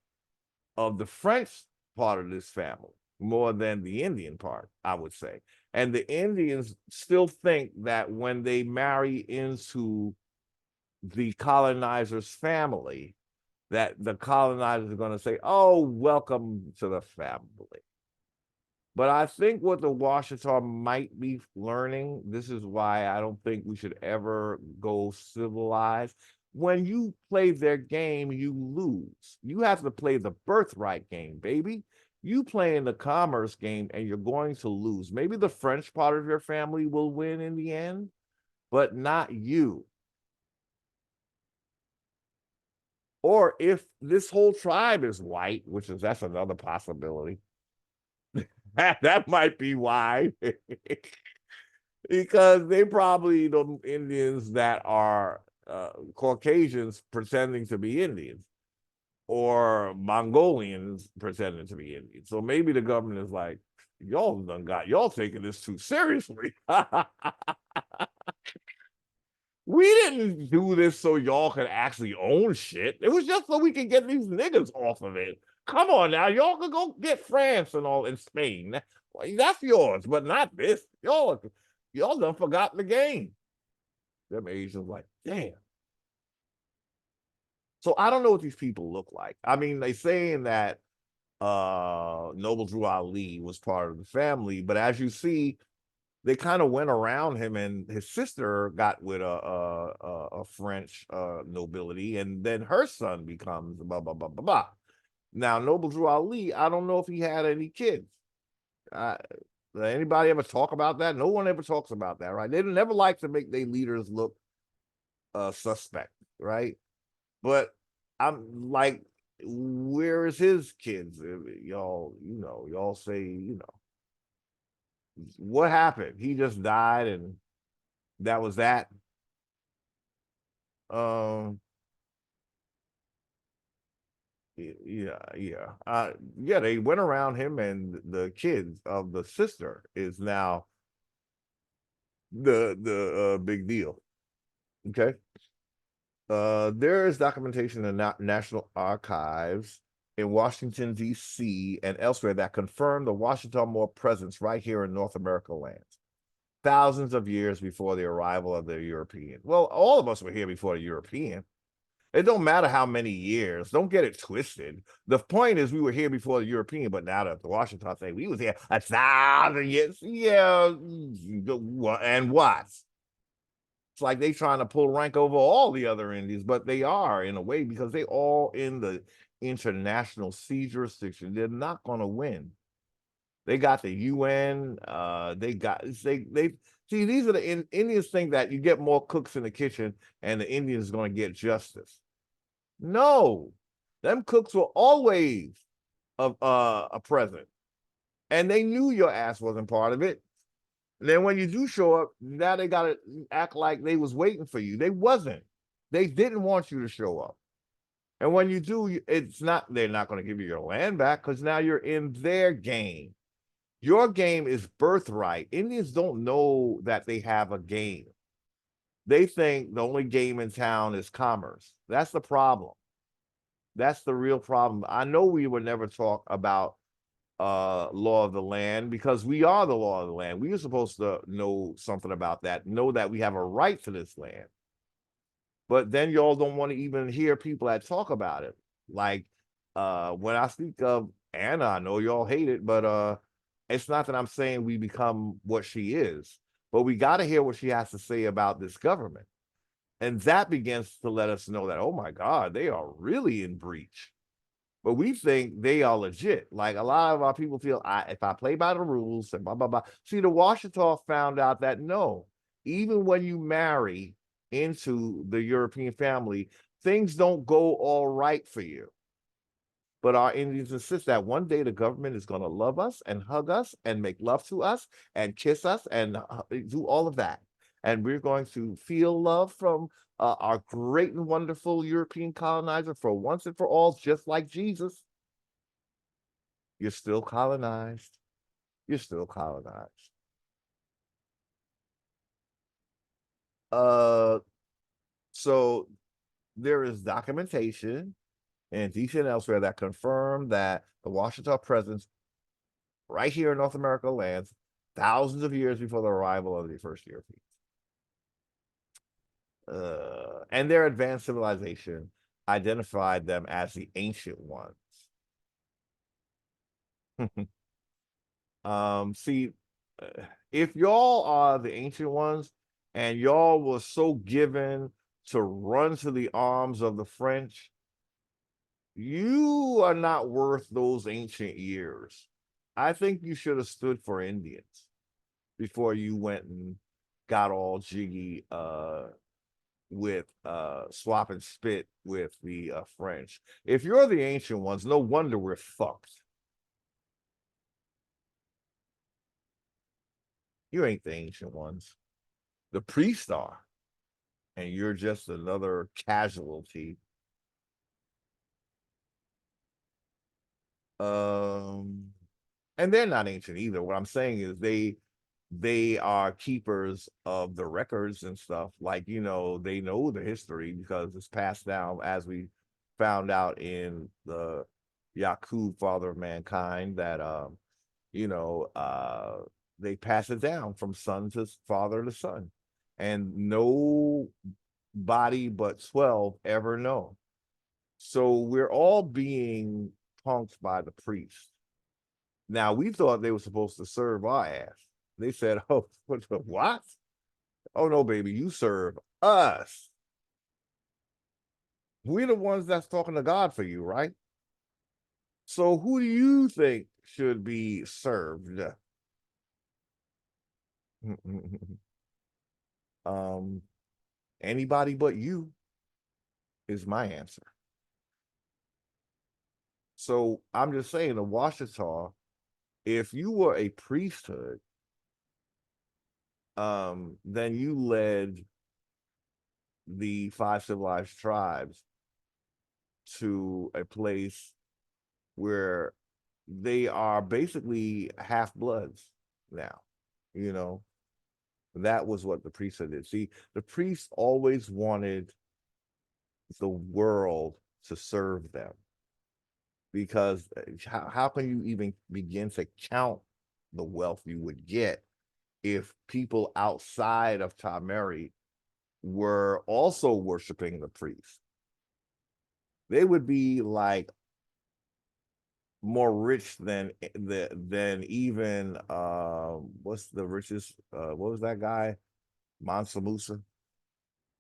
Speaker 2: of the French part of this family more than the Indian part, I would say. And the Indians still think that when they marry into the colonizer's family, that the colonizers are going to say, oh, welcome to the family. But I think what the Washitaw might be learning, this is why I don't think we should ever go civilized. When you play their game, you lose. You have to play the birthright game, baby. You play in the commerce game and you're going to lose. Maybe the French part of your family will win in the end, but not you. Or if this whole tribe is white, that's another possibility. That might be why. Because they probably the Indians that are Caucasians pretending to be Indians or Mongolians pretending to be Indians. So maybe the government is like, y'all taking this too seriously. We didn't do this so y'all could actually own shit. It was just so we could get these niggas off of it. Come on now, y'all could go get France and all in Spain. That's yours, but not this. Y'all done forgot the game. Them Asians like, damn. So I don't know what these people look like. I mean, they saying that Noble Drew Ali was part of the family, but as you see, they kind of went around him, and his sister got with a French nobility, and then her son becomes blah blah blah blah blah. Now, Noble Drew Ali, I don't know if he had any kids. Anybody ever talk about that? No one ever talks about that, right? They never like to make their leaders look suspect, right? But I'm like, where is his kids? Y'all, y'all say, what happened? He just died, and that was that.
Speaker 1: Yeah, they went around him, and the kids of the sister is now the big deal. Okay. There is documentation in National Archives in Washington, D.C. and elsewhere that confirm the Washitaw Moor presence right here in North America lands, thousands of years before the arrival of the European. Well, all of us were here before the European. It don't matter how many years. Don't get it twisted. The point is we were here before the European, but now that the Washitaw say we was here 1,000 years. Yeah, and what? It's like they trying to pull rank over all the other Indians, but they are in a way because they all in the international sea jurisdiction. They're not going to win. They got the UN. They see these are the Indians think that you get more cooks in the kitchen and the Indians going to get justice. No, them cooks were always a present, and they knew your ass wasn't part of it. And then when you do show up, now they gotta act like they was waiting for you. They wasn't. They didn't want you to show up. And when you do, it's not, they're not going to give you your land back because now you're in their game. Your game is birthright. Indians don't know that they have a game. They think the only game in town is commerce. That's the problem. That's the real problem. I know we would never talk about law of the land because we are the law of the land. We are supposed to know something about that, know that we have a right to this land. But then y'all don't want to even hear people that talk about it. Like when I speak of Anna, I know y'all hate it, but it's not that I'm saying we become what she is, but we got to hear what she has to say about this government. And that begins to let us know that, oh my God, they are really in breach. But we think they are legit. Like a lot of our people feel, if I play by the rules and blah, blah, blah. See, the Washitaw found out that no, even when you marry into the European family, things don't go all right for you. But our Indians insist that one day the government is going to love us and hug us and make love to us and kiss us and do all of that. And we're going to feel love from our great and wonderful European colonizer for once and for all, just like Jesus. You're still colonized. You're still colonized. So there is documentation in DC and elsewhere that confirm that the Washitaw presence right here in North America lands thousands of years before the arrival of the first Europeans. And their advanced civilization identified them as the ancient ones. See, if y'all are the ancient ones and y'all were so given to run to the arms of the French, you are not worth those ancient years. I think you should have stood for Indians before you went and got all jiggy with swap and spit with the French. If you're the ancient ones, no wonder we're fucked. You ain't the ancient ones. The priests are, and you're just another casualty. And they're not ancient either. What I'm saying is they are keepers of the records and stuff. Like, you know, they know the history because it's passed down, as we found out in the Yakub, father of mankind, that you know, they pass it down from son to father to son, and no body but 12 ever know. So we're all being punked by the priest. Now we thought they were supposed to serve our ass. They said, "Oh, what? Oh no, baby, you serve us. We're the ones that's talking to God for you, right? So who do you think should be served?" Anybody but you is my answer. So I'm just saying, the Washitaw, if you were a priesthood, then you led the five civilized tribes to a place where they are basically half bloods now. You know, that was what the priesthood did. See, the priests always wanted the world to serve them because how can you even begin to count the wealth you would get if people outside of TaMERI were also worshiping the priest? They would be like more rich than even what's the richest what was that guy? Mansa Musa,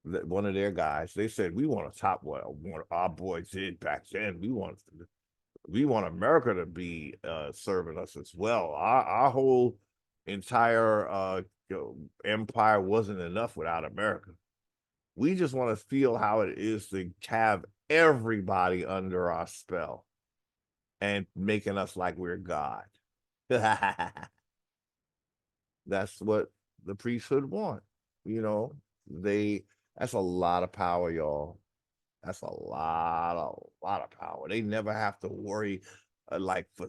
Speaker 1: one of their guys. They said we want to top what our boys did back then. We want America to be serving us as well. Our whole entire empire wasn't enough without America. We just want to feel how it is to have everybody under our spell and making us like we're God. That's what the priesthood want. You know, that's a lot of power, y'all. That's a lot of power. They never have to worry like for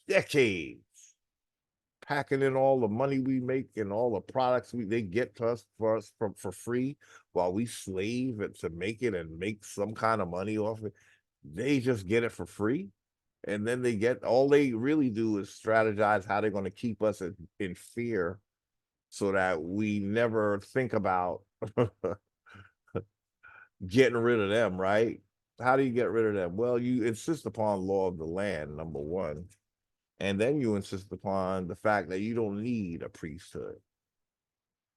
Speaker 1: decades packing in all the money we make and all the products they get to us for free while we slave it to make it and make some kind of money off it. They just get it for free. And then all they really do is strategize how they're going to keep us in fear so that we never think about getting rid of them, right? How do you get rid of them? Well, you insist upon law of the land, number one. And then you insist upon the fact that you don't need a priesthood.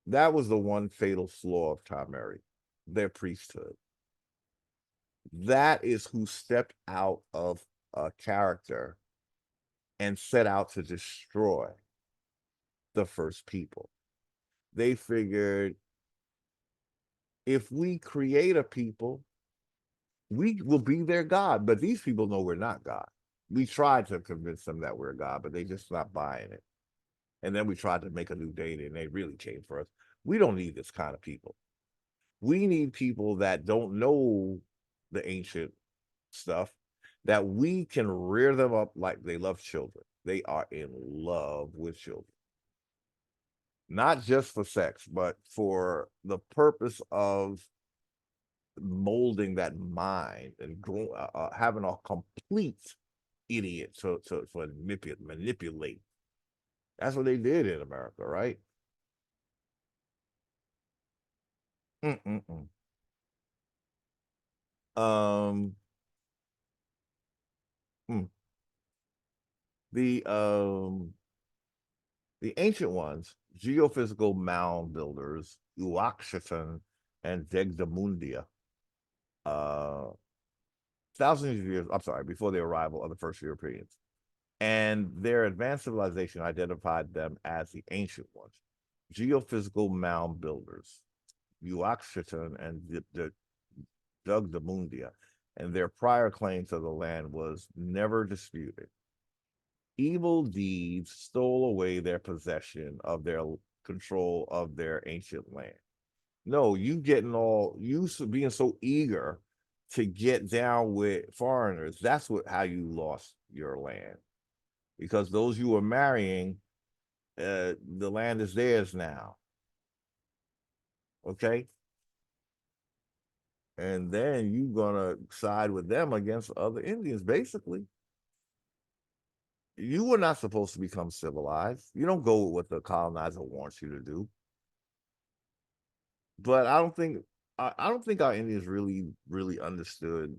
Speaker 1: That was the one fatal flaw of TaMERI, their priesthood. That is who stepped out of character and set out to destroy the first people. They figured if we create a people, we will be their God. But these people know we're not God. We tried to convince them that we're God, but they just not buying it. And then we tried to make a new deity, and they really came for us. We don't need this kind of people. We need people that don't know the ancient stuff, that we can rear them up like they love children. They are in love with children. Not just for sex, but for the purpose of molding that mind and having a complete idiot to manipulate. That's what they did in America, right? Mm-mm-mm. Um, mm. the um, the ancient ones, geophysical mound builders, Washington and Degdamundia, uh, thousands of years, I'm sorry, before the arrival of the first Europeans. And their advanced civilization identified them as the ancient ones. Geophysical mound builders, Washington and the Degdamundia, and their prior claim to the land was never disputed. Evil deeds stole away their possession of their control of their ancient land. No, you being so eager to get down with foreigners. That's how you lost your land, because those you were marrying, the land is theirs now. Okay, and then you gonna side with them against other Indians, basically. You were not supposed to become civilized. You don't go with what the colonizer wants you to do. But I don't think our Indians really understood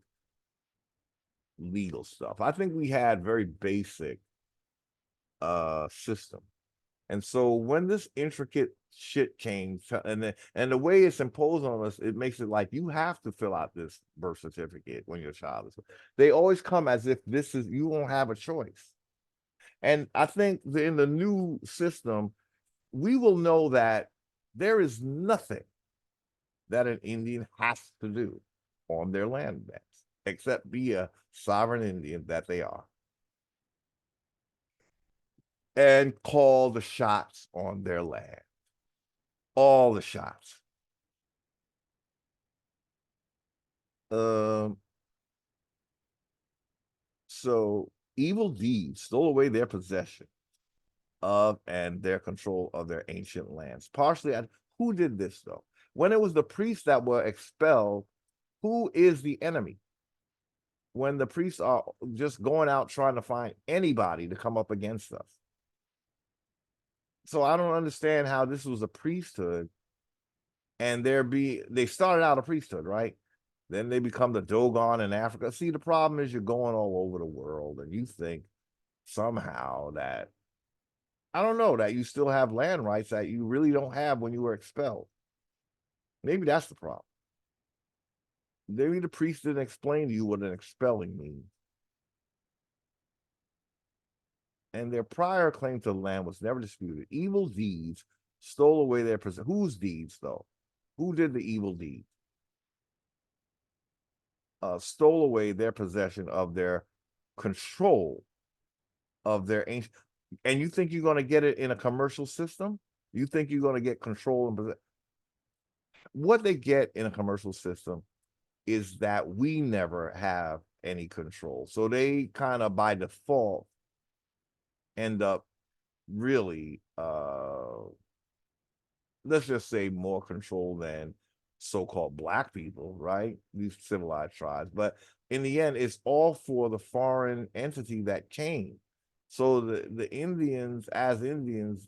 Speaker 1: legal stuff. I think we had very basic system. And so when this intricate shit came and the way it's imposed on us, it makes it like you have to fill out this birth certificate when your child is. They always come as if you won't have a choice. And I think in the new system, we will know that there is nothing that an Indian has to do on their land mass, except be a sovereign Indian that they are, and call the shots on their land. All the shots. Um, so evil deeds stole away their possession of and their control of their ancient lands. Partially, who did this though? When it was the priests that were expelled, who is the enemy? When the priests are just going out trying to find anybody to come up against us. So I don't understand how this was a priesthood and they started out a priesthood, right? Then they become the Dogon in Africa. See, the problem is you're going all over the world and you think somehow that, I don't know, that you still have land rights that you really don't have when you were expelled. Maybe that's the problem. Maybe the priest didn't explain to you what an expelling means. And their prior claim to the land was never disputed. Evil deeds stole away their possession. Whose deeds, though? Who did the evil deed? Stole away their possession of their control of their ancient. And you think you're going to get it in a commercial system? You think you're going to get control and possession? What they get in a commercial system is that we never have any control. So they kind of by default end up really let's just say more control than so-called black people, right? These civilized tribes. But in the end, it's all for the foreign entity that came. So the Indians, as Indians,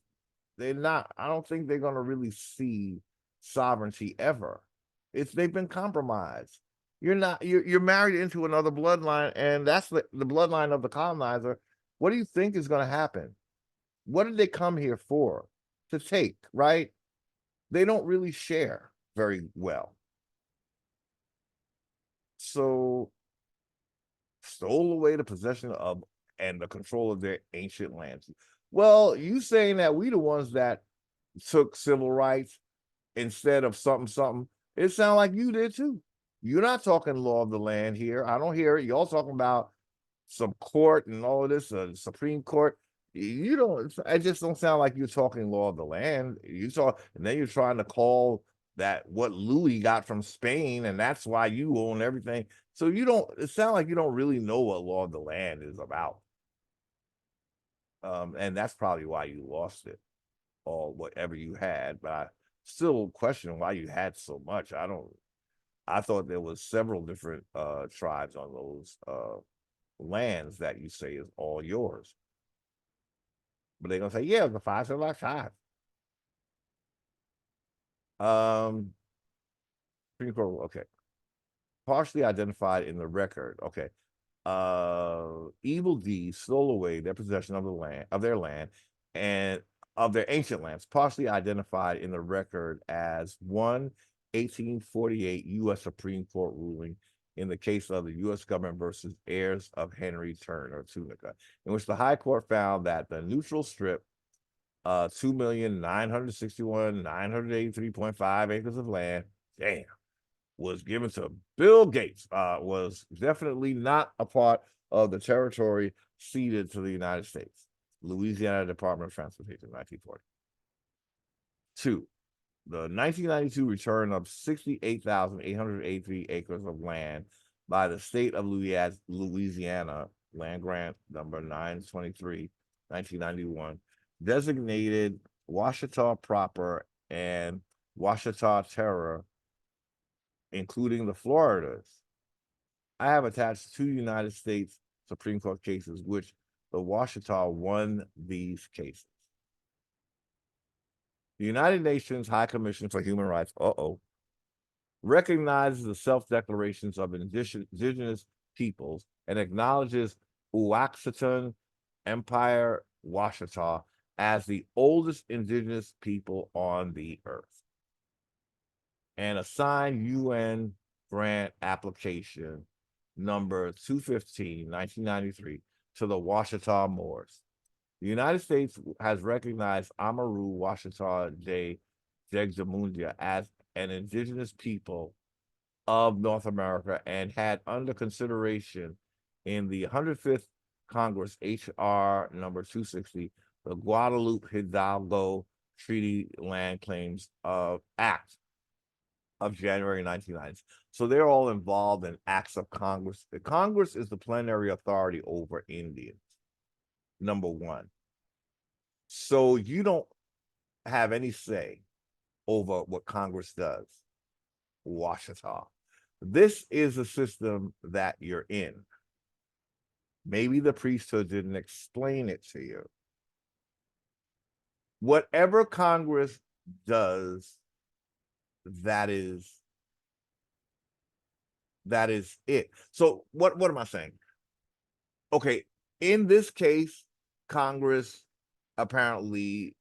Speaker 1: they're not, I don't think they're gonna really see sovereignty ever. They've been compromised. You're married into another bloodline, and that's the bloodline of the colonizer. What do you think is gonna happen? What did they come here for? To take, right? They don't really share very well. So stole away the possession of and the control of their ancient lands. Well, you saying that we the ones that took civil rights instead of something something, it sounds like you did too. You're not talking law of the land here. I don't hear it. Y'all talking about some court and all of this, Supreme Court. You don't, it just don't sound like you're talking law of the land. You saw, and then you're trying to call that what Louis got from Spain, and that's why you own everything. So you don't, it sounds like you don't really know what law of the land is about. And that's probably why you lost it or whatever you had. But I still question why you had so much. I thought there was several different tribes on those lands that you say is all yours. But they're gonna say, yeah, the Five Civilized tribes. Supreme Court, okay. Partially identified in the record. Okay. Evil deeds stole away their possession of their land and of their ancient lands, partially identified in the record as 1848 U.S. Supreme Court ruling in the case of the U.S. government versus heirs of Henry Turner Tunica, in which the High Court found that the neutral strip, 2,961,983.5 acres of land, damn, was given to Bill Gates, was definitely not a part of the territory ceded to the United States. Louisiana Department of Transportation, 1940. Two, the 1992 return of 68,883 acres of land by the state of Louisiana, land grant number 923, 1991, designated Washitaw proper and Washitaw Terror, including the Floridas. I have attached two United States Supreme Court cases, which the Washitaw won these cases. The United Nations High Commission for Human Rights, recognizes the self-declarations of indigenous peoples and acknowledges Uaxatan Empire Washitaw as the oldest indigenous people on the earth, and assigned UN grant application number 215, 1993, to the Washitaw Moors. The United States has recognized Amurru Washitaw Jegjamundia as an indigenous people of North America and had under consideration in the 105th Congress, H.R. number 260, the Guadalupe Hidalgo Treaty Land Claims Act
Speaker 2: of January 1990. So they're all involved in acts of Congress. The Congress is the plenary authority over Indians, number one. So you don't have any say over what Congress does. Washitaw. This is a system that you're in. Maybe the priesthood didn't explain it to you. Whatever Congress does, that is it. So what am I saying? Okay, in this case, Congress apparently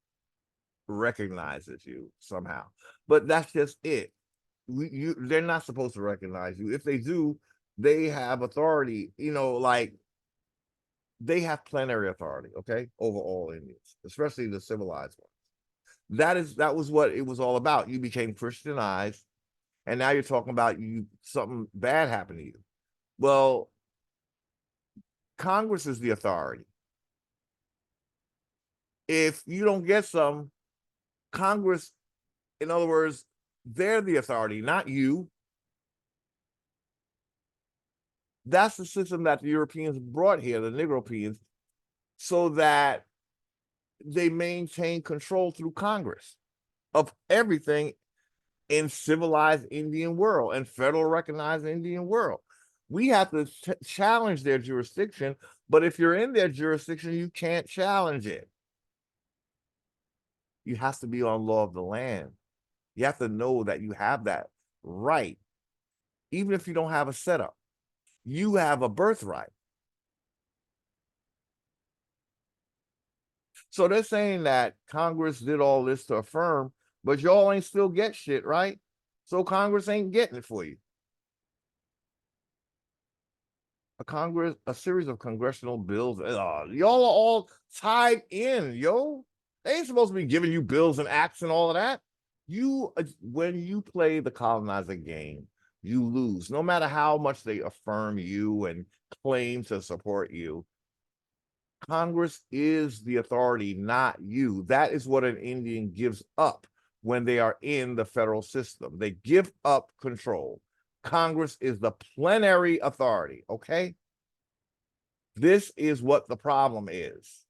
Speaker 2: recognizes you somehow, but that's just it. They're not supposed to recognize you. If they do, they have authority, like they have plenary authority, okay, over all Indians, especially the civilized ones. That was what it was all about. You became Christianized, and now you're talking about something bad happened to you. Well, Congress is the authority. If you don't get some, Congress, in other words, they're the authority, not you. That's the system that the Europeans brought here, the Negropeans, so that they maintain control through Congress of everything in civilized Indian world and federal recognized Indian world. We have to challenge their jurisdiction, but if you're in their jurisdiction, you can't challenge it. You have to be on law of the land. You have to know that you have that right. Even if you don't have a setup, you have a birthright. So they're saying that Congress did all this to affirm, but y'all ain't still get shit, right? So Congress ain't getting it for you. A series of congressional bills. Y'all are all tied in, yo. They ain't supposed to be giving you bills and acts and all of that. When you play the colonizer game, you lose. No matter how much they affirm you and claim to support you, Congress is the authority, not you. That is what an Indian gives up when they are in the federal system. They give up control. Congress is the plenary authority, okay? This is what the problem is.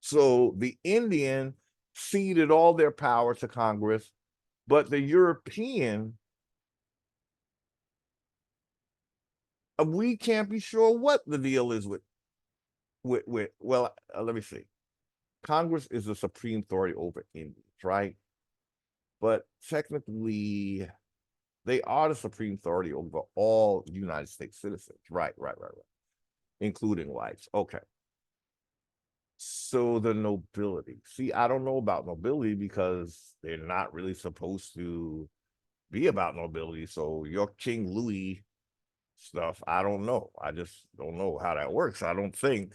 Speaker 2: So the Indian ceded all their power to Congress, but the European, we can't be sure what the deal is with well, let me see. Congress is the supreme authority over Indians, right? But technically, they are the supreme authority over all United States citizens. Right, including whites. Okay. So the nobility. See, I don't know about nobility because they're not really supposed to be about nobility. So your King Louis stuff, I don't know. I just don't know how that works. I don't think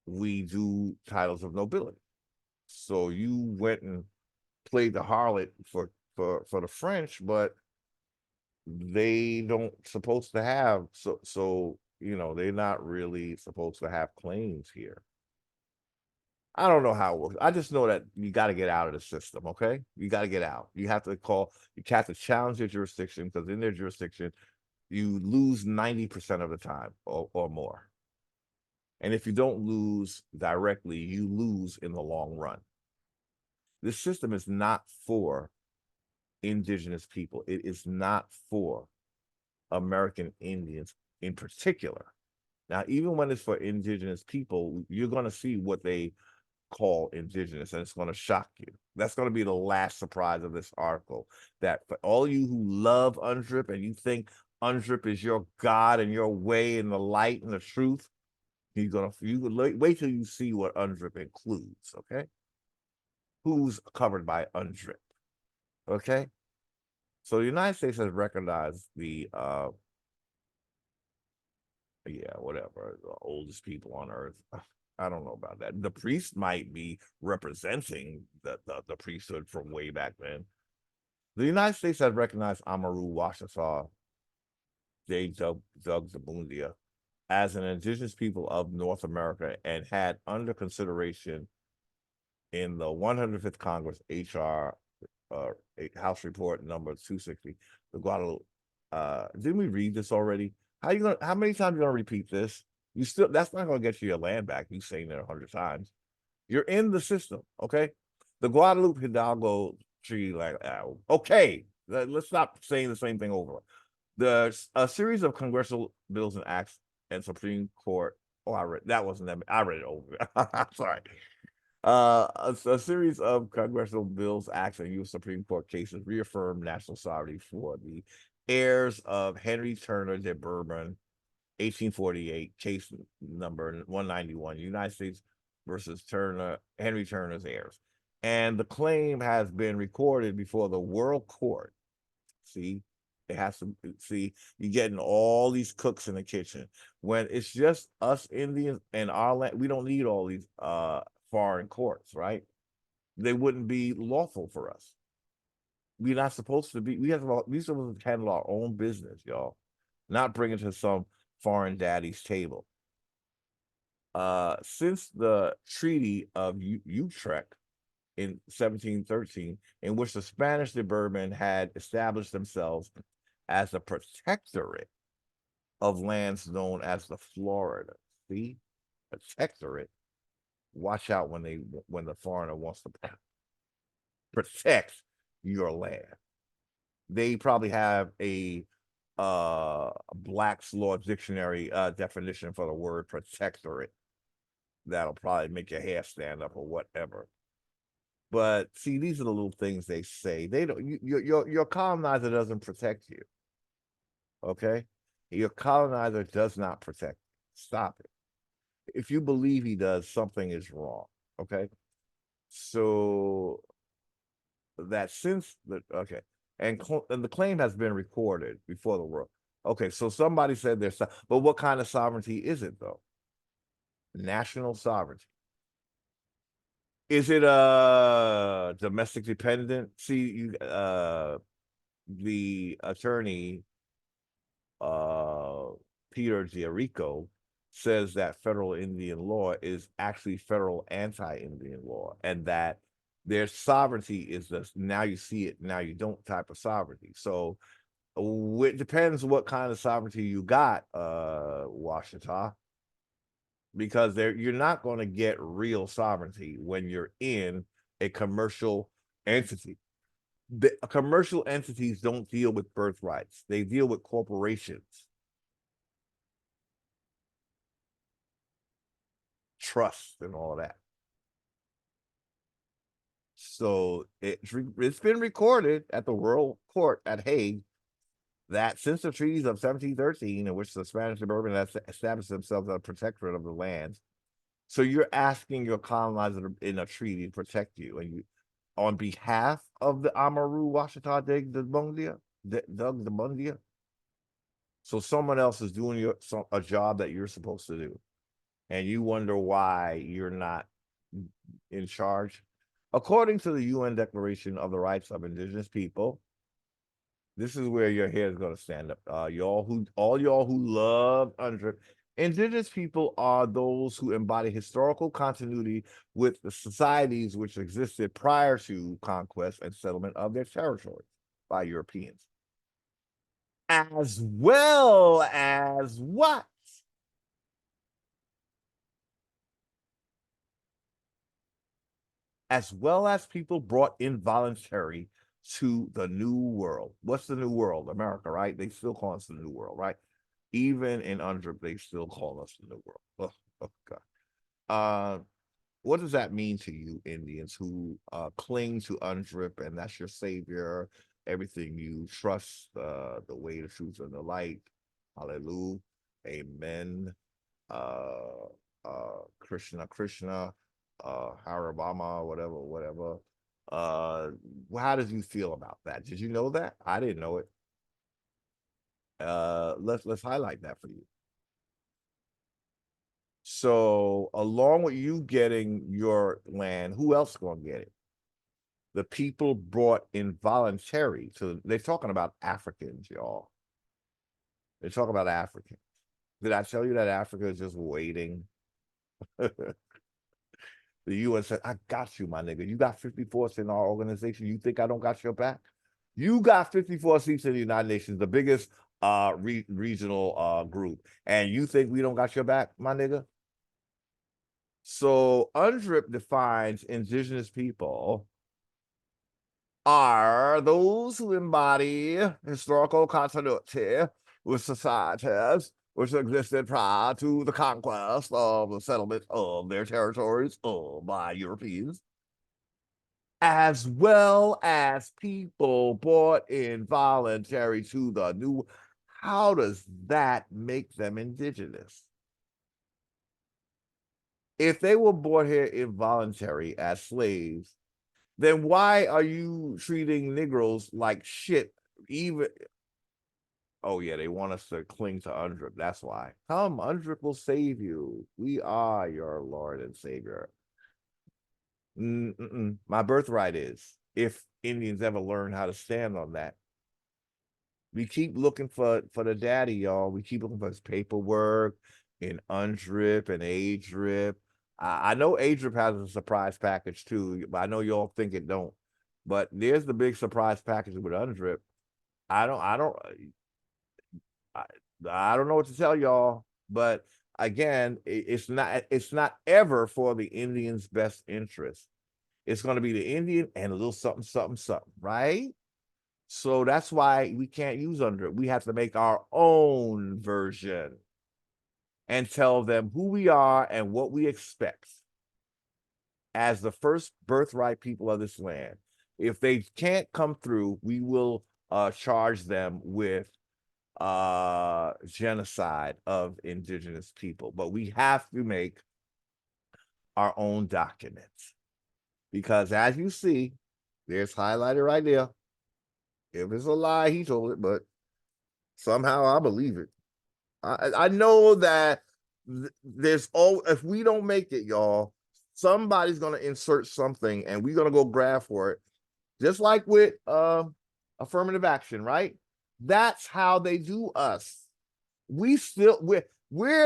Speaker 2: we do titles of nobility. So you went and played the harlot for the French, but they don't supposed to have so they're not really supposed to have claims here. I don't know how it works. I just know that you got to get out of the system, okay? You got to get out. You have to challenge your jurisdiction, because in their jurisdiction, you lose 90% of the time or more. And if you don't lose directly, you lose in the long run. This system is not for indigenous people. It is not for American Indians in particular. Now, even when it's for indigenous people, you're going to see what they call indigenous, and it's going to shock you. That's going to be the last surprise of this article, that for all you who love UNDRIP and you think UNDRIP is your God and your way and the light and the truth, you wait till you see what UNDRIP includes, okay? Who's covered by UNDRIP, okay? So the United States has recognized the whatever, the oldest people on earth. I don't know about that. The priest might be representing the priesthood from way back then. The United States has recognized Amurru Washitaw as an indigenous people of North America, and had under consideration
Speaker 1: in the 105th Congress, HR House Report number 260, the Guadalupe. Didn't we read this already? How many times you gonna repeat this? You still, that's not gonna get you your land back. You saying it 100 times. You're in the system, okay? The Guadalupe Hidalgo Treaty, like, okay, let's stop saying the same thing over. A series of congressional bills and acts and Supreme Court. Oh, I read that wasn't that. I read it over. I'm sorry. A series of congressional bills, acts, and U.S. Supreme Court cases reaffirmed national sovereignty for the heirs of Henry Turner de Bourbon, 1848, case number 191, United States versus Henry Turner's heirs. And the claim has been recorded before the World Court. See, it has to see, you're getting all these cooks in the kitchen. When it's just us Indians and our land, we don't need all these foreign courts, right? They wouldn't be lawful for us. We're not supposed to be, we're supposed to handle our own business, y'all, not bring it to some foreign daddy's table. Since the Treaty of Utrecht in 1713, in which the Spanish de Bourbon had established themselves as a protectorate of lands known as the Florida. See, protectorate. Watch out when the foreigner wants to protect your land. They probably have a Black's Law Dictionary definition for the word protectorate. That'll probably make your hair stand up or whatever. But see, these are the little things they say. They don't. Your colonizer doesn't protect you. Okay, your colonizer does not protect you. Stop it. If you believe he does, something is wrong. Okay, so that since the and the claim has been recorded before the world. Okay, so somebody said there's, but what kind of sovereignty is it though? National sovereignty. Is it domestic dependent? See, the attorney Peter Giarico says that federal Indian law is actually federal anti-Indian law, and that their sovereignty is this now you see it, now you don't type of sovereignty. So it depends what kind of sovereignty you got, Washita, because you're not going to get real sovereignty when you're in a commercial entity. The commercial entities don't deal with birthrights. They deal with corporations, trust, and all that. So it's been recorded at the World Court at Hague that since the treaties of 1713, in which the Spanish and Bourbon has established themselves as a protectorate of the lands, so you're asking your colonizer in a treaty to protect you, and you, on behalf of the Amurru Washitaw Dug the Bundia. So someone else is doing a job that you're supposed to do, and you wonder why you're not in charge. According to the UN Declaration of the Rights of Indigenous People, this is where your hair is going to stand up. All y'all who love UNDRIP, Indigenous people are those who embody historical continuity with the societies which existed prior to conquest and settlement of their territories by Europeans, as well as what? As well as people brought involuntary to the New World. What's the New World? America, right? They still call us the New World, right? Even in UNDRIP, they still call us the New World. Oh God. What does that mean to you, Indians, who cling to UNDRIP and that's your savior, everything you trust, the way, the truth, and the light? Hallelujah. Amen. Krishna, Harabama, whatever. How did you feel about that? Did you know that? I didn't know it. Let's highlight that for you. So along with you getting your land, who else gonna get it? The people brought involuntary to, they're talking about Africans, y'all. They're talking about Africans. Did I tell you that Africa is just waiting? The UN said, I got you, my nigga. You got 54 in our organization. You think I don't got your back? You got 54 seats in the United Nations, the biggest regional group. And you think we don't got your back, my nigga? So UNDRIP defines indigenous people are those who embody historical continuity with societies which existed prior to the conquest of the settlement of their territories by Europeans, as well as people brought in voluntary to the new. How does that make them indigenous? If they were brought here involuntary as slaves, then why are you treating Negroes like shit? Even, oh yeah, they want us to cling to UNDRIP. That's why. Come, UNDRIP will save you. We are your Lord and Savior. My birthright is, if Indians ever learn how to stand on that. We keep looking for the daddy, y'all. We keep looking for his paperwork in UNDRIP and ADRIP. I know ADRIP has a surprise package too, but I know y'all think it don't. But there's the big surprise package with UNDRIP. I don't know what to tell y'all, but again, it's not ever for the Indian's best interest. It's going to be the Indian and a little something, something, something, right? So that's why we can't use UNDRIP. We have to make our own version and tell them who we are and what we expect as the first birthright people of this land. If they can't come through, we will charge them with genocide of indigenous people. But we have to make our own documents, because as you see, there's highlighted right there. If it's a lie, he told it, but somehow I believe it. I know that there's if we don't make it, y'all, somebody's gonna insert something and we're gonna go grab for it. Just like with affirmative action, right? That's how they do us. We're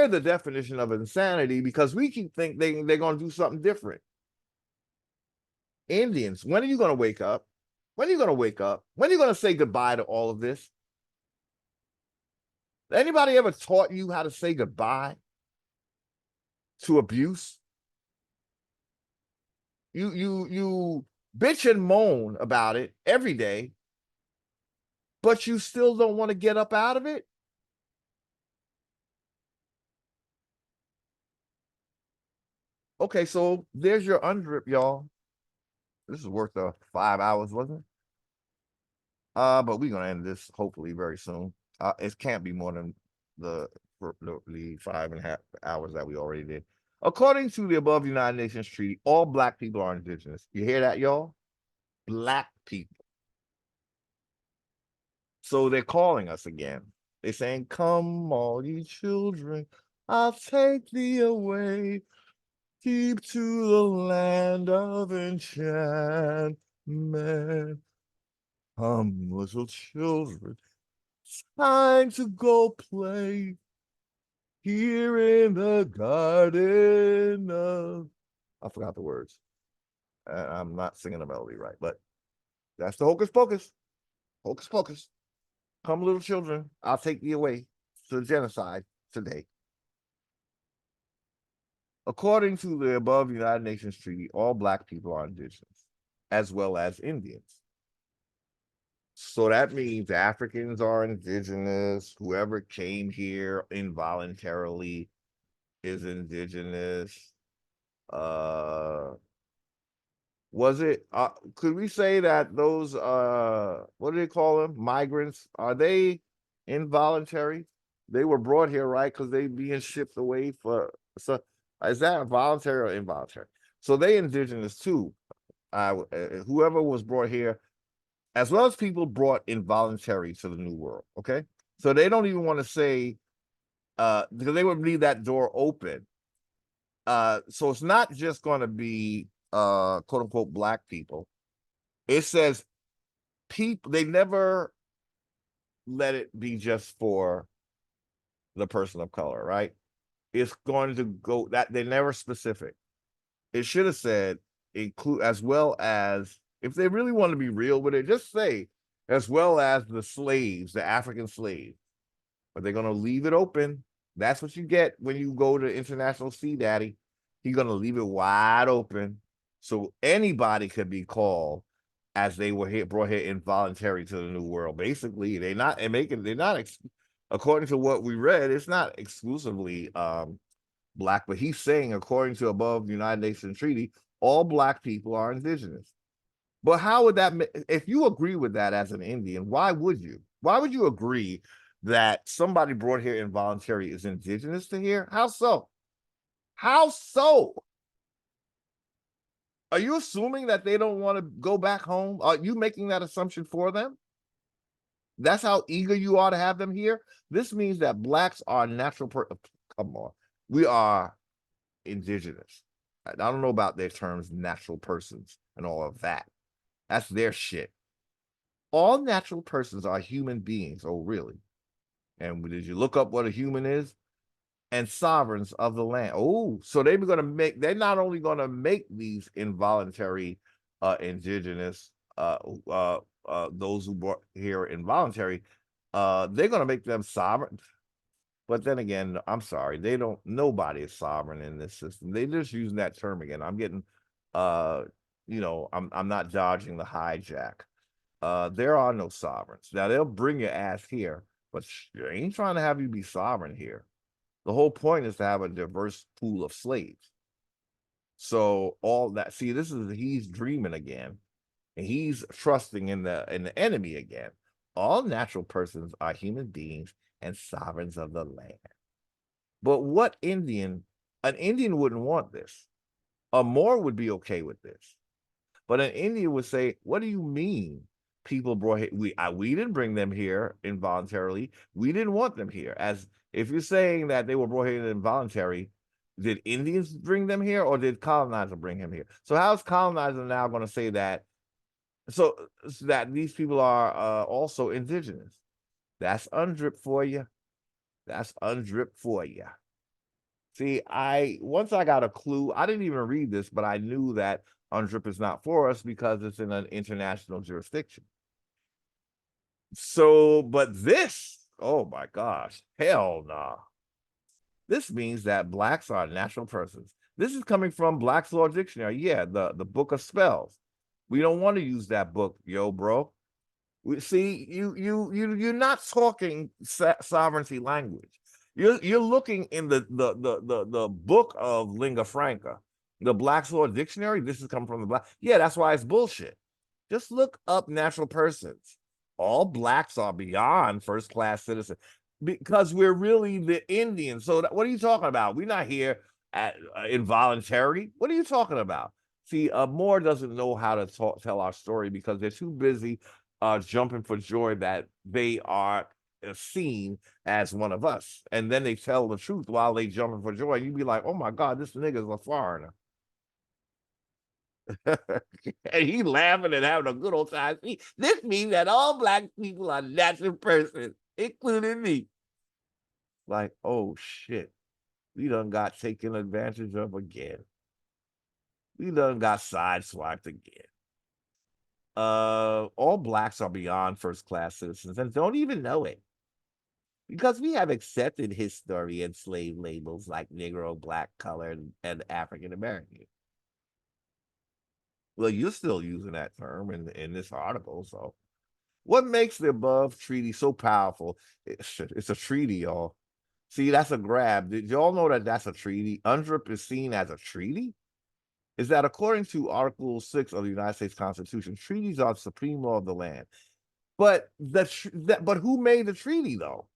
Speaker 1: the definition of insanity, because we keep thinking they're gonna do something different. Indians, when are you gonna wake up? When are you gonna wake up? When are you gonna say goodbye to all of this? Anybody ever taught you how to say goodbye to abuse? You bitch and moan about it every day, but you still don't want to get up out of it? Okay, so there's your UNDRIP, y'all. This is worth 5 hours, wasn't it? But we're gonna end this hopefully very soon. It can't be more than the 5.5 hours that we already did. According to the above United Nations Treaty, all Black people are indigenous. You hear that, y'all? Black people. So they're calling us again. They're saying, come, all ye children, I'll take thee away deep to the land of enchantment. Come, little children, time to go play here in the garden of... I forgot the words. I'm not singing the melody right, but that's the hocus pocus. Hocus pocus. Come, little children, I'll take thee away to the genocide today. According to the above United Nations Treaty, all Black people are indigenous, as well as Indians. So that means Africans are indigenous. Whoever came here involuntarily is indigenous. Was it, could we say that those, what do they call them? Migrants, are they involuntary? They were brought here, right? Because they being shipped away for, so is that voluntary or involuntary? So they indigenous too. Whoever was brought here, as well as people brought involuntary to the New World, okay? So they don't even want to say, because they would leave that door open. So it's not just going to be quote unquote Black people. It says people, they never let it be just for the person of color, right? It's going to go that they never specific. It should have said include, as well as, if they really want to be real with it, just say as well as the slaves, the African slaves. But they're gonna leave it open. That's what you get when you go to International Sea Daddy. He's gonna leave it wide open, so anybody could be called as they were here, brought here involuntary to the New World. Basically, they're not and making they're not according to what we read, it's not exclusively black, but he's saying, according to above the United Nations Treaty, all black people are indigenous. But how would that, if you agree with that as an Indian, why would you? Why would you agree that somebody brought here involuntary is indigenous to here? How so? How so? Are you assuming that they don't want to go back home? Are you making that assumption for them? That's how eager you are to have them here. This means that blacks are natural. Come on, we are indigenous. I don't know about their terms, natural persons, and all of that. That's their shit. All natural persons are human beings. Oh, really? And did you look up what a human is? And sovereigns of the land. Oh, so they're not only going to make these involuntary indigenous those who brought here involuntary, they're going to make them sovereign. But then again, I'm sorry, nobody is sovereign in this system. They just using that term again. I'm getting I'm not dodging the hijack. There are no sovereigns. Now they'll bring your ass here, but they ain't trying to have you be sovereign here. The whole point is to have a diverse pool of slaves. So all that, see, he's dreaming again, and he's trusting in the enemy again. All natural persons are human beings and sovereigns of the land. But an Indian wouldn't want this. A Moor would be okay with this. But an Indian would say, what do you mean? People brought here, we didn't bring them here involuntarily. We didn't want them here. As if you're saying that they were brought here involuntary, did Indians bring them here or did colonizer bring him here? So how's colonizer now going to say that? So that these people are also indigenous? That's undrip for you. That's undrip for you. See, once I got a clue, I didn't even read this, but I knew that undrip is not for us because it's in an international jurisdiction. So, but this, oh my gosh, hell no. Nah. This means that blacks are natural persons. This is coming from Black's Law Dictionary. Yeah, the book of spells. We don't want to use that book, yo, bro. You're not talking sovereignty language. You're looking in the book of lingua franca, the Black's Law Dictionary. This is coming from the black. Yeah, that's why it's bullshit. Just look up natural persons. All blacks are beyond first-class citizens because we're really the Indians. So what are you talking about? We're not here at involuntary. What are you talking about? See, Moore doesn't know how to tell our story because they're too busy jumping for joy that they are seen as one of us. And then they tell the truth while they jumping for joy. You'd be like, oh my God, this nigga's a foreigner. And he laughing and having a good old time. This means that all black people are natural persons, including me. Like, oh shit, we done got taken advantage of again. We done got sideswiped again. All blacks are beyond first-class citizens and don't even know it. Because we have accepted history and slave labels like Negro, black, colored, and African American. Well, you're still using that term in this article. So, what makes the above treaty so powerful? It's a treaty, y'all. See, that's a grab. Did y'all know that that's a treaty? UNDRIP is seen as a treaty? Is that according to Article 6 of the United States Constitution, treaties are the supreme law of the land. But but who made the treaty, though?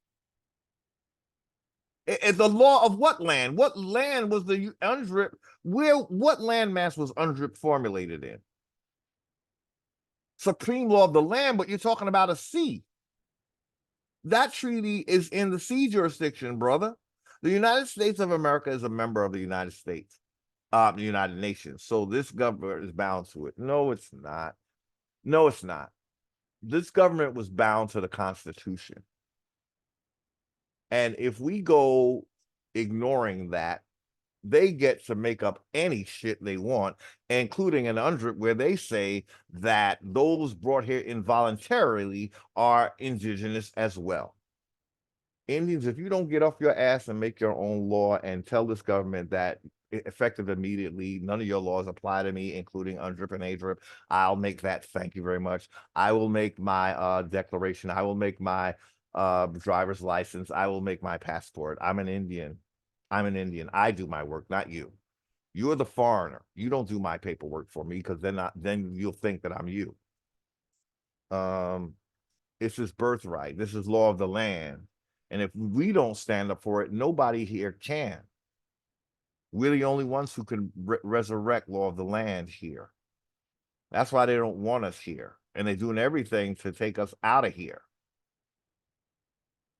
Speaker 1: It's the law of what land? What land was the UNDRIP? What landmass was UNDRIP formulated in? Supreme law of the land, but you're talking about a sea. That treaty is in the sea jurisdiction, brother. The United States of America is a member of the United States, the United Nations. So this government is bound to it. No, it's not. No, it's not. This government was bound to the Constitution. And if we go ignoring that, they get to make up any shit they want, including an UNDRIP where they say that those brought here involuntarily are indigenous as well. Indians, if you don't get off your ass and make your own law and tell this government that effective immediately, none of your laws apply to me, including UNDRIP and ADRIP, I'll make that. Thank you very much. I will make my declaration. I will make my driver's license. I will make my passport. I'm an Indian. I'm an Indian. I do my work, not you. You're the foreigner. You don't do my paperwork for me because then you'll think that I'm you. It's his birthright. This is law of the land. And if we don't stand up for it, nobody here can. We're the only ones who can resurrect law of the land here. That's why they don't want us here. And they're doing everything to take us out of here.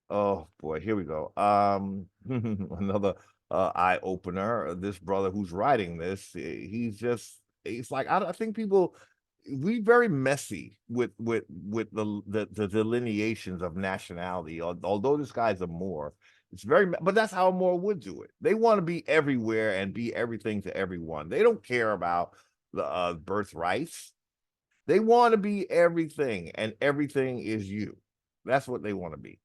Speaker 1: Oh boy, here we go. Another eye opener. This brother who's writing this, it's like I think people we very messy with the delineations of nationality. Although this guy's a Moor, it's very, but that's how a Moor would do it. They want to be everywhere and be everything to everyone. They don't care about the birthrights. They want to be everything, and everything is you. That's what they want to be.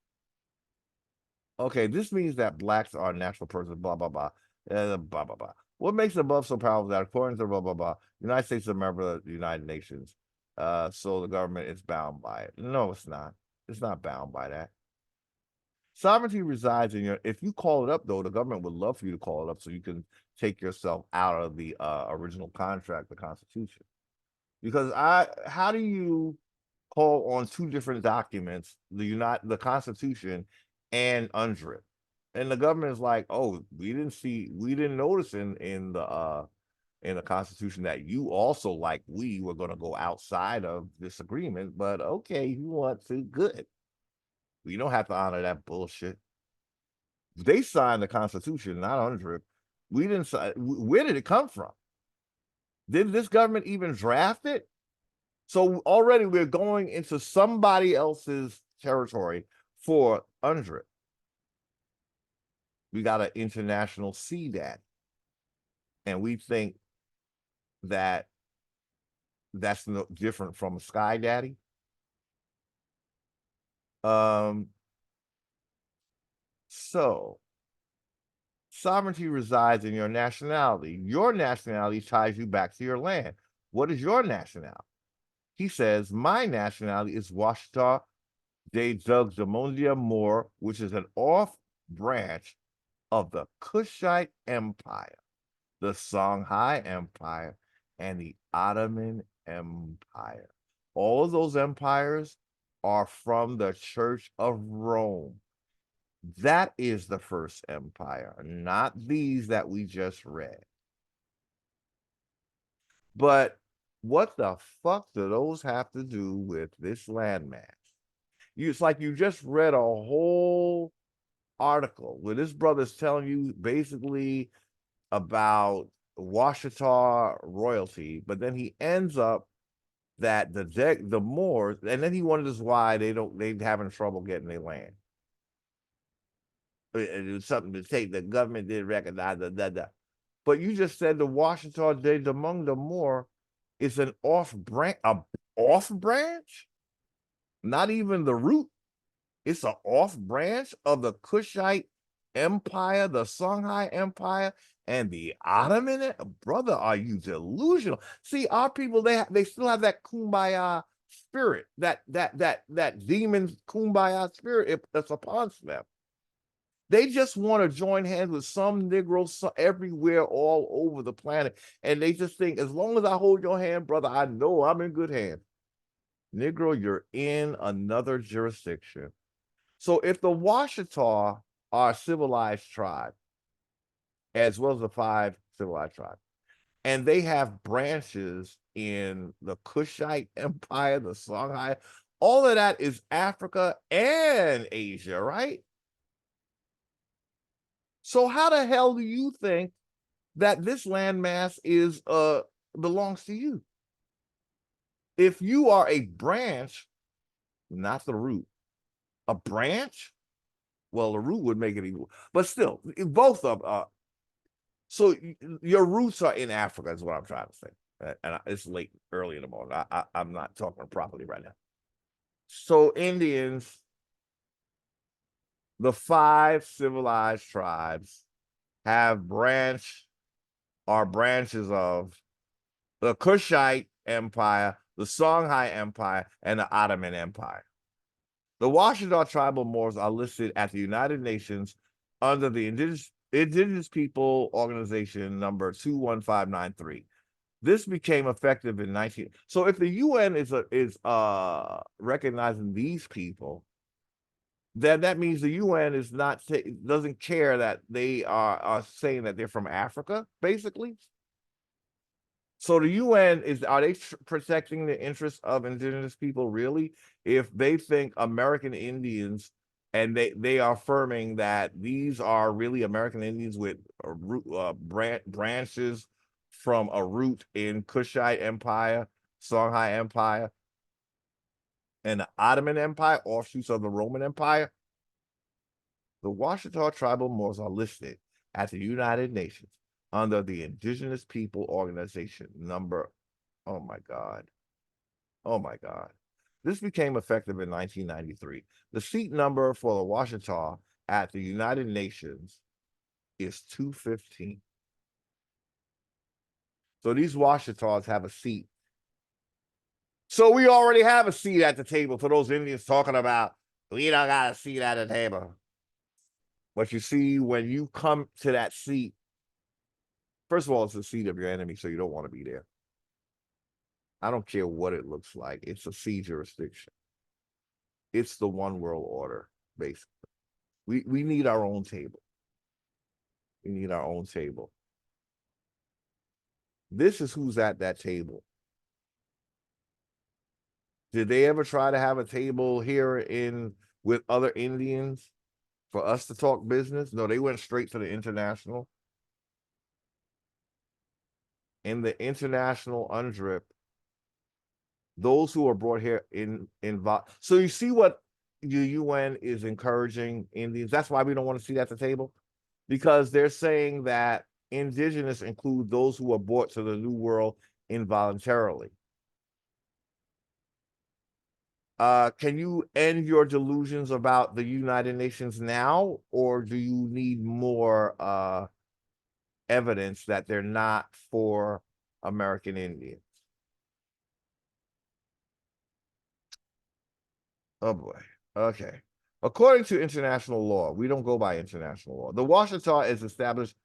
Speaker 1: Okay, this means that blacks are natural persons, blah, blah, blah, blah, blah, blah. What makes above so powerful that according to blah, blah, blah, United States is a member of the United Nations. So the government is bound by it. No, it's not. It's not bound by that. Sovereignty resides in your, if you call it up, though, the government would love for you to call it up so you can take yourself out of the original contract, the Constitution. Because how do you call on two different documents, the Constitution and UNDRIP? And the government is like, oh, we didn't notice in the Constitution that you also, like we were going to go outside of this agreement, but okay, you want to, good. We don't have to honor that bullshit. They signed the Constitution, not UNDRIP. We didn't sign. Where did it come from? Did this government even draft it? So already we're going into somebody else's territory for UNDRIP. We got an international sea daddy. And we think that that's no different from a sky daddy. So sovereignty resides in your nationality. Your nationality ties you back to your land. What is your nationality? He says, my nationality is Washitaw Muurs, which is an off branch of the Kushite Empire, the Songhai Empire, and the Ottoman Empire. All of those empires are from the Church of Rome. That is the first empire, not these that we just read. But what the fuck do those have to do with this landmass? It's like you just read a whole article where this brother's telling you basically about Washitaw royalty, but then he ends up that the Moors, and then he wonders why they're having trouble getting their land. It was something to take, the government didn't recognize the. But you just said the Washitaw Muurs is an off branch, not even the root. It's an off branch of the Kushite Empire, the Songhai Empire, and the Ottoman. Brother, are you delusional? See, our people, they still have that kumbaya spirit, that demon kumbaya spirit that's upon them. They just want to join hands with some Negroes everywhere, all over the planet. And they just think, as long as I hold your hand, brother, I know I'm in good hands. Negro, you're in another jurisdiction. So if the Washitaw are a civilized tribe, as well as the Five Civilized tribes, and they have branches in the Kushite Empire, the Songhai, all of that is Africa and Asia, right? So how the hell do you think that this landmass belongs to you? If you are a branch, not the root, a branch, well, the root would make it equal, but still, both of So your roots are in Africa, is what I'm trying to say. And it's late, early in the morning. I'm not talking properly right now. So Indians, the 5 civilized tribes, have branches of the Kushite Empire, the Songhai Empire, and the Ottoman Empire. The Washitaw tribal Moors are listed at the United Nations under the Indigenous People Organization number 21593. This became effective in 19. So if the UN is recognizing these people, then that means the UN is not doesn't care that they are saying that they're from Africa, basically. So the UN are they protecting the interests of indigenous people really? If they think American Indians and they are affirming that these are really American Indians with branches from a root in Kushite Empire, Songhai Empire, and the Ottoman Empire, offshoots of the Roman Empire, the Washitaw tribal Moors are listed at the United Nations under the Indigenous People Organization number. Oh my God. Oh my God. This became effective in 1993. The seat number for the Washitaw at the United Nations is 215. So these Washitaws have a seat. So we already have a seat at the table for those Indians talking about, we don't got a seat at the table. But you see, when you come to that seat, first of all, it's the seat of your enemy, so you don't want to be there. I don't care what it looks like. It's a sea jurisdiction. It's the one world order, basically. We need our own table. We need our own table. This is who's at that table. Did they ever try to have a table here with other Indians for us to talk business? No, they went straight to the international. In the international UNDRIP, those who are brought here so you see what the UN is encouraging Indians. That's why we don't want to see at the table, because they're saying that indigenous include those who are brought to the New World involuntarily. Can you end your delusions about the United Nations now, or do you need more evidence that they're not for American Indians? Oh boy. Okay. According to international law, we don't go by international law. The Washitaw has established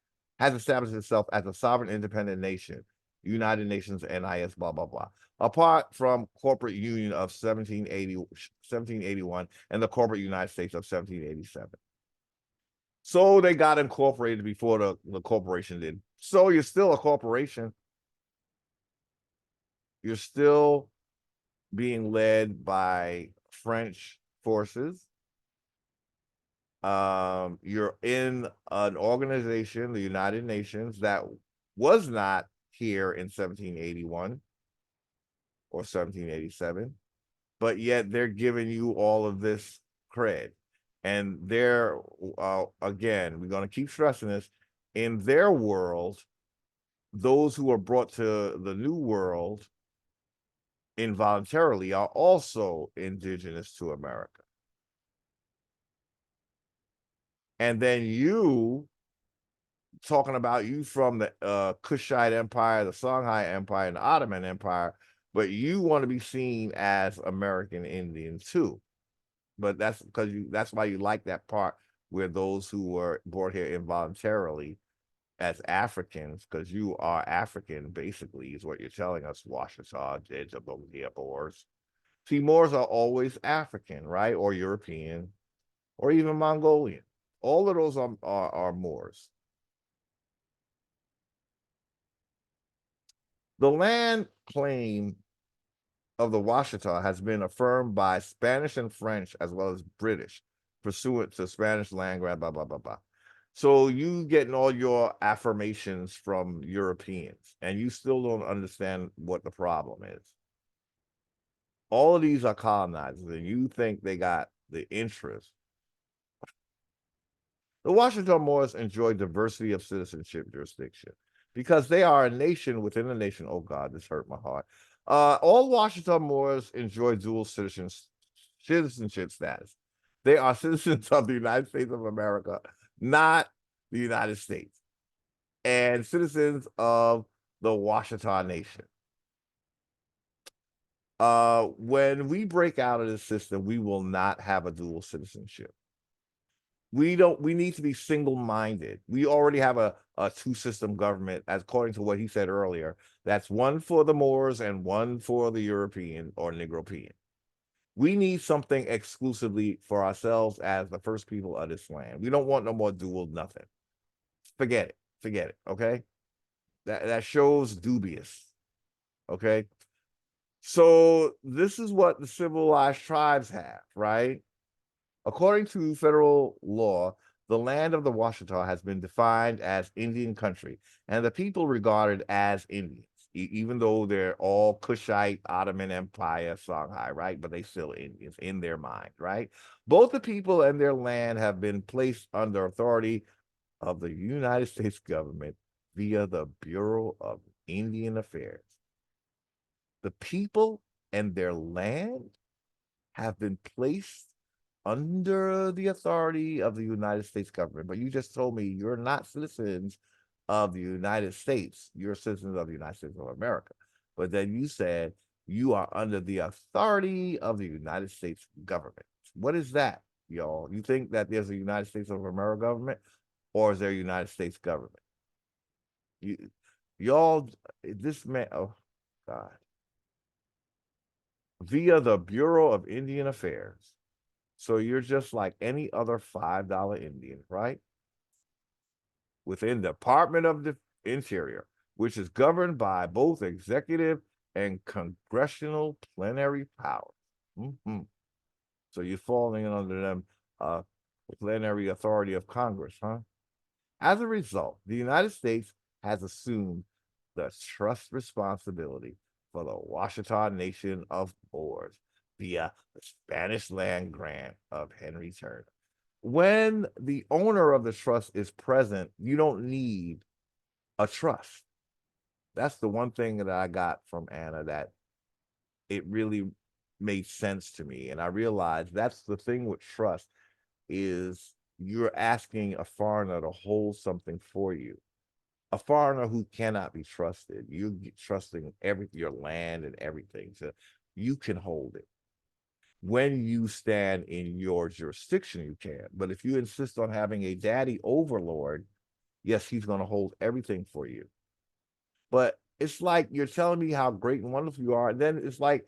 Speaker 1: itself as a sovereign independent nation, United Nations, NIS, blah, blah, blah. Apart from corporate union of 1781 and the corporate United States of 1787. So they got incorporated before the corporation did. So you're still a corporation. You're still being led by French forces. You're in an organization, the United Nations, that was not here in 1781 or 1787, but yet they're giving you all of this cred. And they're, again, we're going to keep stressing this, in their world, those who are brought to the New World involuntarily are also indigenous to America. And then you talking about you from the Kushite Empire, the Songhai Empire, and the Ottoman Empire, but you want to be seen as American Indian too. But that's because that's why you like that part where those who were brought here involuntarily as Africans, because you are African, basically, is what you're telling us, Washitaw, Moors. See, Moors are always African, right? Or European, or even Mongolian. All of those are Moors. The land claim of the Washitaw has been affirmed by Spanish and French as well as British, pursuant to Spanish land grab, blah, blah, blah, blah. So you getting all your affirmations from Europeans, and you still don't understand what the problem is. All of these are colonizers, and you think they got the interest The Washitaw Moors enjoy diversity of citizenship jurisdiction because they are a nation within a nation. Oh God, this hurt my heart. All Washitaw Moors enjoy dual citizenship status. They are citizens of the United States of America, not the United States, and citizens of the Washitaw Nation. When we break out of this system, we will not have a dual citizenship. We need to be single-minded. We already have a two-system government, as according to what he said earlier. That's one for the Moors and one for the European or Negropean. We need something exclusively for ourselves as the first people of this land. We don't want no more dual nothing. Forget it. Forget it. Okay. That shows dubious. Okay. So this is what the civilized tribes have, right? According to federal law, the land of the Washitaw has been defined as Indian country, and the people regarded as Indians, even though they're all Kushite, Ottoman Empire, Songhai, right? But they still Indians in their mind, right? Both the people and their land have been placed under authority of the United States government via the Bureau of Indian Affairs. The people and their land have been placed under the authority of the United States government. But you just told me you're not citizens of the United States. You're citizens of the United States of America. But then you said you are under the authority of the United States government. What is that, y'all? You think that there's a United States of America government, or is there a United States government? Y'all, this man, oh God. Via the Bureau of Indian Affairs. So you're just like any other $5 Indian, right? Within the Department of the Interior, which is governed by both executive and congressional plenary powers. So you're falling under them plenary authority of Congress, huh? As a result, the United States has assumed the trust responsibility for the Washitaw Nation of Moors via the Spanish land grant of Henry Turner. When the owner of the trust is present, you don't need a trust. That's the one thing that I got from Anna that it really made sense to me. And I realized that's the thing with trust is you're asking a foreigner to hold something for you. A foreigner who cannot be trusted, you're trusting your land and everything. So you can hold it. When you stand in your jurisdiction, you can. But if you insist on having a daddy overlord, yes, he's going to hold everything for you. But it's like you're telling me how great and wonderful you are. And then it's like,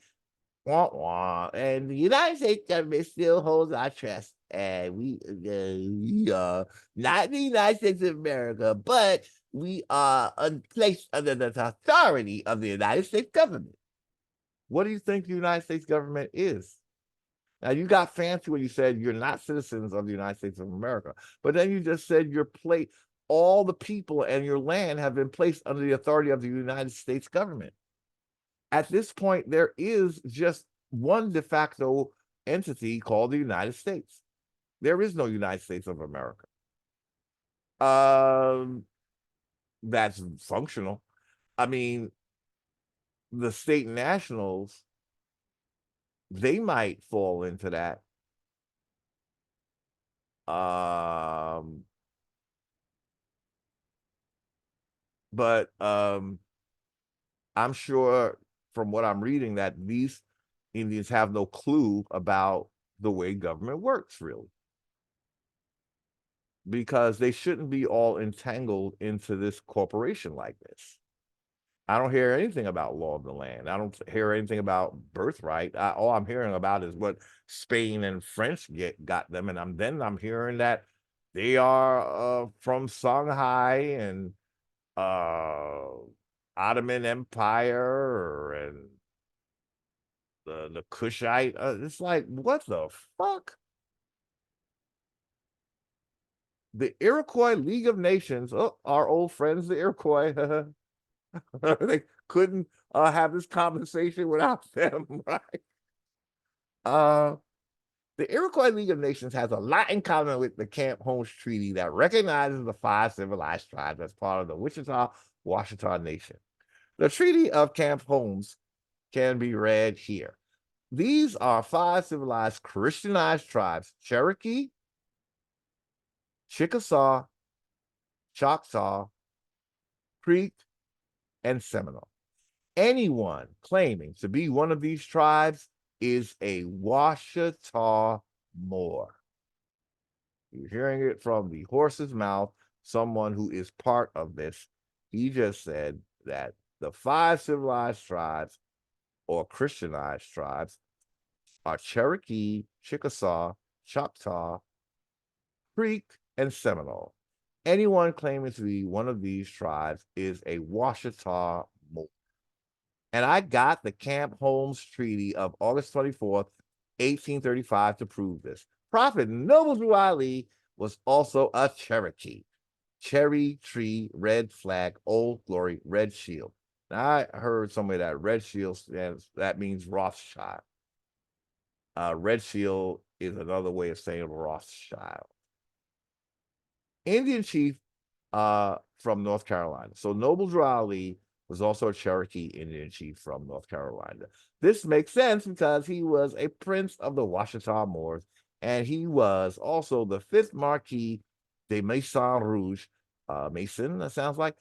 Speaker 1: wah, wah, and the United States government still holds our trust. And we are not the United States of America, but we are placed under the authority of the United States government. What do you think the United States government is? Now, you got fancy when you said you're not citizens of the United States of America, but then you just said all the people and your land have been placed under the authority of the United States government. At this point, there is just one de facto entity called the United States. There is no United States of America. That's functional. I mean, the state nationals, they might fall into that. But I'm sure from what I'm reading that these Indians have no clue about the way government works, really. Because they shouldn't be all entangled into this corporation like this. I don't hear anything about law of the land. I don't hear anything about birthright. All I'm hearing about is what Spain and French got them, and I'm hearing that they are from Songhai and Ottoman Empire and the Kushite. It's like, what the fuck? The Iroquois League of Nations, our old friends, the Iroquois, they couldn't have this conversation without them, right?
Speaker 2: The Iroquois League of Nations has a lot in common with the Camp Holmes Treaty that recognizes the five civilized tribes as part of the Wichita Washitaw Nation. The Treaty of Camp Holmes can be read here. These are five civilized Christianized tribes: Cherokee, Chickasaw, Choctaw, Creek, and Seminole. Anyone claiming to be one of these tribes is a Washitaw Moor. You're hearing it from the horse's mouth, someone who is part of this. He just said that the five civilized tribes or Christianized tribes are Cherokee, Chickasaw, Choctaw, Creek, and Seminole. Anyone claiming to be one of these tribes is a Washitaw Moor. And I got the Camp Holmes Treaty of August 24th, 1835 to prove this. Prophet Noble Ali was also a Cherokee. Cherry tree, red flag, old glory, red shield. Now, I heard somebody that red shield stands, that means Rothschild. Red shield is another way of saying Rothschild. Indian chief from North Carolina. So Noble Drew Ali was also a Cherokee Indian chief from North Carolina. This makes sense because he was a prince of the Washitaw Moors, and he was also the fifth Marquis de Maison Rouge, Mason, that sounds like,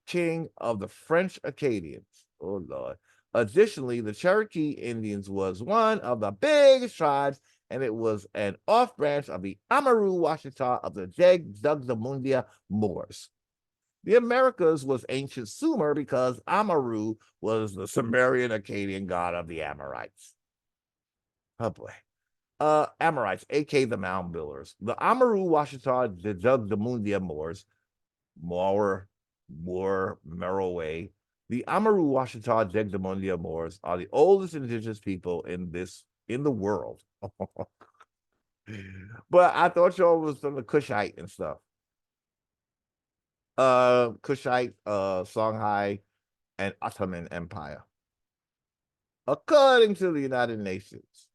Speaker 2: king of the French Acadians. Oh, Lord. Additionally, the Cherokee Indians was one of the biggest tribes, and it was an off branch of the Amurru Washitaw of the Dugdamundia Moors. The Americas was ancient Sumer because Amurru was the Sumerian Akkadian god of the Amorites. Oh boy. Amorites, aka the Mound Builders. The Amurru Washitaw Dugdamundia Moors, Moor, Merowe. The Amurru Washitaw Dugdamundia Moors are the oldest indigenous people in the world. But I thought y'all was from the Kushite and stuff. Kushite, Songhai, and Ottoman Empire. According to the United Nations.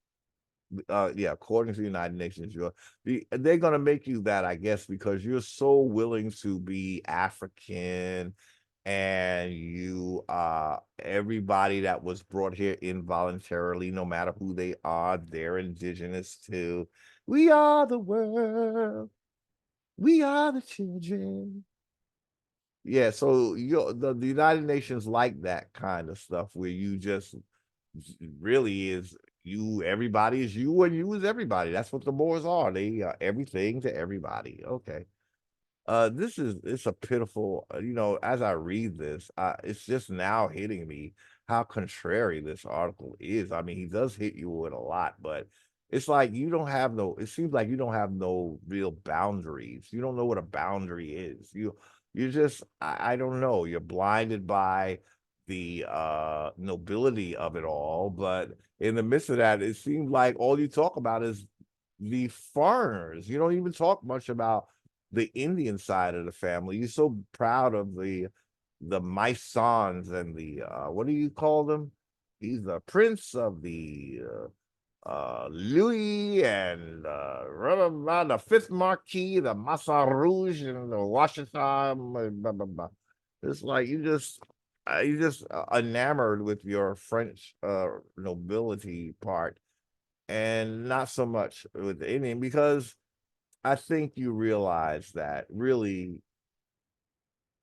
Speaker 2: According to the United Nations, they're gonna make you that, I guess, because you're so willing to be African, and you everybody that was brought here involuntarily, no matter who they are, they're indigenous too. We are the world. We are the children. Yeah, so the United Nations like that kind of stuff where you just really is you, everybody is you, and you is everybody. That's what the Moors are. They are everything to everybody. Okay. It's a pitiful, as I read this, it's just now hitting me how contrary this article is. I mean, he does hit you with a lot, but it's like it seems like you don't have no real boundaries. You don't know what a boundary is. You just, I don't know. You're blinded by the nobility of it all, but in the midst of that, it seems like all you talk about is the foreigners. You don't even talk much about the Indian side of the family. You're so proud of the Mysons and the what do you call them? He's the prince of the Louis and the fifth Marquis, the Massa Rouge, and the Washington. Blah, blah, blah. It's like you just enamored with your French nobility part, and not so much with the Indian, because I think you realize that really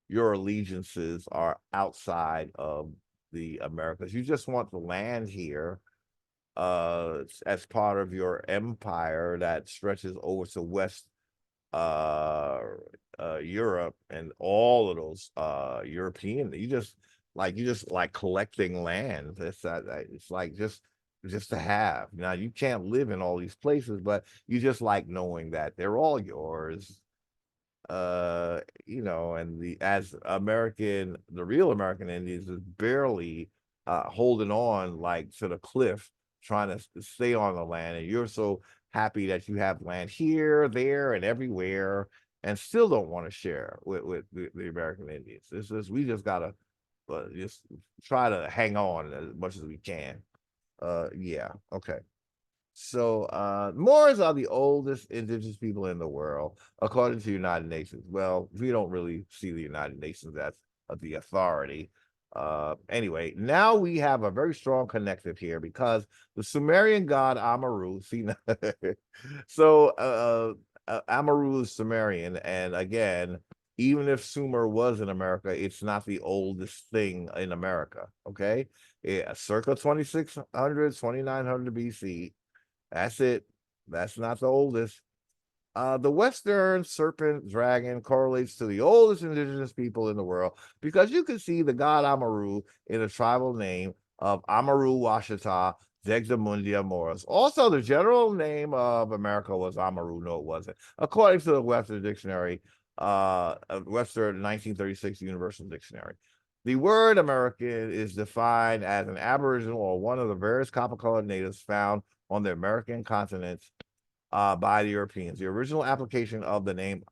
Speaker 2: your allegiances are outside of the Americas. You just want the land here as part of your empire that stretches over to West Europe and all of those European. You just like collecting land. It's like just to have. Now you can't live in all these places, but you just like knowing that they're all yours. And the real American Indians is barely holding on like to the cliff, trying to stay on the land, and you're so happy that you have land here, there, and everywhere, and still don't want to share with the American Indians. It's just we just gotta just try to hang on as much as we can. Yeah, okay.
Speaker 1: So Moors are the oldest indigenous people in the world, according to the United Nations. Well, we don't really see the United Nations as the authority. Anyway, now we have a very strong connective here because the Sumerian god Amurru, see, Amurru is Sumerian, and again, even if Sumer was in America, it's not the oldest thing in America. Okay, yeah, circa 2600, 2900 BC. That's it. That's not the oldest. The Western serpent dragon correlates to the oldest indigenous people in the world because you can see the god Amurru in the tribal name of Amurru Washitaw Muurs. Also, the general name of America was Amurru. No, it wasn't. According to the Western Dictionary, Western 1936 Universal Dictionary. The word American is defined as an Aboriginal or one of the various copper-colored natives found on the American continents by the Europeans. The original application of the name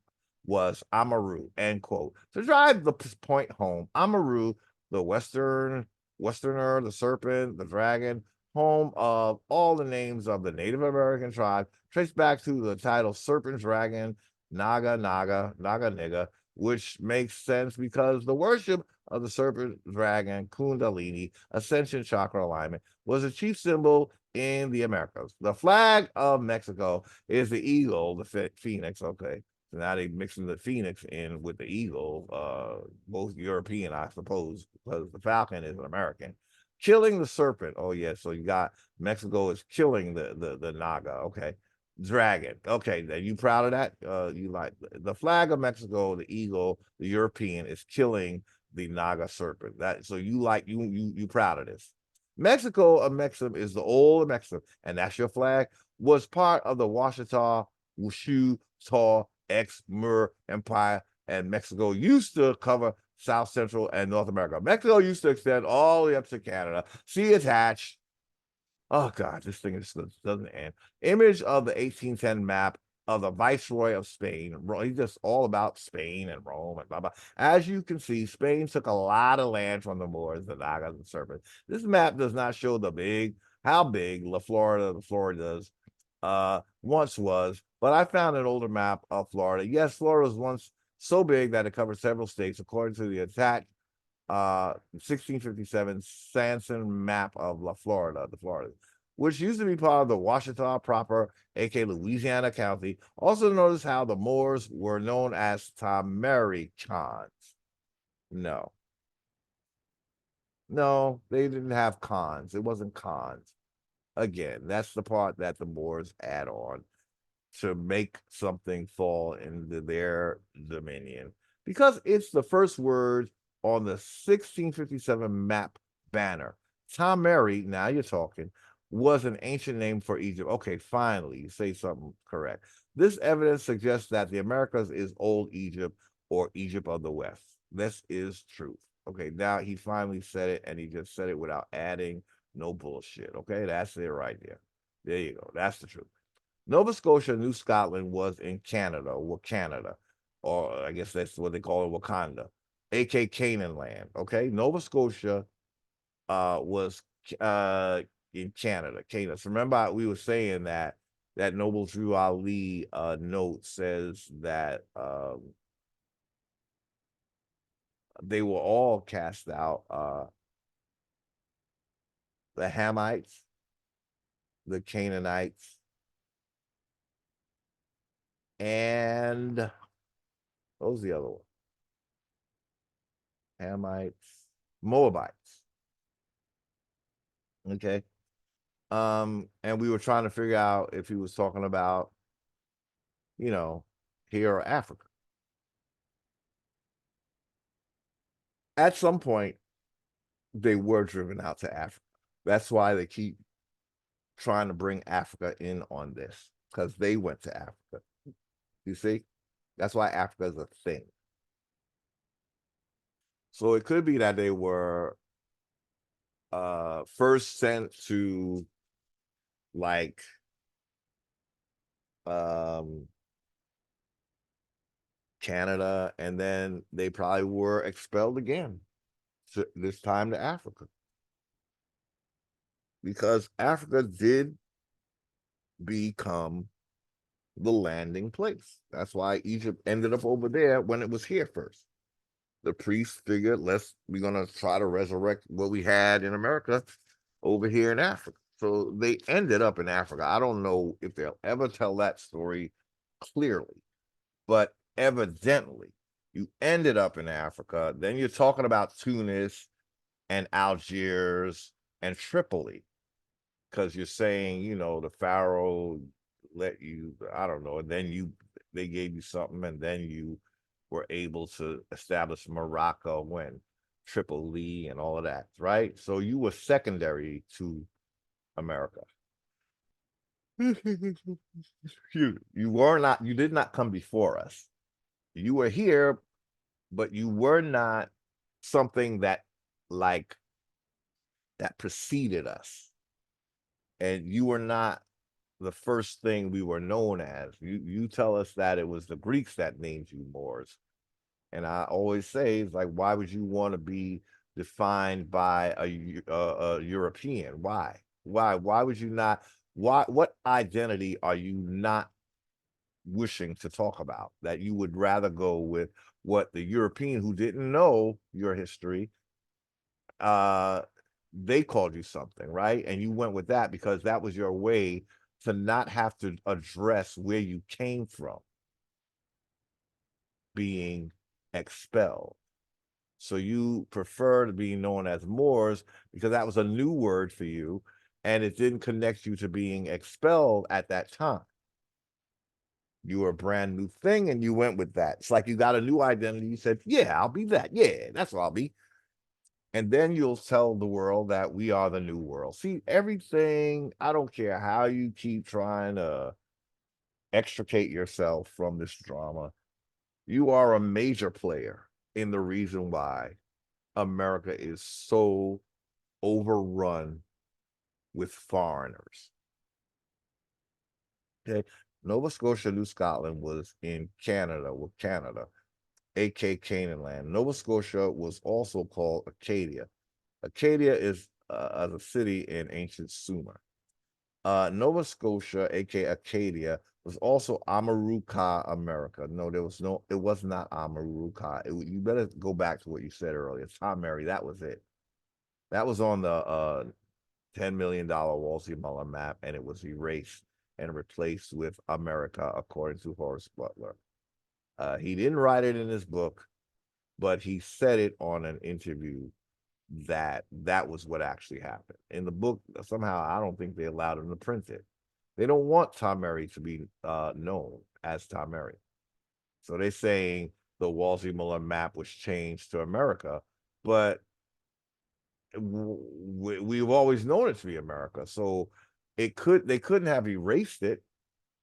Speaker 1: was Amurru, end quote. To drive the point home, Amurru, the Westerner, the serpent, the dragon, home of all the names of the Native American tribe, trace back to the title Serpent Dragon, Naga Nigga, which makes sense because the worship of the serpent dragon, Kundalini, ascension chakra alignment, was a chief symbol in the Americas. The flag of Mexico is the eagle, the phoenix. Okay. So now they mixing the phoenix in with the eagle, both European, I suppose, because the falcon is an American. Killing the serpent. Oh, yeah. So you got Mexico is killing the Naga. Okay. Dragon. Okay. Are you proud of that? You like the flag of Mexico, the eagle, the European is killing the Naga serpent. That so you like you proud of this. Mexico, a Mexim is the old Mexim, and that's your flag, was part of the Washitaw Muur Empire, and Mexico used to cover South Central and North America. Mexico used to extend all the way up to Canada. See attached. Oh God, this thing just doesn't end. Image of the 1810 map of the Viceroy of Spain. He's just all about Spain and Rome and blah blah. As you can see, Spain took a lot of land from the Moors, the Nagas, and Serpents. This map does not show how big the Florida's once was, but I found an older map of Florida. Yes, Florida was once so big that it covered several states, according to the attached 1657 Sanson map of Florida, which used to be part of the Washita proper, aka Louisiana County. Also notice how the Moors were known as TaMERI Khans. No, they didn't have khans. It wasn't khans. Again, that's the part that the Moors add on to make something fall into their dominion because it's the first word on the 1657 map banner. TaMERI, now you're talking, was an ancient name for Egypt. Okay, finally, you say something correct. This evidence suggests that the Americas is Old Egypt or Egypt of the West. This is truth. Okay, now he finally said it, and he just said it without adding no bullshit. Okay, that's it right there. There you go. That's the truth. Nova Scotia, New Scotland was in Canada, or I guess that's what they call it, Wakanda, aka Canaan land. Okay, Nova Scotia was in Canada, Canaan. So remember, we were saying that Noble Drew Ali note says that they were all cast out. The Hamites, the Canaanites, and what was the other one? Hamites, Moabites. Okay. And we were trying to figure out if he was talking about, here or Africa. At some point, they were driven out to Africa. That's why they keep trying to bring Africa in on this, because they went to Africa. You see? That's why Africa is a thing. So it could be that they were first sent to like Canada, and then they probably were expelled again, this time to Africa, because Africa did
Speaker 2: become the landing place. That's why Egypt ended up over there when it was here first. The priests figured, we're gonna try to resurrect what we had in America over here in Africa. So they ended up in Africa. I don't know if they'll ever tell that story clearly, but evidently you ended up in Africa. Then you're talking about Tunis and Algiers and Tripoli, because you're saying, the Pharaoh let you, I don't know, and then they gave you something, and then you were able to establish Morocco when Tripoli and all of that, right? So you were secondary to America. You did not come before us. You were here, but you were not something that like that preceded us. And you were not the first thing we were known as. You tell us that it was the Greeks that named you Moors. And I always say, it's like, why would you want to be defined by a European? Why? Why would you not? What identity are you not wishing to talk about, that you would rather go with what the European who didn't know your history, they called you something, right? And you went with that because that was your way to not have to address where you came from being expelled. So you prefer to be known as Moors because that was a new word for you, and it didn't connect you to being expelled at that time. You were a brand new thing, and you went with that. It's like you got a new identity. You said, yeah, I'll be that. Yeah, that's what I'll be. And then you'll tell the world that we are the new world. See, everything, I don't care how you keep trying to extricate yourself from this drama, you are a major player in the reason why America is so overrun with foreigners. Okay. Nova Scotia, New Scotland was in Canada with Canada, aka Canaan land. Nova Scotia was also called Acadia. Acadia is a city in ancient Sumer. Nova Scotia, aka Acadia, was also Amurru America. No, it was not Amurru. You better go back to what you said earlier. TaMERI, that was it. That was on the $10 million Wolsey Muller map, and it was erased and replaced with America, according to Horace Butler. He didn't write it in his book, but he said it on an interview that was what actually happened. In the book, somehow, I don't think they allowed him to print it. They don't want TaMERI to be known as TaMERI. So they're saying the Wolsey Muller map was changed to America, but we've always known it to be America. So they couldn't have erased it.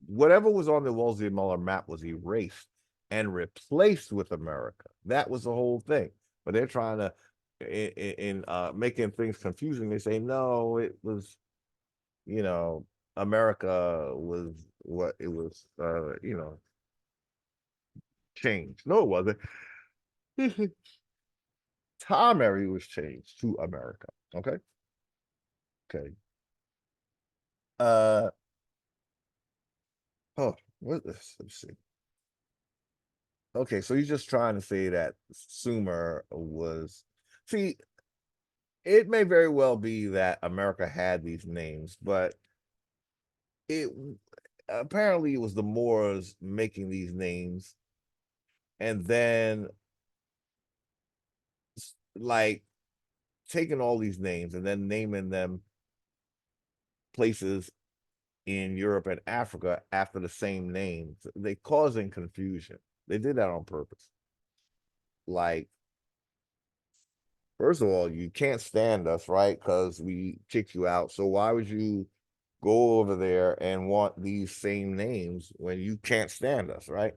Speaker 2: Whatever was on the Wolsey Muller map was erased and replaced with America. That was the whole thing. But they're trying to, in making things confusing, they say, no, it was, America was what it was, changed. No, it wasn't. TaMERI was changed to America. Okay. Okay. Uh, oh, what is this? Let's see. Okay, so he's just trying to say that Sumer was, see, it may very well be that America had these names, but it apparently it was the Moors making these names and then like taking all these names and then naming them places in Europe and Africa after the same names. They causing confusion. They did that on purpose. Like, first of all, you can't stand us, right? Because we kicked you out. So why would you go over there and want these same names when you can't stand us, right?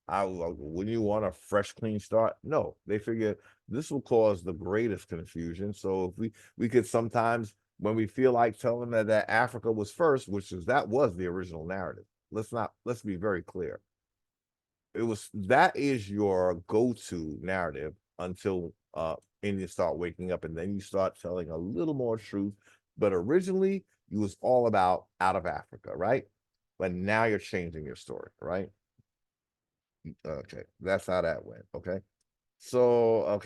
Speaker 2: Wouldn't you want a fresh, clean start? No, they figure this will cause the greatest confusion. So if we could sometimes, when we feel like telling them that Africa was first, that was the original narrative. Let's be very clear. That is your go-to narrative until Indians start waking up, and then you start telling a little more truth. But originally, it was all about out of Africa, right? but now you're changing your story, right? Okay, that's how that went. Okay, so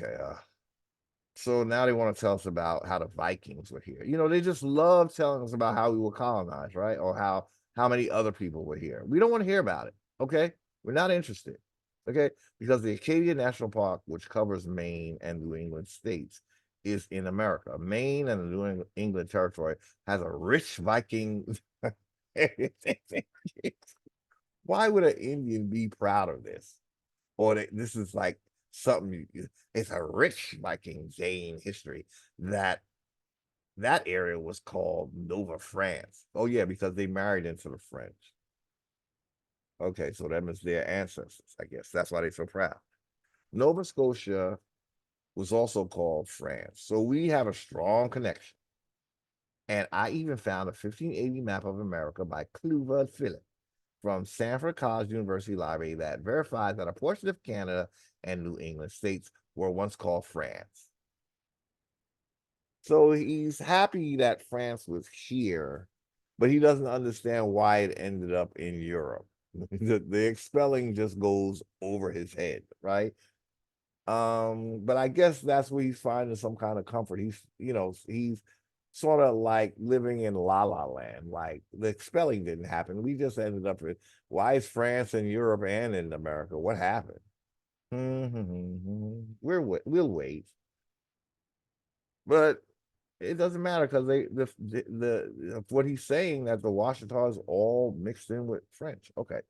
Speaker 2: so now they want to tell us about how the Vikings were here. You know, they just love telling us about how we were colonized, right? Or how many other people were here. We don't want to hear about it. Okay, we're not interested. Okay, because the Acadia National Park, which covers Maine and New England states, is in America. Maine and the New England territory has a rich Viking. Why would an Indian be proud of this? Or this is like something, it's a rich Viking Jane history that that area was called Nova France. Oh yeah, because they married into the French. Okay, so that means their ancestors, I guess. That's why they're so proud. Nova Scotia was also called France. So we have a strong connection. And I even found a 1580 map of America by Cluver Phillip from Sanford College University Library that verifies that a portion of Canada and New England states were once called France. So he's happy that France was here, but he doesn't understand why it ended up in Europe. The expelling just goes over his head, right? But I guess that's where he's finding some kind of comfort. He's sort of like living in La La Land. Like the expelling didn't happen. We just ended up with why is France in Europe and in America? What happened? We'll wait. But it doesn't matter because what he's saying that the Washitaw is all mixed in with French. Okay.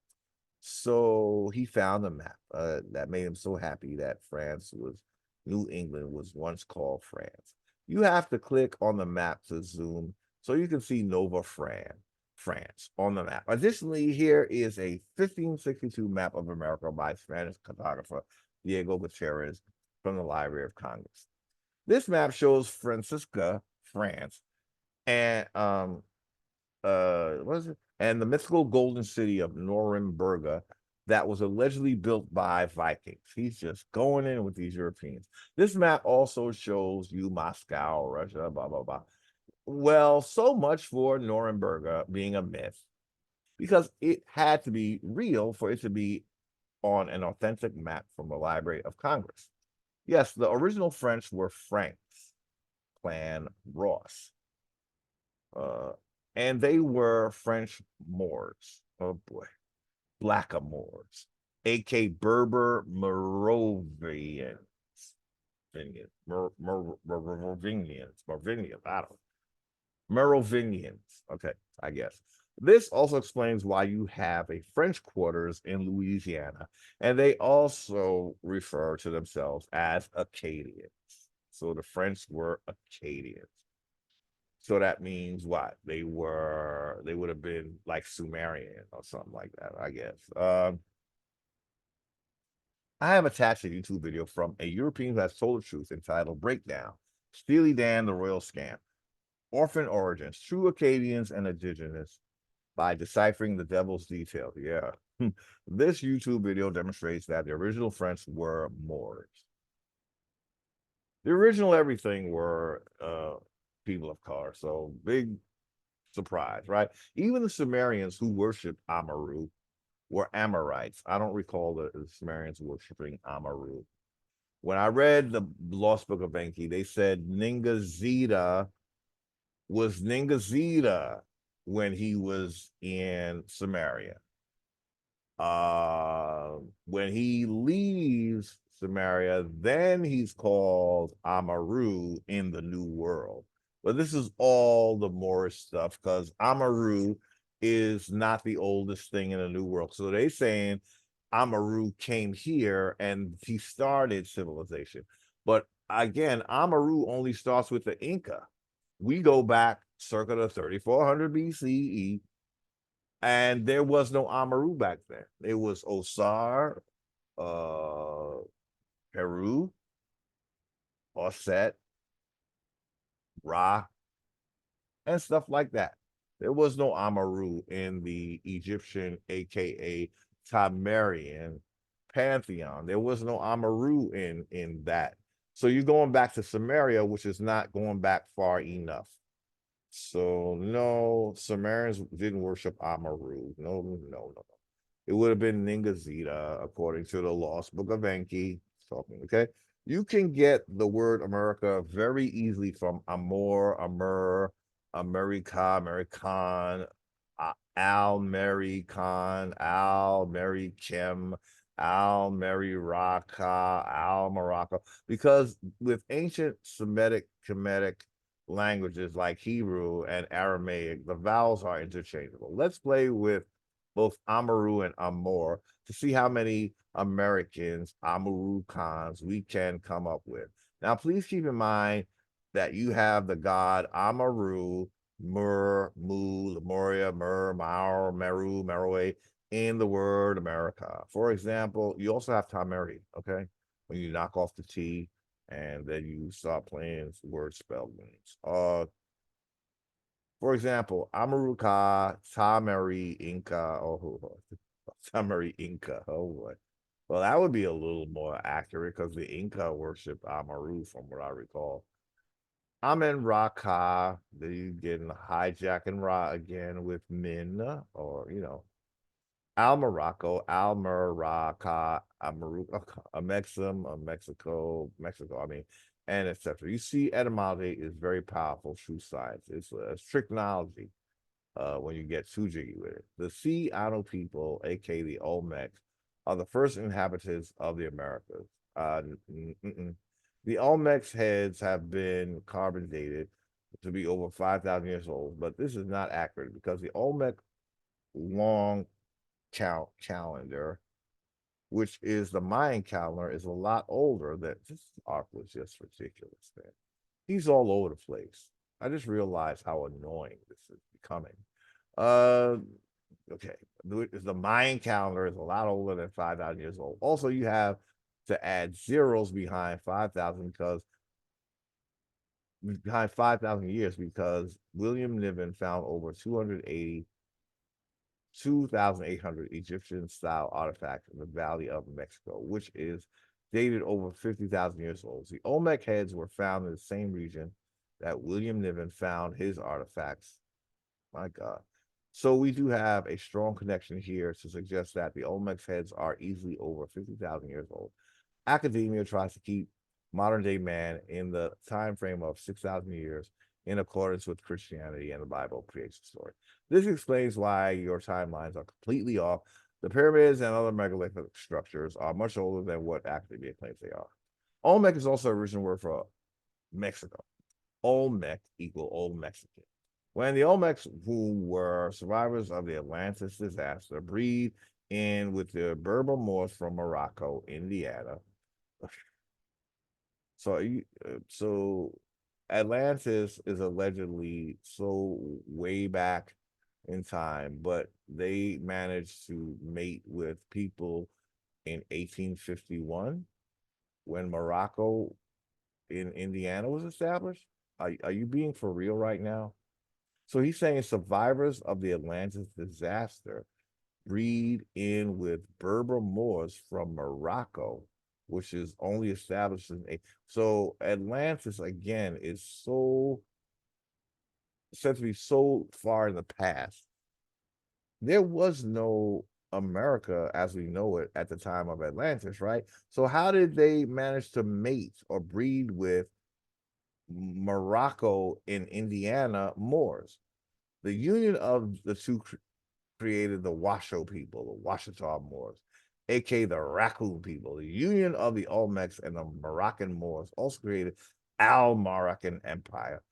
Speaker 2: So he found a map that made him so happy that New England was once called France. You have to click on the map to zoom so you can see France on the map. Additionally, here is a 1562 map of America by Spanish cartographer Diego Gutierrez from the Library of Congress. This map shows Francisca, France, and what is it? And the mythical golden city of Norimberga that was allegedly built by Vikings. He's just going in with these Europeans. This map also shows you Moscow, Russia, blah, blah, blah. Well, so much for Norimberga being a myth because it had to be real for it to be on an authentic map from the Library of Congress. Yes, the original French were Franks, Clan Ross. And they were French Moors. Oh boy, Blackamoors, aka Berber Merovingians, Merovingians. I don't Merovingians. Okay, I guess. This also explains why you have a French quarters in Louisiana, and they also refer to themselves as Acadians. So the French were Acadians. So that means what? They would have been like Sumerian or something like that, I guess. I have attached a YouTube video from a European who has told the truth entitled Breakdown, Steely Dan, the Royal Scam, Orphan Origins, True Acadians and Indigenous by Deciphering the Devil's Detail. Yeah. This YouTube video demonstrates that the original French were Moors. The original everything were people of color. So big surprise, right? Even the Sumerians who worshipped Amurru were Amorites. I don't recall the Sumerians worshiping Amurru. When I read the Lost Book of Enki, they said Ningazida was Ningazida when he was in Samaria. When he leaves Samaria, then he's called Amurru in the New World. But this is all the Moorish stuff because Amurru is not the oldest thing in the New World. So they saying Amurru came here and he started civilization. But again, Amurru only starts with the Inca. We go back circa the 3400 BCE, and there was no Amurru back then. It was Osar, Peru, Osset, Ra, and stuff like that. There was no Amurru in the Egyptian, aka Tamarian pantheon. There was no Amurru in that. So you're going back to Samaria, which is not going back far enough. So no, Sumerians didn't worship Amurru. No, no, no, no. It would have been Ningazita, according to the Lost Book of Enki. Talking, okay. You can get the word America very easily from Amor, Amur, America, American, Al Mary Khan, Al Mary Kim, Al Mary Raka, Al Morocco. Because with ancient Semitic, Kemetic languages like Hebrew and Aramaic, the vowels are interchangeable. Let's play with both Amurru and Amor to see how many Americans, Amurru Khans, we can come up with. Now, please keep in mind that you have the god Amurru, Mur, Mu, Lemuria, Mur, Maur, Meru, Meroe in the word America. For example, you also have TaMERI, okay? When you knock off the T and then you start playing word spell names. For example, Amaruka, TaMERI, Inca, oh, TaMERI Inca. Oh boy. Well, that would be a little more accurate because the Inca worshiped Amaru, from what I recall. Amen Raka, you getting hijacking Ra again with Min, or Al Morocco, Al Maraca, Amaru, Amexum, Mexico, I mean, and etc. You see, etymology is very powerful, true science. It's a tricknology when you get too jiggy with it. The Sea Ano people, aka the Olmecs, are the first inhabitants of the Americas. The Olmecs heads have been carbon dated to be over 5,000 years old, but this is not accurate because the Olmec long calendar, which is the Mayan calendar, is a lot older. That this arc was just ridiculous, man. He's all over the place. I just realized how annoying this is becoming. Uh, okay, the Mayan calendar is a lot older than 5,000 years old. Also, you have to add zeros behind 5,000 because behind 5,000 years because William Niven found over 2,800 Egyptian style artifacts in the Valley of Mexico, which is dated over 50,000 years old. The Olmec heads were found in the same region that William Niven found his artifacts. My God. So we do have a strong connection here to suggest that the Olmec heads are easily over 50,000 years old. Academia tries to keep modern day man in the time frame of 6,000 years in accordance with Christianity and the Bible creation story. This explains why your timelines are completely off. The pyramids and other megalithic structures are much older than what academia claims they are. Olmec is also a original word for Mexico. Olmec equal Old Mexican. When the Olmecs, who were survivors of the Atlantis disaster, breed in with the Berber Moors from Morocco, Indiana. So Atlantis is allegedly so way back in time, but they managed to mate with people in 1851 when Morocco in Indiana was established. Are you being for real right now? So he's saying survivors of the Atlantis disaster breed in with Berber Moors from Morocco, which is only established in so Atlantis again is so said to be so far in the past. There was no America as we know it at the time of Atlantis, right? So how did they manage to mate or breed with Morocco in Indiana Moors? The union of the two created the Washoe people, the Washitaw Moors, aka the Raccoon people. The union of the Olmecs and the Moroccan Moors also created Al Moroccan Empire.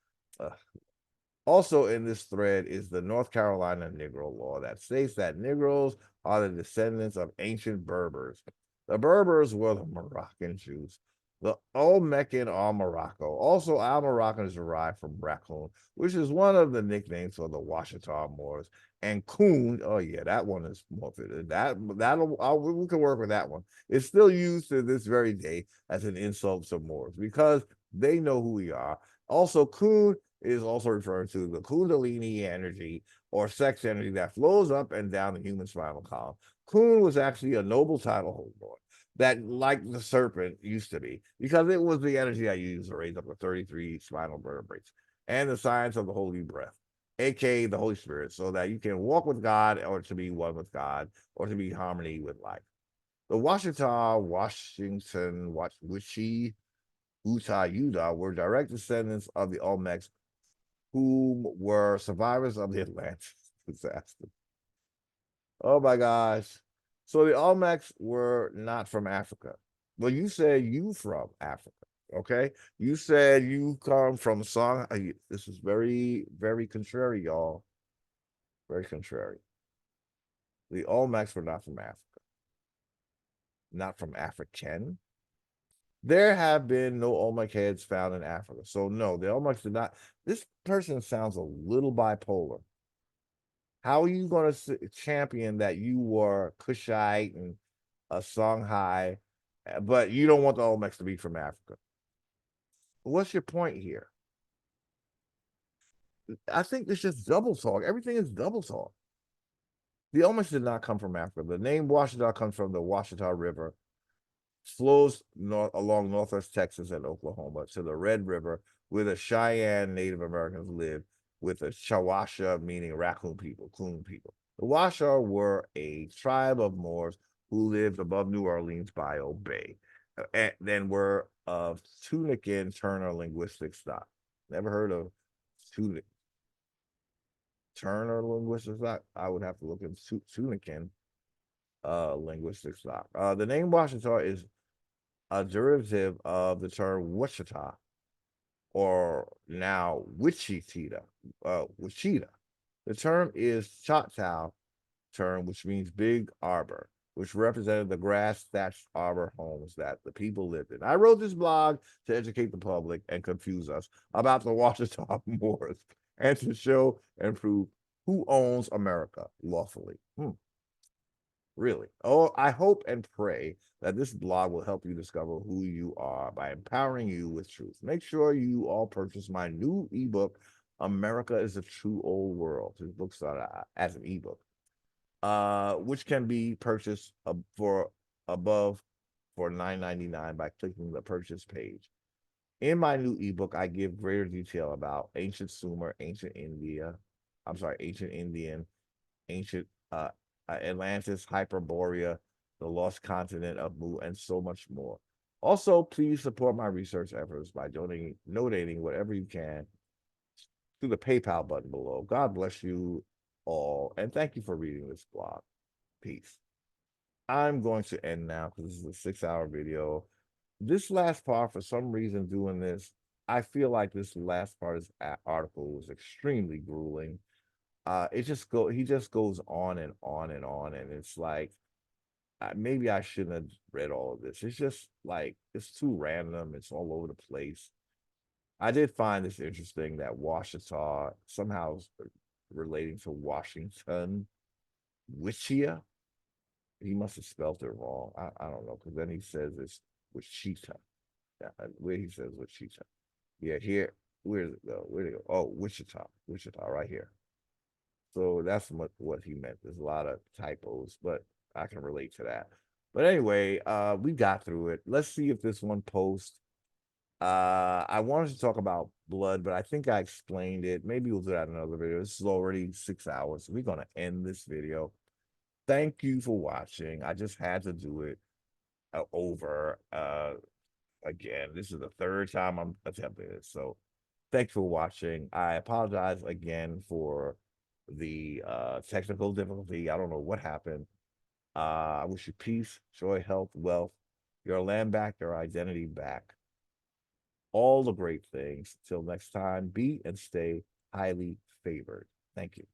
Speaker 2: Also in this thread is the North Carolina Negro law that states that Negroes are the descendants of ancient Berbers. The Berbers were the Moroccan Jews. The Olmecan are Morocco. Also, Al Moroccan is derived from raccoon, which is one of the nicknames for the Washitaw Moors. And coon, oh yeah, that one is more fitted. We can work with that one. It's still used to this very day as an insult to Moors because they know who we are. Also, coon is also referring to the Kundalini energy or sex energy that flows up and down the human spinal column. Kun was actually a noble title holder that, like the serpent, used to be because it was the energy I used to raise up the 33 spinal vertebrae. and the science of the Holy Breath, aka the Holy Spirit, so that you can walk with God or to be one with God or to be in harmony with life. The Washitaw, Washington, Wichita, Utah were direct descendants of the Olmecs, whom were survivors of the Atlantis disaster. Oh my gosh. So the Olmecs were not from Africa. Well, you said you from Africa. Okay. You said you come from Songhai. This is very, very contrary, y'all. Very contrary. The Olmecs were not from Africa. Not from African. There have been no Olmec heads found in Africa. So no, the Olmecs did not. This person sounds a little bipolar. How are you going to champion that you were Kushite and a Songhai, but you don't want the Olmecs to be from Africa? What's your point here? I think it's just double talk. Everything is double talk. The Olmecs did not come from Africa. The name Washita comes from the Washita River, flows along northwest Texas and Oklahoma to the Red River, where the Cheyenne Native Americans lived, with the Chawasha, meaning raccoon people, coon people. The Washaw were a tribe of Moors who lived above New Orleans Bayou Bay, and then were of Tunican Turner linguistic stock. Never heard of Turner linguistic stock? I would have to look at Tunican linguistic stock. The name Washita is a derivative of the term Wichita, or now Wichita. Wichita. The term is Choctaw term, which means big arbor, which represented the grass thatched arbor homes that the people lived in. I wrote this blog to educate the public and confuse us about the Washitaw Moors and to show and prove who owns America lawfully. Really. Oh, I hope and pray that this blog will help you discover who you are by empowering you with truth. Make sure you all purchase my new ebook, America is a True Old World. This book's as an ebook, which can be purchased for $9.99 by clicking the purchase page. In my new ebook, I give greater detail about ancient Sumer, ancient Indian, ancient Atlantis, Hyperborea, the lost continent of Mu, and so much more. Also, please support my research efforts by donating whatever you can through the PayPal button below. God bless you all, and thank you for reading this blog. Peace. I'm going to end now because this is a 6-hour video. This last part, for some reason, doing this, I feel like this last part of this article was extremely grueling. He just goes on and on and on, and it's like maybe I shouldn't have read all of this. It's just like it's too random. It's all over the place. I did find this interesting that Washita somehow relating to Washington, Wichita. He must have spelled it wrong. I don't know, because then he says it's Wichita. Yeah, where he says Wichita. Yeah, here. Where does it go? Where did it go? Oh, Wichita, right here. So that's what he meant. There's a lot of typos, but I can relate to that. But anyway, we got through it. Let's see if this one posts. I wanted to talk about blood, but I think I explained it. Maybe we'll do that in another video. This is already 6 hours. So we're gonna end this video. Thank you for watching. I just had to do it over again. This is the third time I'm attempting this. So thanks for watching. I apologize again for the technical difficulty. I don't know what happened. I wish you peace, joy, health, wealth, your land back, your identity back, all the great things. Till next time, be and stay highly favored. Thank you.